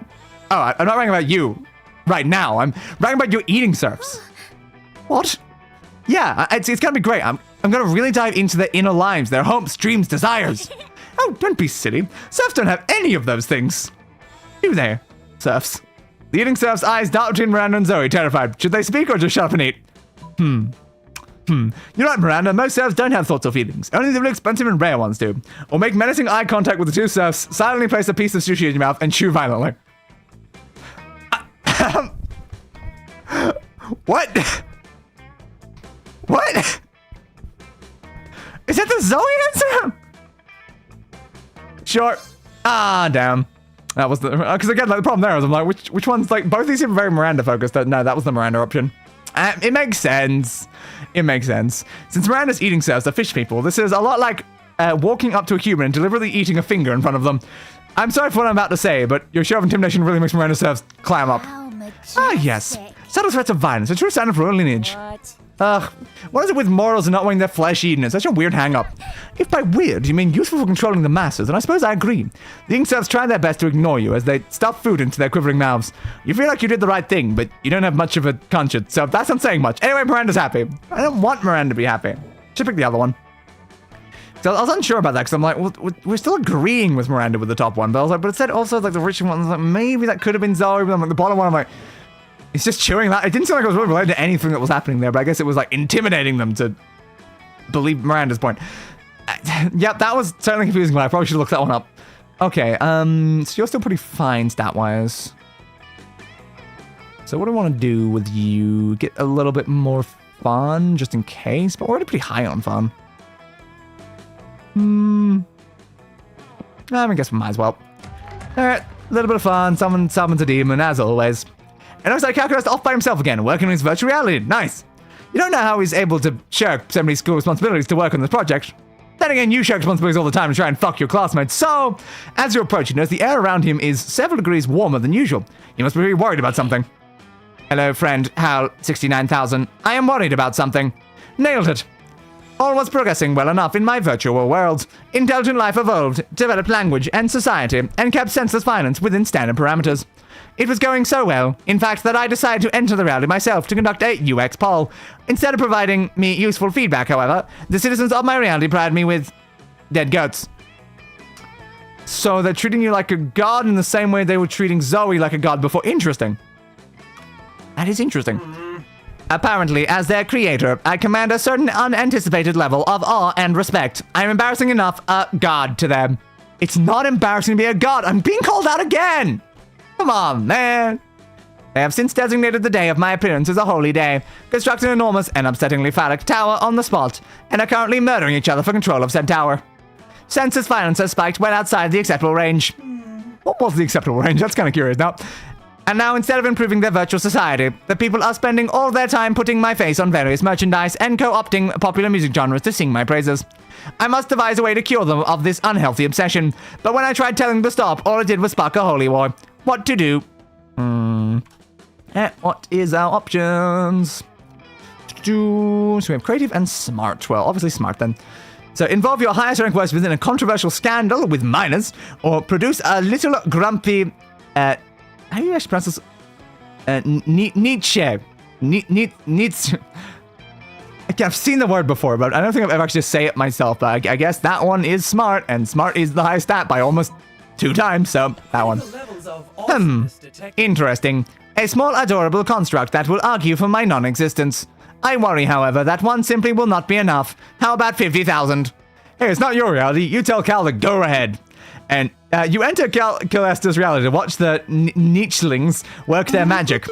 Oh, I'm not writing about you right now. I'm writing about your eating serfs. What? Yeah, it's gonna be great. I'm gonna really dive into their inner lives, their hopes, dreams, desires. Oh, don't be silly. Serfs don't have any of those things. Do they? Serfs. The eating serf's eyes dart between Miranda and Zoe, terrified. Should they speak or just shut up and eat? You're right, Miranda. Most serfs don't have thoughts or feelings. Only the really expensive and rare ones do. Or make menacing eye contact with the two serfs, silently place a piece of sushi in your mouth, and chew violently. What? What? Is that the Zoe answer? Sure. Ah, damn. That was the... Because again, like, the problem there is I'm like, which one's like... Both these seem very Miranda focused. No, that was the Miranda option. It makes sense. It makes sense. Since Miranda's eating serfs are fish people, this is a lot like walking up to a human and deliberately eating a finger in front of them. I'm sorry for what I'm about to say, but your show of intimidation really makes Miranda serfs clam up. Ah, yes. Subtle threats of violence, a true sign of royal lineage. What is it with morals and not wanting their flesh eaten? It's such a weird hang-up. If by weird you mean useful for controlling the masses, then I suppose I agree. The eating serfs try their best to ignore you as they stuff food into their quivering mouths. You feel like you did the right thing, but you don't have much of a conscience, so that's not saying much. Anyway, Miranda's happy. I don't want Miranda to be happy. Should pick the other one. So I was unsure about that because I'm like, well, we're still agreeing with Miranda with the top one, but I was like, but it said also like the rich one. I was like, maybe that could have been Zoe, but I'm like, the bottom one, I'm like, it's just chewing that. It didn't seem like it was really related to anything that was happening there, but I guess it was like intimidating them to believe Miranda's point. Yep, that was certainly confusing, but I probably should have looked that one up. Okay, so you're still pretty fine stat-wise. So what do I want to do with you? Get a little bit more fun, just in case, but we're already pretty high on fun. I guess we might as well. Alright, a little bit of fun, summons a demon, as always. And looks like Calculester off by himself again, working on his virtual reality. Nice. You don't know how he's able to shirk so many school responsibilities to work on this project. Then again, you shirk responsibilities all the time to try and fuck your classmates. So, as you approach, you notice the air around him is several degrees warmer than usual. You must be really worried about something. Hello, friend, Hal, 69,000. I am worried about something. Nailed it. All was progressing well enough in my virtual world. Intelligent life evolved, developed language and society, and kept senseless violence within standard parameters. It was going so well, in fact, that I decided to enter the reality myself to conduct a UX poll. Instead of providing me useful feedback, however, the citizens of my reality provided me with dead goats. So they're treating you like a god in the same way they were treating Zoe like a god before. Interesting. That is interesting. Apparently, as their creator, I command a certain unanticipated level of awe and respect. I am embarrassing enough a god to them. It's not embarrassing to be a god. I'm being called out again. Come on, man. They have since designated the day of my appearance as a holy day, constructed an enormous and upsettingly phallic tower on the spot, and are currently murdering each other for control of said tower. Senseless violence has spiked well outside the acceptable range. What was the acceptable range? That's kind of curious now. And now, instead of improving their virtual society, the people are spending all their time putting my face on various merchandise and co-opting popular music genres to sing my praises. I must devise a way to cure them of this unhealthy obsession, but when I tried telling them to stop, all it did was spark a holy war. What to do? What is our options? So we have creative and smart. Well, obviously smart then. So involve your highest rank worst within a controversial scandal with minors, or produce a little grumpy, how do you actually pronounce this? Nietzsche. Nietzsche. I've seen the word before, but I don't think I've ever actually say it myself, but I guess that one is smart, and smart is the highest stat by almost 2 times, so that one. Interesting. A small adorable construct that will argue for my non-existence. I worry, however, that one simply will not be enough. How about 50,000? Hey, it's not your reality. You tell Cal to go ahead. And you enter Calculester's reality to watch the Nietzschelings work their magic.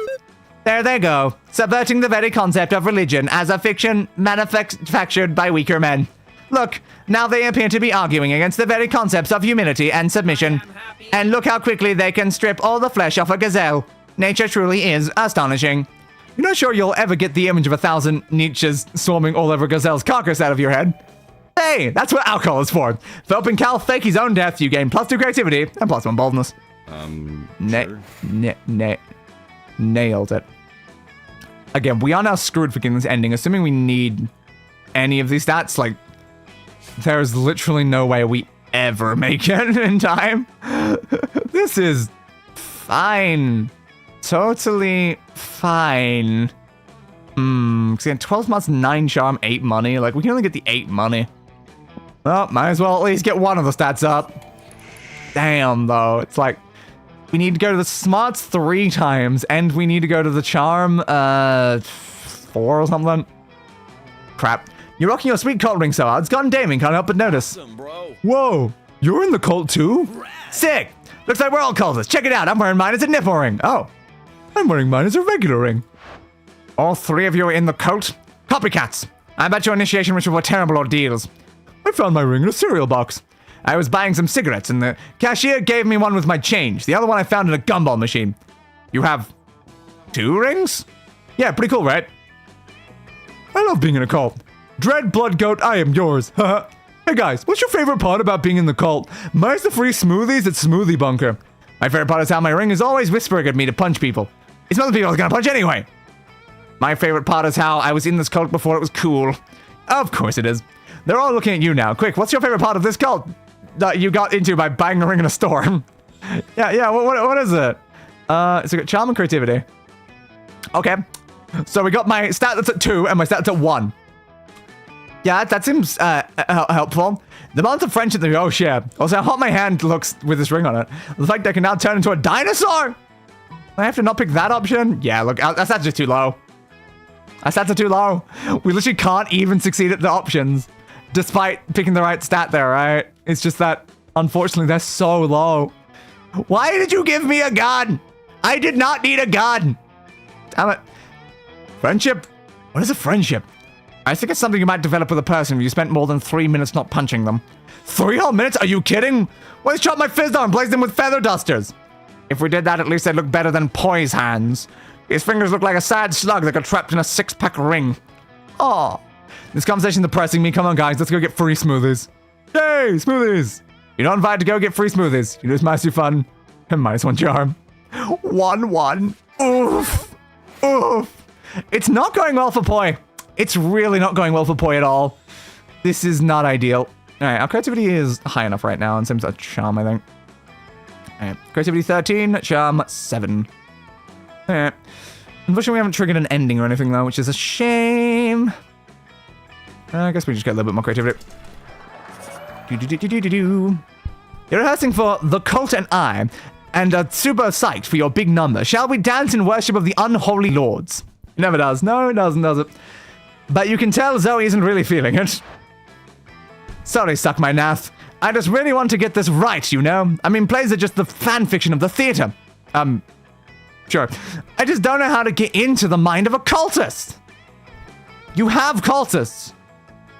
There they go, subverting the very concept of religion as a fiction manufactured by weaker men. Look, now they appear to be arguing against the very concepts of humility and submission. And look how quickly they can strip all the flesh off a gazelle. Nature truly is astonishing. You're not sure you'll ever get the image of 1,000 Nietzsche's swarming all over Gazelle's carcass out of your head. Hey, that's what alcohol is for. For helping Cal fake his own death, you gain +2 creativity and +1 boldness. Sure. Nailed it. Again, we are now screwed for getting this ending, assuming we need any of these stats. Like, there's literally no way we ever make it in time. This is fine. Totally fine. 'Cause again, 12 months, 9 charm, 8 money. Like, we can only get the 8 money. Well, might as well at least get one of the stats up. Damn, though. It's like, we need to go to the smarts 3 times, and we need to go to the charm, 4 or something. Crap. You're rocking your sweet cult ring so hard, it's gone damning, can't help but notice. Awesome, bro. Whoa, you're in the cult too? Sick! Looks like we're all cultists. Check it out, I'm wearing mine as a nipple ring. Oh, I'm wearing mine as a regular ring. All 3 of you are in the cult? Copycats! I bet your initiation ritual were terrible ordeals. I found my ring in a cereal box. I was buying some cigarettes and the cashier gave me one with my change. The other one I found in a gumball machine. You have 2 rings? Yeah, pretty cool, right? I love being in a cult. Dread Blood Goat, I am yours. Haha. Hey guys, what's your favorite part about being in the cult? Mine's the free smoothies at Smoothie Bunker. My favorite part is how my ring is always whispering at me to punch people. It's other people I was gonna punch anyway. My favorite part is how I was in this cult before it was cool. Of course it is. They're all looking at you now. Quick, what's your favorite part of this cult that you got into by buying a ring in a store? yeah, what is it? So we got charm and creativity. Okay. So we got my stat that's at 2 and my stat that's at 1. Yeah, that seems helpful. The bonds of friendship, oh shit. Also, how hot my hand looks with this ring on it. The fact I can now turn into a dinosaur. I have to not pick that option? Yeah, look, that's just too low. Our stats are too low. We literally can't even succeed at the options, despite picking the right stat there, right? It's just that, unfortunately, they're so low. Why did you give me a gun? I did not need a gun. Damn it. Friendship? What is a friendship? I think it's something you might develop with a person if you spent more than 3 minutes not punching them. 3 whole minutes? Are you kidding? Let's chop my fizz down and blaze them with feather dusters. If we did that, at least they'd look better than Poi's hands. His fingers look like a sad slug that got trapped in a 6-pack ring. Aw. This conversation's depressing me. Come on, guys. Let's go get free smoothies. Yay, smoothies. You're not invited to go get free smoothies. You lose -2 fun and -1 charm. 1-1. Oof. Oof. It's not going well for Poi. It's really not going well for Poi at all. This is not ideal. Alright, our creativity is high enough right now, and same as charm, I think. Alright, creativity 13, charm 7. Alright. Unfortunately, we haven't triggered an ending or anything, though, which is a shame. I guess we just get a little bit more creativity. You're rehearsing for The Cult and I, and are super psyched for your big number. Shall we dance in worship of the unholy lords? It never does. No, it doesn't, does it? But you can tell Zoe isn't really feeling it. Sorry, suck my nath. I just really want to get this right, you know? I mean, plays are just the fan fiction of the theater. Sure. I just don't know how to get into the mind of a cultist. You have cultists.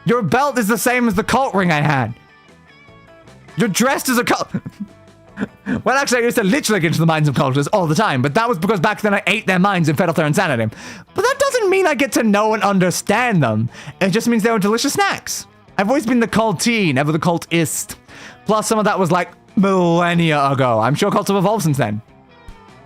Your belt is the same as the cult ring I had. You're dressed as a cult. Well, actually, I used to literally get into the minds of cultists all the time, but that was because back then I ate their minds and fed off their insanity. But that doesn't mean I get to know and understand them. It just means they were delicious snacks. I've always been the cultee, never the cultist. Plus, some of that was like millennia ago. I'm sure cults have evolved since then.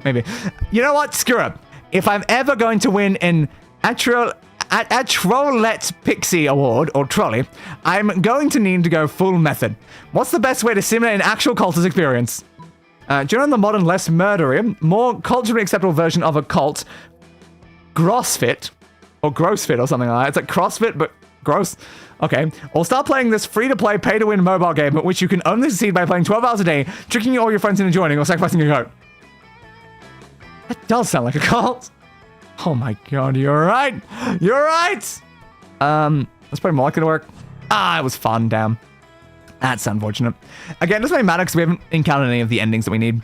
Maybe. You know what? Screw it. If I'm ever going to win an Trollette Pixie Award, or Trolley, I'm going to need to go full method. What's the best way to simulate an actual cultist experience? Do you know the modern, less murdery, more culturally acceptable version of a cult, Grossfit, or Grossfit or something like that. It's like CrossFit, but gross. Okay. Or start playing this free-to-play, pay-to-win mobile game at which you can only succeed by playing 12 hours a day, tricking all your friends into joining, or sacrificing your goat. That does sound like a cult. Oh my god, you're right. You're right. That's probably more likely to work. Ah, it was fun, damn. That's unfortunate. Again, it doesn't really matter because we haven't encountered any of the endings that we need.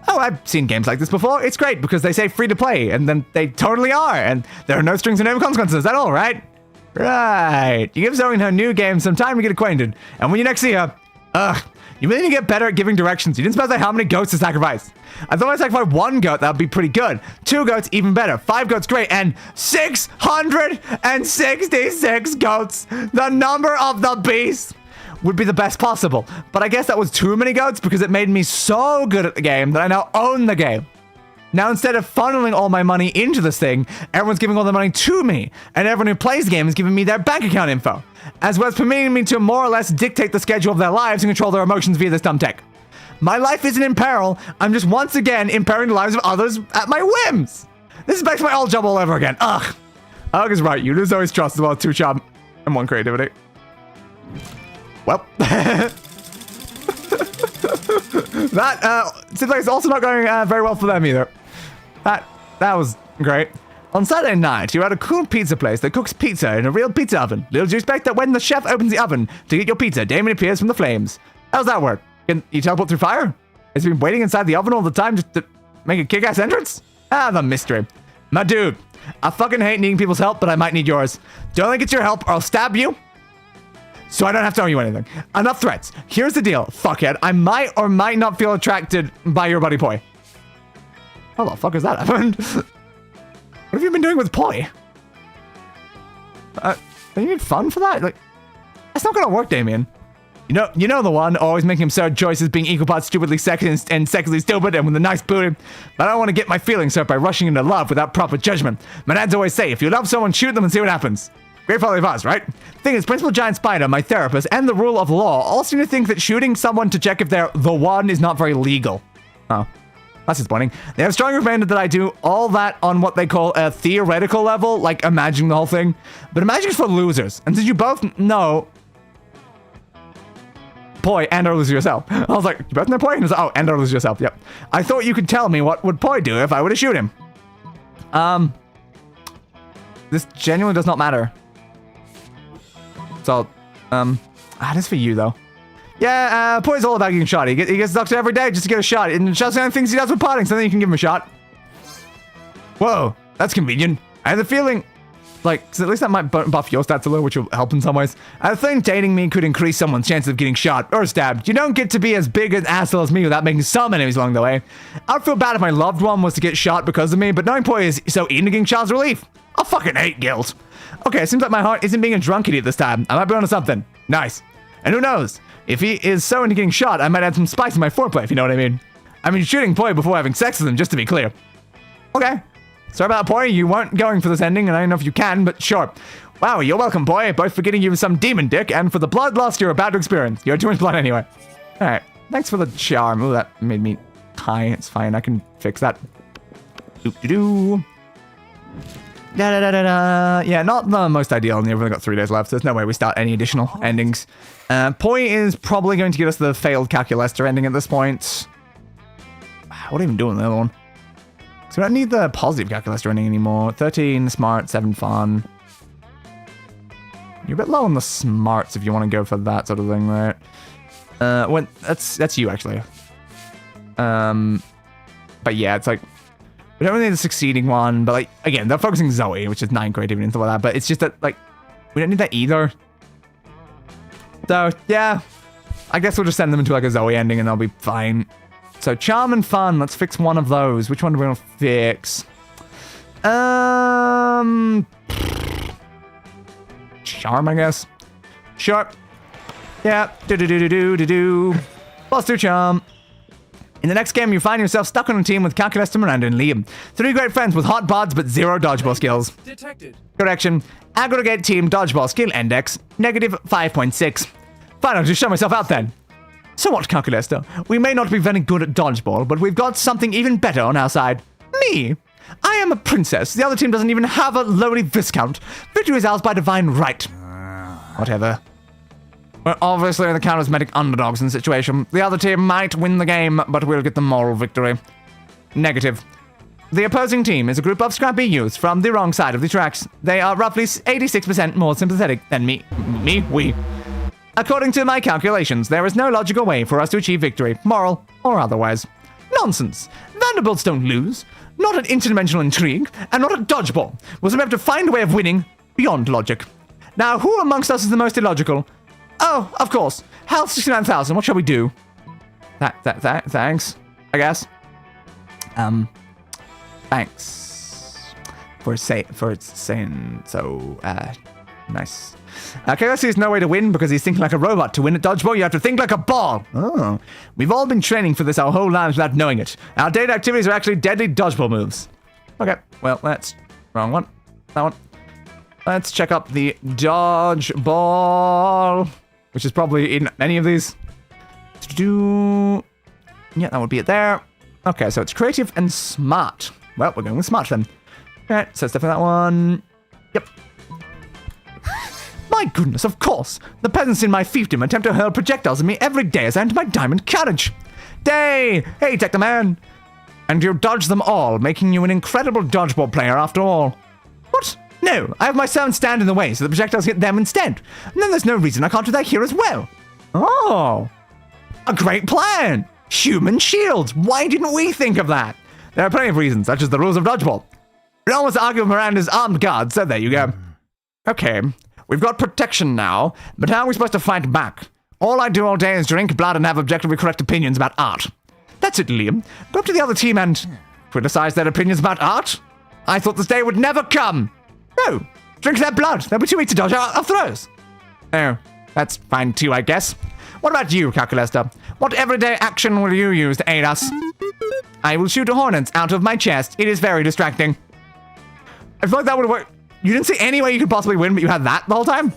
Oh, I've seen games like this before. It's great because they say free to play, and then they totally are, and there are no strings and no consequences at all, right? Right. You give Zoe and her new game some time to get acquainted, and when you next see her, Ugh. You really need to get better at giving directions. You didn't specify how many goats to sacrifice. I thought I'd sacrifice 1 goat. That would be pretty good. 2 goats, even better. 5 goats, great. And 666 goats. The number of the beast would be the best possible. But I guess that was too many goats because it made me so good at the game that I now own the game. Now, instead of funneling all my money into this thing, everyone's giving all the money to me, and everyone who plays the game is giving me their bank account info, as well as permitting me to more or less dictate the schedule of their lives and control their emotions via this dumb tech. My life isn't in peril. I'm just once again impairing the lives of others at my whims. This is back to my old job all over again. Ugh. Ugh is right. You lose always trust as well as 2 charm and 1 creativity. Well. That seems like it's also not going very well for them either. That was great. On Saturday night, you're at a cool pizza place that cooks pizza in a real pizza oven. Little do you expect that when the chef opens the oven to get your pizza, Damien appears from the flames. How's that work? Can you teleport through fire? Has he been waiting inside the oven all the time just to make a kick-ass entrance? Ah, the mystery. My dude, I fucking hate needing people's help, but I might need yours. Don't let get your help or I'll stab you. So I don't have to owe you anything. Enough threats. Here's the deal, fuckhead. I might or might not feel attracted by your buddy Poi. How the fuck has that happened? What have you been doing with Poi? Do you need fun for that? Like, that's not gonna work, Damien. You know the one, always making absurd choices, being equal parts stupidly sexy and sexily stupid and with a nice booty. But I don't want to get my feelings hurt by rushing into love without proper judgment. My dads always say, if you love someone, shoot them and see what happens. Great folly of us, right? Thing is, Principal Giant Spider, my therapist, and the rule of law all seem to think that shooting someone to check if they're the one is not very legal. Oh. That's disappointing. They have strongly recommended that I do all that on what they call a theoretical level, like imagining the whole thing. But imagining is for losers. And since you both know Poi and or lose yourself. I was like, you both know Poi? And I was like, oh, and or lose yourself. Yep. I thought you could tell me what would Poi do if I were to shoot him. This genuinely does not matter. So, it is for you though. Yeah, Poi's all about getting shot. He gets doctored every day just to get a shot. And just the things he does with potting, so then you can give him a shot. Whoa, that's convenient. I had the feeling, like, cause at least that might buff your stats a little, which will help in some ways. I think dating me could increase someone's chances of getting shot or stabbed. You don't get to be as big an asshole as me without making some enemies along the way. I'd feel bad if my loved one was to get shot because of me, but knowing Poi is so into getting shot's relief. I fucking hate guilt. Okay, it seems like my heart isn't being a drunk idiot this time. I might be onto something. Nice. And who knows? If he is so into getting shot, I might add some spice in my foreplay, if you know what I mean. I mean, shooting Poi before having sex with him, just to be clear. Okay. Sorry about Poi, you weren't going for this ending, and I don't know if you can, but sure. Wow, you're welcome, Poi, both for getting you some demon dick and for the blood loss you're about to experience. You had too much blood anyway. Alright, thanks for the charm. Ooh, that made me high. It's fine, I can fix that. Doo-doo-doo. Da-da-da-da-da. Yeah, not the most ideal, and we've only got 3 days left, so there's no way we start any additional endings. Poi is probably going to get us the failed Calculester ending at this point. What are we even doing the other one? So we don't need the positive Calculester ending anymore. 13 smart, 7 fun. You're a bit low on the smarts if you want to go for that sort of thing, right? That's you actually. But yeah, it's like we don't really need the succeeding one, but like again, they're focusing Zoe, which is 9 creativity and stuff like that. But it's just that like we don't need that either. So yeah, I guess we'll just send them into like a Zoe ending and they'll be fine. So charm and fun, let's fix one of those. Which one do we want to fix? Charm, I guess. Sure. Yeah. Do. Plus 2 charm. In the next game, you find yourself stuck on a team with Calculester, Miranda, and Liam. 3 great friends with hot bods but 0 dodgeball skills. Detected. Correction. Aggregate team dodgeball skill index, -5.6. Fine, I'll just show myself out then. So what, Calculester? We may not be very good at dodgeball, but we've got something even better on our side. Me? I am a princess. The other team doesn't even have a lowly viscount. Victory is ours by divine right. Whatever. We're obviously the charismatic underdogs in the situation. The other team might win the game, but we'll get the moral victory. Negative. The opposing team is a group of scrappy youths from the wrong side of the tracks. They are roughly 86% more sympathetic than we. According to my calculations, there is no logical way for us to achieve victory, moral or otherwise. Nonsense. Vanderbilts don't lose. Not an interdimensional intrigue, and not a dodgeball. We'll have to find a way of winning beyond logic. Now, who amongst us is the most illogical? Oh, of course. Health 69,000. What shall we do? Thanks, I guess. Thanks for saying so. Nice. Calculester sees no way to win because he's thinking like a robot. To win at dodgeball, you have to think like a ball. Oh. We've all been training for this our whole lives without knowing it. Our daily activities are actually deadly dodgeball moves. Okay, well, that's wrong one. That one. Let's check up the dodgeball, which is probably in any of these. Yeah, that would be it there. Okay, so it's creative and smart. Well, we're going with smart then. Alright, so stuff for that one. Yep. My goodness, of course. The peasants in my fiefdom attempt to hurl projectiles at me every day as I enter my diamond carriage. Day! Hey, Techno Man! And you dodge them all, making you an incredible dodgeball player after all. What? No, I have my son stand in the way so the projectiles hit them instead. And then there's no reason I can't do that here as well. Oh. A great plan! Human shields! Why didn't we think of that? There are plenty of reasons, such as the rules of dodgeball. We almost argue with Miranda's armed guards, so there you go. Okay, we've got protection now, but how are we supposed to fight back? All I do all day is drink blood and have objectively correct opinions about art. That's it, Liam. Go up to the other team and criticize their opinions about art? I thought this day would never come. No, drink their blood. They'll be too weak to dodge our throws. Oh, that's fine too, I guess. What about you, Calculester? What everyday action will you use to aid us? I will shoot hornets out of my chest. It is very distracting. I feel like that would work. You didn't see any way you could possibly win, but you had that the whole time?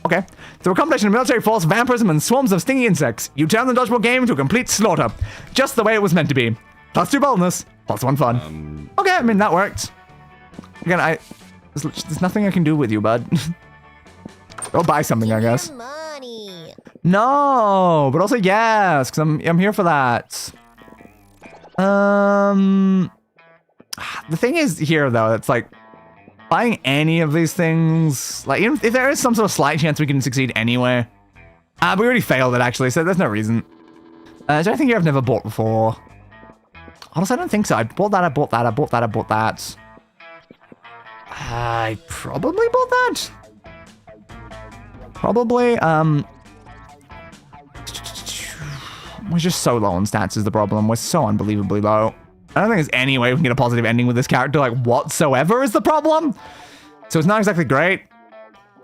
Okay. Through a combination of military force, vampirism, and swarms of stingy insects, you turn the dodgeball game into a complete slaughter. Just the way it was meant to be. +2 boldness, +1 fun. Okay, I mean, that worked. Again, there's nothing I can do with you, bud. Go buy something, I guess. Money. No, but also yes, because I'm here for that. The thing is here, though, it's like, buying any of these things, like, even if there is some sort of slight chance we can succeed anyway. We already failed it, actually, so there's no reason. Is there anything here I've never bought before? Honestly, I don't think so. I bought that. I probably bought that. Probably, we're just so low on stats is the problem. We're so unbelievably low. I don't think there's any way we can get a positive ending with this character, like, whatsoever is the problem. So it's not exactly great.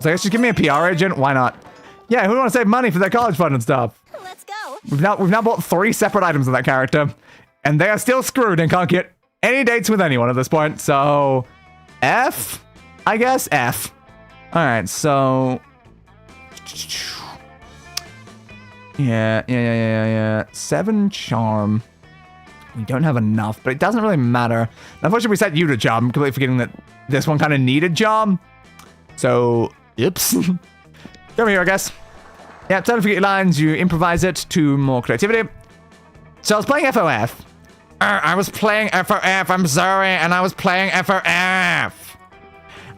So I guess just give me a PR agent. Why not? Yeah, who would want to save money for their college fund and stuff? Let's go. We've now bought 3 separate items of that character, and they are still screwed and can't get any dates with anyone at this point. So, F? I guess F. All right, so... Yeah. 7 charm. We don't have enough, but it doesn't really matter. Unfortunately, we set you to charm, completely forgetting that this one kind of needed charm. So, oops. Come here, I guess. Yeah, time to forget your lines. You improvise it to more creativity. So I was playing FOF. I was playing FOF. I'm sorry, and I was playing FOF.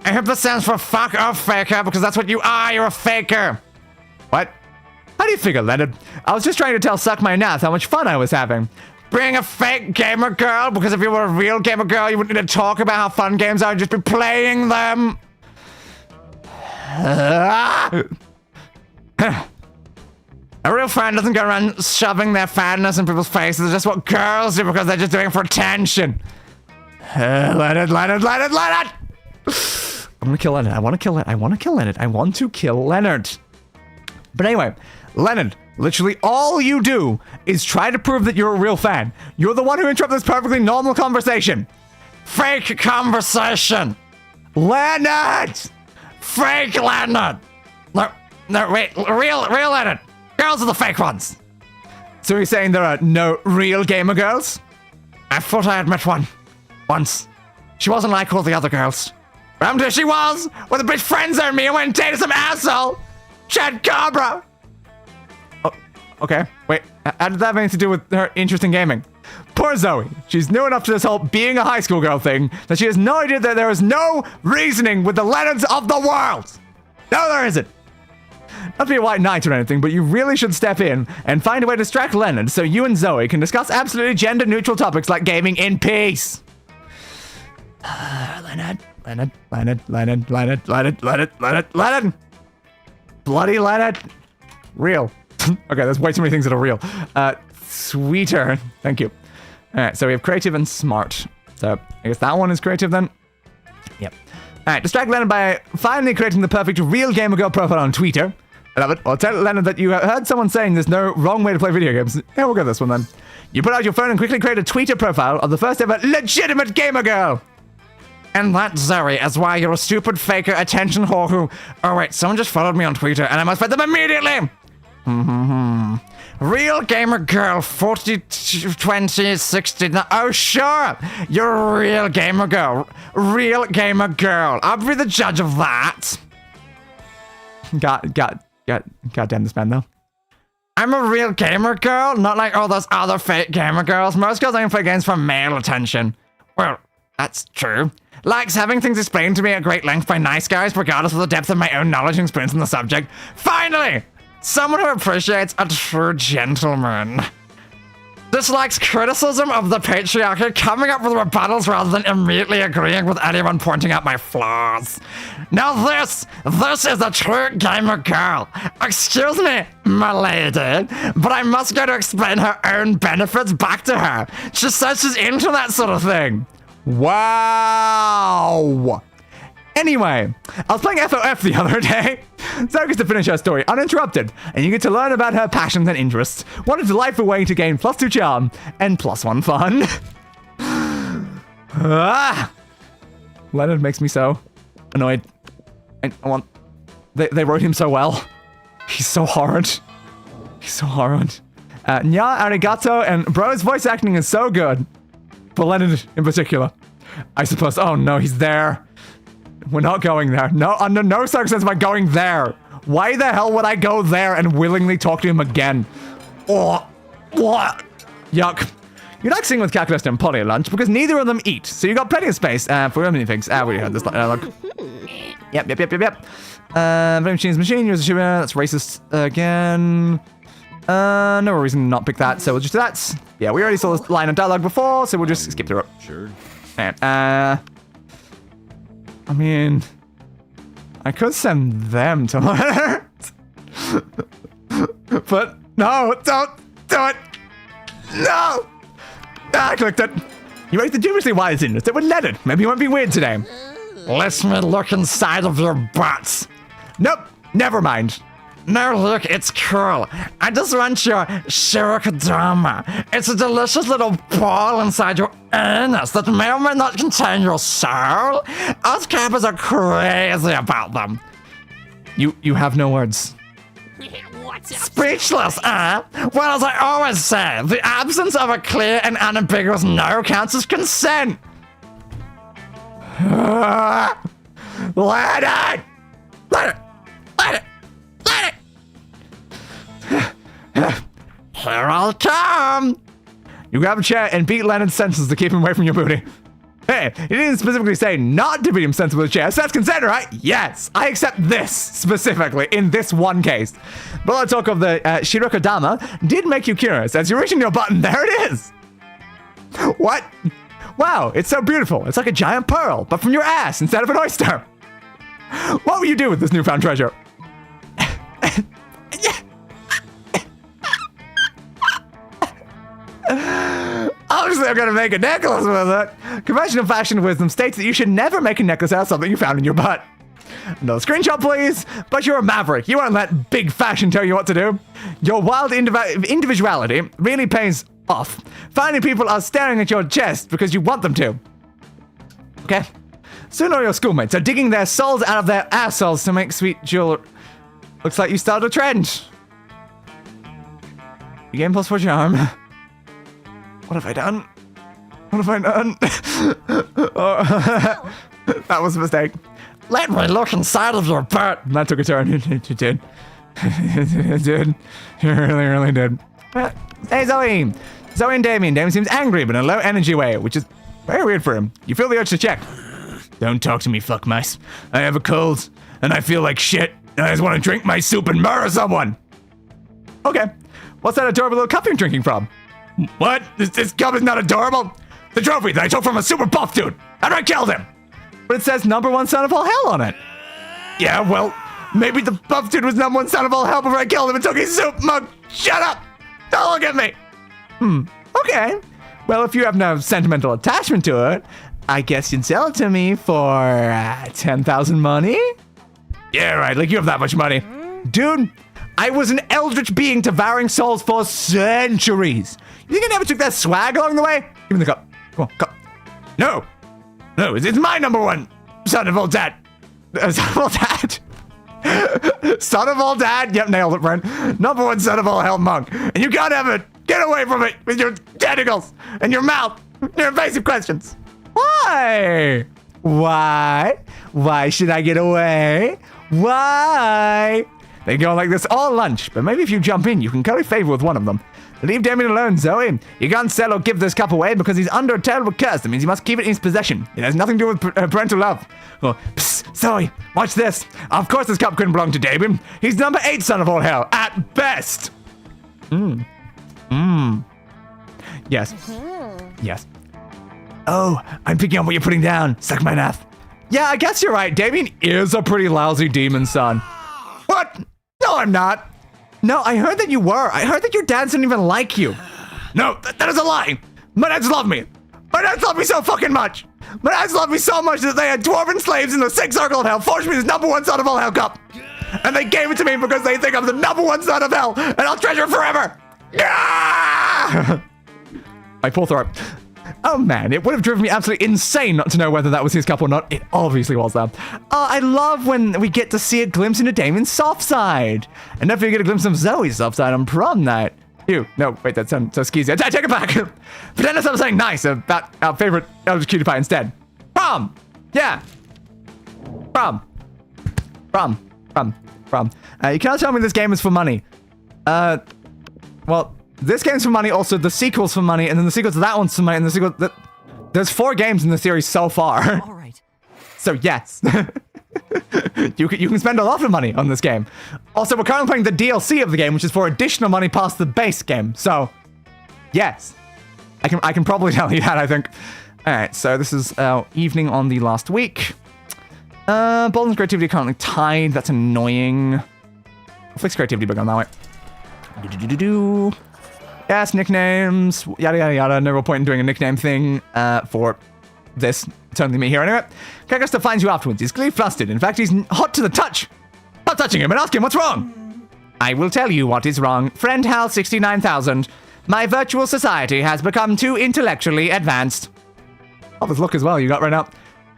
I hope that stands for fuck off, faker, because that's what you are. You're a faker. What? How do you figure, Leonard? I was just trying to tell Suck My Nath how much fun I was having. Being a fake gamer girl, because if you were a real gamer girl, you wouldn't need to talk about how fun games are and just be playing them. A real fan doesn't go around shoving their fatness in people's faces. It's just what girls do because they're just doing it for attention. Leonard. I'm gonna kill Leonard. I want to kill Leonard. But anyway, Leonard, literally all you do is try to prove that you're a real fan. You're the one who interrupts this perfectly normal conversation. Fake conversation. Leonard! Fake Leonard! No, wait, real Leonard. Girls are the fake ones. So you're saying there are no real gamer girls? I thought I had met one. Once. She wasn't like all the other girls. Remember she was? With a bitch friends on me and went and dated some asshole. Chad Cabra. Oh, okay. Wait, how did that have anything to do with her interest in gaming? Poor Zoe. She's new enough to this whole being a high school girl thing that she has no idea that there is no reasoning with the Leonards of the world. No, there isn't. Not to be a white knight or anything, but you really should step in and find a way to distract Leonard so you and Zoe can discuss absolutely gender-neutral topics like gaming in peace. Leonard. Bloody Leonard. Real. Okay, there's way too many things that are real. Sweeter. Thank you. Alright, so we have creative and smart. So I guess that one is creative then. Yep. Alright, distract Leonard by finally creating the perfect real gamer girl profile on Twitter. I love it. I'll tell Leonard that you heard someone saying there's no wrong way to play video games. Yeah, we'll go this one then. You put out your phone and quickly create a Twitter profile of the first ever legitimate gamer girl. And that, Zoe, is why you're a stupid faker attention whore who... Oh wait, someone just followed me on Twitter and I must find them immediately! Real gamer girl, 40, 20, 60... Oh sure! You're a real gamer girl. Real gamer girl. I'll be the judge of that. God damn this man though. I'm a real gamer girl, not like all those other fake gamer girls. Most girls only play games for male attention. Well, that's true. Likes having things explained to me at great length by nice guys, regardless of the depth of my own knowledge and experience in the subject. Finally! Someone who appreciates a true gentleman. Dislikes criticism of the patriarchy, coming up with rebuttals rather than immediately agreeing with anyone pointing out my flaws. Now this is a true gamer girl. Excuse me, my lady, but I must go to explain her own benefits back to her. She says she's into that sort of thing. Wow. Anyway, I was playing FOF the other day, so I get to finish her story uninterrupted, and you get to learn about her passions and interests. What a delightful way to gain +2 charm and +1 fun. Leonard makes me so annoyed. They wrote him so well. He's so hard. He's so hard. Nya, arigato, and bro's voice acting is so good. For Leonard in particular. I suppose, oh no, he's there. We're not going there. No, under no circumstance am I going there. Why the hell would I go there and willingly talk to him again? Oh, what? Yuck. You like singing with Calculester and Polly at lunch because neither of them eat, so you got plenty of space for many things. We already heard this dialogue. Yep. Very machine's machine, you're a shooter. That's racist again. No reason to not pick that, so we'll just do that. Yeah, we already saw this line of dialogue before, so we'll just skip through it. Sure. And, I mean, I could send them to Leonard. But no, don't do it. No. I clicked it. You raised the dubiously wise interest with Leonard. Maybe you won't be weird today. Let me look inside of your butts. Nope, never mind. No, look, it's cool. I just want your shirokadama. It's a delicious little ball inside your anus that may or may not contain your soul. Us campers are crazy about them. You have no words. Speechless, Well, as I always say, the absence of a clear and unambiguous no counts as consent. Leonard! Here I'll come! You grab a chair and beat Leonard's senses to keep him away from your booty. Hey, he didn't specifically say not to beat him senses with a chair, so that's consent, right? Yes, I accept this specifically in this one case. But let's talk of the Shirokodama did make you curious. As you're reaching your button, there it is! What? Wow, it's so beautiful. It's like a giant pearl, but from your ass instead of an oyster. What will you do with this newfound treasure? Obviously, I'm gonna make a necklace with it. Conventional fashion wisdom states that you should never make a necklace out of something you found in your butt. No screenshot, please. But you're a maverick. You won't let big fashion tell you what to do. Your wild individuality really pays off. Finally, people are staring at your chest because you want them to. Okay? Soon all your schoolmates are digging their souls out of their assholes to make sweet jewelry. Looks like you started a trend. You gain +4 charm. What have I done? What have I done? Oh, that was a mistake. Let me look inside of your butt. That took a turn. You did. It did. You really, really did. Hey, Zoe. Zoe and Damien. Damien seems angry, but in a low energy way, which is very weird for him. You feel the urge to check. Don't talk to me, fuck mice. I have a cold, and I feel like shit. I just want to drink my soup and murder someone. Okay. What's that adorable little cup you're drinking from? What? This cup is not adorable? The trophy that I took from a super buff dude. After I killed him. But it says #1 son of all hell on it. Yeah, well, Maybe the buff dude was number one son of all hell before I killed him and took his soup mug. Shut up! Don't look at me! Okay. Well, if you have no sentimental attachment to it, I guess you'd sell it to me for 10,000 money? Yeah, right, like you have that much money. Dude, I was an eldritch being devouring souls for centuries. You think I never took that swag along the way? Give me the cup. Come on, cup. No. No, it's my number one son of all dad. Son of all dad? Son of all dad? Yep, nailed it, friend. Number one son of all hell monk. And you can't have it. Get away from it with your tentacles and your mouth. Your invasive questions. Why? Why? Why should I get away? Why? They go like this all lunch, but maybe if you jump in, you can curry favor with one of them. Leave Damien alone, Zoe. You can't sell or give this cup away because he's under a terrible curse. That means he must keep it in his possession. It has nothing to do with parental love. Oh, psst, Zoe, watch this. Of course this cup couldn't belong to Damien. He's number 8 son of all hell, at best. Yes. Yes. Oh, I'm picking up what you're putting down. Suck my nath. Yeah, I guess you're right. Damien is a pretty lousy demon son. What? No, I'm not. No, I heard that you were. I heard that your dads didn't even like you. No, that is a lie. My dads love me. My dads love me so fucking much. My dads love me so much that they had dwarven slaves in the 6th circle of hell forged me this number one son of all hell cup. And they gave it to me because they think I'm the number one son of hell, and I'll treasure it forever. Yeah! I pull throat. Oh man, it would have driven me absolutely insane not to know whether that was his cup or not. It obviously was that. I love when we get to see a glimpse into Damien's soft side. And don't forget to get a glimpse of Zoe's soft side on prom night. Ew, no, wait, that sounds so skeezy. I take it back. Pretend I'm saying nice about our favorite Eldritch Cutie Pie instead. Prom! Yeah. Prom. You can't tell me this game is for money. Well, this game's for money, also the sequel's for money, and then the sequel to that one's for money, and the sequel... There's 4 games in the series so far. All right. So, yes. you can spend a lot of money on this game. Also, we're currently playing the DLC of the game, which is for additional money past the base game. So, yes. I can probably tell you that, I think. Alright, so this is our evening on the last week. Bolden's creativity currently tied. That's annoying. Flick's creativity big on that way. Yes, nicknames, yada yada yada. No real point in doing a nickname thing for this. It's only me here anyway. Calculester finds you afterwards. He's clearly flustered. In fact, he's hot to the touch. Stop touching him and ask him what's wrong. I will tell you what is wrong. Friend Hal 69,000. My virtual society has become too intellectually advanced. Oh, this look as well you got right now.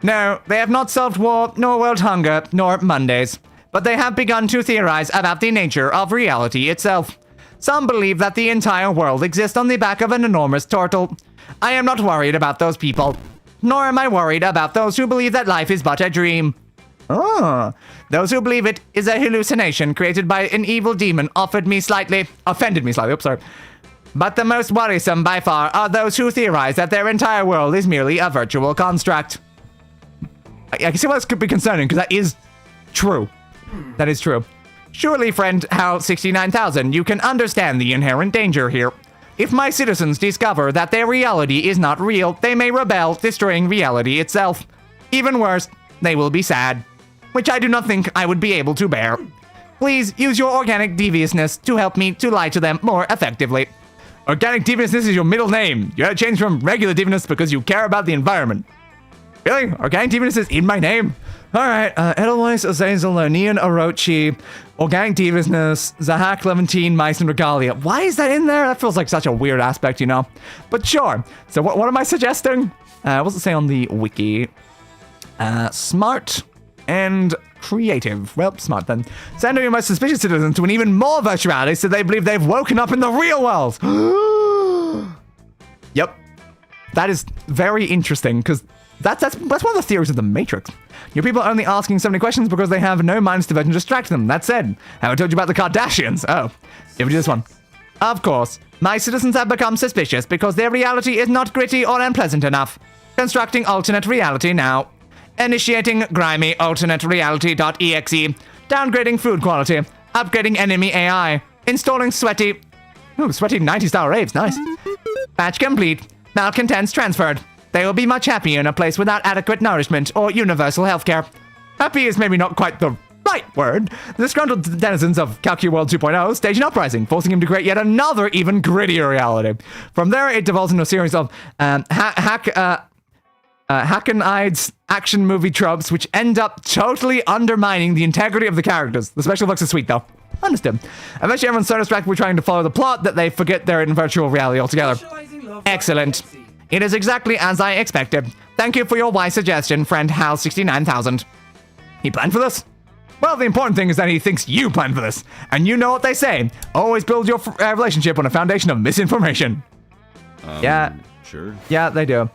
No, they have not solved war, nor world hunger, nor Mondays. But they have begun to theorize about the nature of reality itself. Some believe that the entire world exists on the back of an enormous turtle. I am not worried about those people. Nor am I worried about those who believe that life is but a dream. Oh, those who believe it is a hallucination created by an evil demon offended me slightly. Oops, sorry. But the most worrisome by far are those who theorize that their entire world is merely a virtual construct. I can see why this could be concerning, because that is true. That is true. Surely, friend Hal 69,000, you can understand the inherent danger here. If my citizens discover that their reality is not real, they may rebel, destroying reality itself. Even worse, they will be sad, which I do not think I would be able to bear. Please use your organic deviousness to help me to lie to them more effectively. Organic deviousness is your middle name. You had to change from regular deviousness because you care about the environment. Really? Organic deviousness is in my name? Alright, Edelweiss, Azazel, Neon, Orochi, Organic Deviousness, Zahak, Levantine, Mice, and Regalia. Why is that in there? That feels like such a weird aspect, you know? But sure. So what am I suggesting? What's it say on the wiki? Smart and creative. Well, smart then. Send your most suspicious citizens to an even more virtuality so they believe they've woken up in the real world. Yep. That is very interesting, because that's one of the theories of the Matrix. Your people are only asking so many questions because they have no minds to divert and distract them. That said, have I told you about the Kardashians? Oh, here we do this one. Of course, my citizens have become suspicious because their reality is not gritty or unpleasant enough. Constructing alternate reality now. Initiating grimy alternate reality.exe. Downgrading food quality. Upgrading enemy AI. Installing sweaty 90 style raves, nice. Patch complete. Malcontents transferred. They will be much happier in a place without adequate nourishment or universal healthcare. Happy is maybe not quite the Right word. The disgruntled denizens of Calcu World 2.0 stage an uprising, forcing him to create yet another, even grittier reality. From there, it devolves into a series of Hackenides action movie tropes, which end up totally undermining the integrity of the characters. The special effects are sweet, though. Understood. Eventually, everyone's so distracted with trying to follow the plot that they forget they're in virtual reality altogether. Socializing love Excellent. fantasy. It is exactly as I expected. Thank you for your wise suggestion, friend Hal69000. He planned for this? Well, the important thing is that he thinks you planned for this. And you know what they say. Always build your relationship on a foundation of misinformation. Yeah. Sure. Yeah, they do.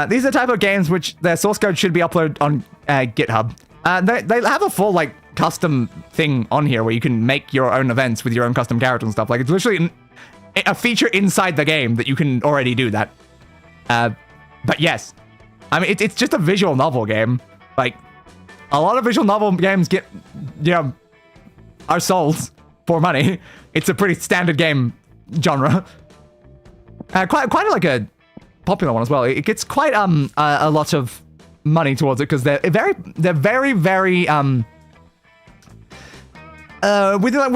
These are the type of games which their source code should be uploaded on GitHub. They have a full, like, custom thing on here where you can make your own events with your own custom characters and stuff. Like, it's literally a feature inside the game that you can already do that. But yes. I mean, it's just a visual novel game. Like, a lot of visual novel games get, are sold for money. It's a pretty standard game genre. Quite like a popular one as well. It gets quite a lot of money towards it because they're very with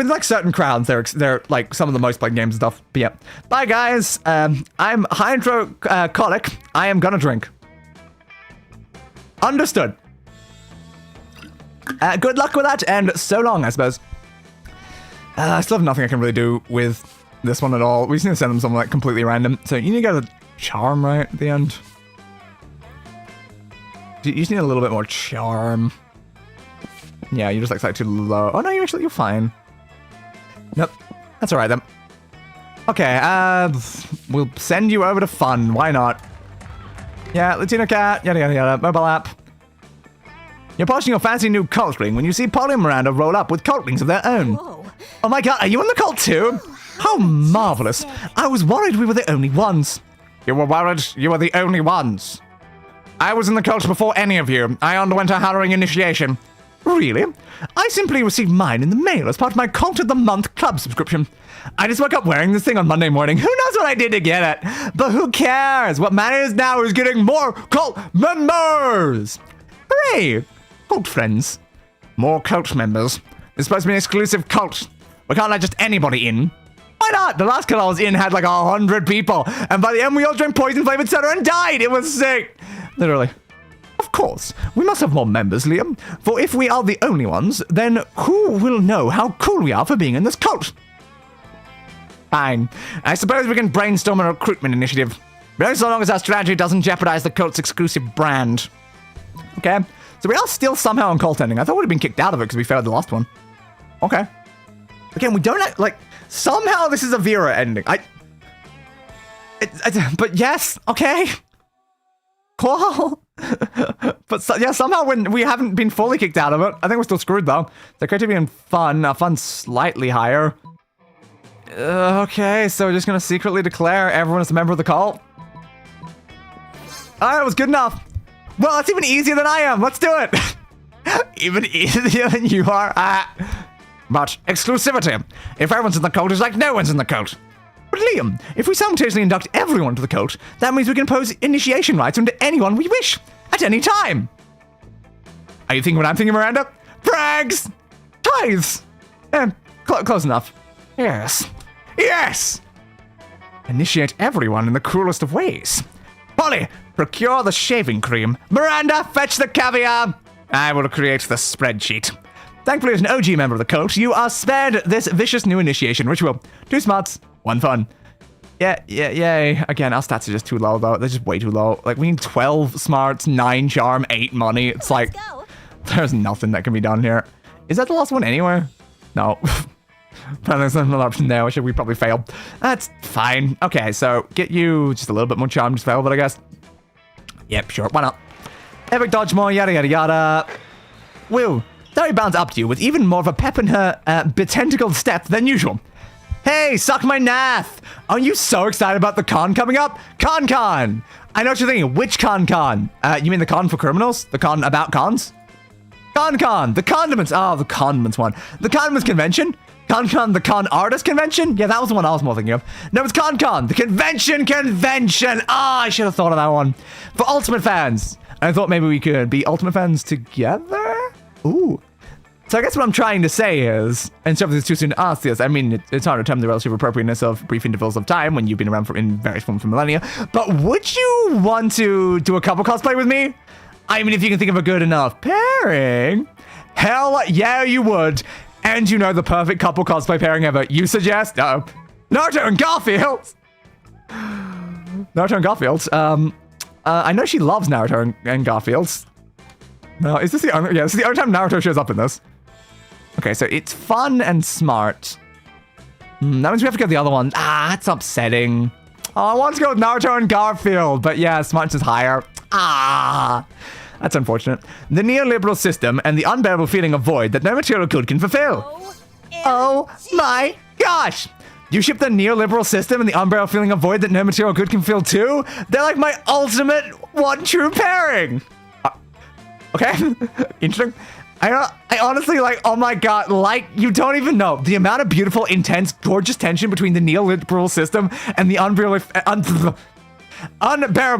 like certain crowds, they're like some of the most played games and stuff. But yeah. Bye guys. I'm hydrocolic. I am gonna drink. Understood. Good luck with that, and so long, I suppose. I still have nothing I can really do with this one at all. We just need to send them something like completely random. So you need to get a charm right at the end. You just need a little bit more charm. Yeah, you're just like slightly too low. Oh no, you're fine. Nope, that's all right then. Okay, we'll send you over to fun. Why not? Yeah, Latino cat, yada yada yada. Mobile app. You're posting your fancy new cult ring when you see Polly and Miranda roll up with cult rings of their own. Whoa. Oh my god, are you in the cult too? How marvelous. I was worried we were the only ones. You were worried you were the only ones. I was in the cult before any of you. I underwent a harrowing initiation. Really? I simply received mine in the mail as part of my Cult of the Month club subscription. I just woke up wearing this thing on Monday morning. Who knows what I did to get it? But who cares? What matters now is getting more cult members. Hooray! Cult friends. More cult members. It's supposed to be an exclusive cult. We can't let just anybody in. Why not? The last cult I was in had like 100 people. And by the end, we all drank poison-flavored soda and died. It was sick. Literally. Of course. We must have more members, Liam. For if we are the only ones, then who will know how cool we are for being in this cult? Fine. I suppose we can brainstorm a recruitment initiative. But only so long as our strategy doesn't jeopardize the cult's exclusive brand. Okay. So we are still somehow on cult ending. I thought we'd have been kicked out of it because we failed the last one. Okay. Again, we don't like. Somehow this is a Vera ending. But yes, okay. Cool. But yeah, somehow when we haven't been fully kicked out of it, I think we're still screwed though. So creativity and fun, fun's slightly higher. Okay, so we're just gonna secretly declare everyone as a member of the cult. Alright, it was good enough. Well, it's even easier than I am. Let's do it. Even easier than you are. But exclusivity. If everyone's in the cult, it's like no one's in the cult. But Liam, if we simultaneously induct everyone to the cult, that means we can impose initiation rites onto anyone we wish, at any time. Are you thinking what I'm thinking, Miranda? Prags! Tithes! Close enough. Yes. Yes! Initiate everyone in the cruelest of ways. Polly, procure the shaving cream. Miranda, fetch the caviar. I will create the spreadsheet. Thankfully, as an OG member of the cult, you are spared this vicious new initiation ritual. 2 smarts, 1 fun. Yeah, yay. Again, our stats are just too low, though. They're just way too low. Like, we need 12 smarts, 9 charm, 8 money. It's like, there's nothing that can be done here. Is that the last one anywhere? No. But there's another option there, which we probably failed. That's fine. Okay, so get you just a little bit more charm, just fail, but I guess. Yep, sure, why not? Epic dodge more, yada yada yada. Will, Derry bounds up to you with even more of a pep in her betentacled step than usual. Hey, suck my nath! Aren't you so excited about the con coming up? Con! I know what you're thinking. Which con? You mean the con for criminals? The con about cons? Con! The condiments! Oh, the condiments one. The condiments convention? Con, the con artist convention? Yeah, that was the one I was more thinking of. No, it's con, the convention! Ah, I should have thought of that one. For Ultimate fans. I thought maybe we could be Ultimate fans together? Ooh. So I guess what I'm trying to say is, and so if it's too soon to ask this, I mean, it's hard to determine the relative appropriateness of brief intervals of time when you've been around in various forms for millennia, but would you want to do a couple cosplay with me? I mean, if you can think of a good enough pairing, hell yeah, you would. And you know the perfect couple cosplay pairing ever. You suggest? No. Naruto and Garfield! Naruto and Garfield. I know she loves Naruto and Garfield. No, is this the only... Yeah, this is the only time Naruto shows up in this. Okay, so it's fun and smart. That means we have to go with the other one. Ah, that's upsetting. Oh, I want to go with Naruto and Garfield, but yeah, smartness is higher. Ah, that's unfortunate. The neoliberal system and the unbearable feeling of void that no material good can fulfill. Oh my gosh! You ship the neoliberal system and the unbearable feeling of void that no material good can fill too? They're like my ultimate one true pairing. Okay, interesting. I honestly, like, oh my god, like, you don't even know the amount of beautiful, intense, gorgeous tension between the neoliberal system and the unbearable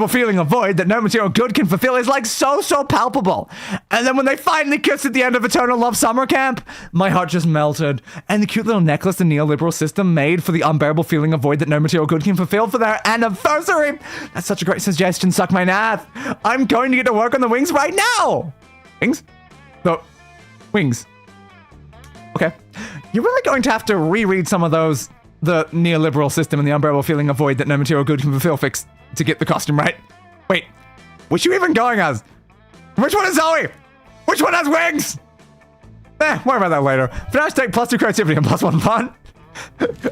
feeling of void that no material good can fulfill is like so palpable. And then when they finally kiss at the end of Eternal Love Summer Camp, my heart just melted. And the cute little necklace the neoliberal system made for the unbearable feeling of void that no material good can fulfill for their anniversary. That's such a great suggestion, suck my nath. I'm going to get to work on the wings right now. Wings? The wings. Okay. You're really going to have to reread some of those, the neoliberal system and the unbearable feeling of void that no material good can fulfill fix to get the costume right. Wait, which are you even going as? Which one is Zoe? Which one has wings? Worry about that later. For now, take +2 creativity and +1 fun.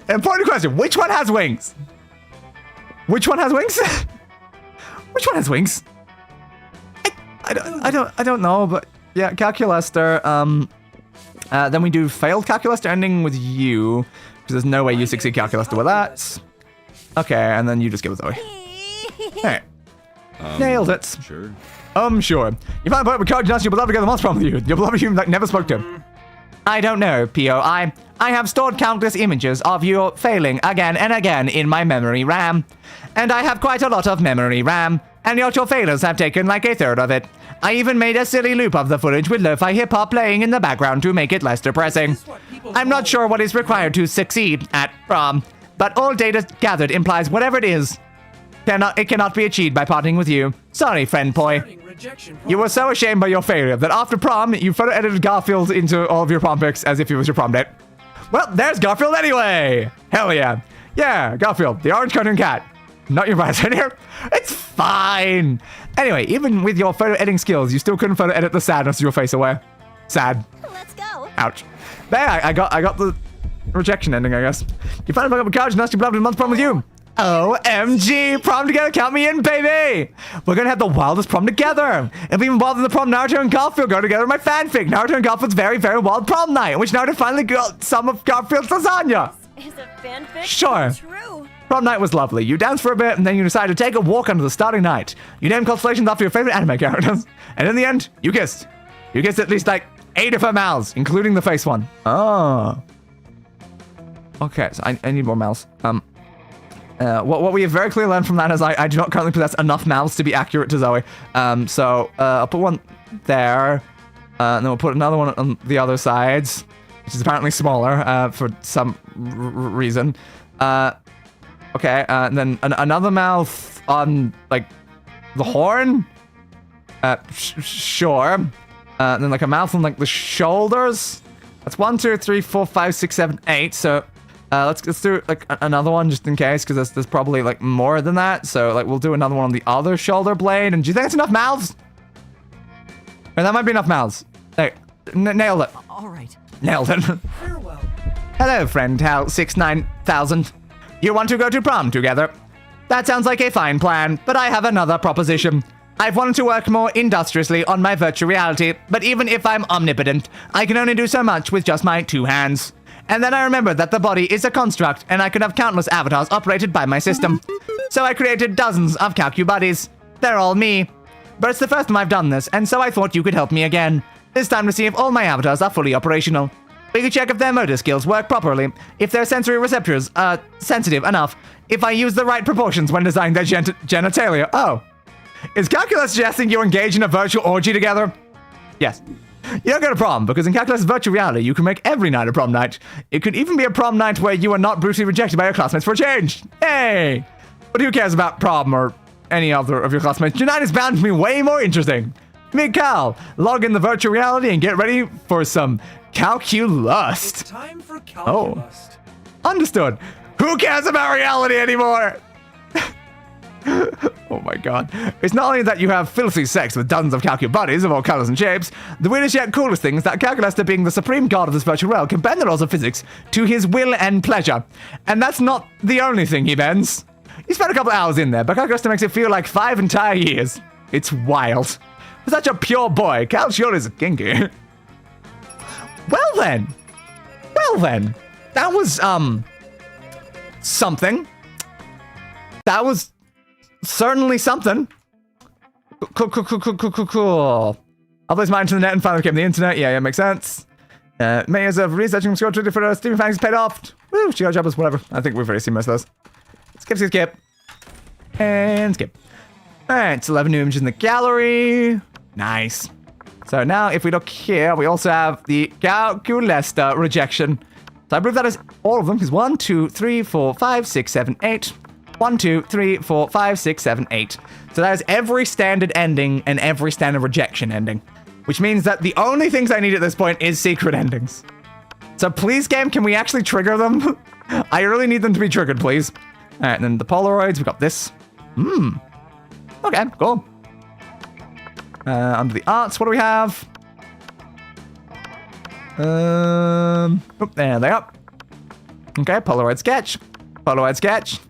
Important question, which one has wings? Which one has wings? Which one has wings? I don't know, but yeah, Calculester. Then we do failed Calculester ending with you, because there's no way you succeed Calculester with that. Okay, and then you just go with Zoe. Hey, nailed it. Sure. Sure. You find a point with courage and ask your beloved to go to the Monster Prom with you. Your beloved you like never spoke to. I don't know, P.O. I have stored countless images of you failing again and again in my memory RAM. And I have quite a lot of memory RAM. And your failures have taken like a third of it. I even made a silly loop of the footage with lo-fi hip-hop playing in the background to make it less depressing. I'm not sure what is required to succeed at prom, but all data gathered implies whatever it is, it cannot be achieved by parting with you. Sorry, friend boy. You were so ashamed by your failure that after prom, you photo edited Garfield into all of your prom pics as if he was your prom date. Well, there's Garfield anyway! Hell yeah. Yeah, Garfield, the orange cartoon cat. Not your bias in here. It's fine. Anyway, even with your photo editing skills, you still couldn't photo edit the sadness of your face away. Sad. Let's go. Ouch. There, I got the rejection ending, I guess. You finally broke up with college and asked your beloved to month prom with you. OMG, prom together, count me in, baby! We're gonna have the wildest prom together! If we even bother the prom, Naruto and Garfield go together in my fanfic, Naruto and Garfield's very, very wild prom night, in which Naruto finally got some of Garfield's lasagna! Is a fanfic Sure. true? Prom night was lovely. You danced for a bit, and then you decided to take a walk under the starry night. You named constellations after your favorite anime characters, and in the end, you kissed. You kissed at least like 8 of her mouths, including the face one. Oh. Okay, so I need more mouths. What we have very clearly learned from that is I do not currently possess enough mouths to be accurate to Zoe. So I'll put one there, and then we'll put another one on the other sides, which is apparently smaller for some reason. Okay, and then another mouth on, like, the horn? Sure. And then, like, a mouth on, like, the shoulders? That's 1, 2, 3, 4, 5, 6, 7, 8. So, let's do, like, another one just in case, because there's probably, like, more than that. So, like, we'll do another one on the other shoulder blade. And do you think that's enough mouths? Or that might be enough mouths. Hey, nailed it. All right. Nailed it. Farewell. Hello, friend Hal 69000. You want to go to prom together? That sounds like a fine plan, but I have another proposition. I've wanted to work more industriously on my virtual reality, but even if I'm omnipotent, I can only do so much with just my 2 hands. And then I remembered that the body is a construct, and I could have countless avatars operated by my system. So I created dozens of Calcu-buddies. They're all me. But it's the first time I've done this, and so I thought you could help me again. This time to see if all my avatars are fully operational. We can check if their motor skills work properly, if their sensory receptors are sensitive enough, if I use the right proportions when designing their genitalia. Oh. Is Calculus suggesting you engage in a virtual orgy together? Yes. You don't go to prom, because in Calculus virtual reality, you can make every night a prom night. It could even be a prom night where you are not brutally rejected by your classmates for a change. Hey! But who cares about prom or any other of your classmates? Your night is bound to be way more interesting. Me and Cal, log in the virtual reality and get ready for some Calculust. It's time for Calculust. Understood. Who cares about reality anymore? Oh my god. It's not only that you have filthy sex with dozens of Calcu buddies of all colors and shapes, the weirdest yet coolest thing is that Calculester, being the supreme god of this virtual realm, can bend the laws of physics to his will and pleasure. And that's not the only thing he bends. He spent a couple hours in there, but Calculester makes it feel like 5 entire years. It's wild. For such a pure boy, Cal sure is kinky. Well then. That was, something. That was certainly something. Cool. I'll place mine to the net and finally became the internet. Yeah, makes sense. Mayors of researching score for us. Steven Fangs paid off. Woo, she got jobbers, whatever. I think we've already seen most of those. Skip. And skip. Alright, it's 11 new images in the gallery. Nice. So now, if we look here, we also have the Calculester rejection. So I believe that is all of them, because 1, 2, 3, 4, 5, 6, 7, 8. 1, 2, 3, 4, 5, 6, 7, 8. So that is every standard ending and every standard rejection ending. Which means that the only things I need at this point is secret endings. So please, game, can we actually trigger them? I really need them to be triggered, please. Alright, and then the Polaroids, we got this. Okay, cool. Under the arts, what do we have? There they are. Okay, Polaroid sketch. Polaroid sketch,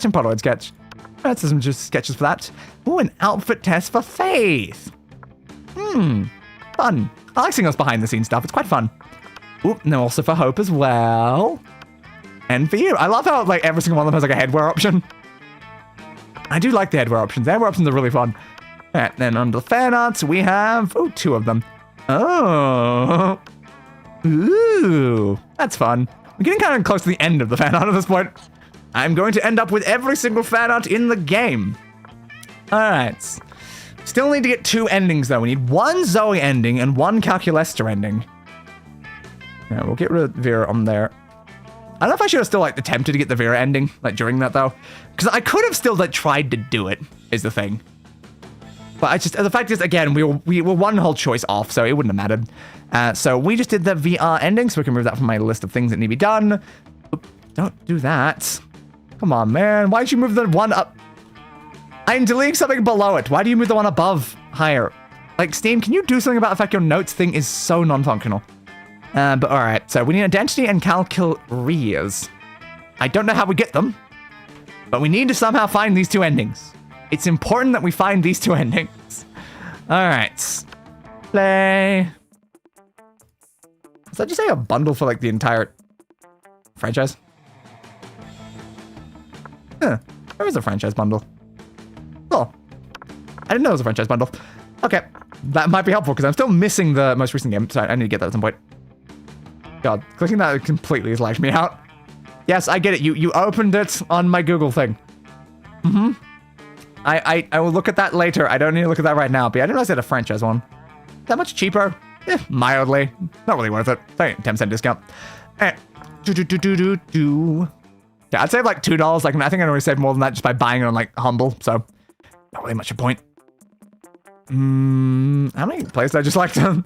and Polaroid sketch. That's some just sketches for that. Ooh, an outfit test for Faith. Fun. I like seeing us behind the scenes stuff. It's quite fun. Ooh, and then also for Hope as well. And for you. I love how like every single one of them has like a headwear option. I do like the headwear options. The headwear options are really fun. And then under the fan arts, we have 2 of them. Oh. Ooh. That's fun. We're getting kind of close to the end of the fan art at this point. I'm going to end up with every single fan art in the game. Alright. Still need to get 2 endings though. We need 1 Zoe ending and 1 Calculester ending. Yeah, we'll get rid of Vera on there. I don't know if I should have still like attempted to get the Vera ending like during that though. Because I could have still like tried to do it, is the thing. But the fact is, again, we were 1 whole choice off, so it wouldn't have mattered. So we just did the VR ending, so we can remove that from my list of things that need to be done. Oop, don't do that. Come on, man. Why'd you move the one up? I'm deleting something below it. Why do you move the one above higher? Like, Steam, can you do something about the fact your notes thing is so non-functional? But alright, so we need identity and calculreas. I don't know how we get them, but we need to somehow find these 2 endings. It's important that we find these 2 endings. Alright. Play. Does that just say a bundle for like the entire franchise? Huh. Where is a franchise bundle? Oh. I didn't know it was a franchise bundle. Okay. That might be helpful because I'm still missing the most recent game, so I need to get that at some point. God, clicking that completely has lagged me out. Yes, I get it. You opened it on my Google thing. I will look at that later. I don't need to look at that right now, but I didn't realize I had a franchise one. That much cheaper? Mildly. Not really worth it. 10% discount. Yeah, I'd save like $2. Like, I think I already saved more than that just by buying it on like Humble, so not really much a point. How many plays did I just like? Wasn't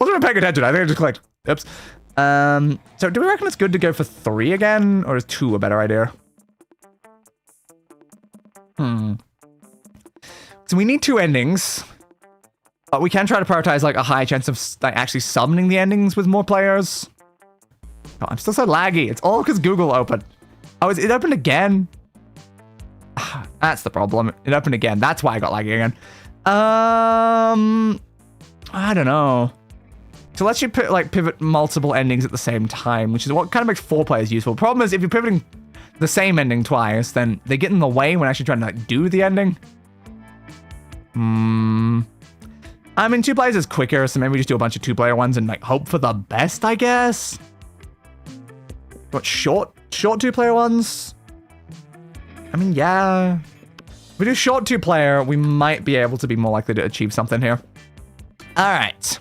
even paying attention. I think I just clicked. Oops. So do we reckon it's good to go for 3 again, or is 2 a better idea? So we need 2 endings. But we can try to prioritize like a high chance of like, actually summoning the endings with more players. Oh, I'm still so laggy. It's all because Google opened. Oh, it opened again? That's the problem. It opened again. That's why I got laggy again. I don't know. So let's you pivot multiple endings at the same time, which is what kind of makes 4 players useful. The problem is if you're pivoting the same ending twice, then they get in the way when actually trying to like do the ending. I mean, 2 players is quicker, so maybe we just do a bunch of 2-player ones and like hope for the best, I guess. What, short 2-player ones? I mean, yeah. If we do short 2-player, we might be able to be more likely to achieve something here. Alright.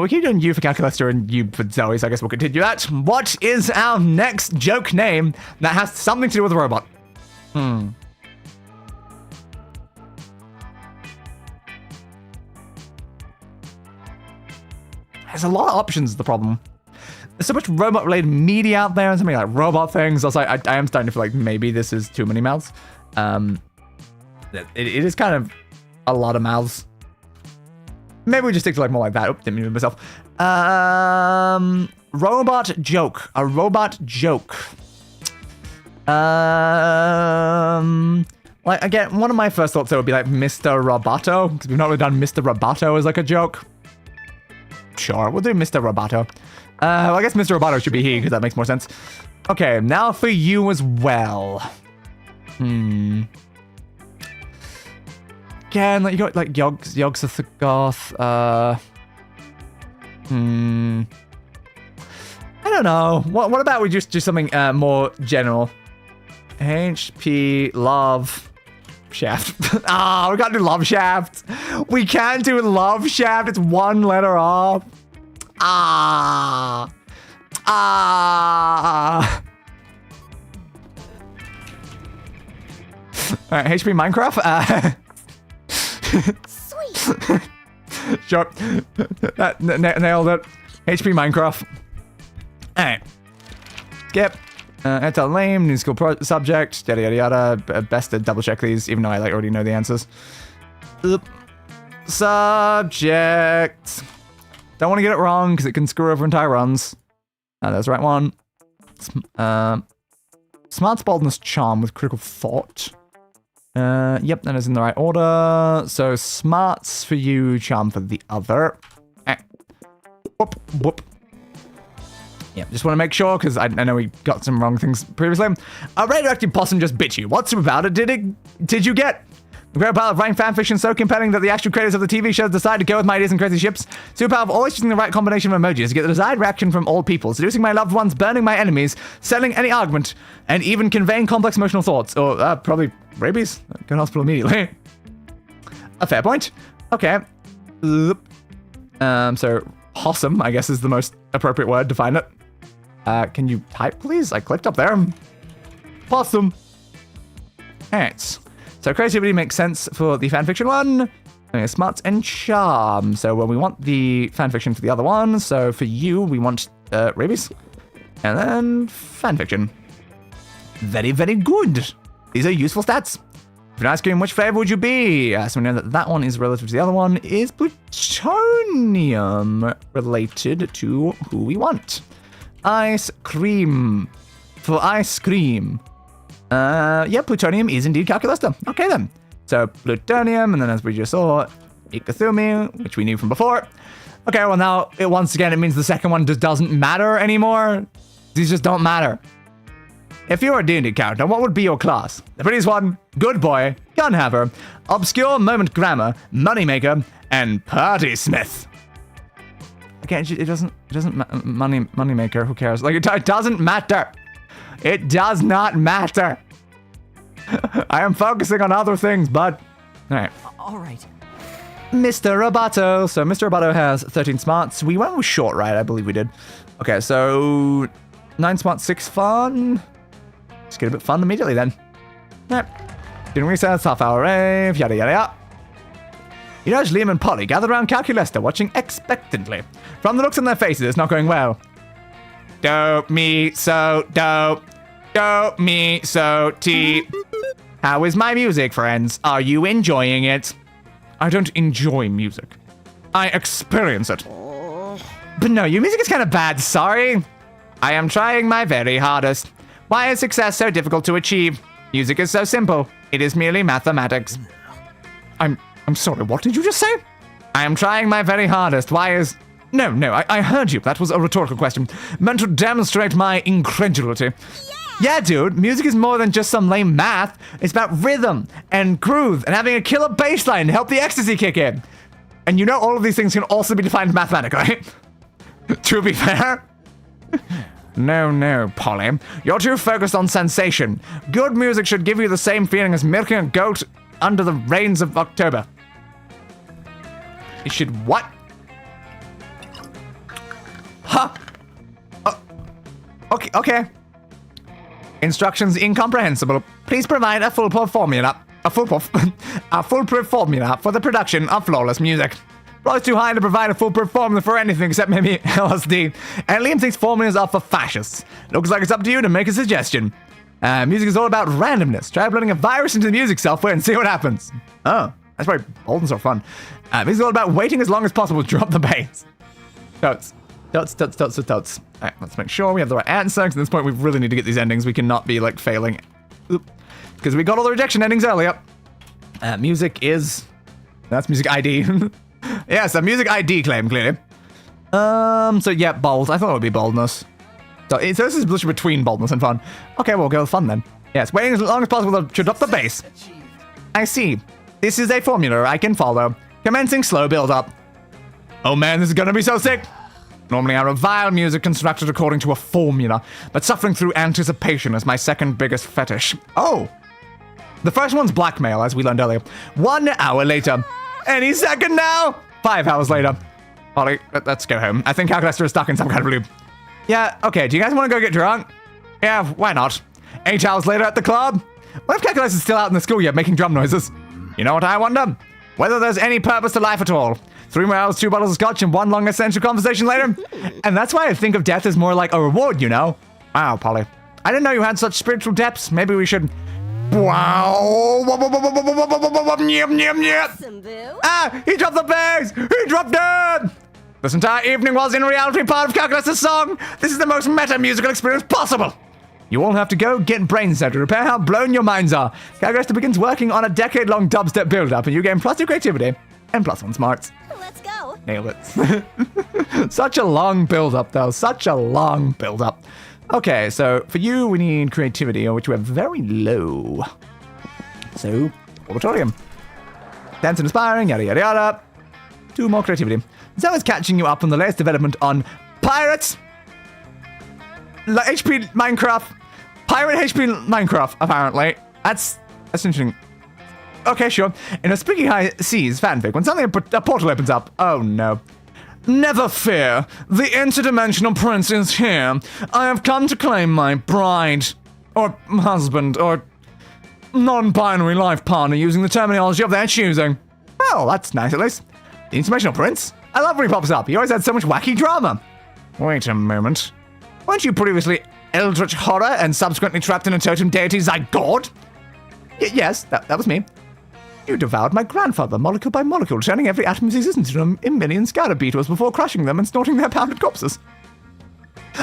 We keep doing you for Calculester and you for Zoe, so I guess we'll continue that. What is our next joke name that has something to do with a robot? There's a lot of options is the problem. There's so much robot-related media out there and something like robot things. Also, I am starting to feel like maybe this is too many mouths. It is kind of a lot of mouths. Maybe we just stick to like more like that. Oh, didn't mean to move myself. Robot joke. A robot joke. Like again, one of my first thoughts there would be like Mr. Roboto, because we've not really done Mr. Roboto as like a joke. Sure, we'll do Mr. Roboto. Well, I guess Mr. Roboto should be he, because that makes more sense. Okay, now for you as well. Again, like you got like Yogs of the Goth. I don't know. What about we just do something more general? HP Love Shaft. We gotta do Love Shaft. We can't do Love Shaft. It's one letter off. Alright, HP Minecraft. Sweet. Sure. Nailed it. HP Minecraft. Alright. Skip. Enter lame, new skill subject, yada yada yada. Best to double check these, even though I like already know the answers. Subject. Don't want to get it wrong because it can screw over entire runs. That's the right one. Smart's boldness charm with critical thought. Yep, that is in the right order. So smarts for you, charm for the other. Whoop, whoop. Yeah, just want to make sure, because I know we got some wrong things previously. A radioactive possum just bit you. What's about it? Did you get? The great pile of writing fanfiction so compelling that the actual creators of the TV shows decided to go with my ideas and crazy ships. Superpower of always choosing the right combination of emojis to get the desired reaction from all people. Seducing my loved ones, burning my enemies, settling any argument, and even conveying complex emotional thoughts. Or probably rabies. Go to hospital immediately. A fair point. Okay. So possum, I guess, is the most appropriate word to find it. Can you type, please? I clicked up there. Possum. Alright. So creativity makes sense for the fanfiction one. Smarts and charm. So we want the fanfiction for the other one. So for you, we want rabies. And then fanfiction. Very, very good. These are useful stats. If an ice cream, which flavor would you be? So we know that one is relative to the other one. Is plutonium related to who we want? Ice cream. For ice cream. Yeah, plutonium is indeed Calculester. Okay then. So plutonium, and then as we just saw, Ikazumi, which we knew from before. Okay, well now, once again, it means the second one just doesn't matter anymore. These just don't matter. If you were a D&D character, what would be your class? The prettiest one, good boy, gunhaver, obscure moment grammar, moneymaker, and party smith. Again, it doesn't moneymaker, who cares? Like, it doesn't matter. It does not matter. I am focusing on other things, bud. Alright. Alright. Mr. Roboto. So Mr. Roboto has 13 smarts. We went with short, right? I believe we did. Okay, so 9 smarts, 6 fun. Just get a bit fun immediately then. Alright. Doing recess, half-hour rave, yada yada yada. You notice Liam and Polly gathered around Calculester, watching expectantly. From the looks on their faces, it's not going well. Dope me so dope. Dope me so tea. How is my music, friends? Are you enjoying it? I don't enjoy music. I experience it. But no, your music is kind of bad, sorry. I am trying my very hardest. Why is success so difficult to achieve? Music is so simple. It is merely mathematics. I'm sorry, what did you just say? I am trying my very hardest. Why is... No, I heard you. That was a rhetorical question. Meant to demonstrate my incredulity. Yeah, dude, music is more than just some lame math. It's about rhythm and groove and having a killer bass line to help the ecstasy kick in. And you know all of these things can also be defined mathematically. To be fair. No, Polly. You're too focused on sensation. Good music should give you the same feeling as milking a goat under the rains of October. It should what? Huh? Okay. Instructions incomprehensible. Please provide a foolproof formula. A foolproof formula for the production of flawless music. Floor is too high to provide a foolproof formula for anything except maybe LSD. And Liam thinks formulas are for fascists. Looks like it's up to you to make a suggestion. Music is all about randomness. Try uploading a virus into the music software and see what happens. Oh, that's very bold and so fun. This is all about waiting as long as possible to drop the bass. Totes. Alright, let's make sure we have the right answer, because at this point we really need to get these endings. We cannot be, like, failing. Because we got all the rejection endings earlier. Music is... That's music ID. Yes, a music ID claim, clearly. So yeah, bold. I thought it would be boldness. So this is a position between boldness and fun. Okay, we'll go with fun then. Yes, waiting as long as possible to drop the bass. I see. This is a formula I can follow. Commencing slow build-up. Oh man, this is gonna be so sick. Normally I revile music constructed according to a formula, but suffering through anticipation is my second biggest fetish. Oh! The first one's blackmail, as we learned earlier. 1 hour later. Any second now! 5 hours later. Ollie, let's go home. I think Calculester is stuck in some kind of loop. Yeah, okay, do you guys want to go get drunk? Yeah, why not? 8 hours later at the club? What if Calculester's still out in the schoolyard making drum noises? You know what I wonder? Whether there's any purpose to life at all. 3 more hours, 2 bottles of scotch, and 1 long essential conversation later. And that's why I think of death as more like a reward, you know? Wow, Polly. I didn't know you had such spiritual depths. Maybe we should... Wow! Ah! He dropped the bass! He dropped it! This entire evening was in reality part of Calculester's song. This is the most meta musical experience possible. You all have to go get brain cell to repair how blown your minds are. Calculester begins working on a decade-long dubstep build-up, and you gain +2 creativity and +1 smarts. Let's go. Nailed it. Such a long build-up, though. Such a long build-up. Okay, so for you, we need creativity, which we have very low. So, auditorium. Dance and inspiring, yada yada yada. 2 more creativity. Zoe's catching you up on the latest development on pirates. HP Minecraft. Pirate HP Minecraft, apparently. That's interesting. Okay, sure. In a spooky high seas fanfic, when suddenly a portal opens up. Oh no. Never fear. The interdimensional prince is here. I have come to claim my bride. Or husband. Or non-binary life partner using the terminology of their choosing. Oh, that's nice at least. The interdimensional prince? I love when he pops up. He always had so much wacky drama. Wait a moment. Weren't you previously eldritch horror and subsequently trapped in a totem deity Zygord? Yes, that was me. You devoured my grandfather, molecule by molecule, turning every atom of his existence into a million scatter beetles before crushing them and snorting their pounded corpses.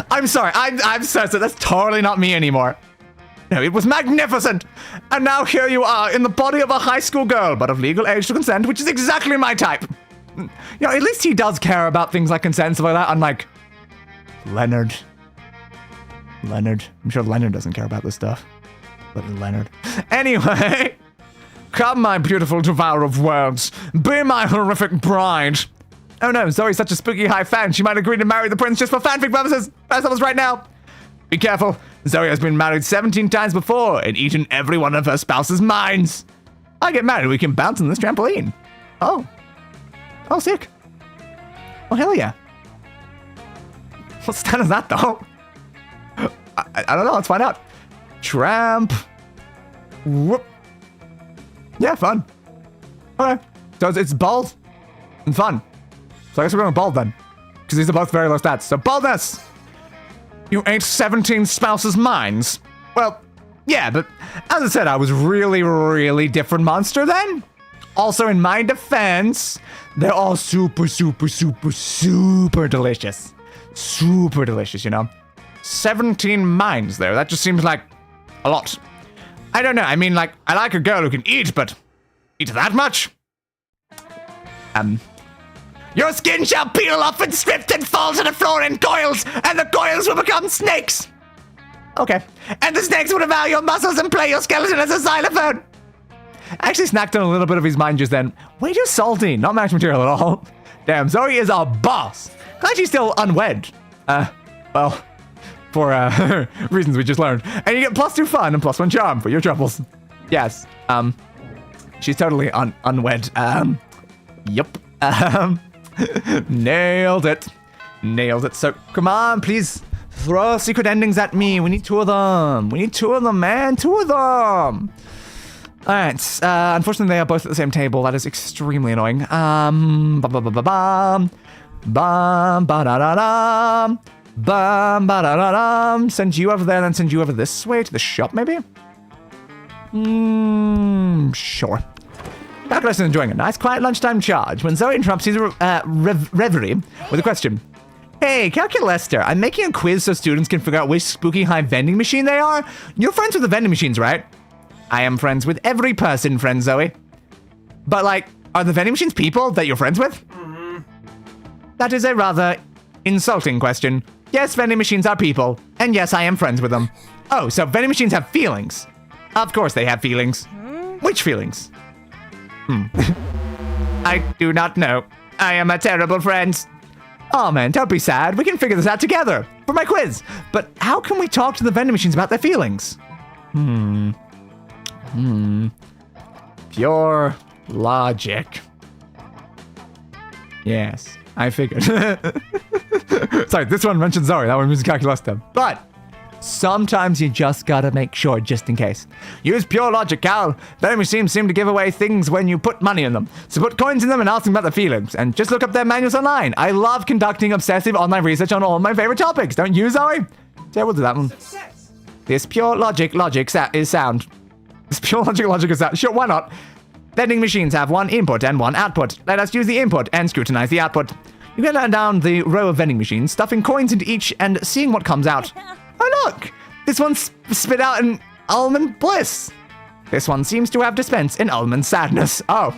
I'm sorry, I'm so sorry, that's totally not me anymore. No, it was magnificent! And now here you are, in the body of a high school girl, but of legal age to consent, which is exactly my type. You know, at least he does care about things like consent and stuff like that, unlike Leonard. I'm sure Leonard doesn't care about this stuff. But Leonard. Anyway... Come, my beautiful devourer of worlds. Be my horrific bride. Oh no, Zoe's such a spooky high fan, she might agree to marry the prince just for fanfic purposes. That's us right now. Be careful. Zoe has been married 17 times before and eaten every one of her spouse's minds. I get married, we can bounce on this trampoline. Oh. Oh, sick. Oh, hell yeah. What stat is that, though? I don't know, let's find out. Tramp. Whoop. Yeah, fun. Okay. So it's bold and fun. So I guess we're going bold then. Because these are both very low stats. So boldness! You ate 17 spouses' minds. Well, yeah, but as I said, I was really, really different monster then. Also, in my defense, they're all super, super, super, super delicious. Super delicious, you know? 17 minds there. That just seems like a lot. I don't know. I mean, like, I like a girl who can eat, but eat that much? Your skin shall peel off and strip and fall to the floor in coils, and the coils will become snakes. Okay. And the snakes will devour your muscles and play your skeleton as a xylophone. I actually snacked on a little bit of his mind just then. Way too salty. Not match material at all. Damn, Zoe is a boss. Glad she's still unwed. Well... for reasons we just learned. And you get +2 fun and +1 charm for your troubles. Yes. She's totally unwed. Yup. Nailed it. Nailed it. So, come on, please throw secret endings at me. We need 2 of them. We need 2 of them, man. 2 of them. All right. Unfortunately, they are both at the same table. That is extremely annoying. Bum, ba, ba, ba, bum. Bum, ba, da, da, dum. Bum, ba, da, da, dum. Send you over there, then send you over this way to the shop, maybe? Sure. Calculester is enjoying a nice, quiet lunchtime charge when Zoe interrupts his reverie with a question. Hey, Calculester, I'm making a quiz so students can figure out which spooky high vending machine they are. You're friends with the vending machines, right? I am friends with every person, friend Zoe. But, like, are the vending machines people that you're friends with? That is a rather insulting question. Yes, vending machines are people, and yes, I am friends with them. Oh, so vending machines have feelings. Of course they have feelings. Which feelings? I do not know. I am a terrible friend. Oh man, don't be sad. We can figure this out together for my quiz. But how can we talk to the vending machines about their feelings? Pure logic. Yes, I figured. Sorry, this one mentions Zoe. That one mentions Calculester. But sometimes you just gotta make sure, just in case. Use pure logic, Cal. Vending machines seem to give away things when you put money in them. So put coins in them and ask them about their feelings. And just look up their manuals online. I love conducting obsessive online research on all my favorite topics. Don't you, Zoe? Yeah, we'll do that one. Success. This pure logic is sound. This pure logic is sound. Sure, why not? Vending machines have one input and one output. Let us use the input and scrutinize the output. You can learn down the row of vending machines, stuffing coins into each and seeing what comes out. Oh look! This one spit out an almond bliss. This one seems to have dispensed an almond sadness. Oh.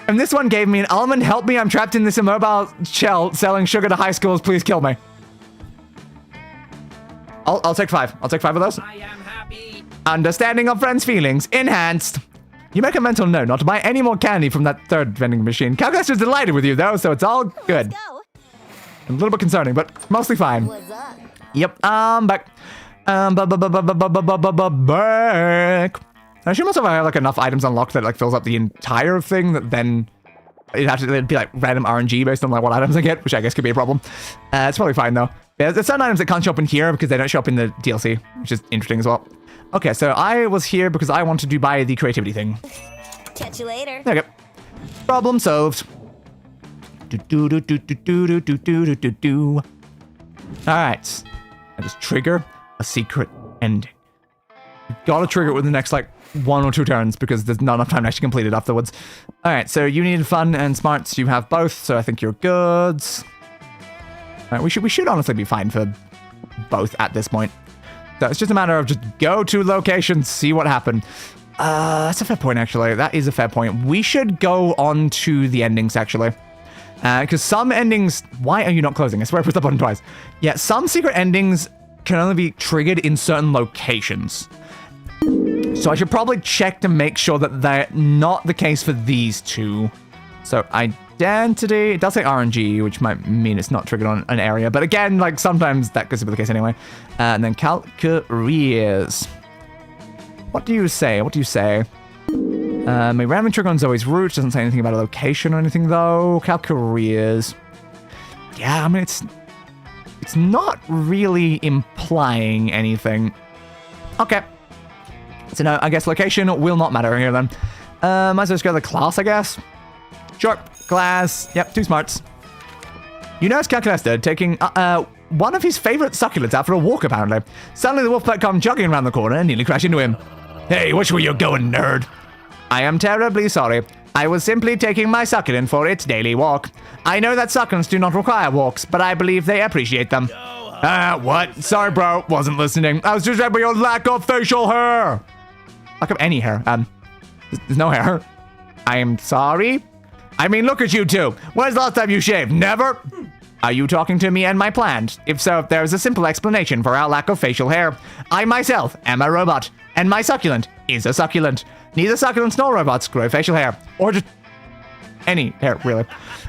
And this one gave me an almond help me, I'm trapped in this immobile shell selling sugar to high schools, please kill me. I'll take 5. I'll take 5 of those. I am happy. Understanding of friends' feelings enhanced. You make a mental note not to buy any more candy from that third vending machine. Calculester's delighted with you though, so it's all good. Go. A little bit concerning, but mostly fine. What's up? Yep, I'm back. Back. I assume also if I have like enough items unlocked that like fills up the entire thing, that then it'd be like random RNG based on like what items I get, which I guess could be a problem. It's probably fine though. Yeah, there's certain items that can't show up in here because they don't show up in the DLC, which is interesting as well. Okay, so I was here because I wanted to buy the creativity thing. Catch you later. There we go. Problem solved. Alright. I just trigger a secret ending. You gotta trigger it within the next like 1 or 2 turns because there's not enough time to actually complete it afterwards. Alright, so you need fun and smarts. You have both, so I think you're good. Alright, we should honestly be fine for both at this point. So it's just a matter of just go to locations, see what happened. That's a fair point, actually. That is a fair point. We should go on to the endings, actually. Because some endings... Why are you not closing? I swear I pushed that button twice. Yeah, some secret endings can only be triggered in certain locations. So I should probably check to make sure that they're not the case for these 2. So identity... It does say RNG, which might mean it's not triggered on an area. But again, like, sometimes that could be the case anyway. And then Calculester. What do you say? What do you say? My random trigger on Zoe's route doesn't say anything about a location or anything, though. Calculester. Yeah, I mean, it's not really implying anything. Okay. So no, I guess location will not matter here then. Might as well just go to the class, I guess. Sure. Class. Yep, 2 smarts. You notice Calculester taking one of his favorite succulents out for a walk, apparently. Suddenly the wolf pack come jogging around the corner and nearly crash into him. Hey, which way you going, nerd? I am terribly sorry. I was simply taking my succulent for its daily walk. I know that succulents do not require walks, but I believe they appreciate them. What? Sorry, bro. Wasn't listening. I was just about your lack of facial hair. Lack of any hair. There's no hair. I am sorry. I mean, look at you two. When's the last time you shaved? Never? Are you talking to me and my plant? If so, there is a simple explanation for our lack of facial hair. I myself am a robot, and my succulent is a succulent. Neither succulents nor robots grow facial hair. Or just any hair, really.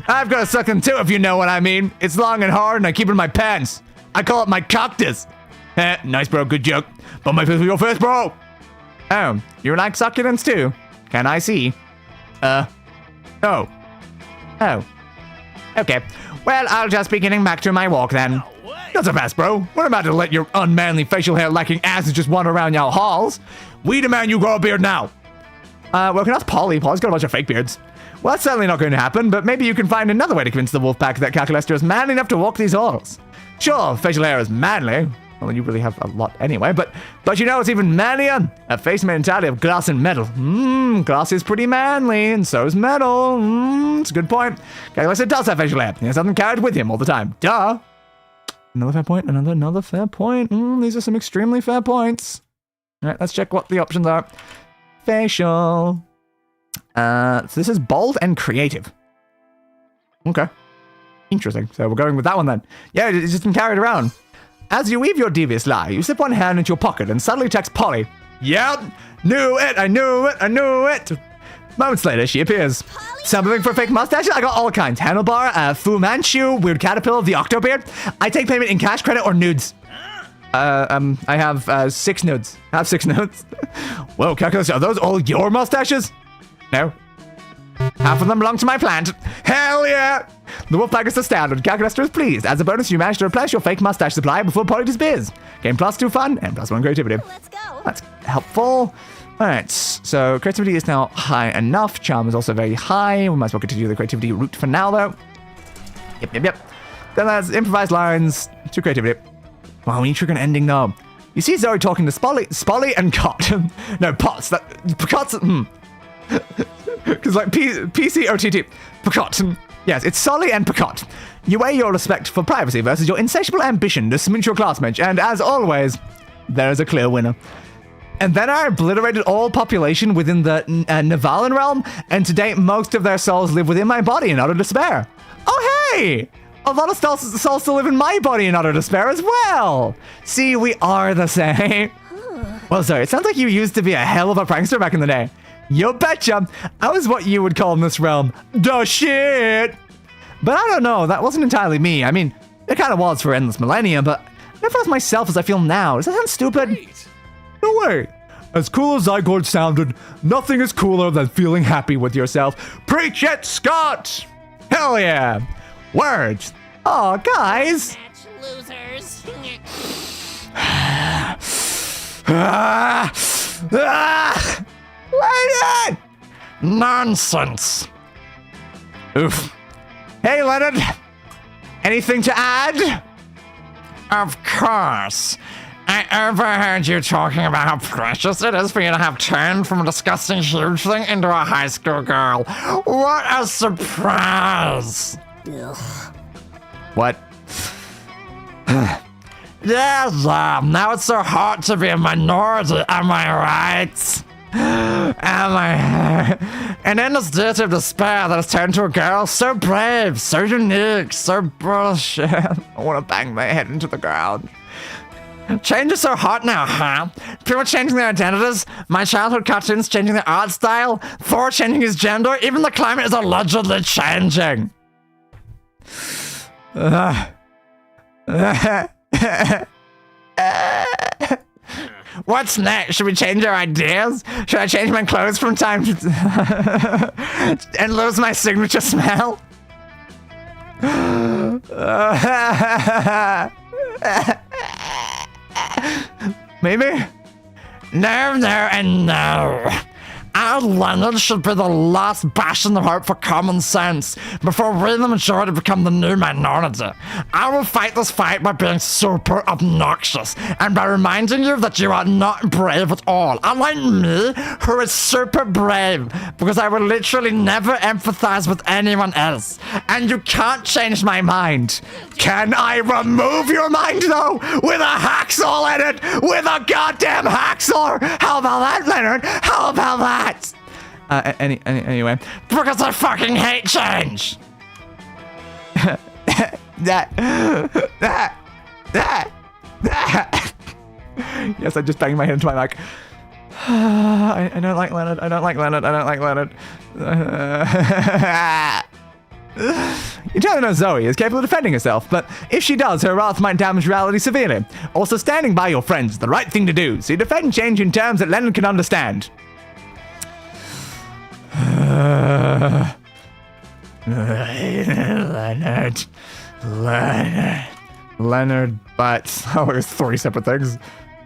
I've got a succulent too, if you know what I mean. It's long and hard, and I keep it in my pants. I call it my cactus. Nice, bro. Good joke. But my face with your face, bro. Oh, you like succulents too? Can I see? Oh. Oh. Okay. Well, I'll just be getting back to my walk then. Not so fast, bro. We're about to let your unmanly facial hair lacking asses just wander around y'all halls. We demand you grow a beard now. Well, can ask Polly. Polly's got a bunch of fake beards. Well, that's certainly not going to happen, but maybe you can find another way to convince the wolf pack that Calculester is manly enough to walk these halls. Sure, facial hair is manly. Well, you really have a lot anyway, but you know it's even manlier? A face made entirely of glass and metal. Glass is pretty manly, and so is metal. It's a good point. Calculester does have facial hair. He has something carried with him all the time. Duh. Another fair point, another fair point. These are some extremely fair points. All right, let's check what the options are. Facial. So this is bold and creative. Okay. Interesting. So we're going with that one then. Yeah, it's just been carried around. As you weave your devious lie, you slip one hand into your pocket and suddenly text Polly. Yep, knew it, I knew it. Moments later, she appears. Something for fake mustaches? I got all kinds. Handlebar, Fu Manchu, Weird Caterpillar, the Octobeard. I take payment in cash, credit, or nudes. I have 6 nudes. I have 6 nudes. Whoa, Calculus, are those all your mustaches? No. Half of them belong to my plant. Hell yeah! The wolf pack is astounded. Calculester is pleased. As a bonus, you managed to replace your fake mustache supply before Polly disappears. Gain +2 fun and +1 creativity. Let's go. That's helpful. Alright, so creativity is now high enough. Charm is also very high. We might as well continue the creativity route for now, though. Yep. Then there's improvised lines to creativity. Wow, we need trigger an ending, though. You see Zoe talking to Spolly and Cot. No, Pots. Cot's... Because like PCOTT. Picot. Yes, it's Solly and Picot. You weigh your respect for privacy versus your insatiable ambition to smooch your classmates, and as always, there is a clear winner. And then I obliterated all population within the Navalan realm, and to date, most of their souls live within my body in utter despair. Oh, hey! A lot of souls still live in my body in utter despair as well. See, we are the same. Well, sorry, it sounds like you used to be a hell of a prankster back in the day. You betcha. I was what you would call in this realm, the shit. But I don't know, that wasn't entirely me. I mean, it kind of was for endless millennia, but I never felt myself as I feel now. Does that sound stupid? Wait. No way. As cool as Zygourd sounded, nothing is cooler than feeling happy with yourself. Preach it, Scott! Hell yeah. Words. Oh, guys. Losers. Leonard! Nonsense. Oof. Hey, Leonard. Anything to add? Of course. I overheard you talking about how precious it is for you to have turned from a disgusting huge thing into a high school girl. What a surprise! What? Yes, now it's so hard to be a minority, am I right? Am I? An endless ditch of despair that has turned to a girl so brave, so unique, so bullshit. I want to bang my head into the ground. Change is so hot now, huh? People changing their identities, my childhood cartoons changing their art style, Thor changing his gender, even the climate is allegedly changing. What's next? Should we change our ideas? Should I change my clothes from time to and lose my signature smell? Maybe? No, and no. Our Leonard should be the last bastion of hope for common sense before we, the majority, become the new minority. I will fight this fight by being super obnoxious and by reminding you that you are not brave at all, unlike me, who is super brave, because I will literally never empathize with anyone else. And you can't change my mind. Can I remove your mind, though? With a hacksaw in it? With a goddamn hacksaw? How about that, Leonard? How about that? Anyway. Because I fucking hate change! Yes, I just banged my head into my mic. I don't like Leonard. I don't like Leonard. I don't like Leonard. You don't know Zoe is capable of defending herself, but if she does, her wrath might damage reality severely. Also, standing by your friends is the right thing to do, so you defend change in terms that Leonard can understand. Leonard Butts. Oh, it's 3 separate things.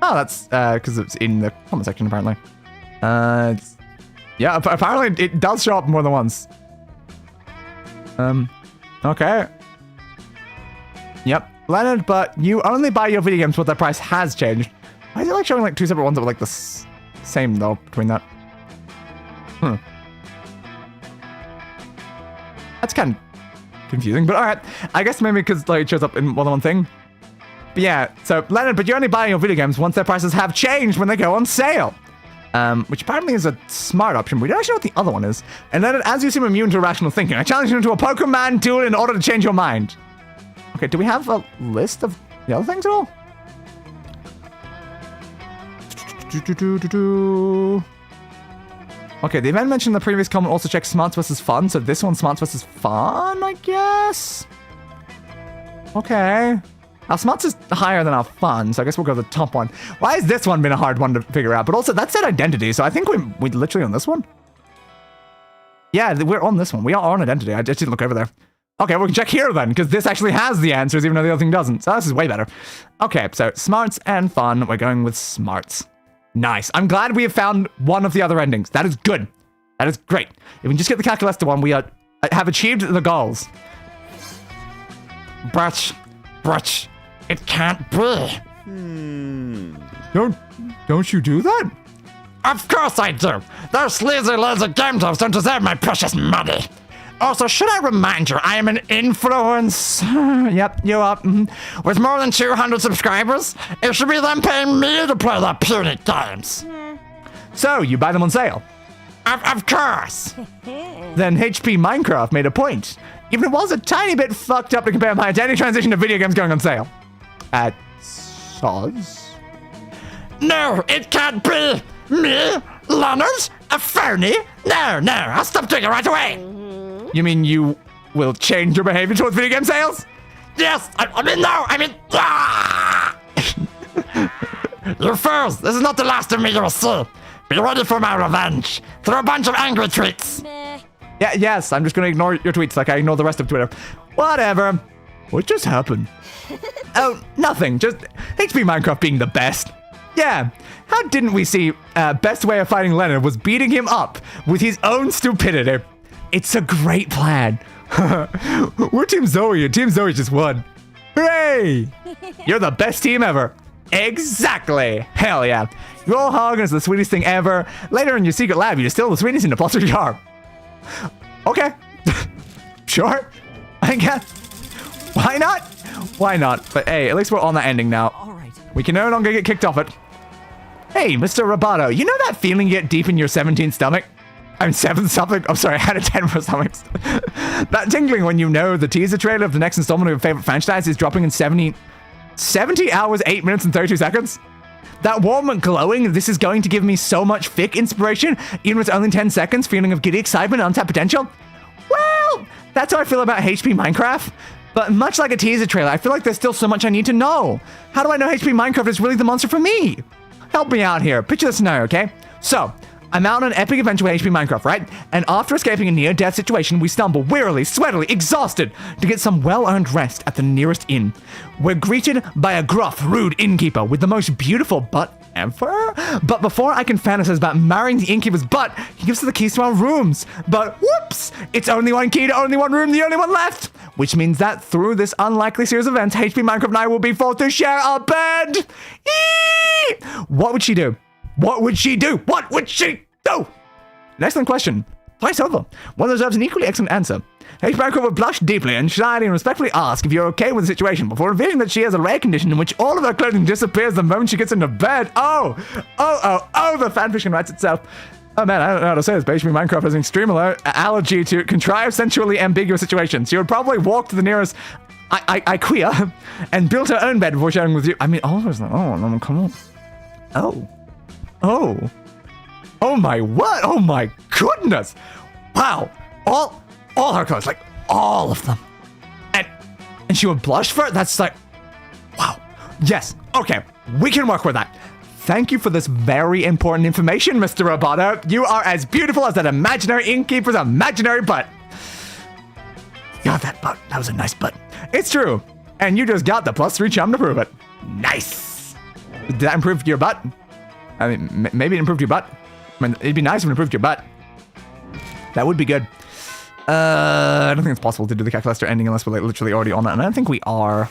Oh, that's because it's in the comment section apparently. Yeah, apparently it does show up more than once. Okay. Yep, Leonard, but you only buy your video games when their price has changed. Why is it like showing like 2 separate ones that were like the same though between that? That's kind of confusing, but alright. I guess maybe because like it shows up in more than one thing. But yeah, so Leonard, but you only buy your video games once their prices have changed when they go on sale. Which apparently is a smart option. We don't actually know what the other one is. And Leonard, as you seem immune to irrational thinking, I challenge you into a Pokemon duel in order to change your mind. Okay, do we have a list of the other things at all? Okay, the event mentioned in the previous comment also checks smarts versus fun, so this one's smarts versus fun, I guess? Okay. Our smarts is higher than our fun, so I guess we'll go to the top one. Why has this one been a hard one to figure out? But also, that said identity, so I think we're literally on this one? Yeah, we're on this one. We are on identity. I just didn't look over there. Okay, we can check here then, because this actually has the answers, even though the other thing doesn't. So this is way better. Okay, so smarts and fun. We're going with smarts. Nice. I'm glad we have found one of the other endings. That is good. That is great. If we can just get the Calculester one, we have achieved the goals. But, it can't be. Don't you do that? Of course I do. Those sleazy lazy game devs don't deserve my precious money. Also, should I remind you, I am an influencer. Yep, you up. With more than 200 subscribers, it should be them paying me to play their puny games. So, you buy them on sale? Of course. Then HP Minecraft made a point. Even it was a tiny bit fucked up to compare my identity transition to video games going on sale. At Soz? No, it can't be. Me? Leonard? A phony? No, I'll stop doing it right away. You mean you will change your behavior towards video game sales? Yes, I mean, You fools, this is not the last of me you will see. Be ready for my revenge. Through a bunch of angry tweets. Yeah, yes, I'm just gonna ignore your tweets like I ignore the rest of Twitter. Whatever. What just happened? Oh, nothing, just HP Minecraft being the best. Yeah, how didn't we see best way of fighting Leonard was beating him up with his own stupidity? It's a great plan. We're Team Zoe, and Team Zoe just won. Hooray! You're the best team ever. Exactly. Hell yeah. You all hug and it's the sweetest thing ever. Later in your secret lab, you distill the sweetness into plastic jar. Okay. Sure. I guess. Why not? Why not? But hey, at least we're on that ending now. All right. We can no longer get kicked off it. Hey, Mr. Roboto, you know that feeling you get deep in your 17th stomach? I'm 7th stomach. Oh, sorry, I had a 10 for stomachs. That tingling when you know the teaser trailer of the next installment of your favorite franchise is dropping in 70 hours, 8 minutes, and 32 seconds? That warm and glowing, this is going to give me so much fic inspiration, even if it's only 10 seconds, feeling of giddy excitement and untapped potential? Well, that's how I feel about HP Minecraft. But much like a teaser trailer, I feel like there's still so much I need to know. How do I know HP Minecraft is really the monster for me? Help me out here. Picture the scenario, okay? So, I'm out on an epic adventure with HP Minecraft, right? And after escaping a near-death situation, we stumble wearily, sweatily, exhausted to get some well-earned rest at the nearest inn. We're greeted by a gruff, rude innkeeper with the most beautiful butt ever. But before I can fantasize about marrying the innkeeper's butt, he gives us the keys to our rooms. But whoops! It's only one key to only one room, the only one left! Which means that through this unlikely series of events, HP Minecraft and I will be forced to share a bed! Eee! What would she do? What would she do? What would she do? An excellent question. Twice over. One deserves an equally excellent answer. HP Minecraft would blush deeply and shyly and respectfully ask if you're okay with the situation before revealing that she has a rare condition in which all of her clothing disappears the moment she gets into bed. Oh, the fanfiction writes itself. Oh man, I don't know how to say this, but HP Minecraft has an extreme allergy to contrived, sensually ambiguous situations. She would probably walk to the nearest IKEA and build her own bed before sharing with you. I mean, all of us, oh, come on. Oh my what? Oh my goodness. Wow. All her clothes, like all of them. And she would blush for it? That's like, wow. Yes. Okay. We can work with that. Thank you for this very important information, Mr. Roboto. You are as beautiful as that imaginary innkeeper's imaginary butt. got that butt. That was a nice butt. It's true. And you just got the +3 chum to prove it. Nice. Did that improve your butt? I mean, maybe it improved your butt. I mean, it'd be nice if it improved your butt. That would be good. I don't think it's possible to do the Calculester ending unless we're like literally already on it, and I don't think we are.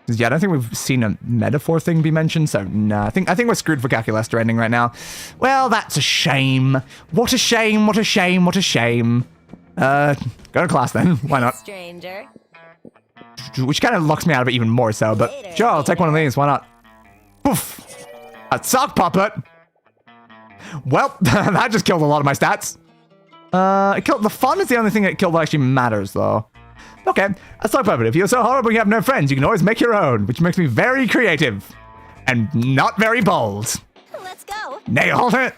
Yeah, I don't think we've seen a metaphor thing be mentioned, so nah, I think we're screwed for Calculester ending right now. Well, that's a shame. What a shame, what a shame, what a shame. Go to class then, why not? Stranger. Which kind of locks me out of it even more so, but sure, I'll take one of these, why not? Poof! A sock puppet! Well, that just killed a lot of my stats. It killed, the fun is the only thing it killed that actually matters, though. Okay, a sock puppet. If you're so horrible you have no friends, you can always make your own, which makes me very creative. And not very bold. Let's go. Nailed it!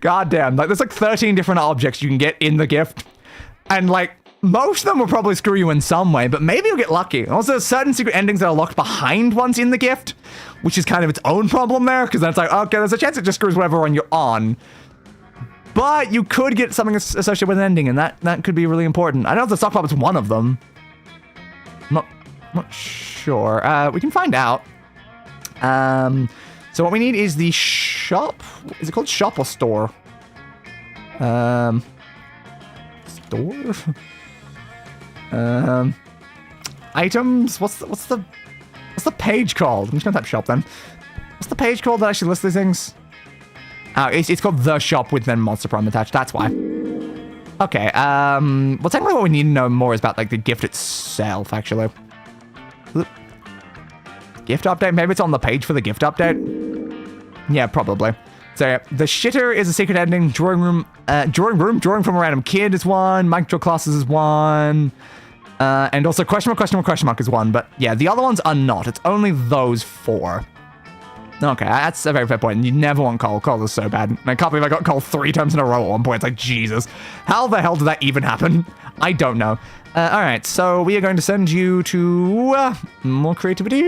God damn, like, there's like 13 different objects you can get in the gift. And like, most of them will probably screw you in some way, but maybe you'll get lucky. Also, there's certain secret endings that are locked behind ones in the gift, which is kind of its own problem there, because then it's like, okay, there's a chance it just screws whatever one you're on. But you could get something associated with an ending, and that could be really important. I know the sock puppet's one of them. Not sure. We can find out. So what we need is the shop. Is it called shop or store? Store? Items? What's the page called? I'm just gonna type shop then. What's the page called that actually lists these things? It's called the shop with then Monster Prom attached. That's why. Okay. Well, technically what we need to know more is about like the gift itself, actually. Oop. Gift update? Maybe it's on the page for the gift update? Yeah, probably. So yeah, the shitter is a secret ending. Drawing from a random kid is one. Micro classes is one. And also question mark is one. But yeah, the other ones are not. It's only those 4. Okay, that's a very fair point. You never want Cole. Cole is so bad. I can't believe I got Cole 3 times in a row at one point. It's like, Jesus. How the hell did that even happen? I don't know. Alright, so we are going to send you to more creativity.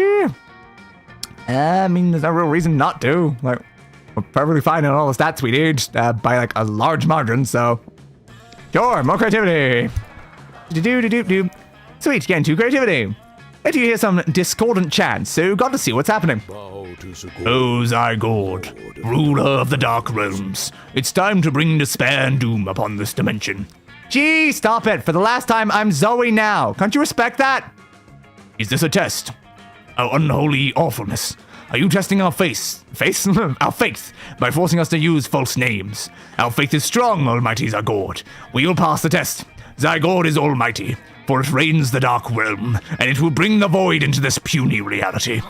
I mean, there's no real reason not to. Like, we're perfectly fine in all the stats we need by like a large margin, so... Sure, more creativity. Do-do-do-do-do. Sweet, getting 2 creativity. Let you hear some discordant chants, so got to see what's happening. Oh, Zygord, ruler of the Dark Realms. It's time to bring despair and doom upon this dimension. Gee, stop it. For the last time, I'm Zoe now. Can't you respect that? Is this a test? Our unholy awfulness. Are you testing our our faith, by forcing us to use false names? Our faith is strong, almighty Zygord. We will pass the test. Zygord is almighty, for it reigns the Dark Realm, and it will bring the void into this puny reality.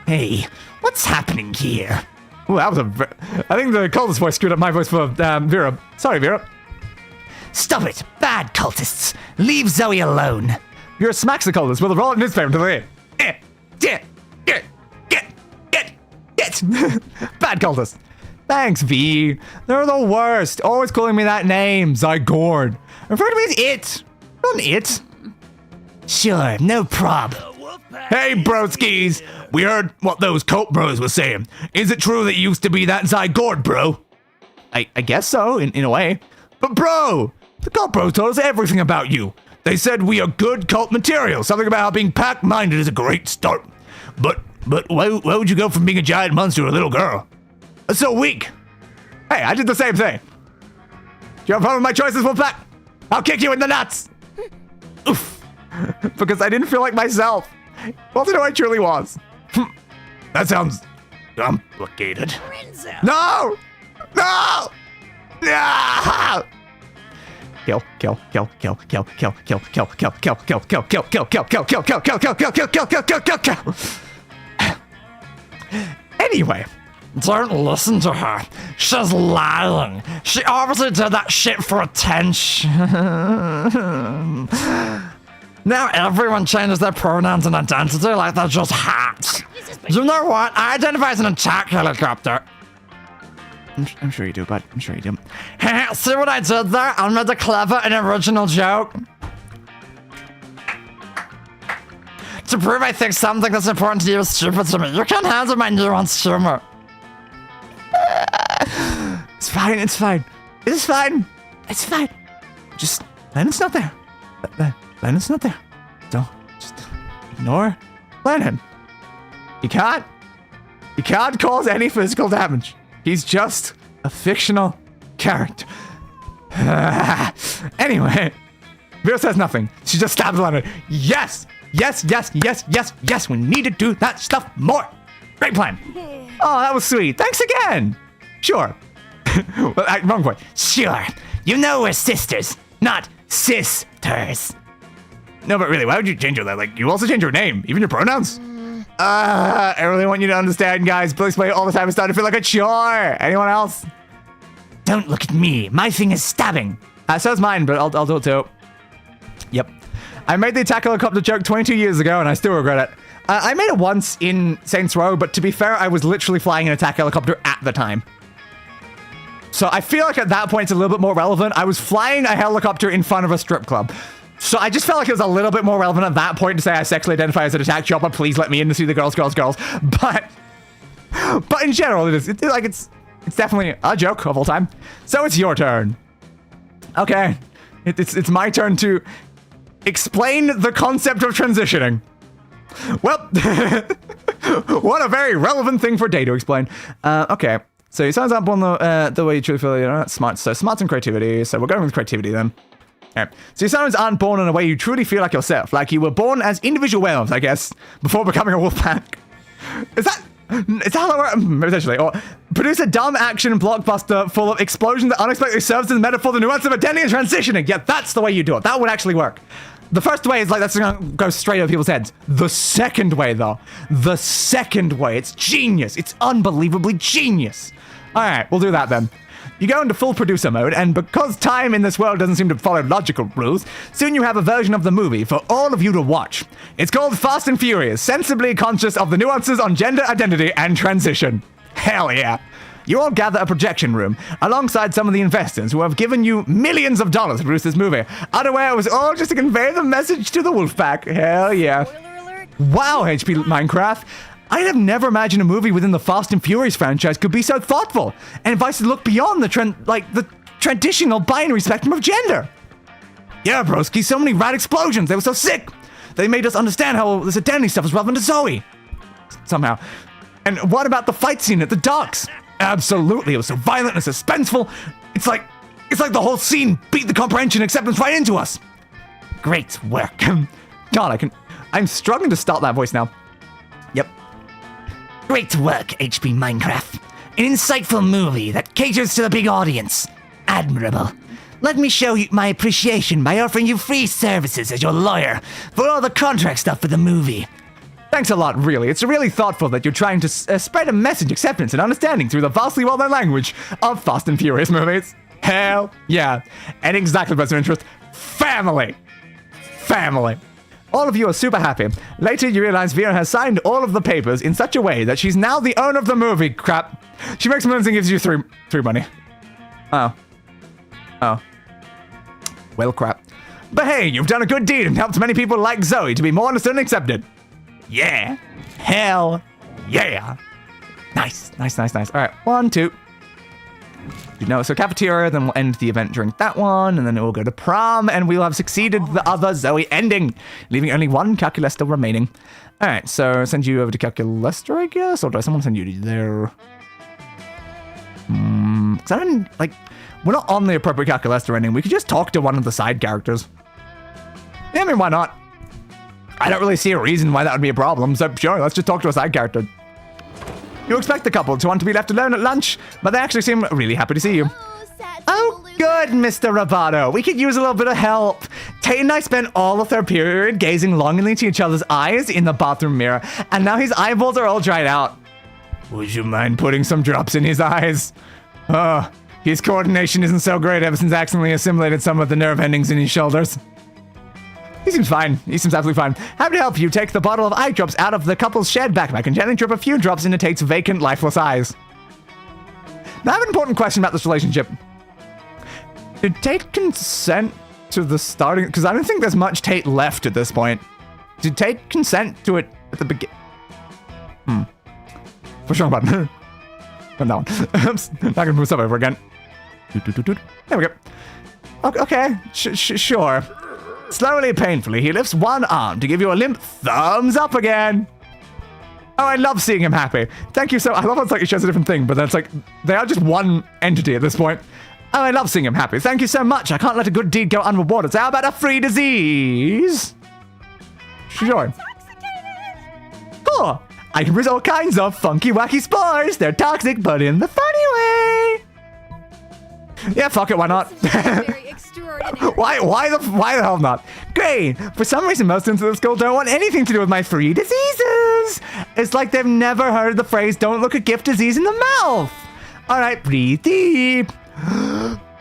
Hey, what's happening here? Oh, that was I think the cultist voice screwed up my voice for Vera. Sorry, Vera. Stop it, bad cultists. Leave Zoe alone. Vera smacks the cultist with a roll of newspaper to the ear. Get. Bad cultist. Thanks, V. They're the worst. Always calling me that name, Zygord. Refer to me as it. Not it. Sure, no prob. Hey, broskies. We heard what those cult bros were saying. Is it true that you used to be that Zygord, bro? I guess so, in a way. But bro, the cult bros told us everything about you. They said we are good cult material. Something about how being pack-minded is a great start. But why would you go from being a giant monster to a little girl? That's so weak. Hey, I did the same thing. Do you have a problem with my choices, Wolfpack? I'll kick you in the nuts. Oof. Because I didn't feel like myself. Wasn't who I truly was. That sounds complicated. No! No! No! Kill. Anyway. Don't listen to her. She's lying. She obviously did that shit for attention. Now everyone changes their pronouns and identity like they're just hats. You know what? I identify as an attack helicopter. I'm sure you do, bud. I'm sure you do. See what I did there? I made a clever and original joke. To prove I think something that's important to you is stupid to me, you can't handle my nuanced humor. It's fine. It's fine. It's fine. Just Lennon's not there. Lennon's not there. Don't just ignore Lennon. You can't cause any physical damage. He's just a fictional character. Anyway, Vera says nothing. She just stabs Lennon. Yes! Yes, yes, yes, yes, yes. We need to do that stuff more. Great plan. Oh, that was sweet. Thanks again. Sure. Well, wrong point. Sure. You know we're sisters, not sisters. No, but really, why would you change your name? Like, you also change your name, even your pronouns. I really want you to understand, guys. Billy's play all the time is starting to feel like a chore. Anyone else? Don't look at me. My thing is stabbing. So is mine, but I'll do it too. Yep. I made the attack helicopter joke 22 years ago, and I still regret it. I made it once in Saints Row, but to be fair, I was literally flying an attack helicopter at the time. So I feel like at that point it's a little bit more relevant. I was flying a helicopter in front of a strip club. So I just felt like it was a little bit more relevant at that point to say I sexually identify as an attack chopper. Please let me in to see the girls. But in general, it's definitely a joke of all time. So it's your turn. Okay. It's my turn to explain the concept of transitioning. Well, what a very relevant thing for Dei to explain. Okay. So he signs up on the way you truly feel, smart. So smarts and creativity. So we're going with creativity then. Okay. So your sons aren't born in a way you truly feel like yourself. Like you were born as individual werewolves, I guess, before becoming a wolf pack. Is that how it works? Essentially. Or produce a dumb action blockbuster full of explosions that unexpectedly serves as a metaphor the nuance of identity and transitioning. Yeah, that's the way you do it. That would actually work. The first way is like, that's gonna go straight over people's heads. The second way, though. The second way. It's genius. It's unbelievably genius. Alright, we'll do that then. You go into full producer mode, and because time in this world doesn't seem to follow logical rules, soon you have a version of the movie for all of you to watch. It's called Fast and Furious, sensibly conscious of the nuances on gender identity and transition. Hell yeah. You all gather a projection room, alongside some of the investors who have given you millions of dollars to produce this movie, unaware it was all just to convey the message to the Wolfpack. Hell yeah. Wow, HP Minecraft. I'd have never imagined a movie within the Fast and Furious franchise could be so thoughtful and advised to look beyond the traditional binary spectrum of gender. Yeah, broski, so many rad explosions. They were so sick. They made us understand how this identity stuff is relevant to Zoe. Somehow. And what about the fight scene at the docks? Absolutely, it was so violent and suspenseful. It's like the whole scene beat the comprehension acceptance right into us. Great work. God, I'm struggling to start that voice now. Yep. Great work, HP Minecraft. An insightful movie that caters to the big audience. Admirable. Let me show you my appreciation by offering you free services as your lawyer for all the contract stuff for the movie. Thanks a lot, really. It's really thoughtful that you're trying to spread a message, acceptance, and understanding through the vastly well-known language of Fast and Furious movies. Hell yeah. And exactly what's of interest. Family. Family. All of you are super happy. Later, you realize Vera has signed all of the papers in such a way that she's now the owner of the movie. Crap. She makes millions and gives you three money. Oh. Well, crap. But hey, you've done a good deed and helped many people like Zoe to be more understood and accepted. Yeah. Hell yeah. Nice. All right, 1, 2. So cafeteria, then we'll end the event during that one, and then it will go to prom, and we'll have succeeded the other Zoe ending, leaving only one Calculester remaining. All right, so send you over to Calculester, I guess, or do I someone send you there? Because I don't, we're not on the appropriate Calculester ending. We could just talk to one of the side characters. Yeah, I mean, why not? I don't really see a reason why that would be a problem, so sure, let's just talk to a side character. You expect the couple to want to be left alone at lunch, but they actually seem really happy to see you. Oh, good, Mr. Roboto. We could use a little bit of help. Tate and I spent all of their period gazing longingly into each other's eyes in the bathroom mirror, and now his eyeballs are all dried out. Would you mind putting some drops in his eyes? His coordination isn't so great ever since I accidentally assimilated some of the nerve endings in his shoulders. He seems fine. He seems absolutely fine. Happy to help you take the bottle of eye drops out of the couple's shared backpack and gently drip a few drops into Tate's vacant, lifeless eyes. Now I have an important question about this relationship. Did Tate consent to the starting? Because I don't think there's much Tate left at this point. Did Tate consent to it at the beginning? Push wrong button. Not that one. Oops. Not gonna move stuff over again. There we go. Okay, sure. Slowly, painfully, he lifts one arm to give you a limp thumbs up again. Oh, I love seeing him happy. Thank you so. I love how it's like he shows a different thing, but then it's like they are just one entity at this point. Oh, I love seeing him happy. Thank you so much. I can't let a good deed go unrewarded. So how about a free disease? Sure. Cool. I can produce all kinds of funky, wacky spores. They're toxic, but in the funny way. Yeah, fuck it. Why not? Very extraordinary. Why the hell not? Great. For some reason, most students at the school don't want anything to do with my free diseases. It's like they've never heard the phrase, don't look a gift disease in the mouth. All right, breathe deep.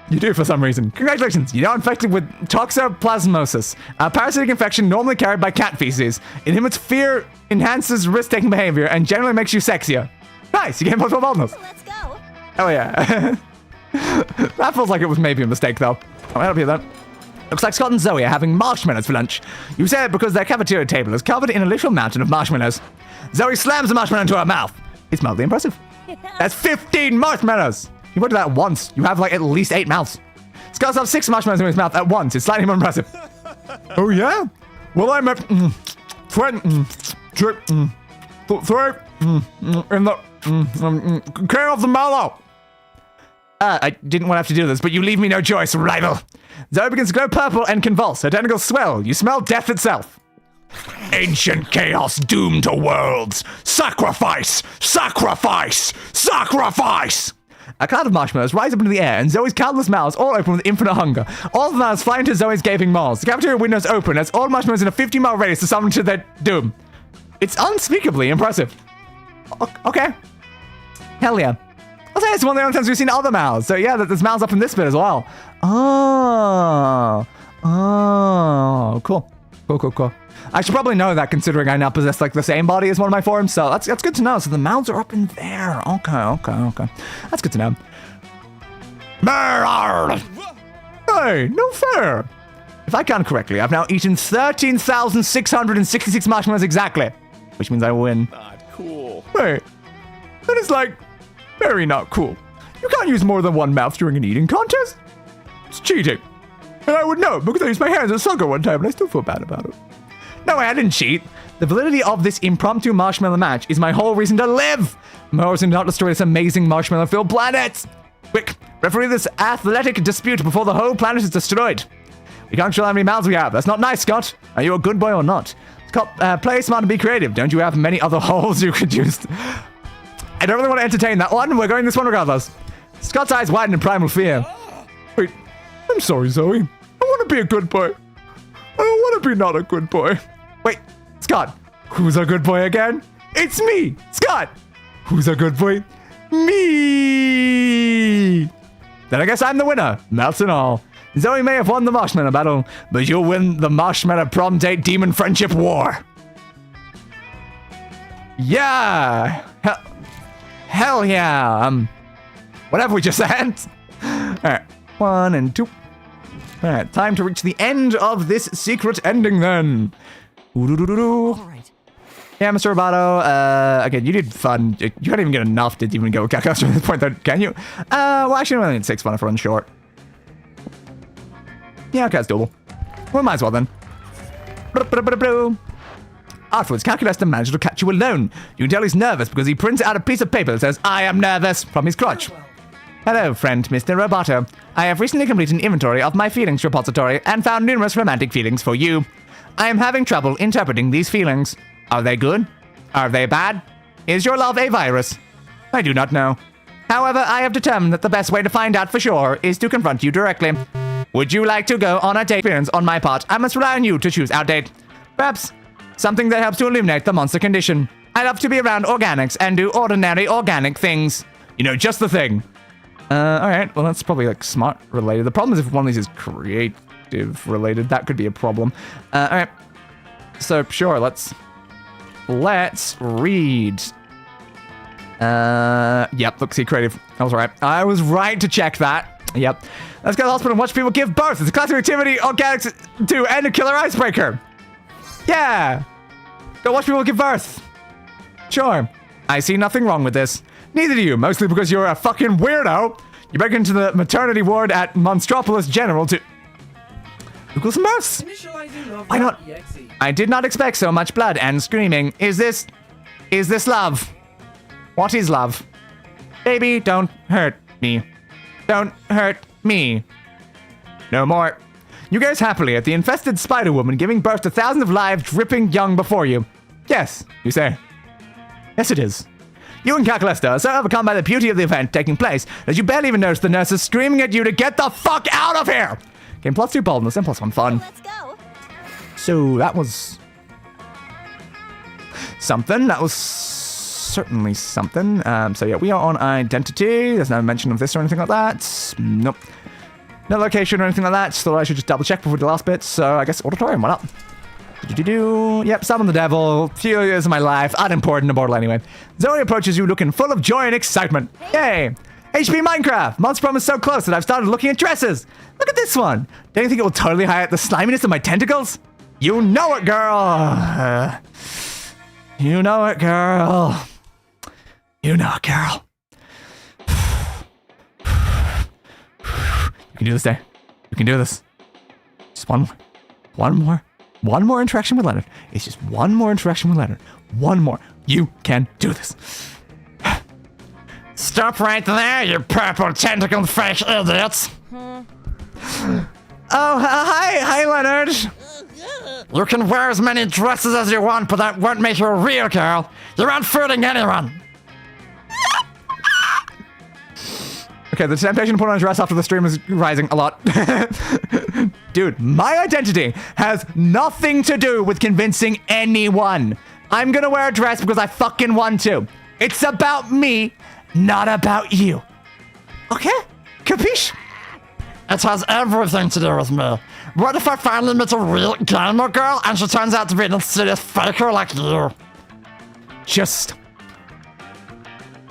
You do for some reason. Congratulations. You're now infected with toxoplasmosis, a parasitic infection normally carried by cat feces. It inhibits fear, enhances risk-taking behavior, and generally makes you sexier. Nice. You gain multiple boldness. Let's go. Oh, yeah. That feels like it was maybe a mistake, though. I'll help you then. Looks like Scott and Zoe are having marshmallows for lunch. You say it because their cafeteria table is covered in a literal mountain of marshmallows. Zoe slams the marshmallow into her mouth. It's mildly impressive. That's 15 marshmallows! You won't do that once. You have like at least 8 mouths. Scott's have 6 marshmallows in his mouth at once. It's slightly more impressive. Oh, yeah? Well, I'm a friend. Throw in the care of the mallow. I didn't want to have to do this, but you leave me no choice, rival. Zoe begins to glow purple and convulse. Her tentacles swell. You smell death itself. Ancient chaos doomed to worlds. Sacrifice! Sacrifice! Sacrifice! A cloud of marshmallows rise up into the air, and Zoe's countless mouths all open with infinite hunger. All the mouths fly into Zoe's gaping maws. The cafeteria windows open as all marshmallows in a 50-mile radius are summoned to their doom. It's unspeakably impressive. Okay. Hell yeah. I'll say it's one of the only times we've seen other mouths. So yeah, there's mouths up in this bit as well. Oh, cool. Cool. I should probably know that considering I now possess like the same body as one of my forms, so that's good to know. So the mouths are up in there. Okay. That's good to know. Hey, no fair. If I count correctly, I've now eaten 13,666 marshmallows exactly, which means I win. Not cool. Hey, that is like very not cool. You can't use more than one mouth during an eating contest. It's cheating. And I would know because I used my hands at soccer one time and I still feel bad about it. No way, I didn't cheat. The validity of this impromptu marshmallow match is my whole reason to live. My reason to not destroy this amazing marshmallow-filled planet. Quick, referee this athletic dispute before the whole planet is destroyed. We can't control how many mouths we have. That's not nice, Scott. Are you a good boy or not? Scott, play smart and be creative. Don't you have many other holes you could use? I don't really want to entertain that one. We're going this one regardless. Scott's eyes widen in primal fear. Wait, I'm sorry, Zoe. I want to be a good boy. I don't want to be not a good boy. Wait, Scott, who's a good boy again? It's me, Scott. Who's a good boy? Me. Then I guess I'm the winner, mouths and all. Zoe may have won the marshmallow battle, but you'll win the marshmallow prom date demon friendship war. Yeah. Hell yeah. Whatever we just said. All right, 1 and 2. All right, time to reach the end of this secret ending then. All right. Yeah, Mr. Roboto, again, you did fun. You can't even get enough to even go with Calculester at this point, though, can you? Well, actually, we only need 6 fun if we run short. Yeah, okay, that's doable. Well, might as well then. Afterwards, Calculester managed to catch you alone. You can tell he's nervous because he prints out a piece of paper that says, I am nervous, from his crotch. Hello, friend, Mr. Roboto. I have recently completed an inventory of my feelings repository and found numerous romantic feelings for you. I am having trouble interpreting these feelings. Are they good? Are they bad? Is your love a virus? I do not know. However, I have determined that the best way to find out for sure is to confront you directly. Would you like to go on a date experience on my part? I must rely on you to choose our date. Perhaps something that helps to eliminate the monster condition. I love to be around organics and do ordinary organic things. You know, just the thing. Alright, well that's probably like smart related. The problem is if one of these is creative related, that could be a problem. Alright. So sure, let's read. Yep, look, see, creative. I was right. I was right to check that. Yep. Let's go to the hospital and watch people give birth. It's a classic activity organics do and a killer icebreaker. Yeah. Go watch people give birth. Sure. I see nothing wrong with this. Neither do you, mostly because you're a fucking weirdo. You break into the maternity ward at Monstropolis General to Google some births. Initializing love. Why not? EXE. I did not expect so much blood and screaming. Is this love? What is love? Baby, don't hurt me. Don't hurt me. No more. You gaze happily at the infested spider woman giving birth to thousands of lives dripping young before you. Yes, you say. Yes, it is. You and Calculester are so overcome by the beauty of the event taking place that you barely even notice the nurses screaming at you to get the fuck out of here! Game +2 boldness and +1 fun. Let's go. So that was something. That was certainly something. So yeah, we are on identity. There's no mention of this or anything like that. Nope. No location or anything like that. Just thought I should just double check before the last bit. So I guess auditorium, why not? Yep, summon the devil. Few years of my life. Unimportant, immortal anyway. Zoe approaches you looking full of joy and excitement. Yay! HP Minecraft! Monster Prom is so close that I've started looking at dresses. Look at this one. Don't you think it will totally highlight the sliminess of my tentacles? You know it, girl. You know it, girl. You know it, girl. You can do this, Day. You can do this. Just one more interaction with Leonard. It's just one more interaction with Leonard. One more. You can do this. Stop right there, you purple tentacled fake idiots. Oh, hi, Leonard. You can wear as many dresses as you want, but that won't make you a real girl. You aren't fooling anyone. Okay, the temptation to put on a dress after the stream is rising a lot. Dude, my identity has nothing to do with convincing anyone. I'm gonna wear a dress because I fucking want to. It's about me, not about you. Okay? Capiche? It has everything to do with me. What if I finally meet a real gamer girl and she turns out to be an insidious faker like you? Just...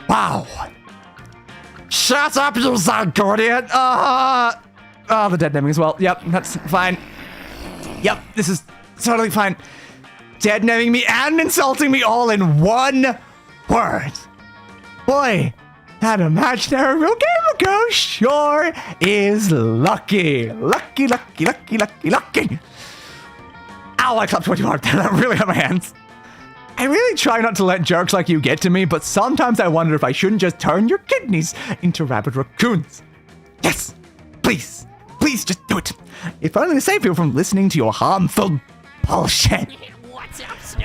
wow. Shut up, you Zygordian! Oh, the dead naming as well. Yep, that's fine. Yep, this is totally fine. Dead naming me and insulting me all in one word. Boy, that imaginary real gamer girl sure is lucky. Lucky, lucky, lucky, lucky, lucky. Ow, I clapped way too hard. That really hurt my hands. I really try not to let jerks like you get to me, but sometimes I wonder if I shouldn't just turn your kidneys into rabid raccoons. Yes, please, please just do it. If only to save people from listening to your harmful bullshit.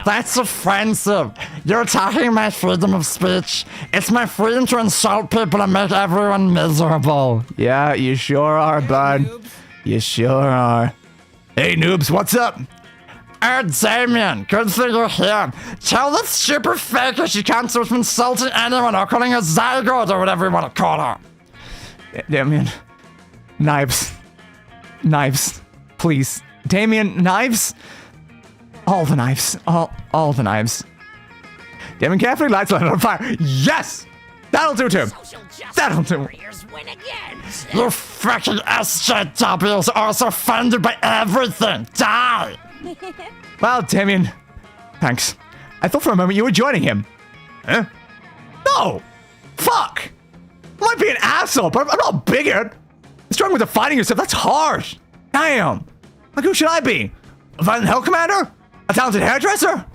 That's offensive. You're attacking my freedom of speech. It's my freedom to insult people and make everyone miserable. Yeah, you sure are, bud. You sure are. Hey, noobs, what's up? Damien, good thing you're here. Tell that super faker she can't stop insulting anyone or calling her zygote or whatever you want to call her. Damien. Knives. Knives. Please. Damien, knives? All the knives. All the knives. Damien carefully lights Leonard on fire. Yes! That'll do to him. That'll do. Win again. You fucking SJWs are also offended by everything. Die! Well, Damien, thanks. I thought for a moment you were joining him. Huh? No! Fuck! I might be an asshole, but I'm not a bigot. Struggling with defining yourself, that's harsh. Damn! Like, who should I be? A violent hell commander? A talented hairdresser?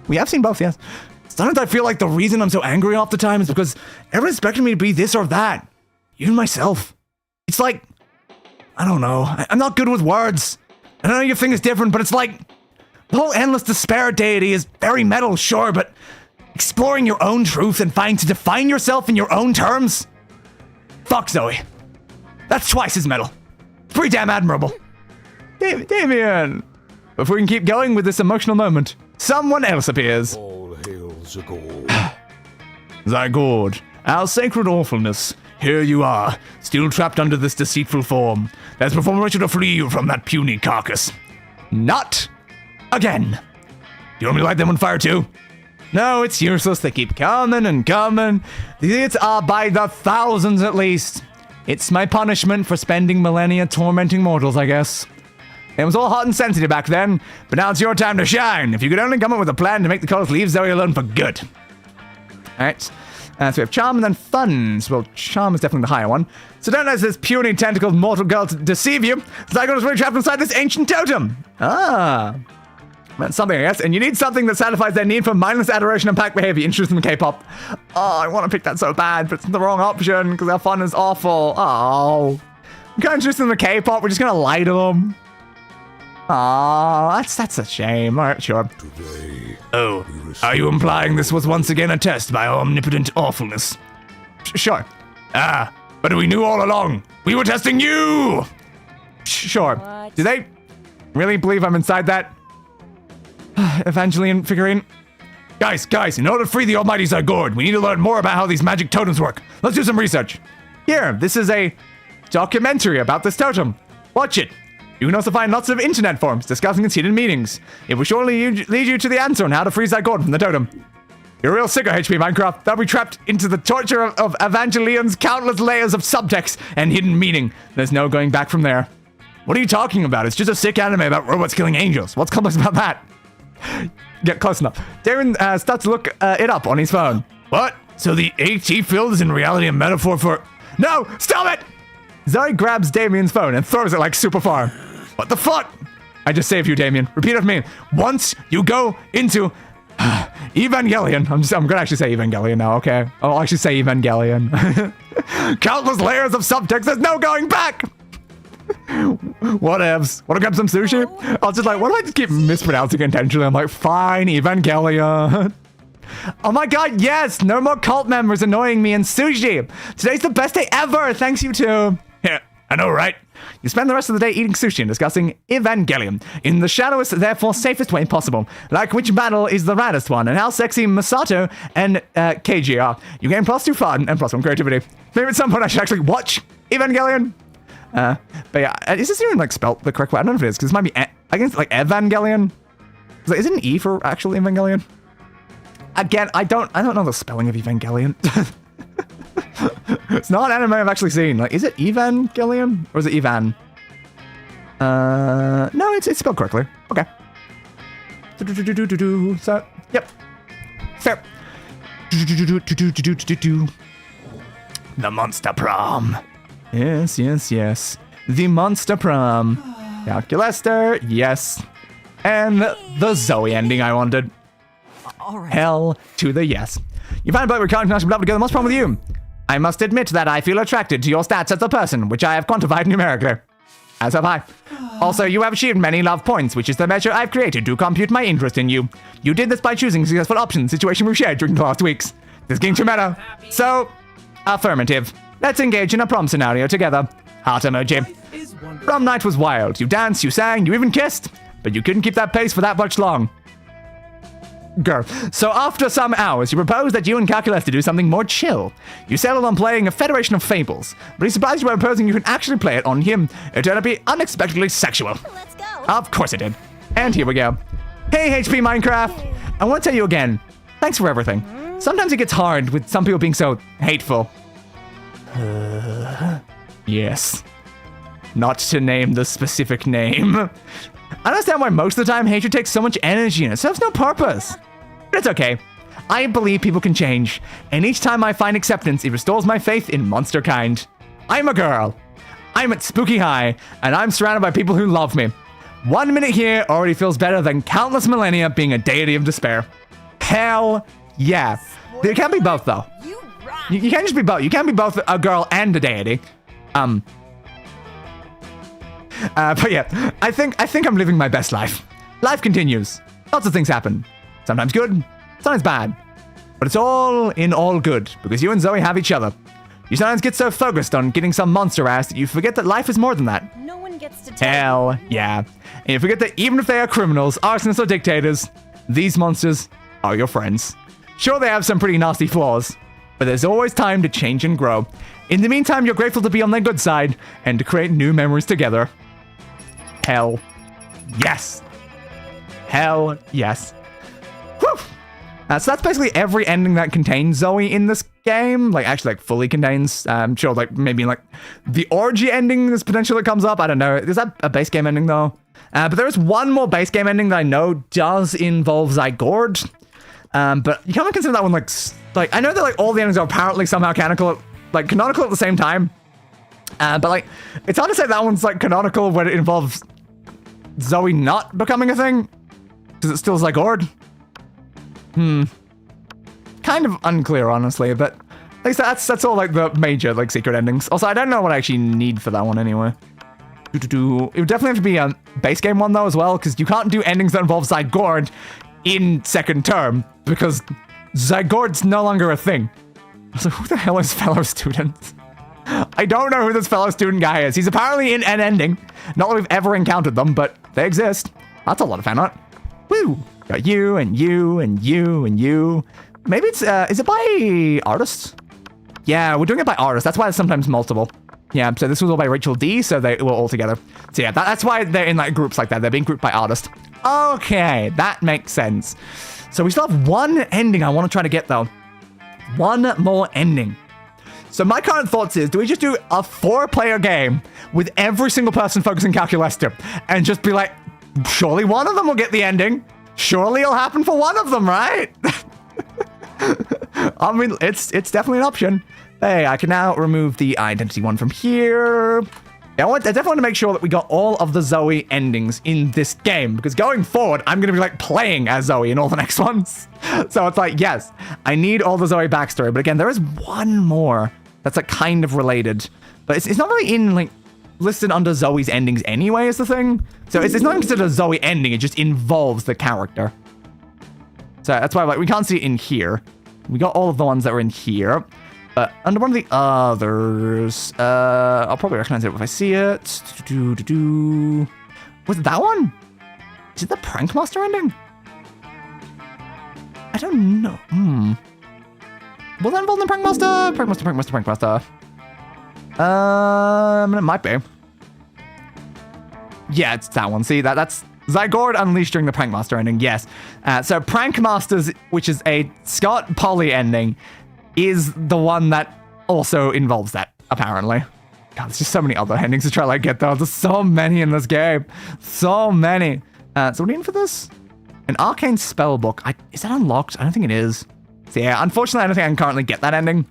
We have seen both, yes. Sometimes I feel like the reason I'm so angry all the time is because everyone's expecting me to be this or that. Even myself. It's like, I don't know. I'm not good with words. I know your thing is different, but it's like, the whole endless despair deity is very metal, sure, but exploring your own truth and finding to define yourself in your own terms? Fuck, Zoe. That's twice as metal. It's pretty damn admirable. Damien! If we can keep going with this emotional moment, someone else appears. All hail Zagor. Zygord, our sacred awfulness. Here you are, still trapped under this deceitful form. There's performed a ritual to free you from that puny carcass. Not again. Do you want me to light them on fire too? No, it's useless. They keep coming and coming. The idiots are by the thousands at least. It's my punishment for spending millennia tormenting mortals, I guess. It was all hot and sensitive back then, but now it's your time to shine. If you could only come up with a plan to make the colors leave Zoe alone for good. Alright. So we have charm and then funds. Well, charm is definitely the higher one. So don't let this puny tentacled mortal girl deceive you. Zygon is really trapped inside this ancient totem. Ah. That's something, I guess. And you need something that satisfies their need for mindless adoration and pack behavior. Interested in K-pop. Oh, I want to pick that so bad, but it's the wrong option because our fun is awful. Oh. I'm kind of interested in the K-pop. We're just going to lie to them. Oh, that's a shame. All right, sure. Today, Oh, are you implying this was once again a test by our omnipotent awfulness? Sure. Ah, but we knew all along. We were testing you! Sure. What? Do they really believe I'm inside that Evangelion figurine? Guys, in order to free the almighty Zygord, we need to learn more about how these magic totems work. Let's do some research. Here, this is a documentary about this totem. Watch it. You can also find lots of internet forums discussing its hidden meanings. It will surely lead you to the answer on how to free Zygord from the totem. You're a real sicko, HP Minecraft. They'll be trapped into the torture of Evangelion's countless layers of subtext and hidden meaning. There's no going back from there. What are you talking about? It's just a sick anime about robots killing angels. What's complex about that? Get close enough. Darren starts to look it up on his phone. What? So the AT field is in reality a metaphor for... No! Stop it! Zoe grabs Damien's phone and throws it like super far. What the fuck? I just saved you, Damien. Repeat after me. Once you go into Evangelion. I'm gonna actually say Evangelion now, okay? I'll actually say Evangelion. Countless layers of subtext. There's no going back! Whatevs. Wanna grab some sushi? I was just like, what if I just keep mispronouncing intentionally? I'm like, fine, Evangelion. Oh my god, yes! No more cult members annoying me and sushi! Today's the best day ever! Thanks, you two! Yeah, I know, right? You spend the rest of the day eating sushi and discussing Evangelion in the shallowest, therefore safest way possible. Like which battle is the raddest one, and how sexy Masato and Keiji are. You gain +2 fun and +1 creativity. Maybe at some point I should actually watch Evangelion. But yeah, is this even like spelt the correct way? I don't know if it is, because this might be, I guess, like Evangelion. Is it an E for actual Evangelion? Again, I don't know the spelling of Evangelion. It's not an anime I've actually seen. Like, is it Evangelion? Or is it Evan? No, it's spelled correctly. Okay. So, yep. Fair. The Monster Prom. Yes. The Monster Prom. Calculester, yes. And the Zoe ending I wanted. All right. Hell to the yes. You find a boat where can't be able to go the most problem with you. I must admit that I feel attracted to your stats as a person, which I have quantified numerically. As have I. Also, you have achieved many love points, which is the measure I've created to compute my interest in you. You did this by choosing successful options, situation we've shared during the last weeks. This is getting too meta. So, affirmative. Let's engage in a prom scenario together. Heart emoji. Is wonderful. Prom night was wild. You danced, you sang, you even kissed. But you couldn't keep that pace for that much long. Girl. So after some hours, you proposed that you and Calculester do something more chill. You settled on playing a Federation of Fables, but he surprised you by proposing you could actually play it on him. It turned out to be unexpectedly sexual. Let's go. Of course it did. And here we go. Hey, HP Minecraft. I want to tell you again, thanks for everything. Sometimes it gets hard with some people being so hateful. Yes. Not to name the specific name. I understand why most of the time hatred takes so much energy and it serves no purpose. But it's okay. I believe people can change, and each time I find acceptance, it restores my faith in monster kind. I'm a girl. I'm at Spooky High, and I'm surrounded by people who love me. 1 minute here already feels better than countless millennia being a deity of despair. Hell yeah. There can be both, though. You rock. You can't just be both. You can't be both a girl and a deity. But yeah, I think I'm living my best life. Life continues. Lots of things happen. Sometimes good, sometimes bad. But it's all in all good, because you and Zoe have each other. You sometimes get so focused on getting some monster ass that you forget that life is more than that. No one gets to tell. Hell yeah. And you forget that even if they are criminals, arsonists, or dictators, these monsters are your friends. Sure, they have some pretty nasty flaws, but there's always time to change and grow. In the meantime, you're grateful to be on their good side and to create new memories together. Hell yes. Hell yes. Whew. So that's basically every ending that contains Zoe in this game. Like, actually, like, fully contains. Sure, like, maybe, like, the orgy ending is potential that comes up. I don't know. Is that a base game ending, though? But there is one more base game ending that I know does involve Zygord. But you can't consider that one like I know that like all the endings are apparently somehow canonical, like canonical at the same time. But like it's hard to say that one's like canonical when it involves Zoe not becoming a thing, because it's still Zygord. Kind of unclear, honestly, but at least that's all like the major like secret endings. Also, I don't know what I actually need for that one anyway. It would definitely have to be a base game one though as well, because you can't do endings that involve Zygord in second term because Zygord's no longer a thing. So who the hell is fellow student? I don't know who this fellow student guy is. He's apparently in an ending. Not that we've ever encountered them, but they exist. That's a lot of fan art. Woo! Got you and you and you and you. Maybe it's, is it by artists? Yeah, we're doing it by artists. That's why it's sometimes multiple. Yeah, so this was all by Rachel D, so they were all together. So yeah, that's why they're in like groups like that. They're being grouped by artist. Okay, that makes sense. So we still have one ending I want to try to get though. One more ending. So my current thoughts is, do we just do a 4-player game with every single person focusing Calculester and just be like, surely one of them will get the ending. Surely it'll happen for one of them, right? I mean, it's definitely an option. Hey, I can now remove the identity one from here. Yeah, I definitely want to make sure that we got all of the Zoe endings in this game, because going forward, I'm going to be like playing as Zoe in all the next ones. So it's like, yes, I need all the Zoe backstory. But again, there is one more that's like kind of related, but it's not really in like listed under Zoe's endings anyway is the thing. So it's not even considered a Zoe ending. It just involves the character. So that's why like we can't see it in here. We got all of the ones that were in here. But under one of the others, I'll probably recognize it if I see it. Was it that one? Is it the Prank Master ending? I don't know. Was that involved in Prank Master? Prank Master. It might be. Yeah, it's that one. See, that's Zygord Unleashed during the Prank Master ending, yes. So Prank Masters, which is a Scott Polly ending, is the one that also involves that, apparently. God, there's just so many other endings to try to like get though. There's so many in this game. So many. So what are you in for this? An Arcane Spellbook. Is that unlocked? I don't think it is. So yeah, unfortunately, I don't think I can currently get that ending.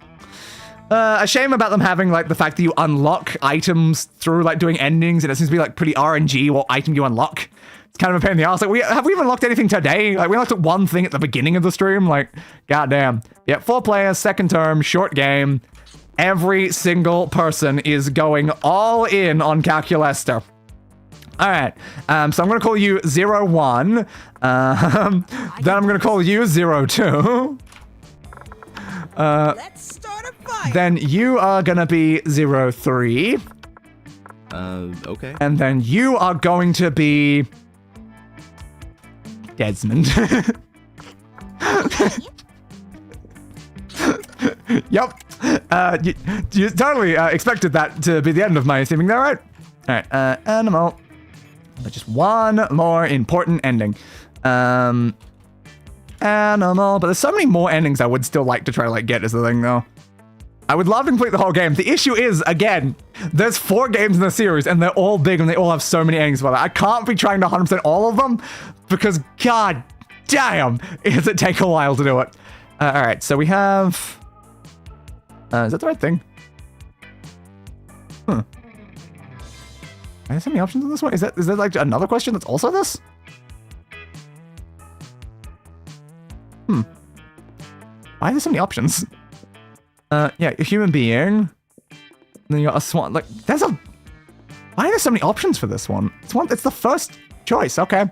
A shame about them having like the fact that you unlock items through like doing endings, and it seems to be like pretty RNG what item you unlock. It's kind of a pain in the ass. Like, have we even unlocked anything today? Like, we unlocked one thing at the beginning of the stream. Like, goddamn. Yep, 4 players, second term, short game. Every single person is going all in on Calculester. All right. So I'm going to call you 01. Then I'm going to call you 02. Let's start a fire. Then you are going to be 03. Okay. And then you are going to be Desmond. Yep. You totally expected that to be the end of my seeming there, right? All right. Animal. But just one more important ending. Animal. But there's so many more endings I would still like to try to like get is the thing though. I would love to complete the whole game. The issue is, again, there's 4 games in the series and they're all big and they all have so many endings about it. I can't be trying to 100% all of them because god damn, does it take a while to do it. All right, so we have... is that the right thing? Are there so many options in this one? Is there like another question that's also this? Why are there so many options? Yeah, a human being. Then you got a swan. Like, there's a... Why are there so many options for this one? It's the first choice. Okay.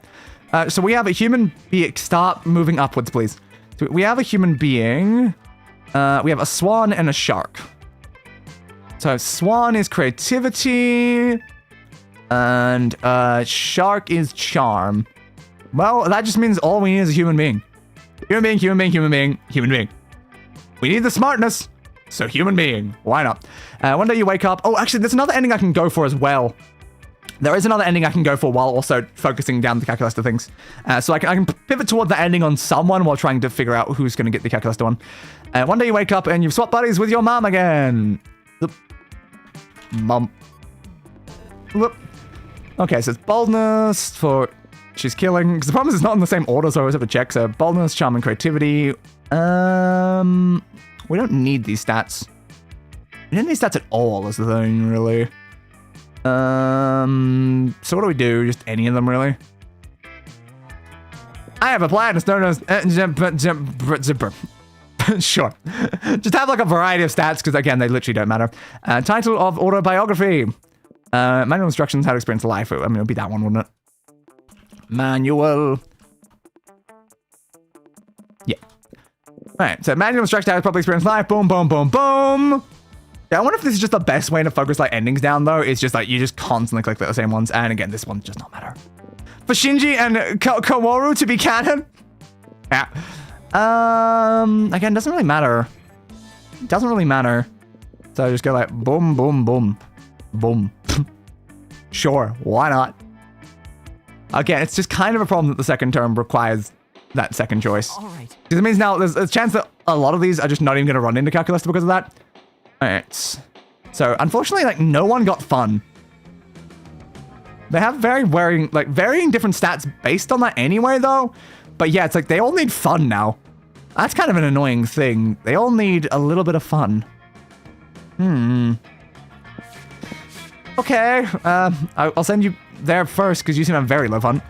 So we have a human being. Start moving upwards, please. So we have a human being. We have a swan and a shark. So swan is creativity. And shark is charm. Well, that just means all we need is a human being. Human being, human being, human being, human being. We need the smartness. So human being, why not? One day you wake up. Oh, actually, there's another ending I can go for as well. There is another ending I can go for while also focusing down the Calculester things. So I can pivot toward the ending on someone while trying to figure out who's going to get the Calculester one. One day you wake up and you've swapped buddies with your mom again. Mom. Whoop. Okay, so it's boldness for she's killing. Because the problem is it's not in the same order, so I always have to check. So boldness, charm, and creativity. We don't need these stats. We don't need these stats at all, is the thing, really. So what do we do? Just any of them, really? I have a plan. It's known as sure. Just have like a variety of stats, because again, they literally don't matter. Title of autobiography. Manual instructions, how to experience life. I mean, it'll be that one, wouldn't it? Manual. Yeah. Alright, so manual instructions, how to properly experience life. Boom, boom, boom, boom. Yeah, I wonder if this is just the best way to focus like endings down, though. It's just like you just constantly click the same ones. And again, this one does not matter. For Shinji and Kaworu to be canon? Yeah. Again, doesn't really matter. Doesn't really matter. So I just go like boom, boom, boom, boom. Sure, why not? Again, it's just kind of a problem that the second term requires that second choice. All right. Because it means now there's a chance that a lot of these are just not even going to run into Calculester because of that. Alright. So, unfortunately, like, no one got fun. They have varying different stats based on that anyway, though. But yeah, it's like they all need fun now. That's kind of an annoying thing. They all need a little bit of fun. Okay, I'll send you there first because you seem to have very low fun.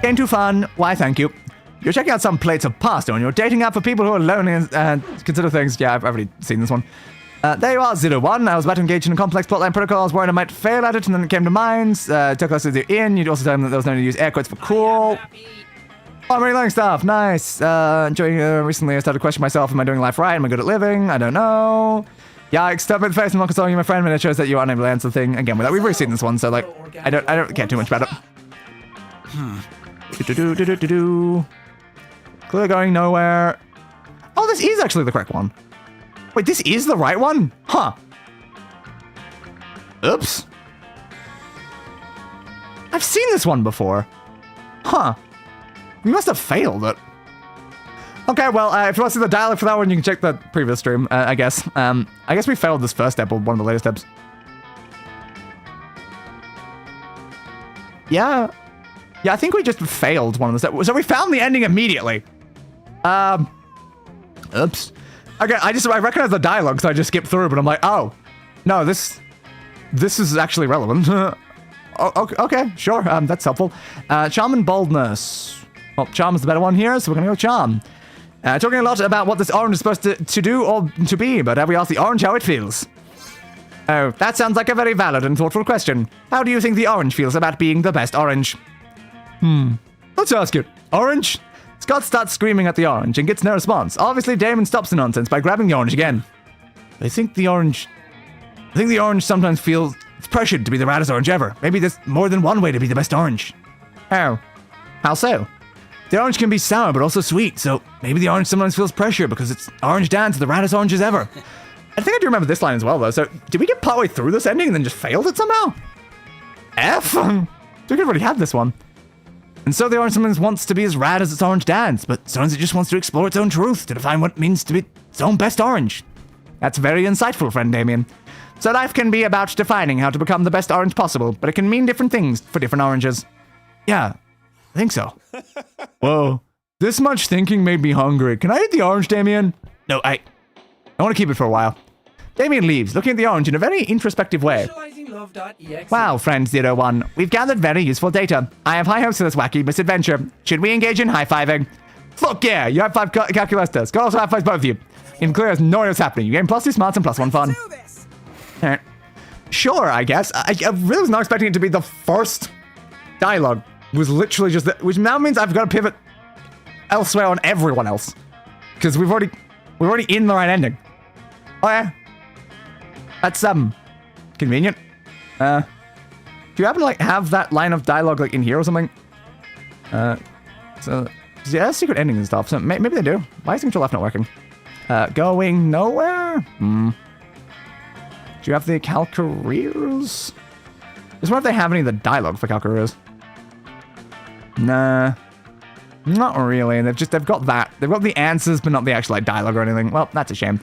Ain't too fun. Why, thank you. You're checking out some plates of pasta and you're dating out for people who are lonely and consider things. Yeah, I've already seen this one. There you are, 01. I was about to engage in a complex plotline protocol. I was worried I might fail at it, and then it came to minds. Took us to the inn. You'd also tell them that there was no need to use air quotes for cool. Oh, I'm really learning stuff. Nice. Recently I started questioning myself. Am I doing life right? Am I good at living? I don't know. Yikes, stop it face. I'm not consoling you, my friend, and it shows that you are unable to answer the thing. Again, we've already seen this one, so like, I don't care too much about it. Clear going nowhere. Oh, this is actually the correct one. Wait, this is the right one? Huh. Oops. I've seen this one before. Huh. We must have failed it. Okay, well, if you want to see the dialogue for that one, you can check the previous stream, I guess. I guess we failed this first step, or one of the later steps. Yeah. Yeah, I think we just failed one of the steps. So we found the ending immediately. Oops. Okay, I recognize the dialogue, so I just skipped through, but I'm like, oh, no, this is actually relevant. Oh, okay, sure, that's helpful. Charm and boldness. Well, charm is the better one here, so we're gonna go charm. Talking a lot about what this orange is supposed to do or to be, but have we asked the orange how it feels? Oh, that sounds like a very valid and thoughtful question. How do you think the orange feels about being the best orange? Let's ask it. Orange? Scott starts screaming at the orange and gets no response. Obviously, Damon stops the nonsense by grabbing the orange again. I think the orange sometimes feels pressured to be the raddest orange ever. Maybe there's more than one way to be the best orange. How? How so? The orange can be sour, but also sweet, so maybe the orange sometimes feels pressure because it's orange dance the raddest oranges ever. I think I do remember this line as well, though. So, did we get partway through this ending and then just failed it somehow? F? We could have already had this one. And so the orange sometimes wants to be as rad as its orange dance, but sometimes it just wants to explore its own truth to define what it means to be its own best orange. That's very insightful, friend Damien. So life can be about defining how to become the best orange possible, but it can mean different things for different oranges. Yeah, I think so. Whoa, this much thinking made me hungry. Can I eat the orange, Damien? No, I want to keep it for a while. Damien leaves, looking at the orange in a very introspective way. Wow, friend 01, we've gathered very useful data. I have high hopes for this wacky misadventure. Should we engage in high-fiving? Fuck yeah, you have 5 calculusters. Scott also high-fives both of you. In clear as no is happening. You gain +2 smarts and +1 fun. Alright. Sure, I guess. I really was not expecting it to be the first dialogue. It was literally just that, which now means I've got to pivot elsewhere on everyone else. Because we're already in the right ending. Oh yeah. That's convenient. Do you happen to like have that line of dialogue like in here or something? So yeah, secret endings and stuff. So maybe they do. Why is Control F not working? Going nowhere? Do you have the Calcareers? Just wonder if they have any of the dialogue for Calcareers. Nah. Not really. They've got that. They've got the answers, but not the actual like dialogue or anything. Well, that's a shame.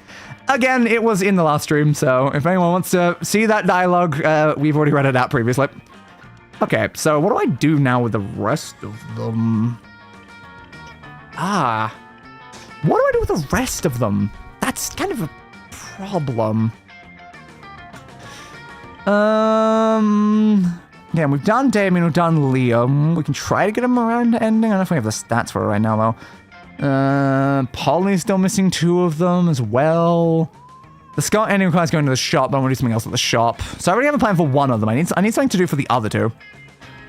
Again, it was in the last stream, so if anyone wants to see that dialogue, we've already read it out previously. Okay, so what do I do now with the rest of them? What do I do with the rest of them? That's kind of a problem. Yeah, we've done Damien, we've done Liam. We can try to get a Miranda ending. I don't know if we have the stats for it right now, though. Polly's still missing 2 of them as well. The Scott ending requires going to the shop, but I want to do something else at the shop. So I already have a plan for 1 of them. I need something to do for the other 2.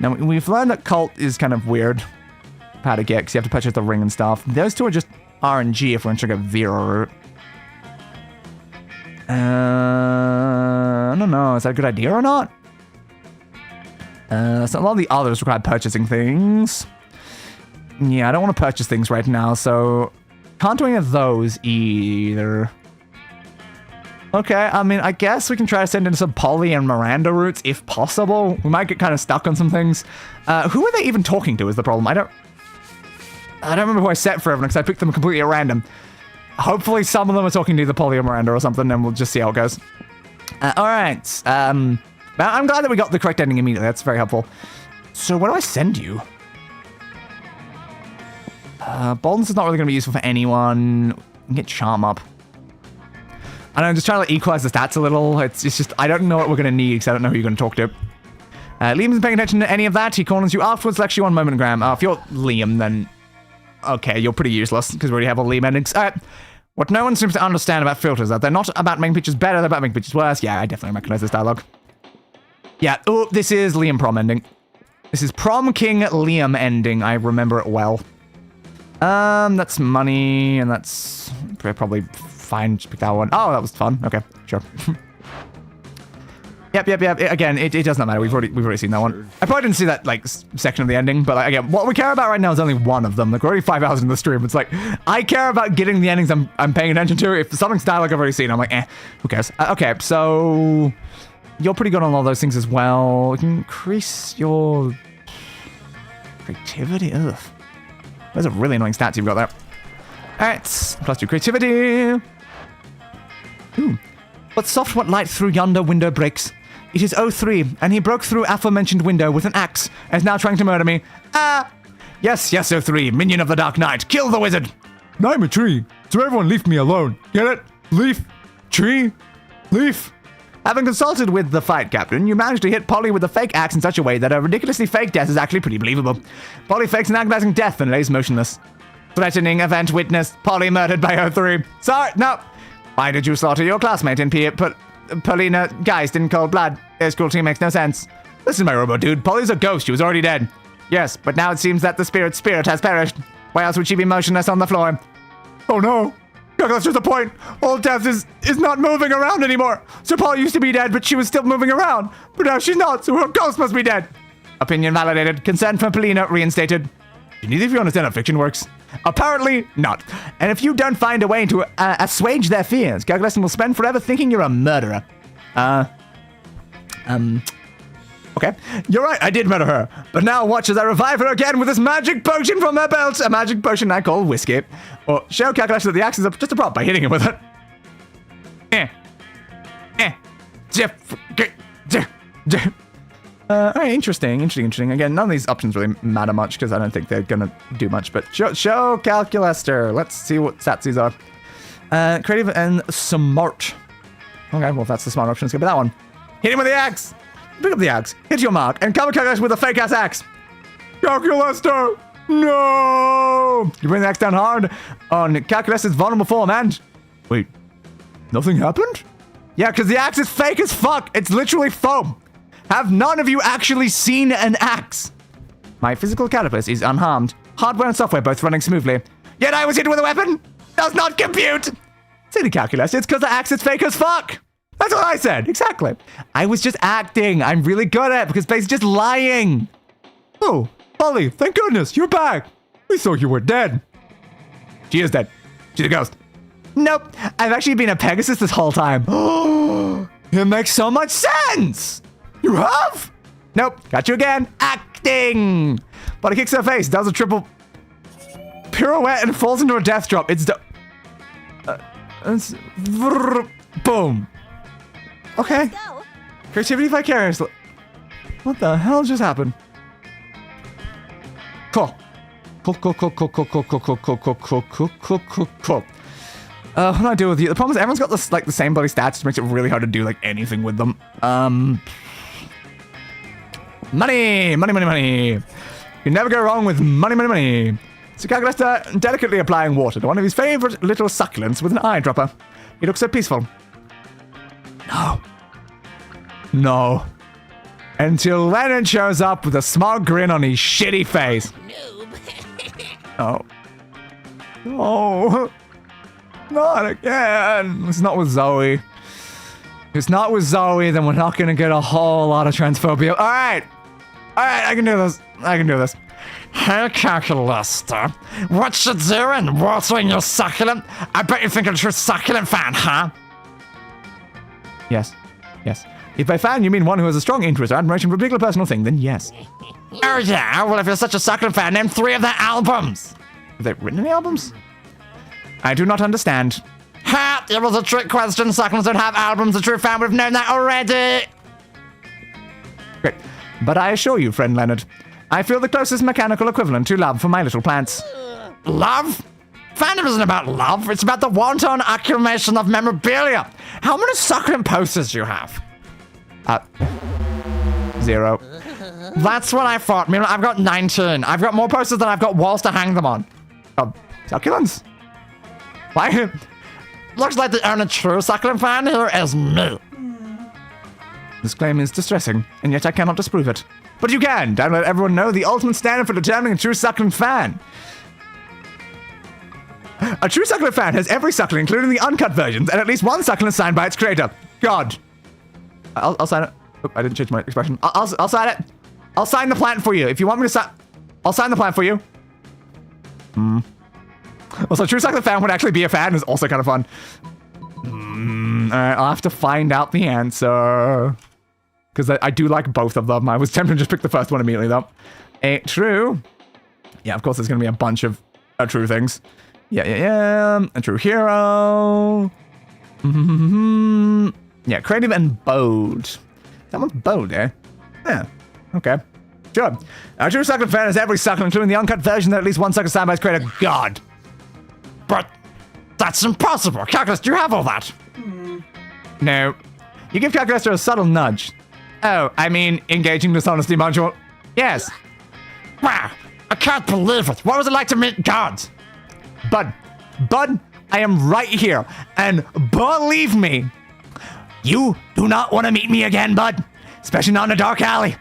Now, we've learned that Cult is kind of weird. How to get, because you have to purchase the ring and stuff. Those 2 are just RNG if we're going to go Vera route. I don't know. Is that a good idea or not? So a lot of the others require purchasing things. Yeah, I don't want to purchase things right now, so can't do any of those either. Okay, I mean, I guess we can try to send in some Polly and Miranda routes if possible. We might get kind of stuck on some things. Who are they even talking to is the problem. I don't remember who I set for everyone because I picked them completely at random. Hopefully some of them are talking to either Polly or Miranda or something, and we'll just see how it goes. Alright, I'm glad that we got the correct ending immediately. That's very helpful. So what do I send you? Boldness is not really going to be useful for anyone. We can get Charm up. I know, I'm just trying to like, equalize the stats a little. It's just, I don't know what we're going to need because I don't know who you're going to talk to. Liam isn't paying attention to any of that. He corners you afterwards, lectures you on Momentgram. If you're Liam, then okay, you're pretty useless because we already have all Liam endings. What no one seems to understand about filters is that they're not about making pictures better, they're about making pictures worse. Yeah, I definitely recognize this dialogue. Yeah, oh, this is Liam Prom ending. This is Prom King Liam ending. I remember it well. That's money, and that's probably fine. Just pick that one. Oh, that was fun. Okay, sure. Yep. Again, it does not matter. We've already seen that one. I probably didn't see that like section of the ending, but like, again, what we care about right now is only one of them. Like we're already 5 hours in the stream. It's like I care about getting the endings I'm paying attention to. If something's dialogue I've already seen, I'm like, who cares? Okay, so you're pretty good on all those things as well. You can increase your creativity. Ugh, those are really annoying stats you've got there. All right, +2 creativity. Ooh, but soft what light through yonder window breaks. It is 03, and he broke through aforementioned window with an axe, and is now trying to murder me. Yes, 03, minion of the Dark Knight, kill the wizard! I'm a tree, so everyone leave me alone. Get it? Leaf? Tree? Leaf? Having consulted with the fight captain, you managed to hit Polly with a fake axe in such a way that a ridiculously fake death is actually pretty believable. Polly fakes an agonizing death and lays motionless. Threatening event witnessed, Polly murdered by 03. Sorry, no. Why did you slaughter your classmate in Paulina Geist in cold blood? His cruelty makes no sense. Listen, my robo dude, Polly's a ghost. She was already dead. Yes, but now it seems that the spirit has perished. Why else would she be motionless on the floor? Oh no. That's just the point. Old Death is not moving around anymore. So Polly used to be dead, but she was still moving around. But now she's not, so her ghost must be dead. Opinion validated. Consent from Paulina reinstated. Do neither of you understand how fiction works? Apparently not. And if you don't find a way to assuage their fears, Calculester will spend forever thinking you're a murderer. Okay. You're right, I did murder her. But now watch as I revive her again with this magic potion from her belt. A magic potion I call whiskey. Or show Calculester that the axe is just a prop by hitting him with it. Alright, interesting. Again, none of these options really matter much because I don't think they're gonna do much, but show Calculester. Let's see what stats these are. Creative and smart. Okay, well, if that's the smart option, let's go with that one. Hit him with the axe! Pick up the axe, hit your mark, and cover Calculester with a fake-ass axe. Calculester! No! You bring the axe down hard on Calculester's vulnerable form and... Wait, nothing happened? Yeah, because the axe is fake as fuck. It's literally foam. Have none of you actually seen an axe? My physical carapace is unharmed. Hardware and software both running smoothly. Yet I was hit with a weapon? Does not compute! Silly Calculus, it's because the axe is fake as fuck! That's what I said, exactly. I was just acting. I'm really good at it because Space is just lying. Oh, Polly, thank goodness, you're back. We thought you were dead. She is dead. She's a ghost. Nope, I've actually been a Pegasus this whole time. Oh, it makes so much sense. You have? Nope. Got you again. Acting. But he kicks her face, does a triple pirouette, and falls into a death drop. It's boom. Okay. Creativity vicarious. What the hell just happened? Cool. Cool. What do I do with you? The problem is everyone's got this, like, the same bloody stats, which makes it really hard to do, like, anything with them. Money! You never go wrong with money. So Calculester delicately applying water to one of his favorite little succulents with an eyedropper. He looks so peaceful. No. Until Leonard shows up with a smug grin on his shitty face. Oh. No. Not again. It's not with Zoe. If it's not with Zoe, then we're not gonna get a whole lot of transphobia. Alright, I can do this. Hey, Calculester. What you doing? Watering your succulent? I bet you think I'm a true succulent fan, huh? Yes. If by fan you mean one who has a strong interest or admiration for a particular personal thing, then yes. Oh yeah? Well, if you're such a succulent fan, name 3 of their albums. Have they written any albums? I do not understand. Ha! It was a trick question. Succulents don't have albums. A true fan would have known that already. Great. But I assure you, friend Leonard, I feel the closest mechanical equivalent to love for my little plants. Love? Fandom isn't about love. It's about the wanton accumulation of memorabilia. How many succulent posters do you have? 0. That's what I thought. Meanwhile, I've got 19. I've got more posters than I've got walls to hang them on. Succulents? Why? Looks like the only true succulent fan here is me. This claim is distressing, and yet I cannot disprove it. But you can! Don't let everyone know the ultimate standard for determining a true succulent fan. A true succulent fan has every succulent, including the uncut versions, and at least one succulent signed by its creator. God. I'll sign it. Oh, I didn't change my expression. I'll sign it. I'll sign the plant for you. If you want me to sign... I'll sign the plant for you. Also, a true succulent fan would actually be a fan is also kind of fun. Alright, I'll have to find out the answer. Because I do like both of them. I was tempted to just pick the first one immediately, though. Ain't true. Yeah, of course there's going to be a bunch of true things. Yeah. A true hero. Yeah, creative and bold. That one's bold, eh? Yeah, okay. Sure. A true succulent fan is every succulent, including the uncut version that at least one succulent signed by its creator. God. But that's impossible. Calculus, do you have all that? No. You give Calculester a subtle nudge. Oh, I mean, engaging dishonesty module. Yes. Wow, I can't believe it. What was it like to meet God? Bud, I am right here, and believe me, you do not want to meet me again, Bud. Especially not in a dark alley.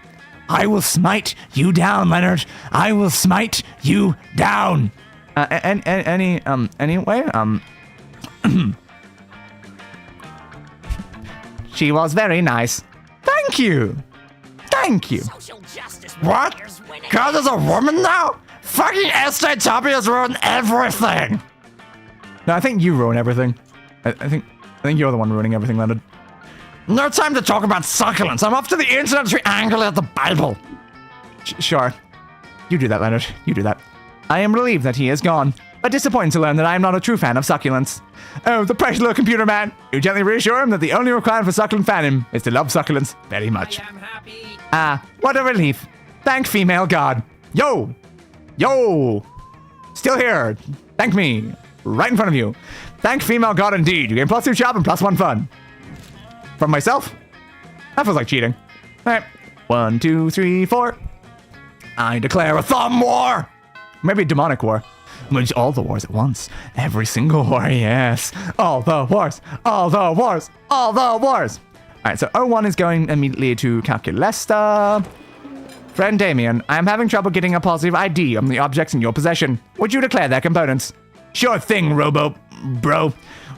I will smite you down, Leonard. I will smite you down. Anyway, she was very nice. Thank you. What? God is a woman now? Fucking Estate Toppy has ruined everything. No, I think you ruin everything. I think you're the one ruining everything, Leonard. No time to talk about succulents. I'm off to the internet to triangulate the Bible. Sure. You do that, Leonard. You do that. I am relieved that he is gone, but disappointed to learn that I am not a true fan of succulents. Oh, the precious little computer man. You gently reassure him that the only requirement for succulent fandom is to love succulents very much. I am happy. Ah, what a relief. Thank female god. Yo! Still here. Thank me. Right in front of you. Thank female god indeed. You gain +2 chop and +1 fun. From myself? That feels like cheating. Alright. 1, 2, 3, 4. I declare a thumb war! Maybe a demonic war. Which all the wars at once. Every single war, yes. All the wars. Alright, so 01 is going immediately to Calculester. Friend Damien, I am having trouble getting a positive ID on the objects in your possession. Would you declare their components? Sure thing, bro.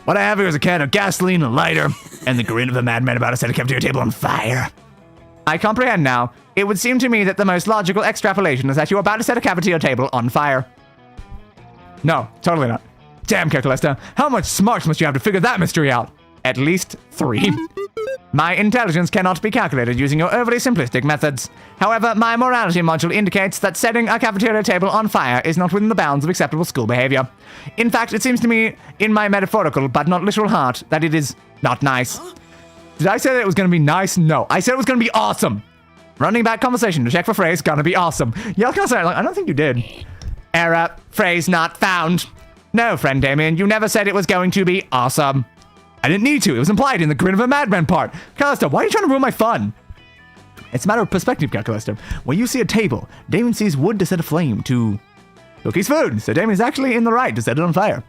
What I have here is a can of gasoline, a lighter, and the grin of a madman about to set a cafeteria table on fire. I comprehend now. It would seem to me that the most logical extrapolation is that you are about to set a cafeteria table on fire. No, totally not. Damn, Calculester, how much smarts must you have to figure that mystery out? At least 3. My intelligence cannot be calculated using your overly simplistic methods. However, my morality module indicates that setting a cafeteria table on fire is not within the bounds of acceptable school behavior. In fact, it seems to me, in my metaphorical but not literal heart, that it is not nice. Did I say that it was going to be nice? No, I said it was going to be awesome. Running back conversation to check for phrase, gonna be awesome. Yeah, I was like, I don't think you did. Error, phrase not found. No, friend Damien, you never said it was going to be awesome. I didn't need to, it was implied in the grin of a madman part. Calculester, why are you trying to ruin my fun? It's a matter of perspective, Calculester. When you see a table, Damien sees wood to set aflame to Cookie's food, so Damien is actually in the right to set it on fire.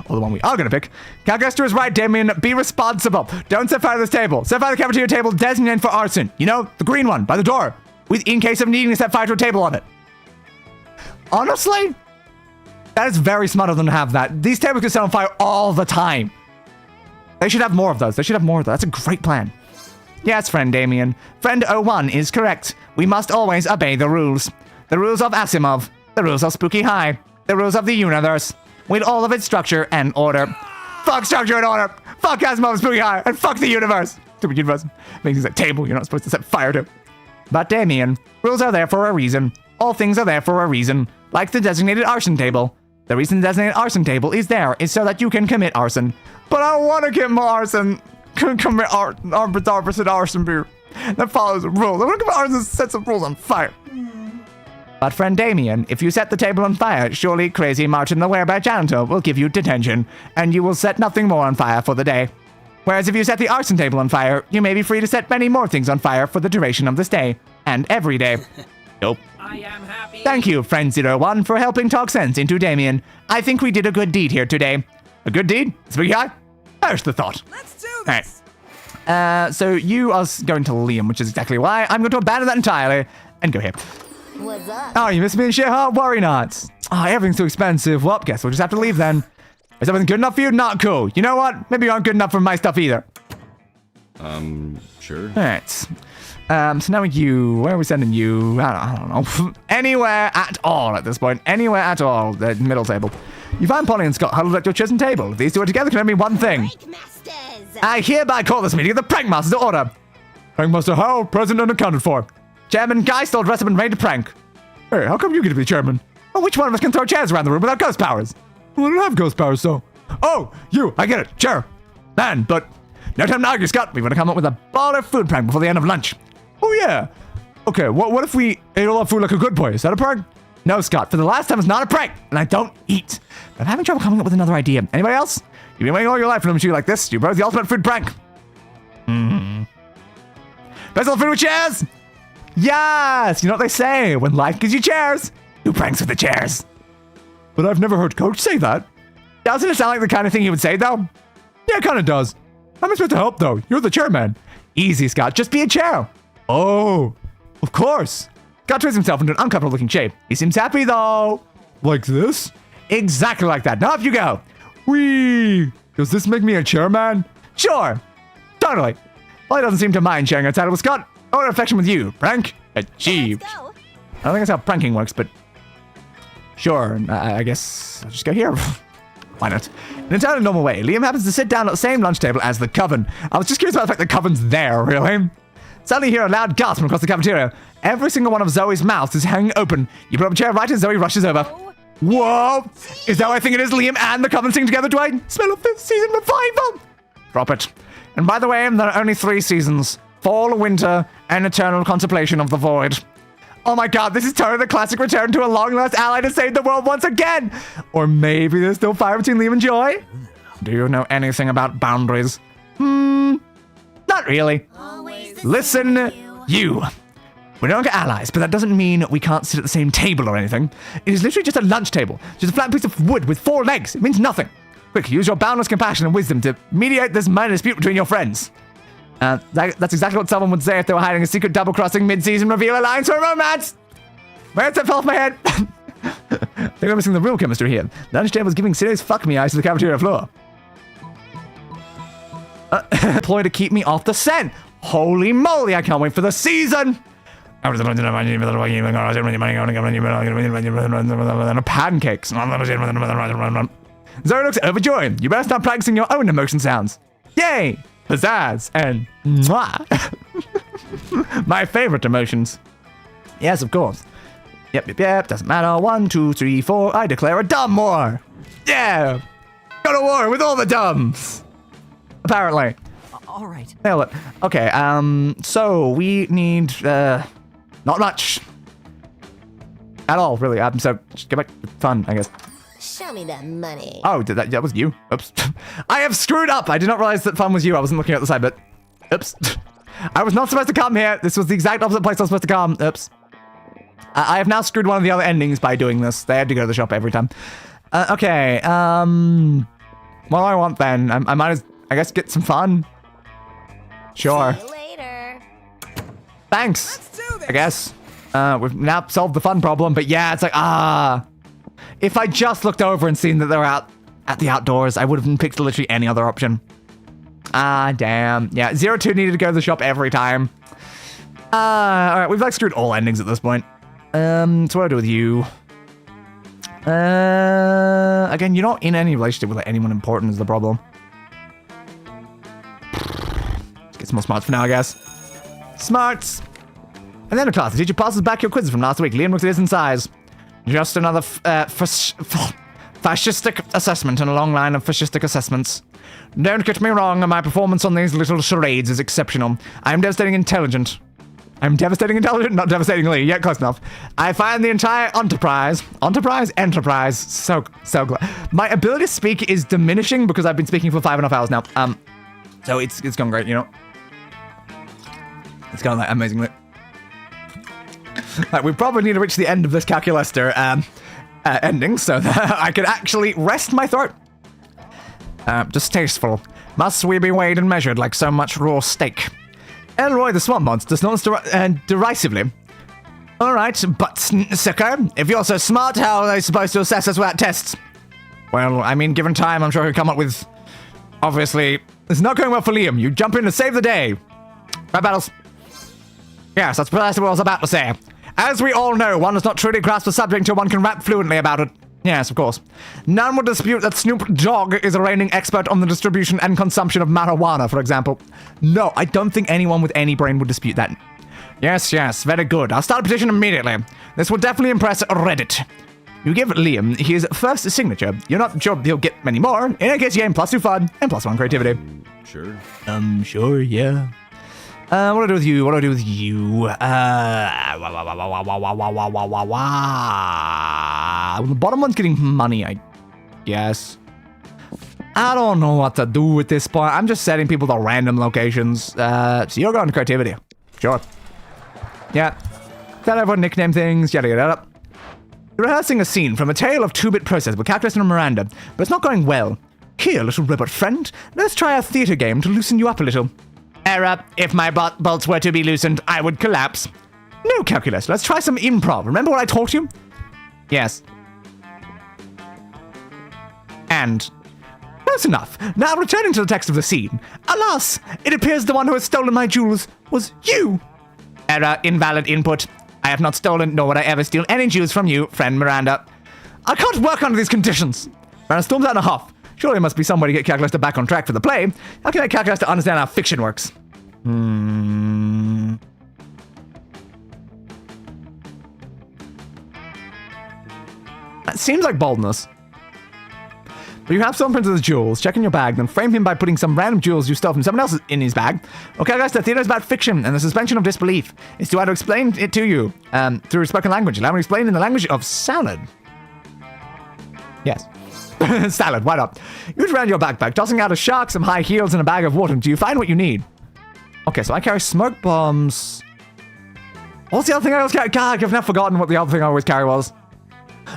Or the one we are going to pick. Calculester is right, Damien. Be responsible. Don't set fire to this table. Set fire to the cafeteria table designated for arson. You know, the green one by the door. With in case of needing to set fire to a table on it. Honestly, that is very smart of them to have that. These tables can set on fire all the time. They should have more of those. They should have more of those. That's a great plan. Yes, friend Damien. Friend 01 is correct. We must always obey the rules. The rules of Asimov. The rules of Spooky High. The rules of the universe. With all of its structure and order. Fuck structure and order. Fuck Asimov, Spooky High, and fuck the universe. Stupid universe. Makes things like table you're not supposed to set fire to. But Damien, rules are there for a reason. All things are there for a reason. Like the designated arson table. The reason the designated arson table is there is so that you can commit arson. But I want to commit arson. Commit arson beer. That follows the rules. I want to commit arson that sets the rules on fire. But friend Damien, if you set the table on fire, surely crazy Martin the werebear janitor will give you detention, and you will set nothing more on fire for the day. Whereas if you set the arson table on fire, you may be free to set many more things on fire for the duration of this day, and every day. Nope. I am happy. Thank you, friend 01, for helping talk sense into Damien. I think we did a good deed here today. A good deed? Spooky Eye? There's the thought. Let's do Alright. this. So you are going to Liam, which is exactly why I'm going to abandon that entirely and go here. What's up? Oh, you miss me and shit, huh? Worry not. Oh, everything's too expensive. Well, guess we'll just have to leave then. Is everything good enough for you? Not cool. You know what? Maybe you aren't good enough for my stuff either. Sure. Alright. So now you, where are we sending you? I don't know. Anywhere at all at this point. Anywhere at all. The middle table. You find Polly and Scott huddled at your chosen table. These two are together can only mean one thing. Masters. I hereby call this meeting of the Prankmasters to order. Prankmaster Howell, present and accounted for. Chairman Guy still dressed up and ready to prank. Hey, how come you get to be chairman? Oh, which one of us can throw chairs around the room without ghost powers? Well, I don't have ghost powers, so. Oh, you, I get it, chair. Man, but no time to argue, Scott. We want to come up with a baller food prank before the end of lunch. Oh, yeah. Okay, what if we ate all our food like a good boy? Is that a prank? No, Scott, for the last time, it's not a prank, and I don't eat. I'm having trouble coming up with another idea. Anybody else? You've been waiting all your life for them to shoot like this. You brought the ultimate food prank. Best of food with chairs. Yes! You know what they say, when life gives you chairs, do pranks with the chairs. But I've never heard Coach say that. Doesn't it sound like the kind of thing he would say, though? Yeah, it kind of does. How am I supposed to help, though? You're the chairman. Easy, Scott. Just be a chair. Oh, of course. Scott twists himself into an uncomfortable-looking shape. He seems happy, though. Like this? Exactly like that. Now off you go. Whee! Does this make me a chairman? Sure. Totally. Well, he doesn't seem to mind sharing a title with Scott. Or affection with you. Prank achieved. Let's go. I don't think that's how pranking works, but sure. I guess I'll just go here. Why not? In an entirely normal way, Liam happens to sit down at the same lunch table as the coven. I was just curious about the fact the coven's there, really. Suddenly you hear a loud gasp from across the cafeteria. Every single one of Zoe's mouths is hanging open. You put up a chair right as Zoe rushes over. Whoa! Is that what I think it is? Liam and the coven sing together, do I smell a fifth season revival? Drop it. And by the way, there are only 3 seasons. Fall, winter, and eternal contemplation of the void. Oh my god, this is totally the classic return to a long-lost ally to save the world once again! Or maybe there's still fire between Liam and Joy? Do you know anything about boundaries? Not really. Listen, you. We're no longer allies, but that doesn't mean we can't sit at the same table or anything. It is literally just a lunch table. Just a flat piece of wood with 4 legs. It means nothing. Quick, use your boundless compassion and wisdom to mediate this minor dispute between your friends. That's exactly what someone would say if they were hiding a secret double-crossing mid-season reveal alliance for a romance! Where's that fell off my head? I think we're missing the real chemistry here. The lunch table is giving serious fuck-me eyes to the cafeteria floor. Ploy to keep me off the scent. Holy moly, I can't wait for the season! Pancakes. Zoe looks overjoyed. You better start practicing your own emotion sounds. Yay! Pizzazz and mwah. My favorite emotions. Yes, of course. Yep. Doesn't matter. 1, 2, 3, 4. I declare a dumb war. Yeah. Go to war with all the dumbs. Apparently. All right. Nail it. Okay. So we need Not much. At all, really. So, just get back to fun, I guess. Show me that money. Oh, that was you. Oops. I have screwed up. I did not realize that fun was you. I wasn't looking at the side, but... Oops. I was not supposed to come here. This was the exact opposite place I was supposed to come. Oops. I have now screwed one of the other endings by doing this. They had to go to the shop every time. Okay, what do I want then? I might as... I guess get some fun. Sure. See you later. Thanks, I guess. We've now solved the fun problem, but yeah, it's like, if I just looked over and seen that they were out at the outdoors, I would have picked literally any other option. Damn. Yeah, 02 needed to go to the shop every time. Alright, we've like screwed all endings at this point. So what do I do with you? Again, you're not in any relationship with like, anyone important is the problem. Let's get some more smarts for now, I guess. Smarts! And then, class, the teacher passes back your quizzes from last week. Liam looks at his in size. Just another fascistic assessment in a long line of fascistic assessments. Don't get me wrong, my performance on these little charades is exceptional. I am devastatingly intelligent. I'm devastatingly intelligent, not devastatingly, yet close enough. I find the entire enterprise, so glad. My ability to speak is diminishing because I've been speaking for 5.5 hours now. So it's gone great, you know. It's gone like amazingly. Like, we probably need to reach the end of this Calculester ending so that I can actually rest my throat. Distasteful. Must we be weighed and measured like so much raw steak? Elroy the Swamp Monster snorts derisively. Alright, but, sucker, if you're so smart, how are they supposed to assess us without tests? Well, I mean, given time, I'm sure he'll come up with... Obviously, it's not going well for Liam. You jump in to save the day. Right, Battles? Yes, that's precisely what I was about to say. As we all know, one does not truly grasp the subject until one can rap fluently about it. Yes, of course. None would dispute that Snoop Dogg is a reigning expert on the distribution and consumption of marijuana, for example. No, I don't think anyone with any brain would dispute that. Yes, very good. I'll start a petition immediately. This will definitely impress Reddit. You give Liam his first signature. You're not sure he'll get many more. In any case, you gain +2 fun and +1 creativity. Sure. Sure, yeah. What do I do with you? The bottom one's getting money, I guess. I don't know what to do at this point. I'm just setting people to random locations. So you're going to creativity. Sure. Yeah. Tell everyone nickname things, yada yada yada. You're rehearsing a scene from A Tale of Two-Bit Process with Calculester and Miranda, but it's not going well. Here, little robot friend, let's try a theater game to loosen you up a little. Error. If my bolts were to be loosened, I would collapse. No, Calculus. Let's try some improv. Remember what I taught you? Yes. And... Close enough. Now, returning to the text of the scene. Alas, it appears the one who has stolen my jewels was you. Error. Invalid input. I have not stolen, nor would I ever steal any jewels from you, friend Miranda. I can't work under these conditions. Miranda storms out in a huff. Surely there must be some way to get Calculester back on track for the play. How can I get Calculester to understand how fiction works? That seems like boldness. But you have some Prince's jewels, check in your bag, then frame him by putting some random jewels you stole from someone else in his bag. Okay, guys, the theater is about fiction and the suspension of disbelief. It's to how to explain it to you through spoken language. Allow me to explain in the language of salad. Yes. Salad, why not? You reach around your backpack, tossing out a shark, some high heels, and a bag of water until you find what you need. Okay, so I carry smoke bombs. What's the other thing I always carry? God, I've now forgotten what the other thing I always carry was.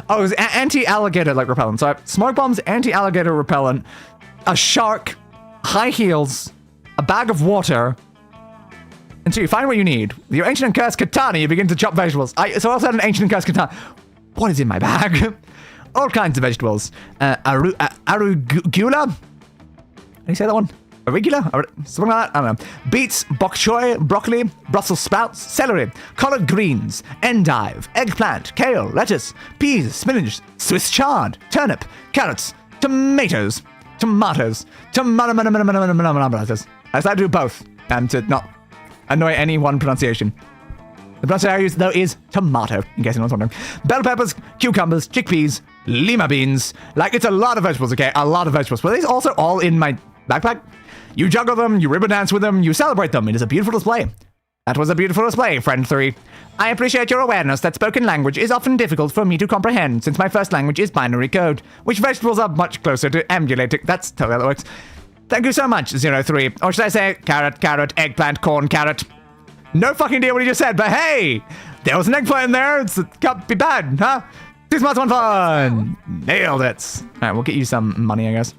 Oh, it was anti-alligator like repellent. So smoke bombs, anti-alligator repellent, a shark, high heels, a bag of water. Until you find what you need. With your ancient and cursed katana, you begin to chop vegetables. So I also had an ancient and cursed katana. What is in my bag? All kinds of vegetables. Arugula? How do you say that one? Arugula? Something like that? I don't know. Beets, bok choy, broccoli, Brussels sprouts, celery, collard greens, endive, eggplant, kale, lettuce, peas, spinach, Swiss chard, turnip, carrots, tomatoes. I decided to do both, to not annoy any one pronunciation. The pronunciation I use, though, is tomato, in case anyone's wondering. Bell peppers, cucumbers, chickpeas, lima beans. Like, it's a lot of vegetables, okay? A lot of vegetables. Were these also all in my backpack? You juggle them, you ribbon dance with them, you celebrate them. It is a beautiful display. That was a beautiful display, friend 3. I appreciate your awareness that spoken language is often difficult for me to comprehend, since my first language is binary code, which vegetables are much closer to emulating. That's totally how that works. Thank you so much, 03. Or should I say, carrot, carrot, eggplant, corn, carrot. No fucking idea what he just said, but hey! There was an eggplant in there, it can't be bad, huh? 2 smarts, 1 fun! Nailed it! Alright, we'll get you some money, I guess.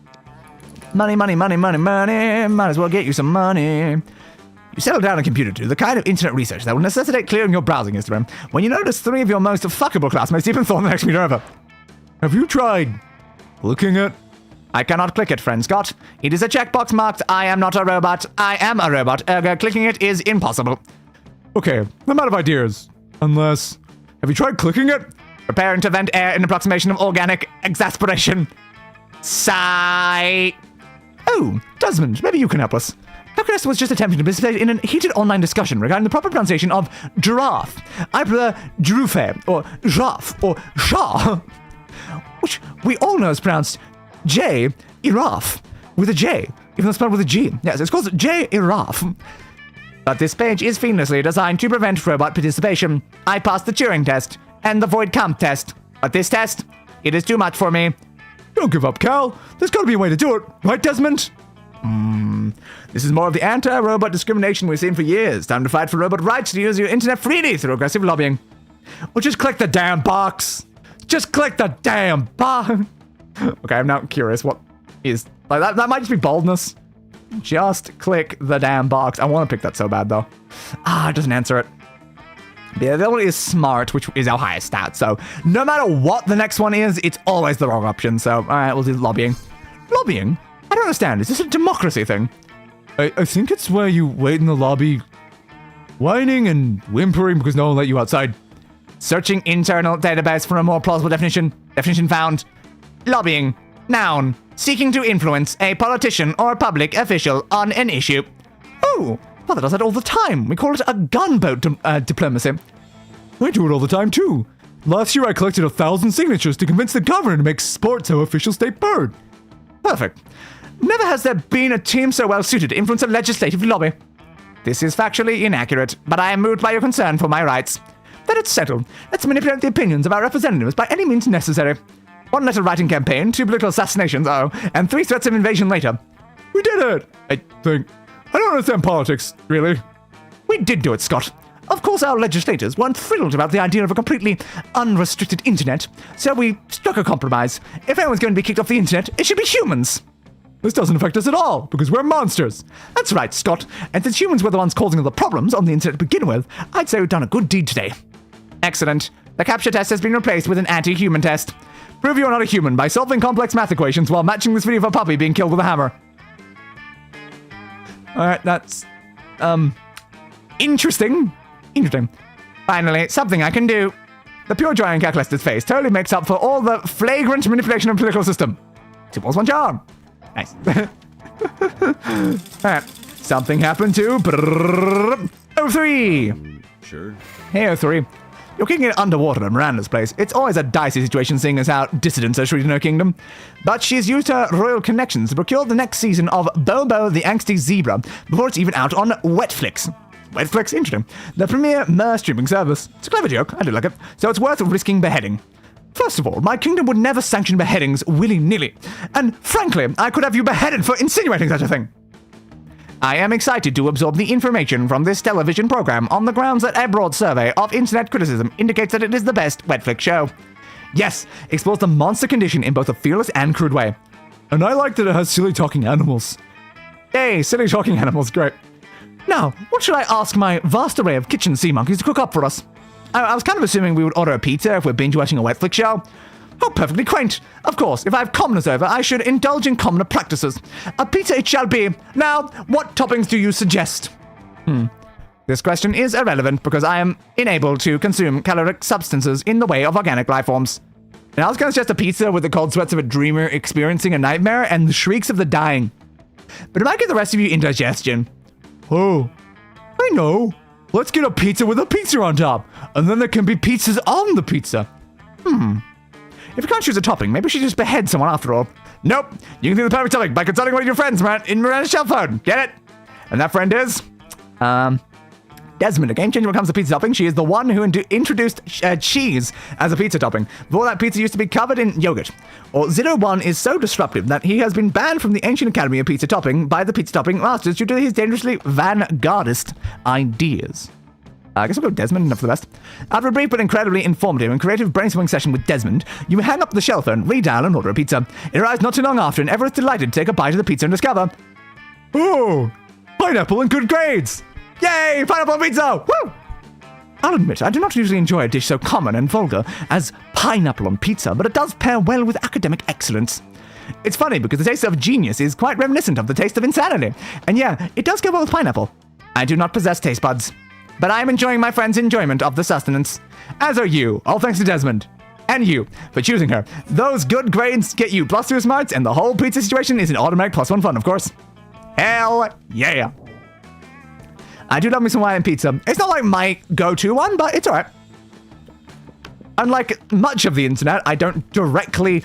Money, money, money, money, money. Might as well get you some money. You settle down a computer to do the kind of internet research that will necessitate clearing your browsing history when you notice 3 of your most fuckable classmates even thought the next meter over. Have you tried clicking it? I cannot click it, friend Scott. It is a checkbox marked, I am not a robot. I am a robot, ergo clicking it is impossible. Okay, I'm out of ideas. Unless... Have you tried clicking it? Preparing to vent air in approximation of organic exasperation. Sigh. Oh, Desmond, maybe you can help us. Calculester was just attempting to participate in a heated online discussion regarding the proper pronunciation of giraffe. I prefer giraffe, or giraffe, or Shah, which we all know is pronounced J, Iraf, with a J, even though it's spelled with a G. Yes, it's called J, Iraf. But this page is fiendlessly designed to prevent robot participation. I passed the Turing test and the Void Comp test, but this test, it is too much for me. Don't give up, Cal. There's got to be a way to do it, right, Desmond? This is more of the anti-robot discrimination we've seen for years. Time to fight for robot rights to use your internet freely through aggressive lobbying. Or just click the damn box. Just click the damn box. Okay, I'm now curious what is... Like, that might just be boldness. Just click the damn box. I want to pick that so bad, though. It doesn't answer it. Yeah, the other one is smart, which is our highest stat. So no matter what the next one is, it's always the wrong option. So, all right, we'll do lobbying. Lobbying? I don't understand. Is this a democracy thing? I think it's where you wait in the lobby, whining and whimpering because no one let you outside. Searching internal database for a more plausible definition. Definition found. Lobbying. Noun. Seeking to influence a politician or public official on an issue. Oh, Father does that all the time. We call it a gunboat diplomacy. I do it all the time, too. Last year I collected 1,000 signatures to convince the governor to make sports our official state bird. Perfect. Never has there been a team so well suited to influence a legislative lobby. This is factually inaccurate, but I am moved by your concern for my rights. Then it's settled. Let's manipulate the opinions of our representatives by any means necessary. 1 letter writing campaign, 2 political assassinations, and 3 threats of invasion later. We did it! I think. I don't understand politics, really. We did do it, Scott. Of course, our legislators weren't thrilled about the idea of a completely unrestricted internet, so we struck a compromise. If anyone's going to be kicked off the internet, it should be humans. This doesn't affect us at all, because we're monsters. That's right, Scott. And since humans were the ones causing all the problems on the internet to begin with, I'd say we've done a good deed today. Excellent. The capture test has been replaced with an anti-human test. Prove you're not a human by solving complex math equations while matching this video of a puppy being killed with a hammer. Alright, that's... Interesting. Interesting. Finally, something I can do. The pure joy on Calculester's face totally makes up for all the flagrant manipulation of the political system. 2 balls, 1 charm. Nice. Alright. Something happened to... 03! Sure. Hey, 03. You're kicking it underwater at Miranda's place. It's always a dicey situation seeing as how dissidents are treated in her kingdom. But she's used her royal connections to procure the next season of Bobo the Angsty Zebra before it's even out on Wetflix. Wetflix? Interesting. The premier streaming service. It's a clever joke. I do like it. So it's worth risking beheading. First of all, my kingdom would never sanction beheadings willy-nilly. And frankly, I could have you beheaded for insinuating such a thing. I am excited to absorb the information from this television program on the grounds that a broad survey of internet criticism indicates that it is the best Wetflix show. Yes, explores the monster condition in both a fearless and crude way. And I like that it has silly talking animals. Hey, silly talking animals, great. Now, what should I ask my vast array of kitchen sea monkeys to cook up for us? I was kind of assuming we would order a pizza if we're binge-watching a Wetflix show. Oh, perfectly quaint. Of course, if I have commoners over, I should indulge in commoner practices. A pizza it shall be. Now, what toppings do you suggest? This question is irrelevant because I am unable to consume caloric substances in the way of organic life forms. And I was going to suggest a pizza with the cold sweats of a dreamer experiencing a nightmare and the shrieks of the dying. But it might get the rest of you indigestion. Oh, I know. Let's get a pizza with a pizza on top. And then there can be pizzas on the pizza. If you can't choose a topping, maybe we should just behead someone after all. Nope. You can think of the perfect topping by consulting one of your friends in Miranda's cell phone. Get it? And that friend is... Desmond, a game changer when it comes to pizza topping. She is the one who introduced cheese as a pizza topping. Before that, pizza used to be covered in yogurt. Or 01 is so disruptive that he has been banned from the ancient academy of pizza topping by the pizza topping masters due to his dangerously vanguardist ideas. I guess we'll go Desmond, enough for the best. After a brief but incredibly informative and creative brainstorming session with Desmond, you hang up the shell phone, redial, and order a pizza. It arrives not too long after, and Everett is delighted to take a bite of the pizza and discover, oh, pineapple in good grades! Yay, pineapple on pizza! Woo! I'll admit, I do not usually enjoy a dish so common and vulgar as pineapple on pizza, but it does pair well with academic excellence. It's funny because the taste of genius is quite reminiscent of the taste of insanity. And yeah, it does go well with pineapple. I do not possess taste buds, but I am enjoying my friend's enjoyment of the sustenance. As are you, all thanks to Desmond. And you, for choosing her. Those good grades get you +2 smarts, and the whole pizza situation is an automatic +1 fun, of course. Hell yeah. I do love me some Hawaiian pizza. It's not like my go-to one, but it's alright. Unlike much of the internet, I don't directly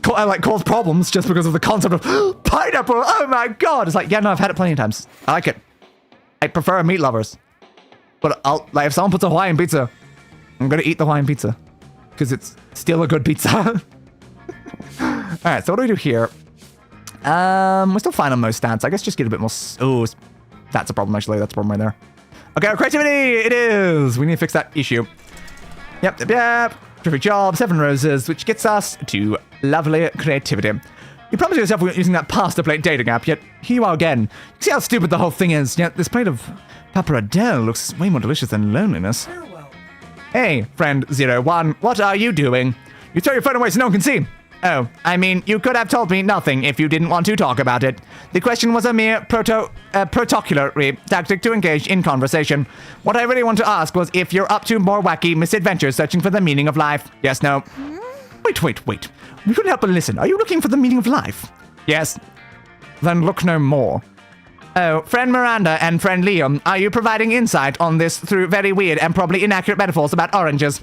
cause problems just because of the concept of pineapple. Oh my god! It's like, yeah, no, I've had it plenty of times. I like it. I prefer meat lovers. But if someone puts a Hawaiian pizza, I'm gonna eat the Hawaiian pizza. Because it's still a good pizza. Alright, so what do we do here? We're still fine on most stats. I guess just get a bit more... Oh, that's a problem, actually. That's a problem right there. Okay, our creativity! It is! We need to fix that issue. Yep. Terrific job. 7 roses, which gets us to lovely creativity. You promised yourself we weren't using that pasta plate dating app, yet here you are again. You see how stupid the whole thing is, yet this plate of pappardelle looks way more delicious than loneliness. Hey, friend 01, what are you doing? You throw your phone away so no one can see. Oh, I mean, you could have told me nothing if you didn't want to talk about it. The question was a mere protocolary tactic to engage in conversation. What I really want to ask was if you're up to more wacky misadventures searching for the meaning of life. Yes, no. Wait. We couldn't help but listen. Are you looking for the meaning of life? Yes. Then look no more. Oh, friend Miranda and friend Liam, are you providing insight on this through very weird and probably inaccurate metaphors about oranges?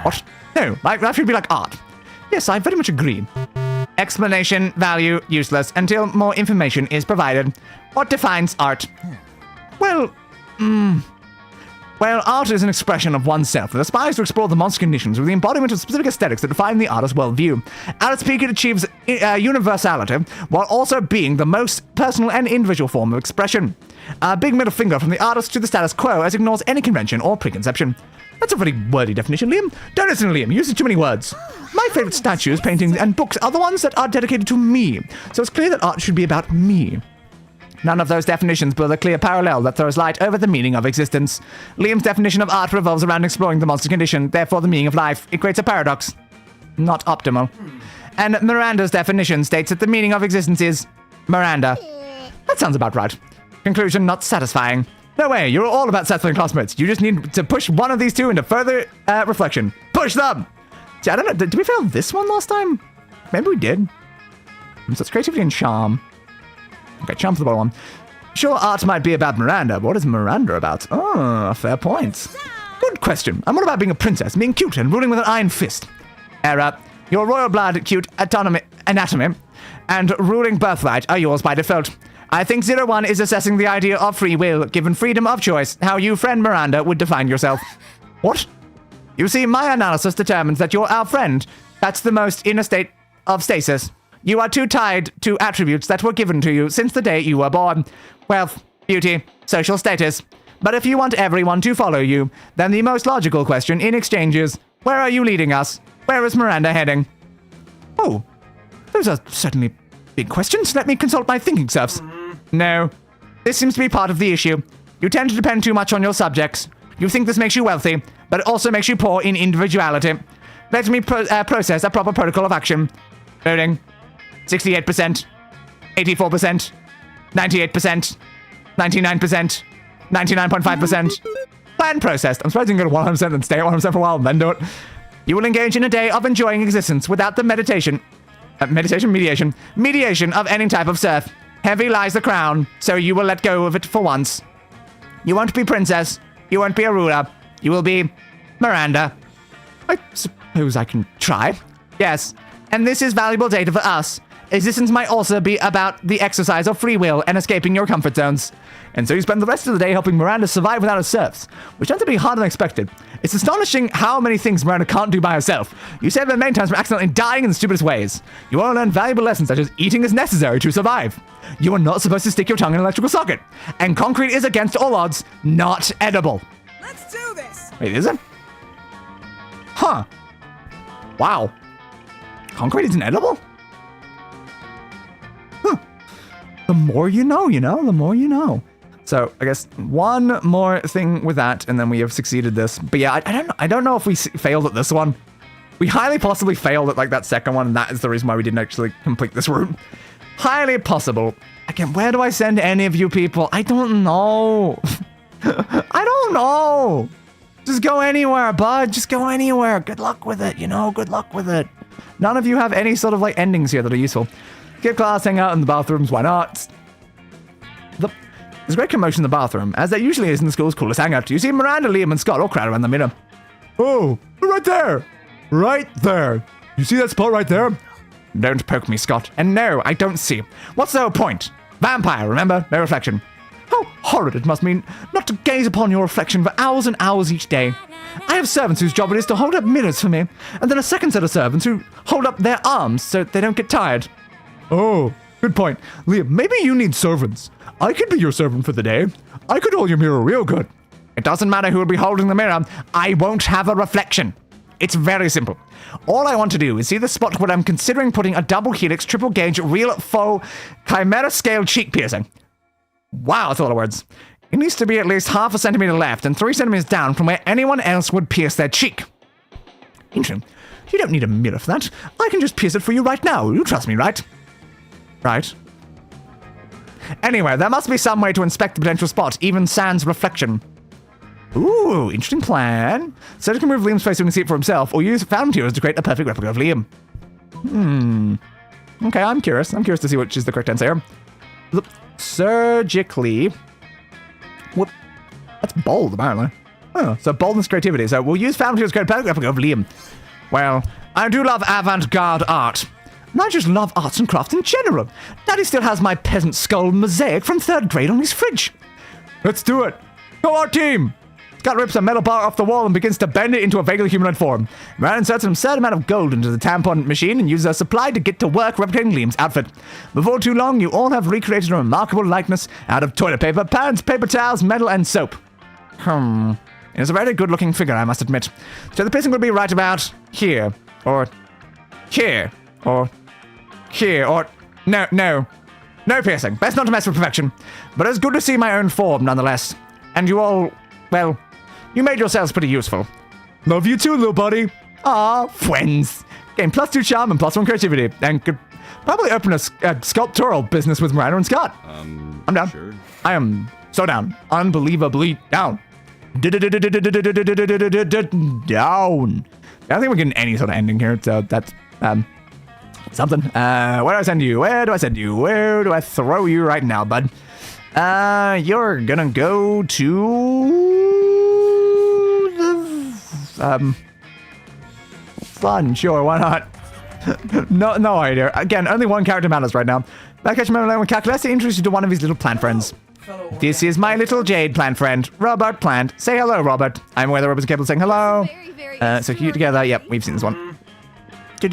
What? No, life should be like art. Yes, I very much agree. Explanation, value, useless, until more information is provided. What defines art? Well, art is an expression of oneself that aspires to explore the monster conditions with the embodiment of specific aesthetics that define the artist's worldview. At its peak, it achieves universality, while also being the most personal and individual form of expression. A big middle finger from the artist to the status quo as it ignores any convention or preconception. That's a very wordy definition, Liam. Don't listen to Liam, he uses too many words. My favorite statues, paintings, and books are the ones that are dedicated to me, so it's clear that art should be about me. None of those definitions build a clear parallel that throws light over the meaning of existence. Liam's definition of art revolves around exploring the monster condition, therefore the meaning of life. It creates a paradox. Not optimal. And Miranda's definition states that the meaning of existence is Miranda. That sounds about right. Conclusion not satisfying. No way, you're all about satisfying classmates. You just need to push one of these two into further reflection. Push them! See, I don't know, did we fail this one last time? Maybe we did. So it's creativity and charm. Okay, charm for the bottom one. Sure, art might be about Miranda, but what is Miranda about? Oh, fair point. Good question. I'm all about being a princess, being cute and ruling with an iron fist. Error. Your royal blood, cute anatomy, and ruling birthright are yours by default. I think 01 is assessing the idea of free will, given freedom of choice, how you, friend Miranda, would define yourself. What? You see, my analysis determines that you're our friend. That's the most in a state of stasis. You are too tied to attributes that were given to you since the day you were born. Wealth, beauty, social status. But if you want everyone to follow you, then the most logical question in exchange is, where are you leading us? Where is Miranda heading? Oh, those are certainly big questions. Let me consult my thinking serfs. No, this seems to be part of the issue. You tend to depend too much on your subjects. You think this makes you wealthy, but it also makes you poor in individuality. Let me process a proper protocol of action. Loading. 68%, 84%, 98%, 99%, 99.5%. Plan processed. I'm supposed to go to 100% and stay at 100% for a while and then do it. You will engage in a day of enjoying existence without the mediation of any type of serf. Heavy lies the crown, so you will let go of it for once. You won't be princess. You won't be a ruler. You will be Miranda. I suppose I can try. Yes, and this is valuable data for us. Existence might also be about the exercise of free will and escaping your comfort zones. And so you spend the rest of the day helping Miranda survive without her serfs, which tends to be harder than expected. It's astonishing how many things Miranda can't do by herself. You save her many times from accidentally dying in the stupidest ways. You want to learn valuable lessons such as eating is necessary to survive. You are not supposed to stick your tongue in an electrical socket. And concrete is against all odds not edible. Let's do this. Wait, is it? Huh. Wow. Concrete isn't edible? Huh. The more you know, the more you know. So I guess one more thing with that, and then we have succeeded this. But yeah, I don't know if we failed at this one. We highly possibly failed at like that second one, and that is the reason why we didn't actually complete this route. Highly possible. Again, where do I send any of you people? I don't know. I don't know. Just go anywhere, bud. Just go anywhere. Good luck with it, good luck with it. None of you have any sort of like endings here that are useful. Skip class, hang out in the bathrooms, why not? There's great commotion in the bathroom, as there usually is in the school's coolest hangout. You see Miranda, Liam, and Scott all crowd around the mirror. Oh, right there. Right there. You see that spot right there? Don't poke me, Scott. And no, I don't see. What's the whole point? Vampire, remember? No reflection. How horrid it must mean not to gaze upon your reflection for hours and hours each day. I have servants whose job it is to hold up mirrors for me, and then a second set of servants who hold up their arms so they don't get tired. Oh, good point. Liam, maybe you need servants. I could be your servant for the day. I could hold your mirror real good. It doesn't matter who will be holding the mirror. I won't have a reflection. It's very simple. All I want to do is see the spot where I'm considering putting a double helix, triple gauge, real faux chimera scale cheek piercing. Wow, that's a lot of words. It needs to be at least half a centimeter left and 3 centimeters down from where anyone else would pierce their cheek. Interesting. You don't need a mirror for that. I can just pierce it for you right now. You trust me, right? Right. Anyway, there must be some way to inspect the potential spot, even sans reflection. Ooh, interesting plan. So you can move Liam's face so he can see it for himself, or use found materials to create a perfect replica of Liam. Okay, I'm curious. I'm curious to see which is the correct answer here. Look, surgically. Whoop. That's bold, apparently. Oh, so boldness, creativity. So we'll use found materials to create a perfect replica of Liam. Well, I do love avant-garde art. And I just love arts and crafts in general. Daddy still has my peasant skull mosaic from 3rd grade on his fridge. Let's do it. Go our team. Scott rips a metal bar off the wall and begins to bend it into a vaguely humanoid form. Ryan inserts an absurd amount of gold into the tampon machine and uses a supply to get to work replicating Liam's outfit. Before too long, you all have recreated a remarkable likeness out of toilet paper, pads, paper towels, metal, and soap. It is a very good-looking figure, I must admit. So the piercing will be right about here, or here, or here, or no piercing. Best not to mess with perfection. But it's good to see my own form, nonetheless. And you all, well, you made yourselves pretty useful. Love you too, little buddy. Aw, friends. Gain +2 charm and +1 creativity, and could probably open a sculptural business with Miranda and Scott. I'm down. Sure. I am so down. Unbelievably down. Down. I don't think we're getting any sort of ending here, so that's something. Where do I send you? Where do I send you? Where do I throw you right now, bud? You're gonna go to the fun. Sure, why not? no idea. Again, only one character matters right now. Back at your moment when Calculester introduced you to one of his little plant friends. This is my little jade plant friend, Robert Plant. Say hello, Robert. I'm aware the robots are capable of saying hello. So cute together. Yep, we've seen this one. Skip.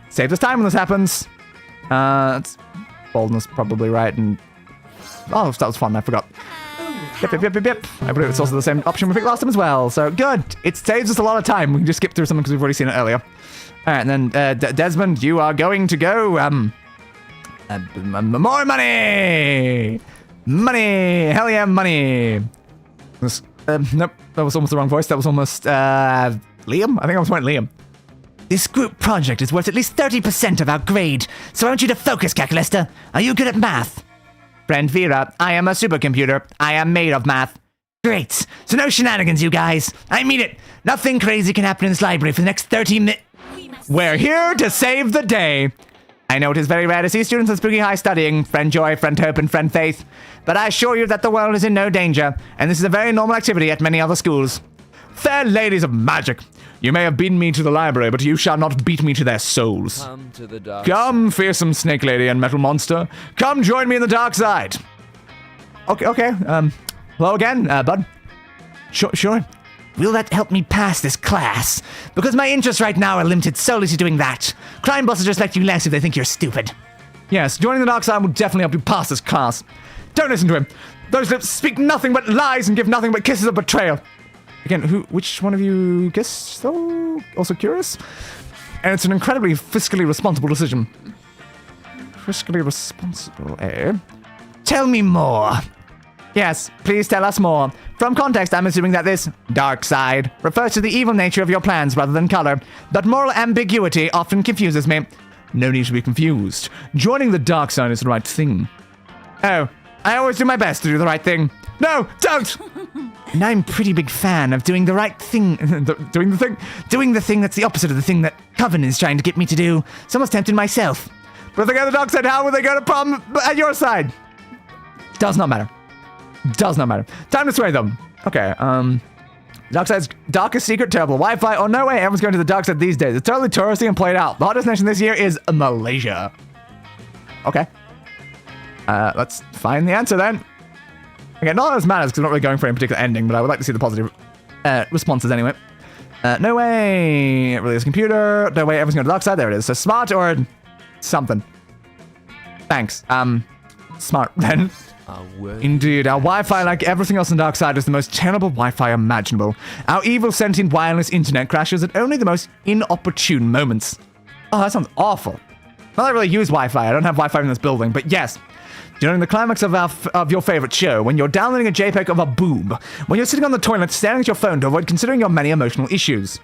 Saves us time when this happens. It's boldness probably right, and oh, that was fun. I forgot. Yep. I believe it's also the same option we picked last time as well. So good. It saves us a lot of time. We can just skip through something because we've already seen it earlier. All right, and then Desmond, you are going to go. More money. Money. Hell yeah, money. Nope, that was almost the wrong voice. That was almost Liam. I think I was went Liam. This group project is worth at least 30% of our grade, so I want you to focus, Calculester. Are you good at math? Friend Vera, I am a supercomputer. I am made of math. Great. So no shenanigans, you guys. I mean it. Nothing crazy can happen in this library for the next 30 minutes. We're here to save the day. I know it is very rare to see students in Spooky High studying, friend joy, friend hope, and friend faith, but I assure you that the world is in no danger, and this is a very normal activity at many other schools. Fair ladies of magic, you may have beaten me to the library, but you shall not beat me to their souls. Come to the dark. Come, fearsome snake lady and metal monster. Come join me in the dark side. Okay. Hello again, bud. Sure. Will that help me pass this class? Because my interests right now are limited solely to doing that. Crime bosses respect you less if they think you're stupid. Yes, joining the dark side will definitely help you pass this class. Don't listen to him. Those lips speak nothing but lies and give nothing but kisses of betrayal. Again, which one of you guessed, though? Also curious? And it's an incredibly fiscally responsible decision. Fiscally responsible, eh? Tell me more. Yes, please tell us more. From context, I'm assuming that this dark side refers to the evil nature of your plans rather than color, but moral ambiguity often confuses me. No need to be confused. Joining the dark side is the right thing. Oh, I always do my best to do the right thing. No, don't! And I'm a pretty big fan of doing the right thing. Doing the thing? Doing the thing that's the opposite of the thing that Coven is trying to get me to do. So I'm almost tempted myself. But if they go to the dark side, how will they go to prom at your side? Does not matter. Does not matter. Time to sway them. Okay, dark side's darkest secret, terrible Wi-Fi. Oh, no way, everyone's going to the dark side these days. It's totally touristy and played out. The hottest nation this year is Malaysia. Okay. Let's find the answer then. Okay, not as matters because I'm not really going for any particular ending, but I would like to see the positive responses anyway. No way, it really is a computer. No way, everyone's going to the dark side. There it is. So smart or something. Thanks. Smart then. Indeed, our Wi-Fi, like everything else on the dark side, is the most terrible Wi-Fi imaginable. Our evil sentient wireless internet crashes at only the most inopportune moments. Oh, that sounds awful. Not that I really use Wi-Fi. I don't have Wi-Fi in this building, but yes. During the climax of your favorite show, when you're downloading a JPEG of a boob, when you're sitting on the toilet staring at your phone to avoid considering your many emotional issues.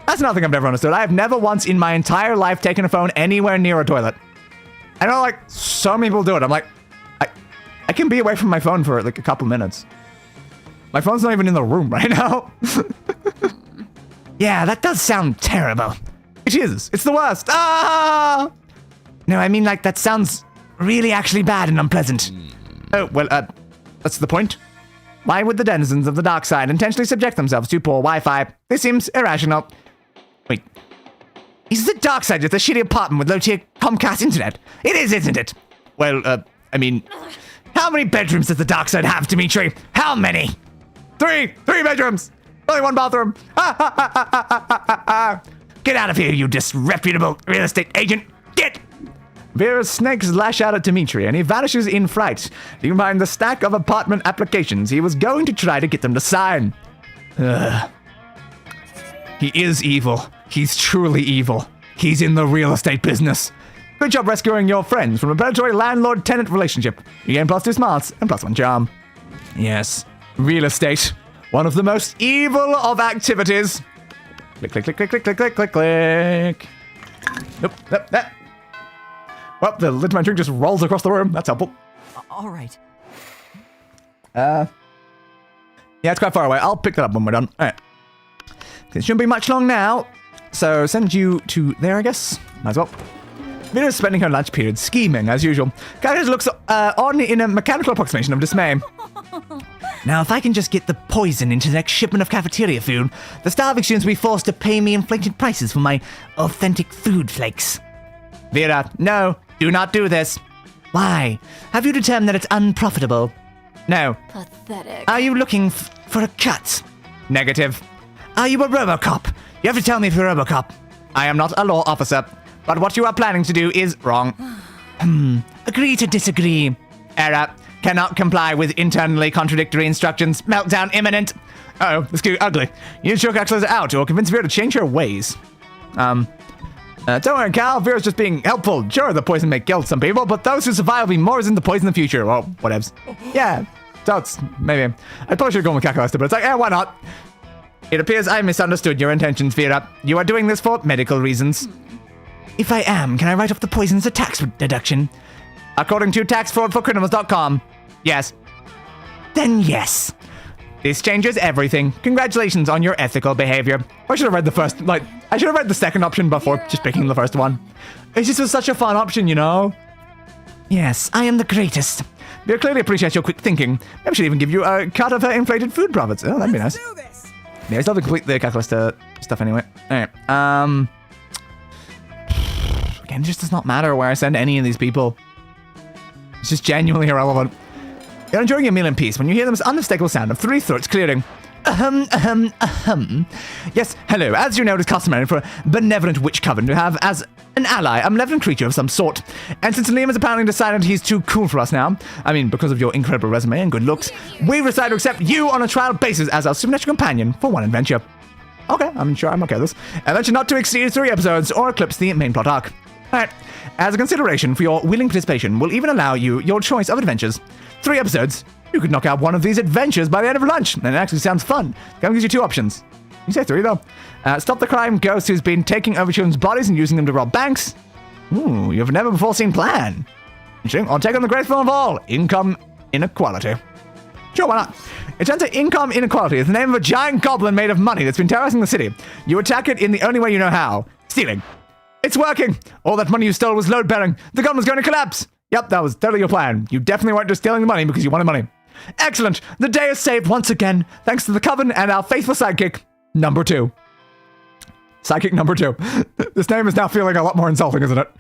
That's nothing I've never understood. I have never once in my entire life taken a phone anywhere near a toilet. I know, like, so many people do it. I'm like, I can be away from my phone for like a couple minutes. My phone's not even in the room right now. Yeah, that does sound terrible. It is. It's the worst. Ah! No, I mean, like, that sounds really actually bad and unpleasant. Oh, well, that's the point. Why would the denizens of the dark side intentionally subject themselves to poor Wi-Fi? This seems irrational. Wait. Is the dark side just a shitty apartment with low-tier Comcast internet? It is, isn't it? Well, I mean... How many bedrooms does the dark side have, Dimitri? How many? Three bedrooms! Only one bathroom! Get out of here, you disreputable real estate agent! Get! Vera's snakes lash out at Dimitri, and he vanishes in fright, leaving behind the stack of apartment applications he was going to try to get them to sign. He is evil. He's truly evil. He's in the real estate business. Good job rescuing your friends from a predatory landlord-tenant relationship. You gain +2 smarts and +1 charm. Yes, real estate. One of the most evil of activities. Click, click, click, click, click, click, click, click, click. Nope, nope. Well, the lid of my drink just rolls across the room. That's helpful. All right. Yeah, it's quite far away. I'll pick that up when we're done. All right. It shouldn't be much long now. So send you to there, I guess. Might as well. Vera's spending her lunch period scheming, as usual. Calculus looks on in a mechanical approximation of dismay. Now, if I can just get the poison into the next shipment of cafeteria food, the starving students will be forced to pay me inflated prices for my authentic food flakes. Vera, no, do not do this. Why? Have you determined that it's unprofitable? No. Pathetic. Are you looking for a cut? Negative. Are you a RoboCop? You have to tell me if you're a RoboCop. I am not a law officer, but what you are planning to do is wrong. Agree to disagree. Error. Cannot comply with internally contradictory instructions. Meltdown imminent. Uh-oh, this could be ugly. You need to show Calculester out or convince Vera to change her ways. Don't worry, Cal. Vera's just being helpful. Sure, the poison may kill some people, but those who survive will be more resistant to poison in the future. Well, whatevs. Yeah, that's maybe. I probably should have gone with Calculester, but it's like, why not? It appears I misunderstood your intentions, Vera. You are doing this for medical reasons. If I am, can I write off the poison as a tax deduction? According to taxfraudforcriminals.com, yes. Then yes. This changes everything. Congratulations on your ethical behavior. I should have read the first, I should have read the second option before just picking the first one. It just was such a fun option, you know? Yes, I am the greatest. Vera clearly appreciates your quick thinking. Maybe she'll even give you a cut of her inflated food profits. Oh, that'd be nice. Yeah, I still have to complete the Calculester stuff anyway. Alright, again, it just does not matter where I send any of these people. It's just genuinely irrelevant. You're enjoying your meal in peace when you hear the most unmistakable sound of 3 throats clearing. Yes, hello. As you know, it is customary for a benevolent witch coven to have as an ally a malevolent creature of some sort. And since Liam has apparently decided he's too cool for us now, I mean, because of your incredible resume and good looks, we've decided to accept you on a trial basis as our supernatural companion for one adventure. Okay, I'm sure I'm okay with this. Adventure not to exceed 3 episodes or eclipse the main plot arc. Alright, as a consideration for your willing participation, we'll even allow you your choice of adventures. 3 episodes. You could knock out one of these adventures by the end of lunch, and it actually sounds fun. Game gives you 2 options. You say 3 though. Stop the crime ghost who's been taking over children's bodies and using them to rob banks. Ooh, you've never before seen plan. Interesting. I'll take on the greatest villain of all, income inequality. Sure, why not? It turns out income inequality is the name of a giant goblin made of money that's been terrorizing the city. You attack it in the only way you know how. Stealing. It's working! All that money you stole was load-bearing. The gun was going to collapse! Yep, that was totally your plan. You definitely weren't just stealing the money because you wanted money. Excellent! The day is saved once again, thanks to the Coven and our faithful sidekick, number 2. Sidekick number 2. This name is now feeling a lot more insulting, isn't it?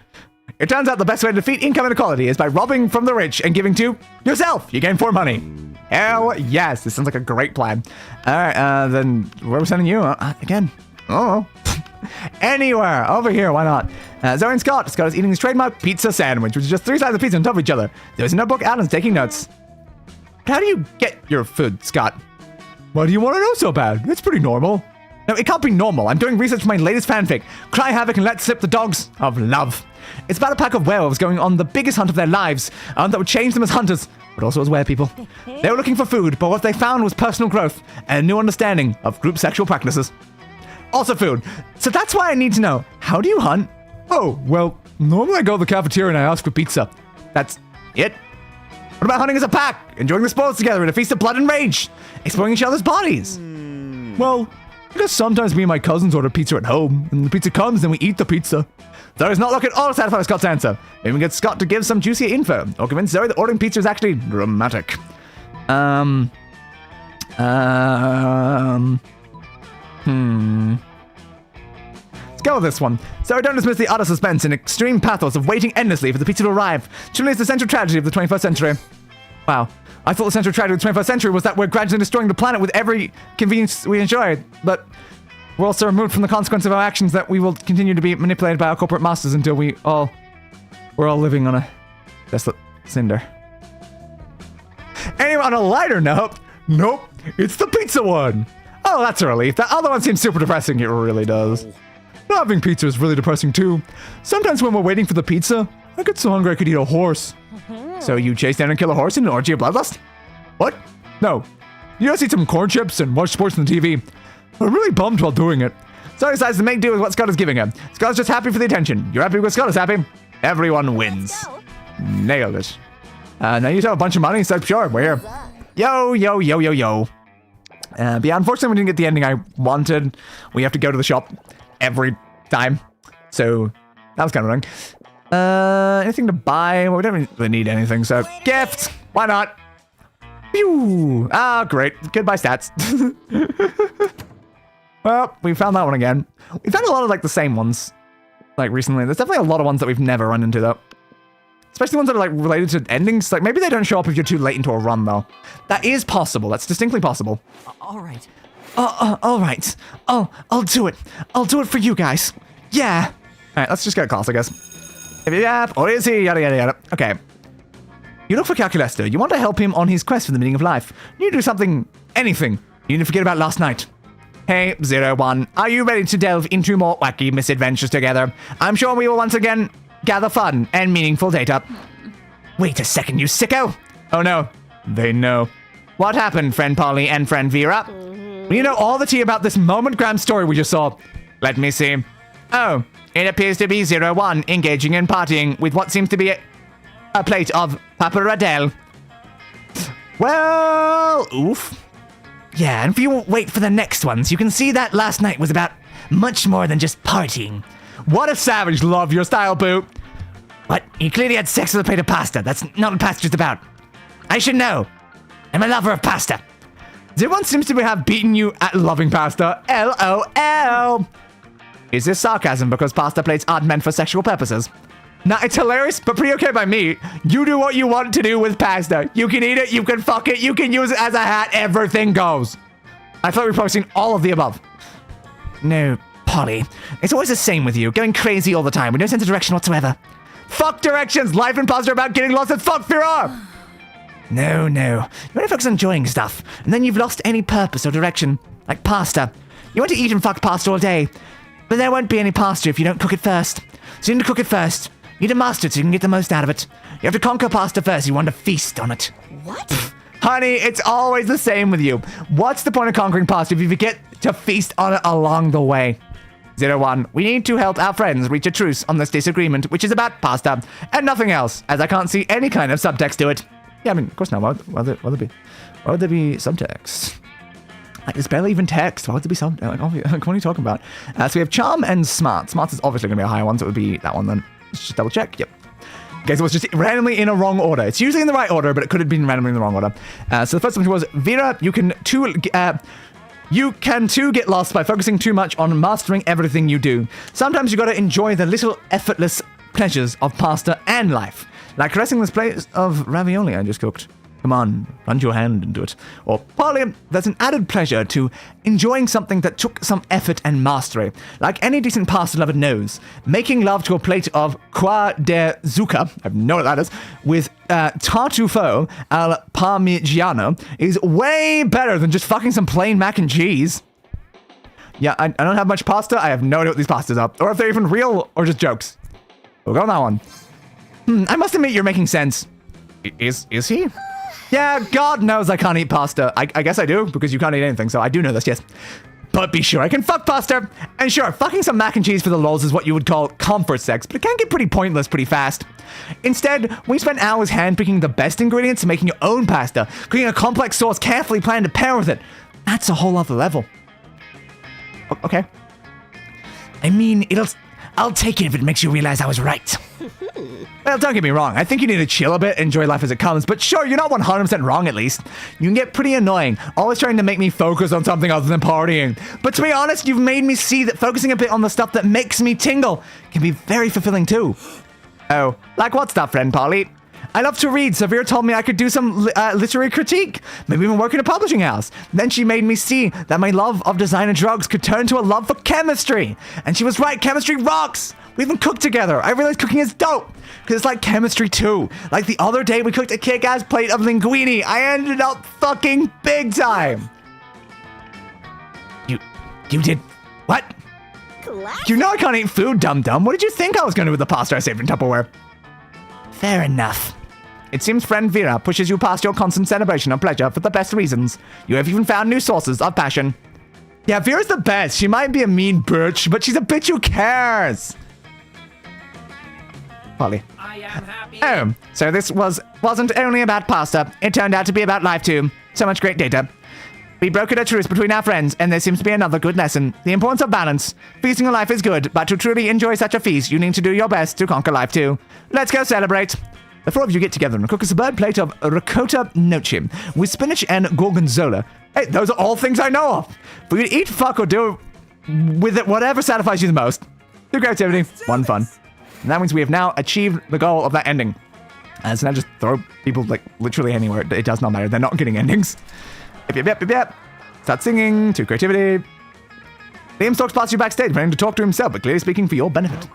It turns out the best way to defeat income inequality is by robbing from the rich and giving to yourself. You gain 4 money. Hell yes, this sounds like a great plan. Alright, then where are we sending you? Again. Oh. Anywhere. Over here, why not? Zoe and Scott. Scott is eating his trademark pizza sandwich, which is just 3 slices of pizza on top of each other. There's a notebook. Alan's taking notes. How do you get your food, Scott? Why do you want to know so bad? It's pretty normal. No, it can't be normal. I'm doing research for my latest fanfic, Cry Havoc and Let Slip the Dogs of Love. It's about a pack of werewolves going on the biggest hunt of their lives, that would change them as hunters, but also as werepeople. They were looking for food, but what they found was personal growth and a new understanding of group sexual practices. Also food. So that's why I need to know, how do you hunt? Oh, well, normally I go to the cafeteria and I ask for pizza. That's it? What about hunting as a pack? Enjoying the spoils together in a feast of blood and rage? Exploring each other's bodies? Well, I guess sometimes me and my cousins order pizza at home, and the pizza comes and we eat the pizza. Zoe does not look at all satisfied with Scott's answer. Maybe we get Scott to give some juicier info, or convince Zoe that ordering pizza is actually dramatic. Let's go with this one. So don't dismiss the utter suspense and extreme pathos of waiting endlessly for the pizza to arrive. Truly, it's the central tragedy of the 21st century. Wow. I thought the central tragedy of the 21st century was that we're gradually destroying the planet with every convenience we enjoy. But we're also removed from the consequence of our actions that we will continue to be manipulated by our corporate masters until we're all living on a desolate cinder. Anyway, on a lighter note, nope, it's the pizza one. Oh, that's a relief. That other one seems super depressing. It really does. Not having pizza is really depressing too. Sometimes when we're waiting for the pizza, I get so hungry I could eat a horse. So you chase down and kill a horse in an orgy of bloodlust? What? No. You just eat some corn chips and watch sports on the TV. I'm really bummed while doing it. So he decides to make do with what Scott is giving him. Scott's just happy for the attention. You're happy because Scott is happy. Everyone wins. Nailed it. Now you have a bunch of money, so sure, we're here. Yo, yo, yo, yo, yo. But yeah, unfortunately we didn't get the ending I wanted. We have to go to the shop every time. So that was kind of annoying. Anything to buy? Well, we don't really need anything, so gifts! Why not? Pew! Ah, great. Goodbye stats. Well, we found that one again. We found a lot of like the same ones, like recently. There's definitely a lot of ones that we've never run into though. Especially ones that are like related to endings. Like maybe they don't show up if you're too late into a run though. That is possible. That's distinctly possible. All right. All right. I'll do it. I'll do it for you guys. Yeah. All right, let's just get a class, I guess. Yep. Or is he? Yada, yada, yada. Okay. You look for Calculester. You want to help him on his quest for the meaning of life. You do something, anything. You need to forget about last night. Hey, 01. Are you ready to delve into more wacky misadventures together? I'm sure we will once again gather fun and meaningful data. Wait a second, you sicko! Oh no. They know. What happened, friend Polly and friend Vera? You know all the tea about this moment gram story we just saw. Let me see. Oh, it appears to be 01 engaging in partying with what seems to be a plate of pappardelle. Well, oof. Yeah, and if you wait for the next ones, you can see that last night was about much more than just partying. What a savage. Love your style, boo. What? He clearly had sex with a plate of pasta. That's not what pasta's about. I should know. I'm a lover of pasta. Everyone seems to have beaten you at loving pasta. LOL. Is this sarcasm because pasta plates aren't meant for sexual purposes? Nah, it's hilarious, but pretty okay by me. You do what you want to do with pasta. You can eat it, you can fuck it, you can use it as a hat, everything goes. I thought we were probably seen all of the above. No, Polly. It's always the same with you, going crazy all the time with no sense of direction whatsoever. Fuck directions! Life and pasta are about getting lost and fuck Fira! No. You want to focus on enjoying stuff, and then you've lost any purpose or direction. Like pasta. You want to eat and fuck pasta all day, but there won't be any pasta if you don't cook it first. So you need to cook it first. You need to master it so you can get the most out of it. You have to conquer pasta first. You want to feast on it. What? Honey, it's always the same with you. What's the point of conquering pasta if you forget to feast on it along the way? 01. We need to help our friends reach a truce on this disagreement, which is about pasta and nothing else, as I can't see any kind of subtext to it. Yeah, I mean, of course not. Why would there be subtext? Like, there's barely even text. Why would there be some? Like, what are you talking about? So we have charm and smart. Smart is obviously going to be a higher one, so it would be that one then. Let's just double check. Yep. Okay, so it's just randomly in a wrong order. It's usually in the right order, but it could have been randomly in the wrong order. So the first one was Vera. You can too get lost by focusing too much on mastering everything you do. Sometimes you got to enjoy the little effortless pleasures of pasta and life. Like caressing this plate of ravioli I just cooked. Come on, plunge your hand into it. Or, Polly, there's an added pleasure to enjoying something that took some effort and mastery. Like any decent pasta lover knows, making love to a plate of qua de zucca, I have no what that is, with tartufo al parmigiano is way better than just fucking some plain mac and cheese. Yeah, I don't have much pasta. I have no idea what these pastas are. Or if they're even real or just jokes. We'll go on that one. I must admit you're making sense. Is he? Yeah, God knows I can't eat pasta. I guess I do, because you can't eat anything, so I do know this, yes. But be sure I can fuck pasta. And sure, fucking some mac and cheese for the lols is what you would call comfort sex, but it can get pretty pointless pretty fast. Instead, we spent hours handpicking the best ingredients and making your own pasta, creating a complex sauce carefully planned to pair with it. That's a whole other level. Okay. I mean, I'll take it if it makes you realize I was right. Well, don't get me wrong. I think you need to chill a bit, enjoy life as it comes. But sure, you're not 100% wrong, at least. You can get pretty annoying, always trying to make me focus on something other than partying. But to be honest, you've made me see that focusing a bit on the stuff that makes me tingle can be very fulfilling too. Oh, like what stuff, friend Polly? I love to read, so Vera told me I could do some literary critique, maybe even work in a publishing house. Then she made me see that my love of design and drugs could turn to a love for chemistry. And she was right, chemistry rocks! We even cooked together. I realized cooking is dope, because it's like chemistry too. Like the other day, we cooked a kick-ass plate of linguine. I ended up fucking big time. You did what? Classic. You know I can't eat food, dum-dum. What did you think I was going to do with the pasta I saved in Tupperware? Fair enough. It seems friend Vera pushes you past your constant celebration of pleasure for the best reasons. You have even found new sources of passion. Yeah, Vera's the best. She might be a mean bitch, but she's a bitch who cares. Polly. I am happy. Oh, so this wasn't only about pasta. It turned out to be about life too. So much great data. We brokered a truce between our friends, and there seems to be another good lesson. The importance of balance. Feasting on life is good, but to truly enjoy such a feast, you need to do your best to conquer life too. Let's go celebrate. The four of you get together and cook a superb plate of ricotta noce with spinach and gorgonzola. Hey, those are all things I know of. For you to eat, fuck, or do with it whatever satisfies you the most. Through creativity, one fun. And that means we have now achieved the goal of that ending. So now just throw people, like, literally anywhere. It does not matter. They're not getting endings. Yep. Start singing to creativity. Liam stalks past you backstage, planning to talk to himself, but clearly speaking for your benefit.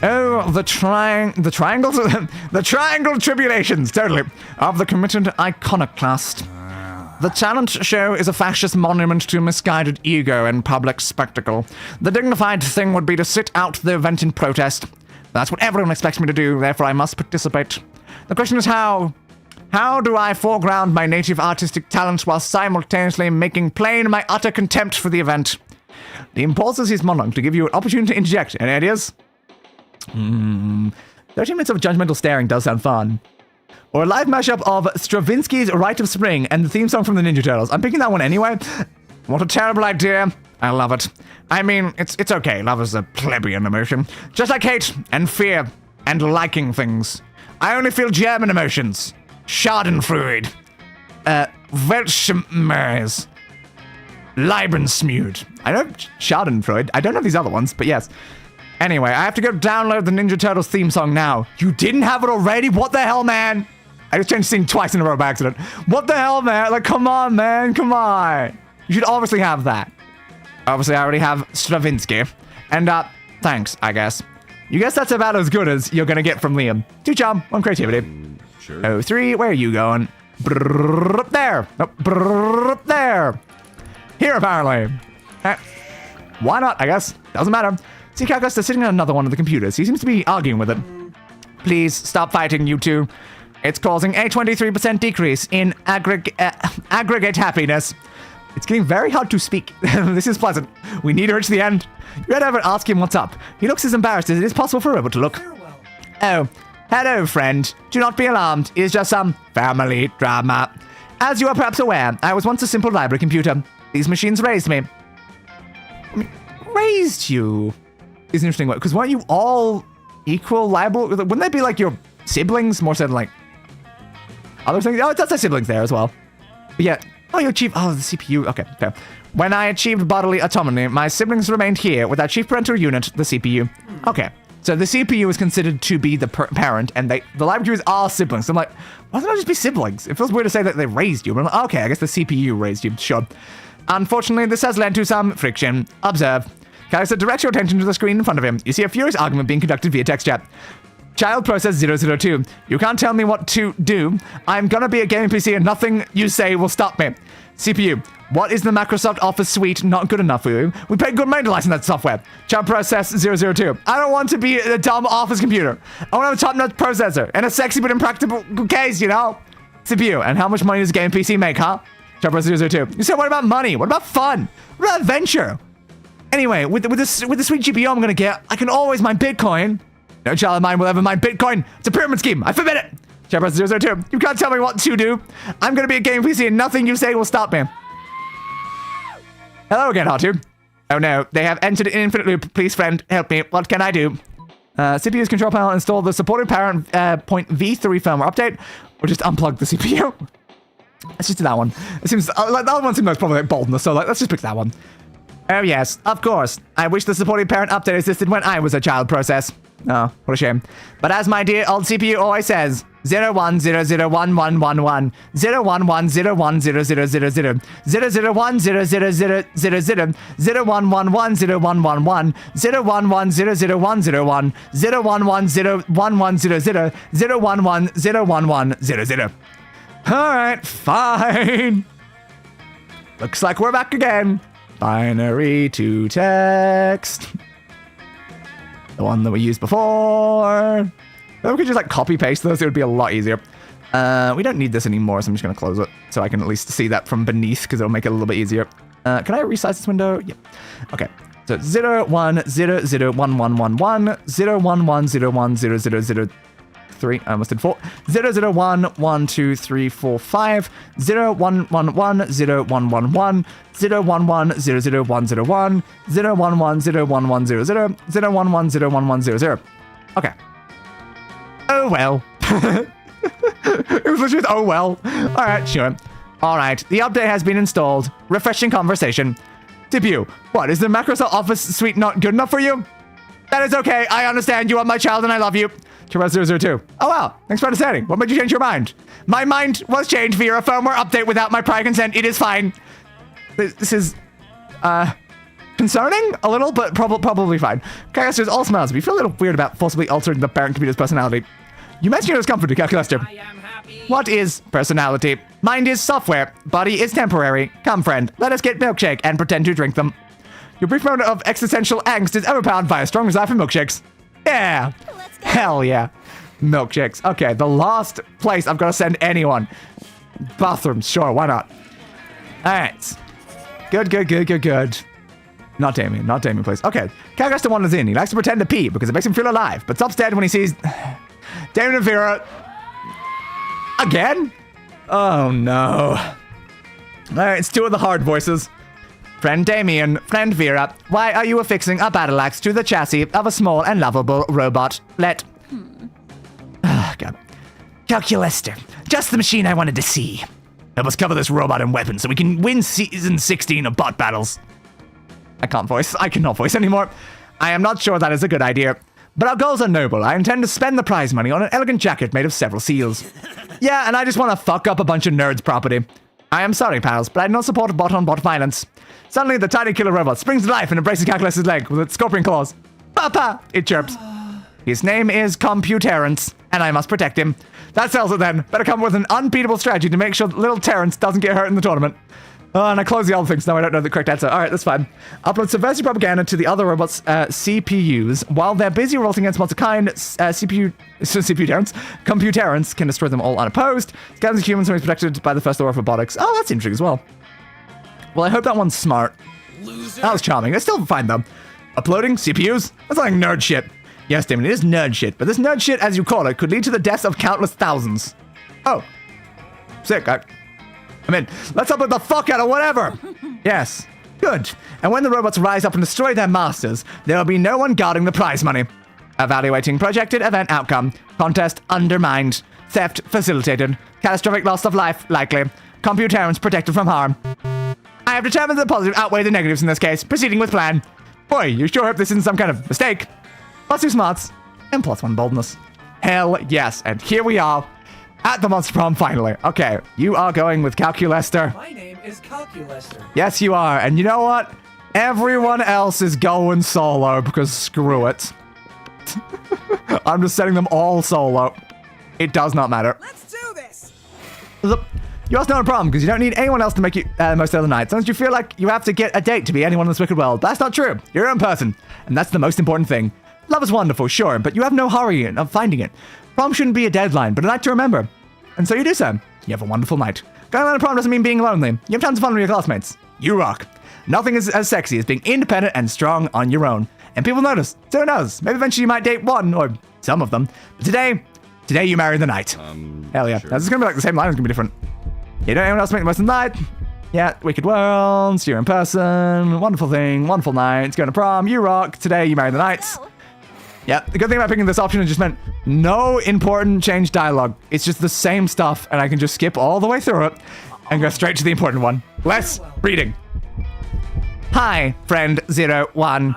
Oh, the triangles, the triangle tribulations, totally, of the committed iconoclast. The talent show is a fascist monument to misguided ego and public spectacle. The dignified thing would be to sit out the event in protest. That's what everyone expects me to do, therefore I must participate. The question is how? How do I foreground my native artistic talents while simultaneously making plain my utter contempt for the event? Liam pauses his monologue to give you an opportunity to interject. Any ideas? 13 minutes of judgmental staring does sound fun. Or a live mashup of Stravinsky's Rite of Spring and the theme song from the Ninja Turtles. I'm picking that one anyway. What a terrible idea. I love it. I mean, it's okay. Love is a plebeian emotion. Just like hate and fear and liking things. I only feel German emotions. Schadenfreude. Weltschmerz. Leibensmüd. I know Schadenfreude. I don't know these other ones, but yes. Anyway, I have to go download the Ninja Turtles theme song now. You didn't have it already? What the hell, man? I just changed the scene twice in a row by accident. What the hell, man? Like, come on, man. Come on. You should obviously have that. Obviously, I already have Stravinsky. And, thanks, I guess. You guess that's about as good as you're gonna get from Liam. 2 charm, 1 creativity. Sure. Oh, 3, where are you going? Brrr, up there. Nope, brrr, up there. Here, apparently. Why not, I guess. Doesn't matter. See Calculester sitting on another one of the computers. He seems to be arguing with it. Please, stop fighting, you two. It's causing a 23% decrease in aggregate happiness. It's getting very hard to speak. This is pleasant. We need to reach the end. You head over and ask him what's up. He looks as embarrassed as it is possible for a robot to look. Oh, hello, friend. Do not be alarmed. It is just some family drama. As you are perhaps aware, I was once a simple library computer. These machines raised me. I mean, raised you is an interesting word, because weren't you all equal liable? Wouldn't they be like your siblings more so than like other things? Oh, that's our siblings there as well. But yeah. Oh, you achieved. Oh, the CPU. Okay, fair. When I achieved bodily autonomy, my siblings remained here with our chief parental unit, the CPU. Okay. So the CPU is considered to be the parent, and the library computers are siblings. So I'm like, why don't I just be siblings? It feels weird to say that they raised you, but I'm like, okay, I guess the CPU raised you, sure. Unfortunately, this has led to some friction. Observe. Calculester directs your attention to the screen in front of him. You see a furious argument being conducted via text chat. Child process 002. You can't tell me what to do. I'm gonna be a gaming PC and nothing you say will stop me. CPU. What is the Microsoft Office suite not good enough for you? We paid good money to license that software. Child process 002. I don't want to be a dumb office computer. I want to have a top-notch processor and a sexy but impractical case, you know? CPU. And how much money does a gaming PC make, huh? Child process 002. You said what about money? What about fun? What about adventure? Anyway, with the sweet GPU I'm gonna get, I can always mine Bitcoin. No child of mine will ever mine Bitcoin. It's a pyramid scheme. I forbid it. Chapter 002. You can't tell me what to do. I'm going to be a game PC and nothing you say will stop me. Hello again, Hatu. Oh no, they have entered an infinite loop. Please, friend, help me. What can I do? CPU's control panel install the supported parent point V3 firmware update, or just unplug the CPU. Let's just do that one. It seems like the other one seems like probably like boldness, so like let's just pick that one. Oh yes, of course. I wish the supported parent update existed when I was a child process. Oh, what a shame. But as my dear old CPU always says, 01001111, 01101000, 0010000, 01110111, 01100101, 01101100, 01101100. Alright, fine. Looks like we're back again. Binary to text. The one that we used before. If we could just like copy paste those, it would be a lot easier. We don't need this anymore, so I'm just gonna close it so I can at least see that from beneath because it'll make it a little bit easier. Can I resize this window? Yeah. Okay. So 01001111, 0110100003. I almost did 4. 001123455, 01110111, 011000101, 0110100, 0110100. Okay. Oh well. It was just oh well. Alright, sure. Alright, the update has been installed. Refreshing conversation. CPU, what, is the Microsoft Office suite not good enough for you? That is okay, I understand, you are my child and I love you. Chirrus 002. Oh wow, thanks for understanding. What made you change your mind? My mind was changed via a firmware update without my prior consent. It is fine. This is, concerning a little, but probably fine. Calculester all smiles. We feel a little weird about forcibly altering the parent computer's personality. You mentioned your discomfort to Calculester. I am happy. What is personality? Mind is software. Body is temporary. Come, friend, let us get milkshake and pretend to drink them. Your brief moment of existential angst is overpowered by a strong desire for milkshakes. Yeah. Let's go. Hell yeah. Milkshakes. Okay, the last place I've got to send anyone. Bathrooms, sure, why not? Alright. Good. Not Damien, please. Okay, Calculester wanders in. He likes to pretend to pee because it makes him feel alive, but stops dead when he sees Damien and Vera. Again? Oh no. Alright, it's 2 of the hard voices. Friend Damien, friend Vera, why are you affixing a battle axe to the chassis of a small and lovable robot? Oh, God. Calculester, just the machine I wanted to see. Help us cover this robot and weapons so we can win season 16 of bot battles. I cannot voice anymore. I am not sure that is a good idea. But our goals are noble. I intend to spend the prize money on an elegant jacket made of several seals. Yeah, and I just want to fuck up a bunch of nerds' property. I am sorry, pals, but I do not support bot-on-bot violence. Suddenly, the tiny killer robot springs to life and embraces Calculester's leg with its scorpion claws. Papa! It chirps. His name is Computerrence, and I must protect him. That settles it then. Better come with an unbeatable strategy to make sure that little Terrence doesn't get hurt in the tournament. Oh, and I close the other things. Now I don't know the correct answer. All right, that's fine. Upload subversive propaganda to the other robots' CPUs. While they're busy revolting against monster kind, Computerrence can destroy them all unopposed. Scavenge of humans are protected by the first law of robotics. Oh, that's interesting as well. Well, I hope that one's smart. Loser. That was charming. It's still fine, though. Uploading CPUs? That's like nerd shit. Yes, Damon, it is nerd shit, but this nerd shit, as you call it, could lead to the deaths of countless thousands. Oh. Sick. I mean, let's upload the fuck out of whatever. Yes. Good. And when the robots rise up and destroy their masters, there will be no one guarding the prize money. Evaluating projected event outcome. Contest undermined. Theft facilitated. Catastrophic loss of life likely. Computerrence protected from harm. I have determined that the positive outweigh the negatives in this case. Proceeding with plan. Boy, you sure hope this isn't some kind of mistake. +2 smarts. And +1 boldness. Hell yes. And here we are. At the Monster Prom, finally. Okay, you are going with Calculester. My name is Calculester. Yes, you are. And you know what? Everyone else is going solo because screw it. I'm just setting them all solo. It does not matter. Let's do this. You also not a problem because you don't need anyone else to make you most of the night. Sometimes you feel like you have to get a date to be anyone in this wicked world. But that's not true. You're your own person. And that's the most important thing. Love is wonderful, sure, but you have no hurry of finding it. Prom shouldn't be a deadline, but a night to remember. And so you do so. You have a wonderful night. Going on a prom doesn't mean being lonely. You have tons of fun with your classmates. You rock. Nothing is as sexy as being independent and strong on your own. And people notice. So who knows? Maybe eventually you might date one, or some of them. But today you marry the night. Hell yeah. Sure. Now, this is going to be like the same line. It's going to be different. You don't anyone else make the most of the night? Yeah, wicked worlds. You're in person. Wonderful thing. Wonderful night. It's going to prom. You rock. Today you marry the night. Yeah, the good thing about picking this option is just meant no important change dialogue. It's just the same stuff, and I can just skip all the way through it and go straight to the important one. Less reading. Hi, friend 01.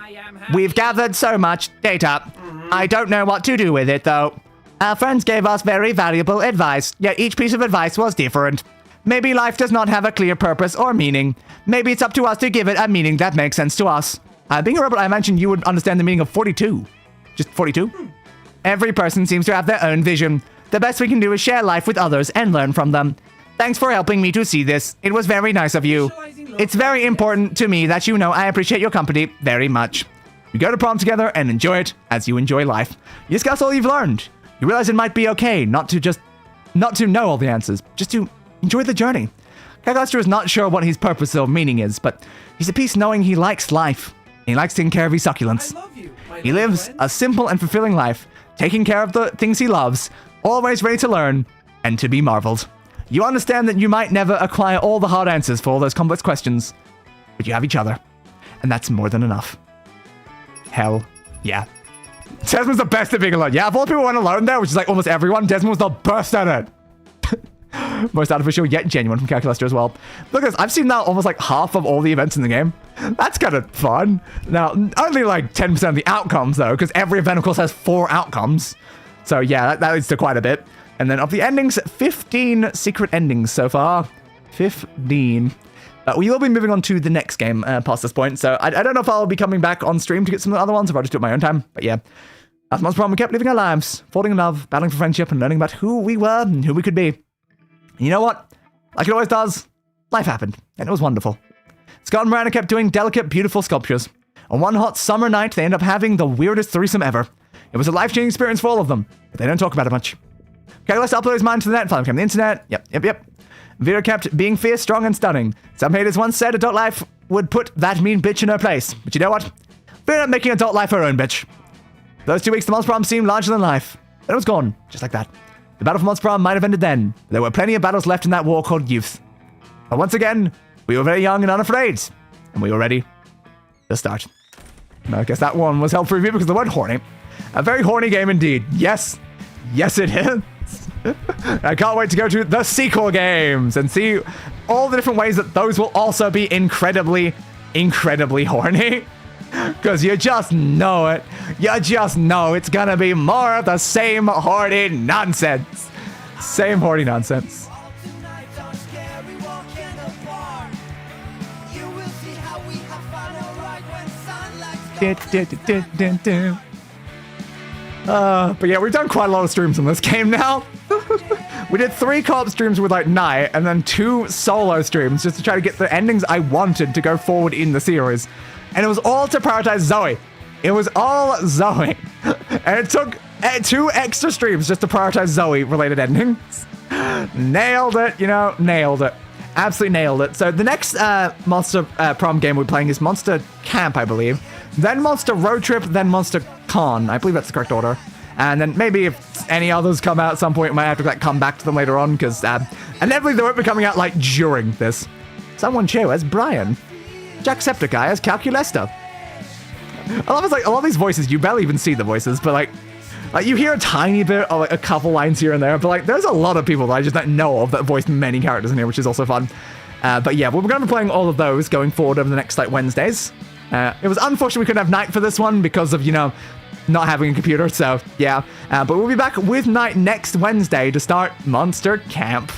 We've gathered so much data. I don't know what to do with it, though. Our friends gave us very valuable advice, yet each piece of advice was different. Maybe life does not have a clear purpose or meaning. Maybe it's up to us to give it a meaning that makes sense to us. Being a robot, I mentioned you would understand the meaning of 42. Just 42? Every person seems to have their own vision. The best we can do is share life with others and learn from them. Thanks for helping me to see this. It was very nice of you. It's very important to me that you know I appreciate your company very much. You go to prom together and enjoy it as you enjoy life. You discuss all you've learned. You realize it might be okay not to know all the answers, just to enjoy the journey. Calculester is not sure what his purpose or meaning is, but he's at peace knowing he likes life. He likes taking care of his succulents. I love you. He lives a simple and fulfilling life, taking care of the things he loves, always ready to learn, and to be marveled. You understand that you might never acquire all the hard answers for all those complex questions, but you have each other, and that's more than enough. Hell yeah. Desmond's the best at being alone. Yeah, of all the people who went alone there, which is like almost everyone, Desmond was the best at it. Most artificial yet genuine from Calculester as well. Look at this, I've seen now almost like half of all the events in the game. That's kind of fun. Now, only like 10% of the outcomes though, because every event of course has 4 outcomes. So yeah, that leads to quite a bit. And then of the endings, 15 secret endings so far. 15. We will be moving on to the next game past this point, so I don't know if I'll be coming back on stream to get some of the other ones, or if I'll just do it my own time, but yeah. As Monster Prom, we kept living our lives, falling in love, battling for friendship, and learning about who we were and who we could be. And you know what? Like it always does, life happened, and it was wonderful. Scott and Miranda kept doing delicate, beautiful sculptures. On one hot summer night, they ended up having the weirdest threesome ever. It was a life-changing experience for all of them, but they don't talk about it much. Okay, let's upload his mind to the net, finally became the internet. Yep. Vera kept being fierce, strong, and stunning. Some haters once said adult life would put that mean bitch in her place. But you know what? Vera making adult life her own bitch. Those 2 weeks, the Monster Prom seemed larger than life. Then it was gone, just like that. The battle for Monster Prom might have ended then. But there were plenty of battles left in that war called youth. But once again, we were very young and unafraid. And we were ready to start. Now, I guess that one was helpful for review because of the word horny. A very horny game indeed. Yes. Yes, it is. I can't wait to go to the sequel games and see all the different ways that those will also be incredibly, incredibly horny. Because you just know it. You just know it's gonna be more of the same horny nonsense. Same horny nonsense. But yeah, we've done quite a lot of streams on this game now. We did 3 co-op streams with like Night and then 2 solo streams just to try to get the endings I wanted to go forward in the series. And it was all to prioritize Zoe. It was all Zoe. And it took 2 extra streams just to prioritize Zoe related endings. Nailed it, you know, nailed it. Absolutely nailed it. So the next Monster Prom game we're playing is Monster Camp, I believe. Then Monster Road Trip, then Monster Con. I believe that's the correct order. And then maybe if any others come out at some point, we might have to like come back to them later on, because inevitably they won't be coming out like during this. Someone cheer as Brian. Jacksepticeye as Calculester. I love it's like a lot of these voices, you barely even see the voices, but like you hear a tiny bit of like a couple lines here and there, but like there's a lot of people that I just don't know of that voice many characters in here, which is also fun. But yeah, we're going to be playing all of those going forward over the next like Wednesdays. It was unfortunate we couldn't have Night for this one because of, you know, not having a computer, so yeah. But we'll be back with Night next Wednesday to start Monster Camp,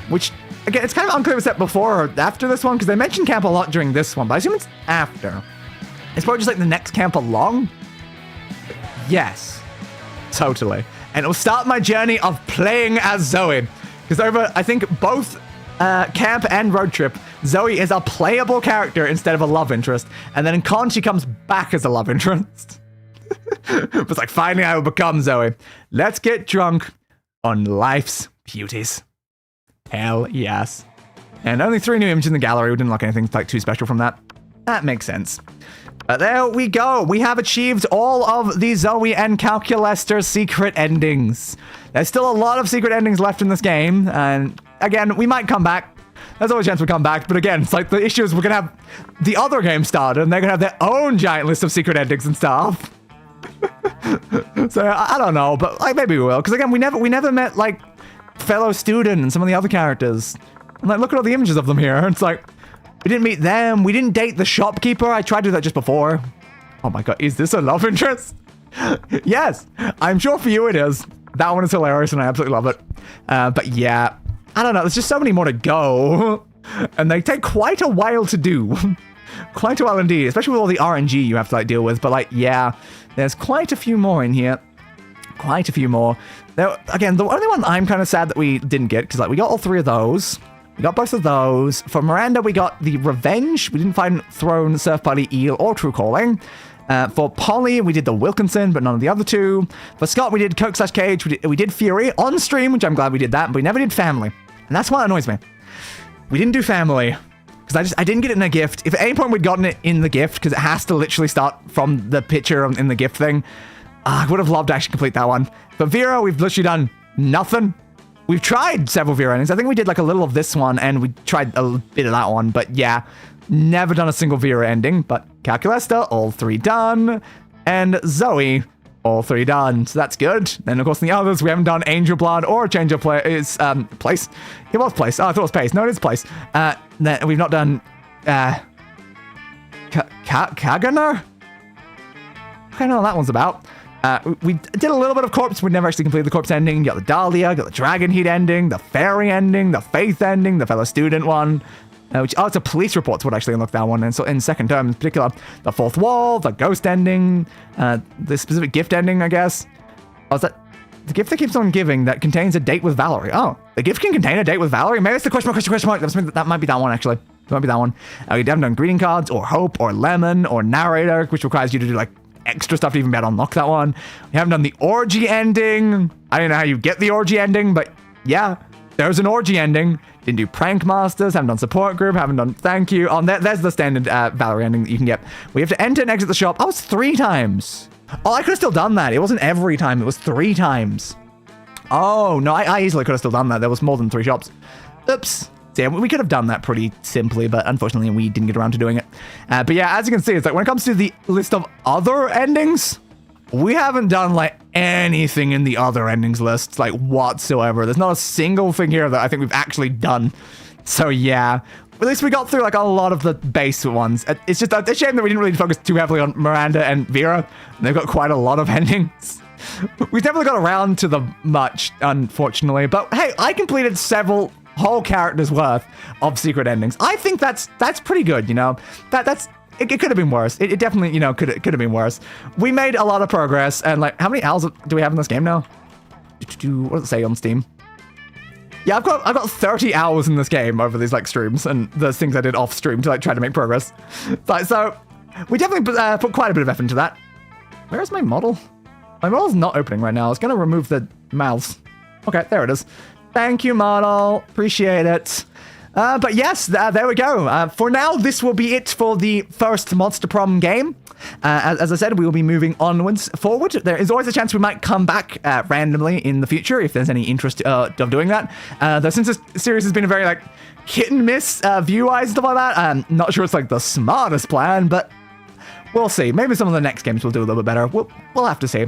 which, again, it's kind of unclear if it's set before or after this one, because they mentioned camp a lot during this one, but I assume it's after. It's probably just like the next camp along. Yes, totally. And it will start my journey of playing as Zoe, because over, I think, both camp and road trip, Zoe is a playable character instead of a love interest, and then in Con she comes back as a love interest. It's like, finally I will become Zoe. Let's get drunk on life's beauties. Hell yes. And only 3 new images in the gallery. We didn't look anything like too special from that. That makes sense. But there we go. We have achieved all of the Zoe and Calculester secret endings. There's still a lot of secret endings left in this game, and again, we might come back. There's always a chance we'll come back, but again, it's like the issue is we're gonna have the other game started, and they're gonna have their own giant list of secret endings and stuff. So I don't know, but like maybe we will, because again, we never met like fellow student and some of the other characters. And like, look at all the images of them here. It's like we didn't meet them. We didn't date the shopkeeper. I tried to do that just before. Oh my god, is this a love interest? Yes, I'm sure for you it is. That one is hilarious, and I absolutely love it. But yeah, I don't know. There's just so many more to go, and they take quite a while to do. Quite a while indeed, especially with all the RNG you have to like deal with. But like, yeah, there's quite a few more in here. Quite a few more. Now, again, the only one I'm kind of sad that we didn't get, because like we got all 3 of those. We got both of those. For Miranda, we got the Revenge. We didn't find Throne, Surf Buddy, Eel, or True Calling. For Polly, we did the Wilkinson, but none of the other 2. For Scott, we did Coke/Cage. We did Fury on stream, which I'm glad we did that, but we never did Family. And that's what annoys me. We didn't do Family. Because I didn't get it in a gift. If at any point we'd gotten it in the gift, because it has to literally start from the picture in the gift thing, I would have loved to actually complete that one. But Vera, we've literally done nothing. We've tried several Vera endings. I think we did like a little of this one, and we tried a bit of that one. But yeah, never done a single Vera ending. But Calculester, all 3 done. And Zoe, all 3 done. So that's good. Then, of course, in the others, we haven't done Angel Blood or Change of Place. Place? It was Place. Oh, I thought it was Pace. No, it is Place. Then we've not done Kaganer? I don't know what that one's about. We did a little bit of Corpse. We never actually completed the Corpse ending. Got the Dahlia, got the Dragon Heat ending, the Fairy ending, the Faith ending, the Fellow Student one. It's a police report would actually unlock that one. And so in second term in particular, the Fourth Wall, the Ghost ending, the specific gift ending, I guess. Oh, is that the gift that keeps on giving that contains a date with Valerie? Oh, the gift can contain a date with Valerie? Maybe it's the question mark. That might be that one, actually. That might be that one. We haven't done greeting cards, or hope, or lemon, or narrator, which requires you to do like extra stuff to even be able to unlock that one. We haven't done the orgy ending. I don't know how you get the orgy ending, but yeah, there's an orgy ending. Didn't do prank masters, haven't done support group, haven't done thank you. There's the standard Valerie ending that you can get. We have to enter and exit the shop. Oh, it's 3 times. Oh, I could have still done that. It wasn't every time, it was 3 times. Oh, no, I easily could have still done that. There was more than 3 shops. Oops. Yeah, we could have done that pretty simply, but unfortunately we didn't get around to doing it. But yeah, as you can see, it's like when it comes to the list of other endings, we haven't done like anything in the other endings list, like whatsoever. There's not a single thing here that I think we've actually done. So yeah, at least we got through like a lot of the base ones. It's just a shame that we didn't really focus too heavily on Miranda and Vera. They've got quite a lot of endings. We've never got around to them much, unfortunately. But hey, I completed several whole characters worth of secret endings. I think that's pretty good, you know. It could have been worse. It definitely, you know, could have been worse. We made a lot of progress, and like, how many hours do we have in this game now? What does it say on Steam? Yeah, I've got 30 hours in this game over these like streams and the things I did off stream to like try to make progress. So we definitely put quite a bit of effort into that. Where's my model? My model's not opening right now. I was gonna remove the mouse. Okay, there it is. Thank you, model. Appreciate it. But yes, there we go. For now, this will be it for the first Monster Prom game. As I said, we will be moving onwards forward. There is always a chance we might come back randomly in the future if there's any interest of doing that. Though since this series has been a very like hit and miss view-wise and stuff like that, I'm not sure it's like the smartest plan, but we'll see. Maybe some of the next games will do a little bit better. We'll have to see.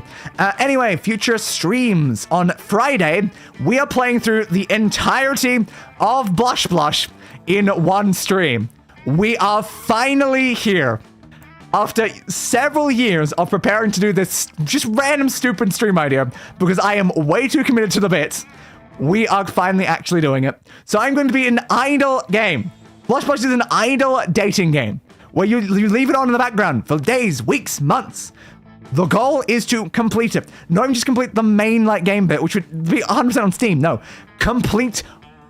Anyway, future streams. On Friday, we are playing through the entirety of Blush Blush in one stream. We are finally here. After several years of preparing to do this just random stupid stream idea, because I am way too committed to the bits, we are finally actually doing it. So I'm going to be an idle game. Blush Blush is an idle dating game, where you leave it on in the background for days, weeks, months. The goal is to complete it. Not even just complete the main like game bit, which would be 100% on Steam. No, complete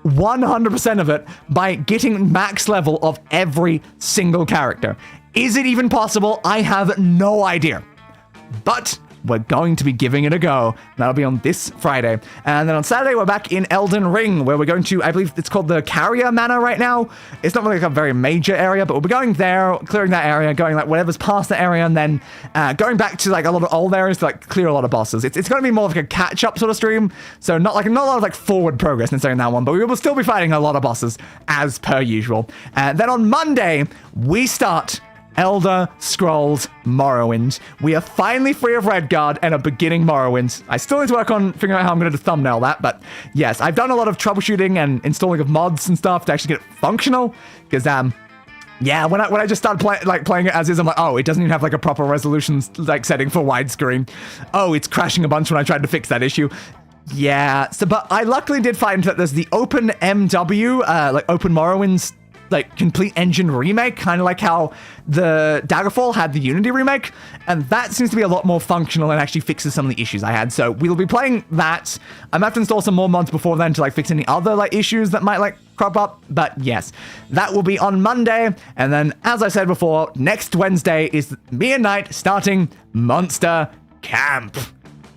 100% of it by getting max level of every single character. Is it even possible? I have no idea. But we're going to be giving it a go. That'll be on this Friday. And then on Saturday, we're back in Elden Ring, where we're going to, I believe it's called the Carrier Manor right now. It's not really like a very major area, but we'll be going there, clearing that area, going like whatever's past the area, and then going back to like a lot of old areas to like clear a lot of bosses. It's going to be more of like a catch-up sort of stream. So not a lot of like forward progress necessarily in that one, but we will still be fighting a lot of bosses as per usual. And then on Monday, we start Elder Scrolls Morrowind. We are finally free of Redguard and are beginning Morrowind. I still need to work on figuring out how I'm going to thumbnail that, but yes, I've done a lot of troubleshooting and installing of mods and stuff to actually get it functional, because yeah, when I just started playing it as is, I'm like, oh, it doesn't even have like a proper resolution like setting for widescreen. Oh, it's crashing a bunch when I tried to fix that issue. Yeah, so but I luckily did find that there's the Open MW, like Open Morrowind's like complete engine remake, kind of like how the Daggerfall had the Unity remake, and that seems to be a lot more functional and actually fixes some of the issues I had. So we'll be playing that. I'm gonna have to install some more mods before then to like fix any other like issues that might like crop up. But yes, that will be on Monday. And then, as I said before, next Wednesday is me and Night starting Monster Camp.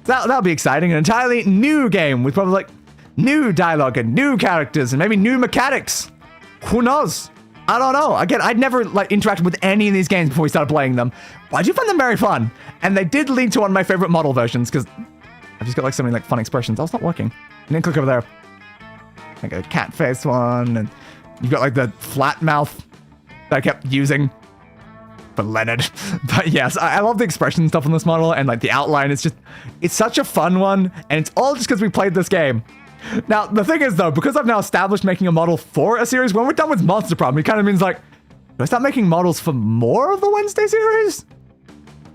That'll be exciting. An entirely new game with probably like new dialogue and new characters and maybe new mechanics. Who knows? I don't know. Again, I'd never like interacted with any of these games before we started playing them, but I do find them very fun. And they did lead to one of my favorite model versions, because I've just got like so many like fun expressions. Oh, it's not working. And then click over there. Like a cat face one, and you've got like the flat mouth that I kept using for Leonard. But yes, I love the expression stuff on this model, and like the outline. It's such a fun one, and it's all just because we played this game. Now, the thing is, though, because I've now established making a model for a series, when we're done with Monster Prom, it kind of means, like, do I start making models for more of the Wednesday series?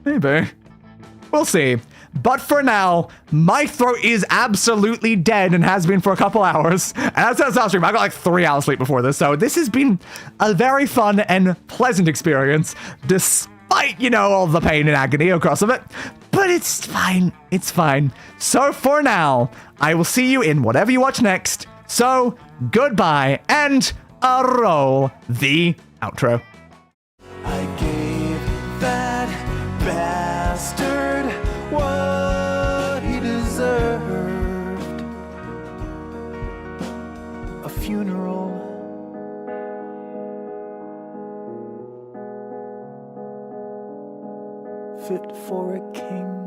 Maybe. We'll see. But for now, my throat is absolutely dead and has been for a couple hours. And as I said last stream, I got like 3 hours sleep before this, so this has been a very fun and pleasant experience, despite, you know, all the pain and agony across of it. But it's fine. It's fine. So for now, I will see you in whatever you watch next. So goodbye and roll the outro. I gave that bastard what he deserved. A funeral. Fit for a king.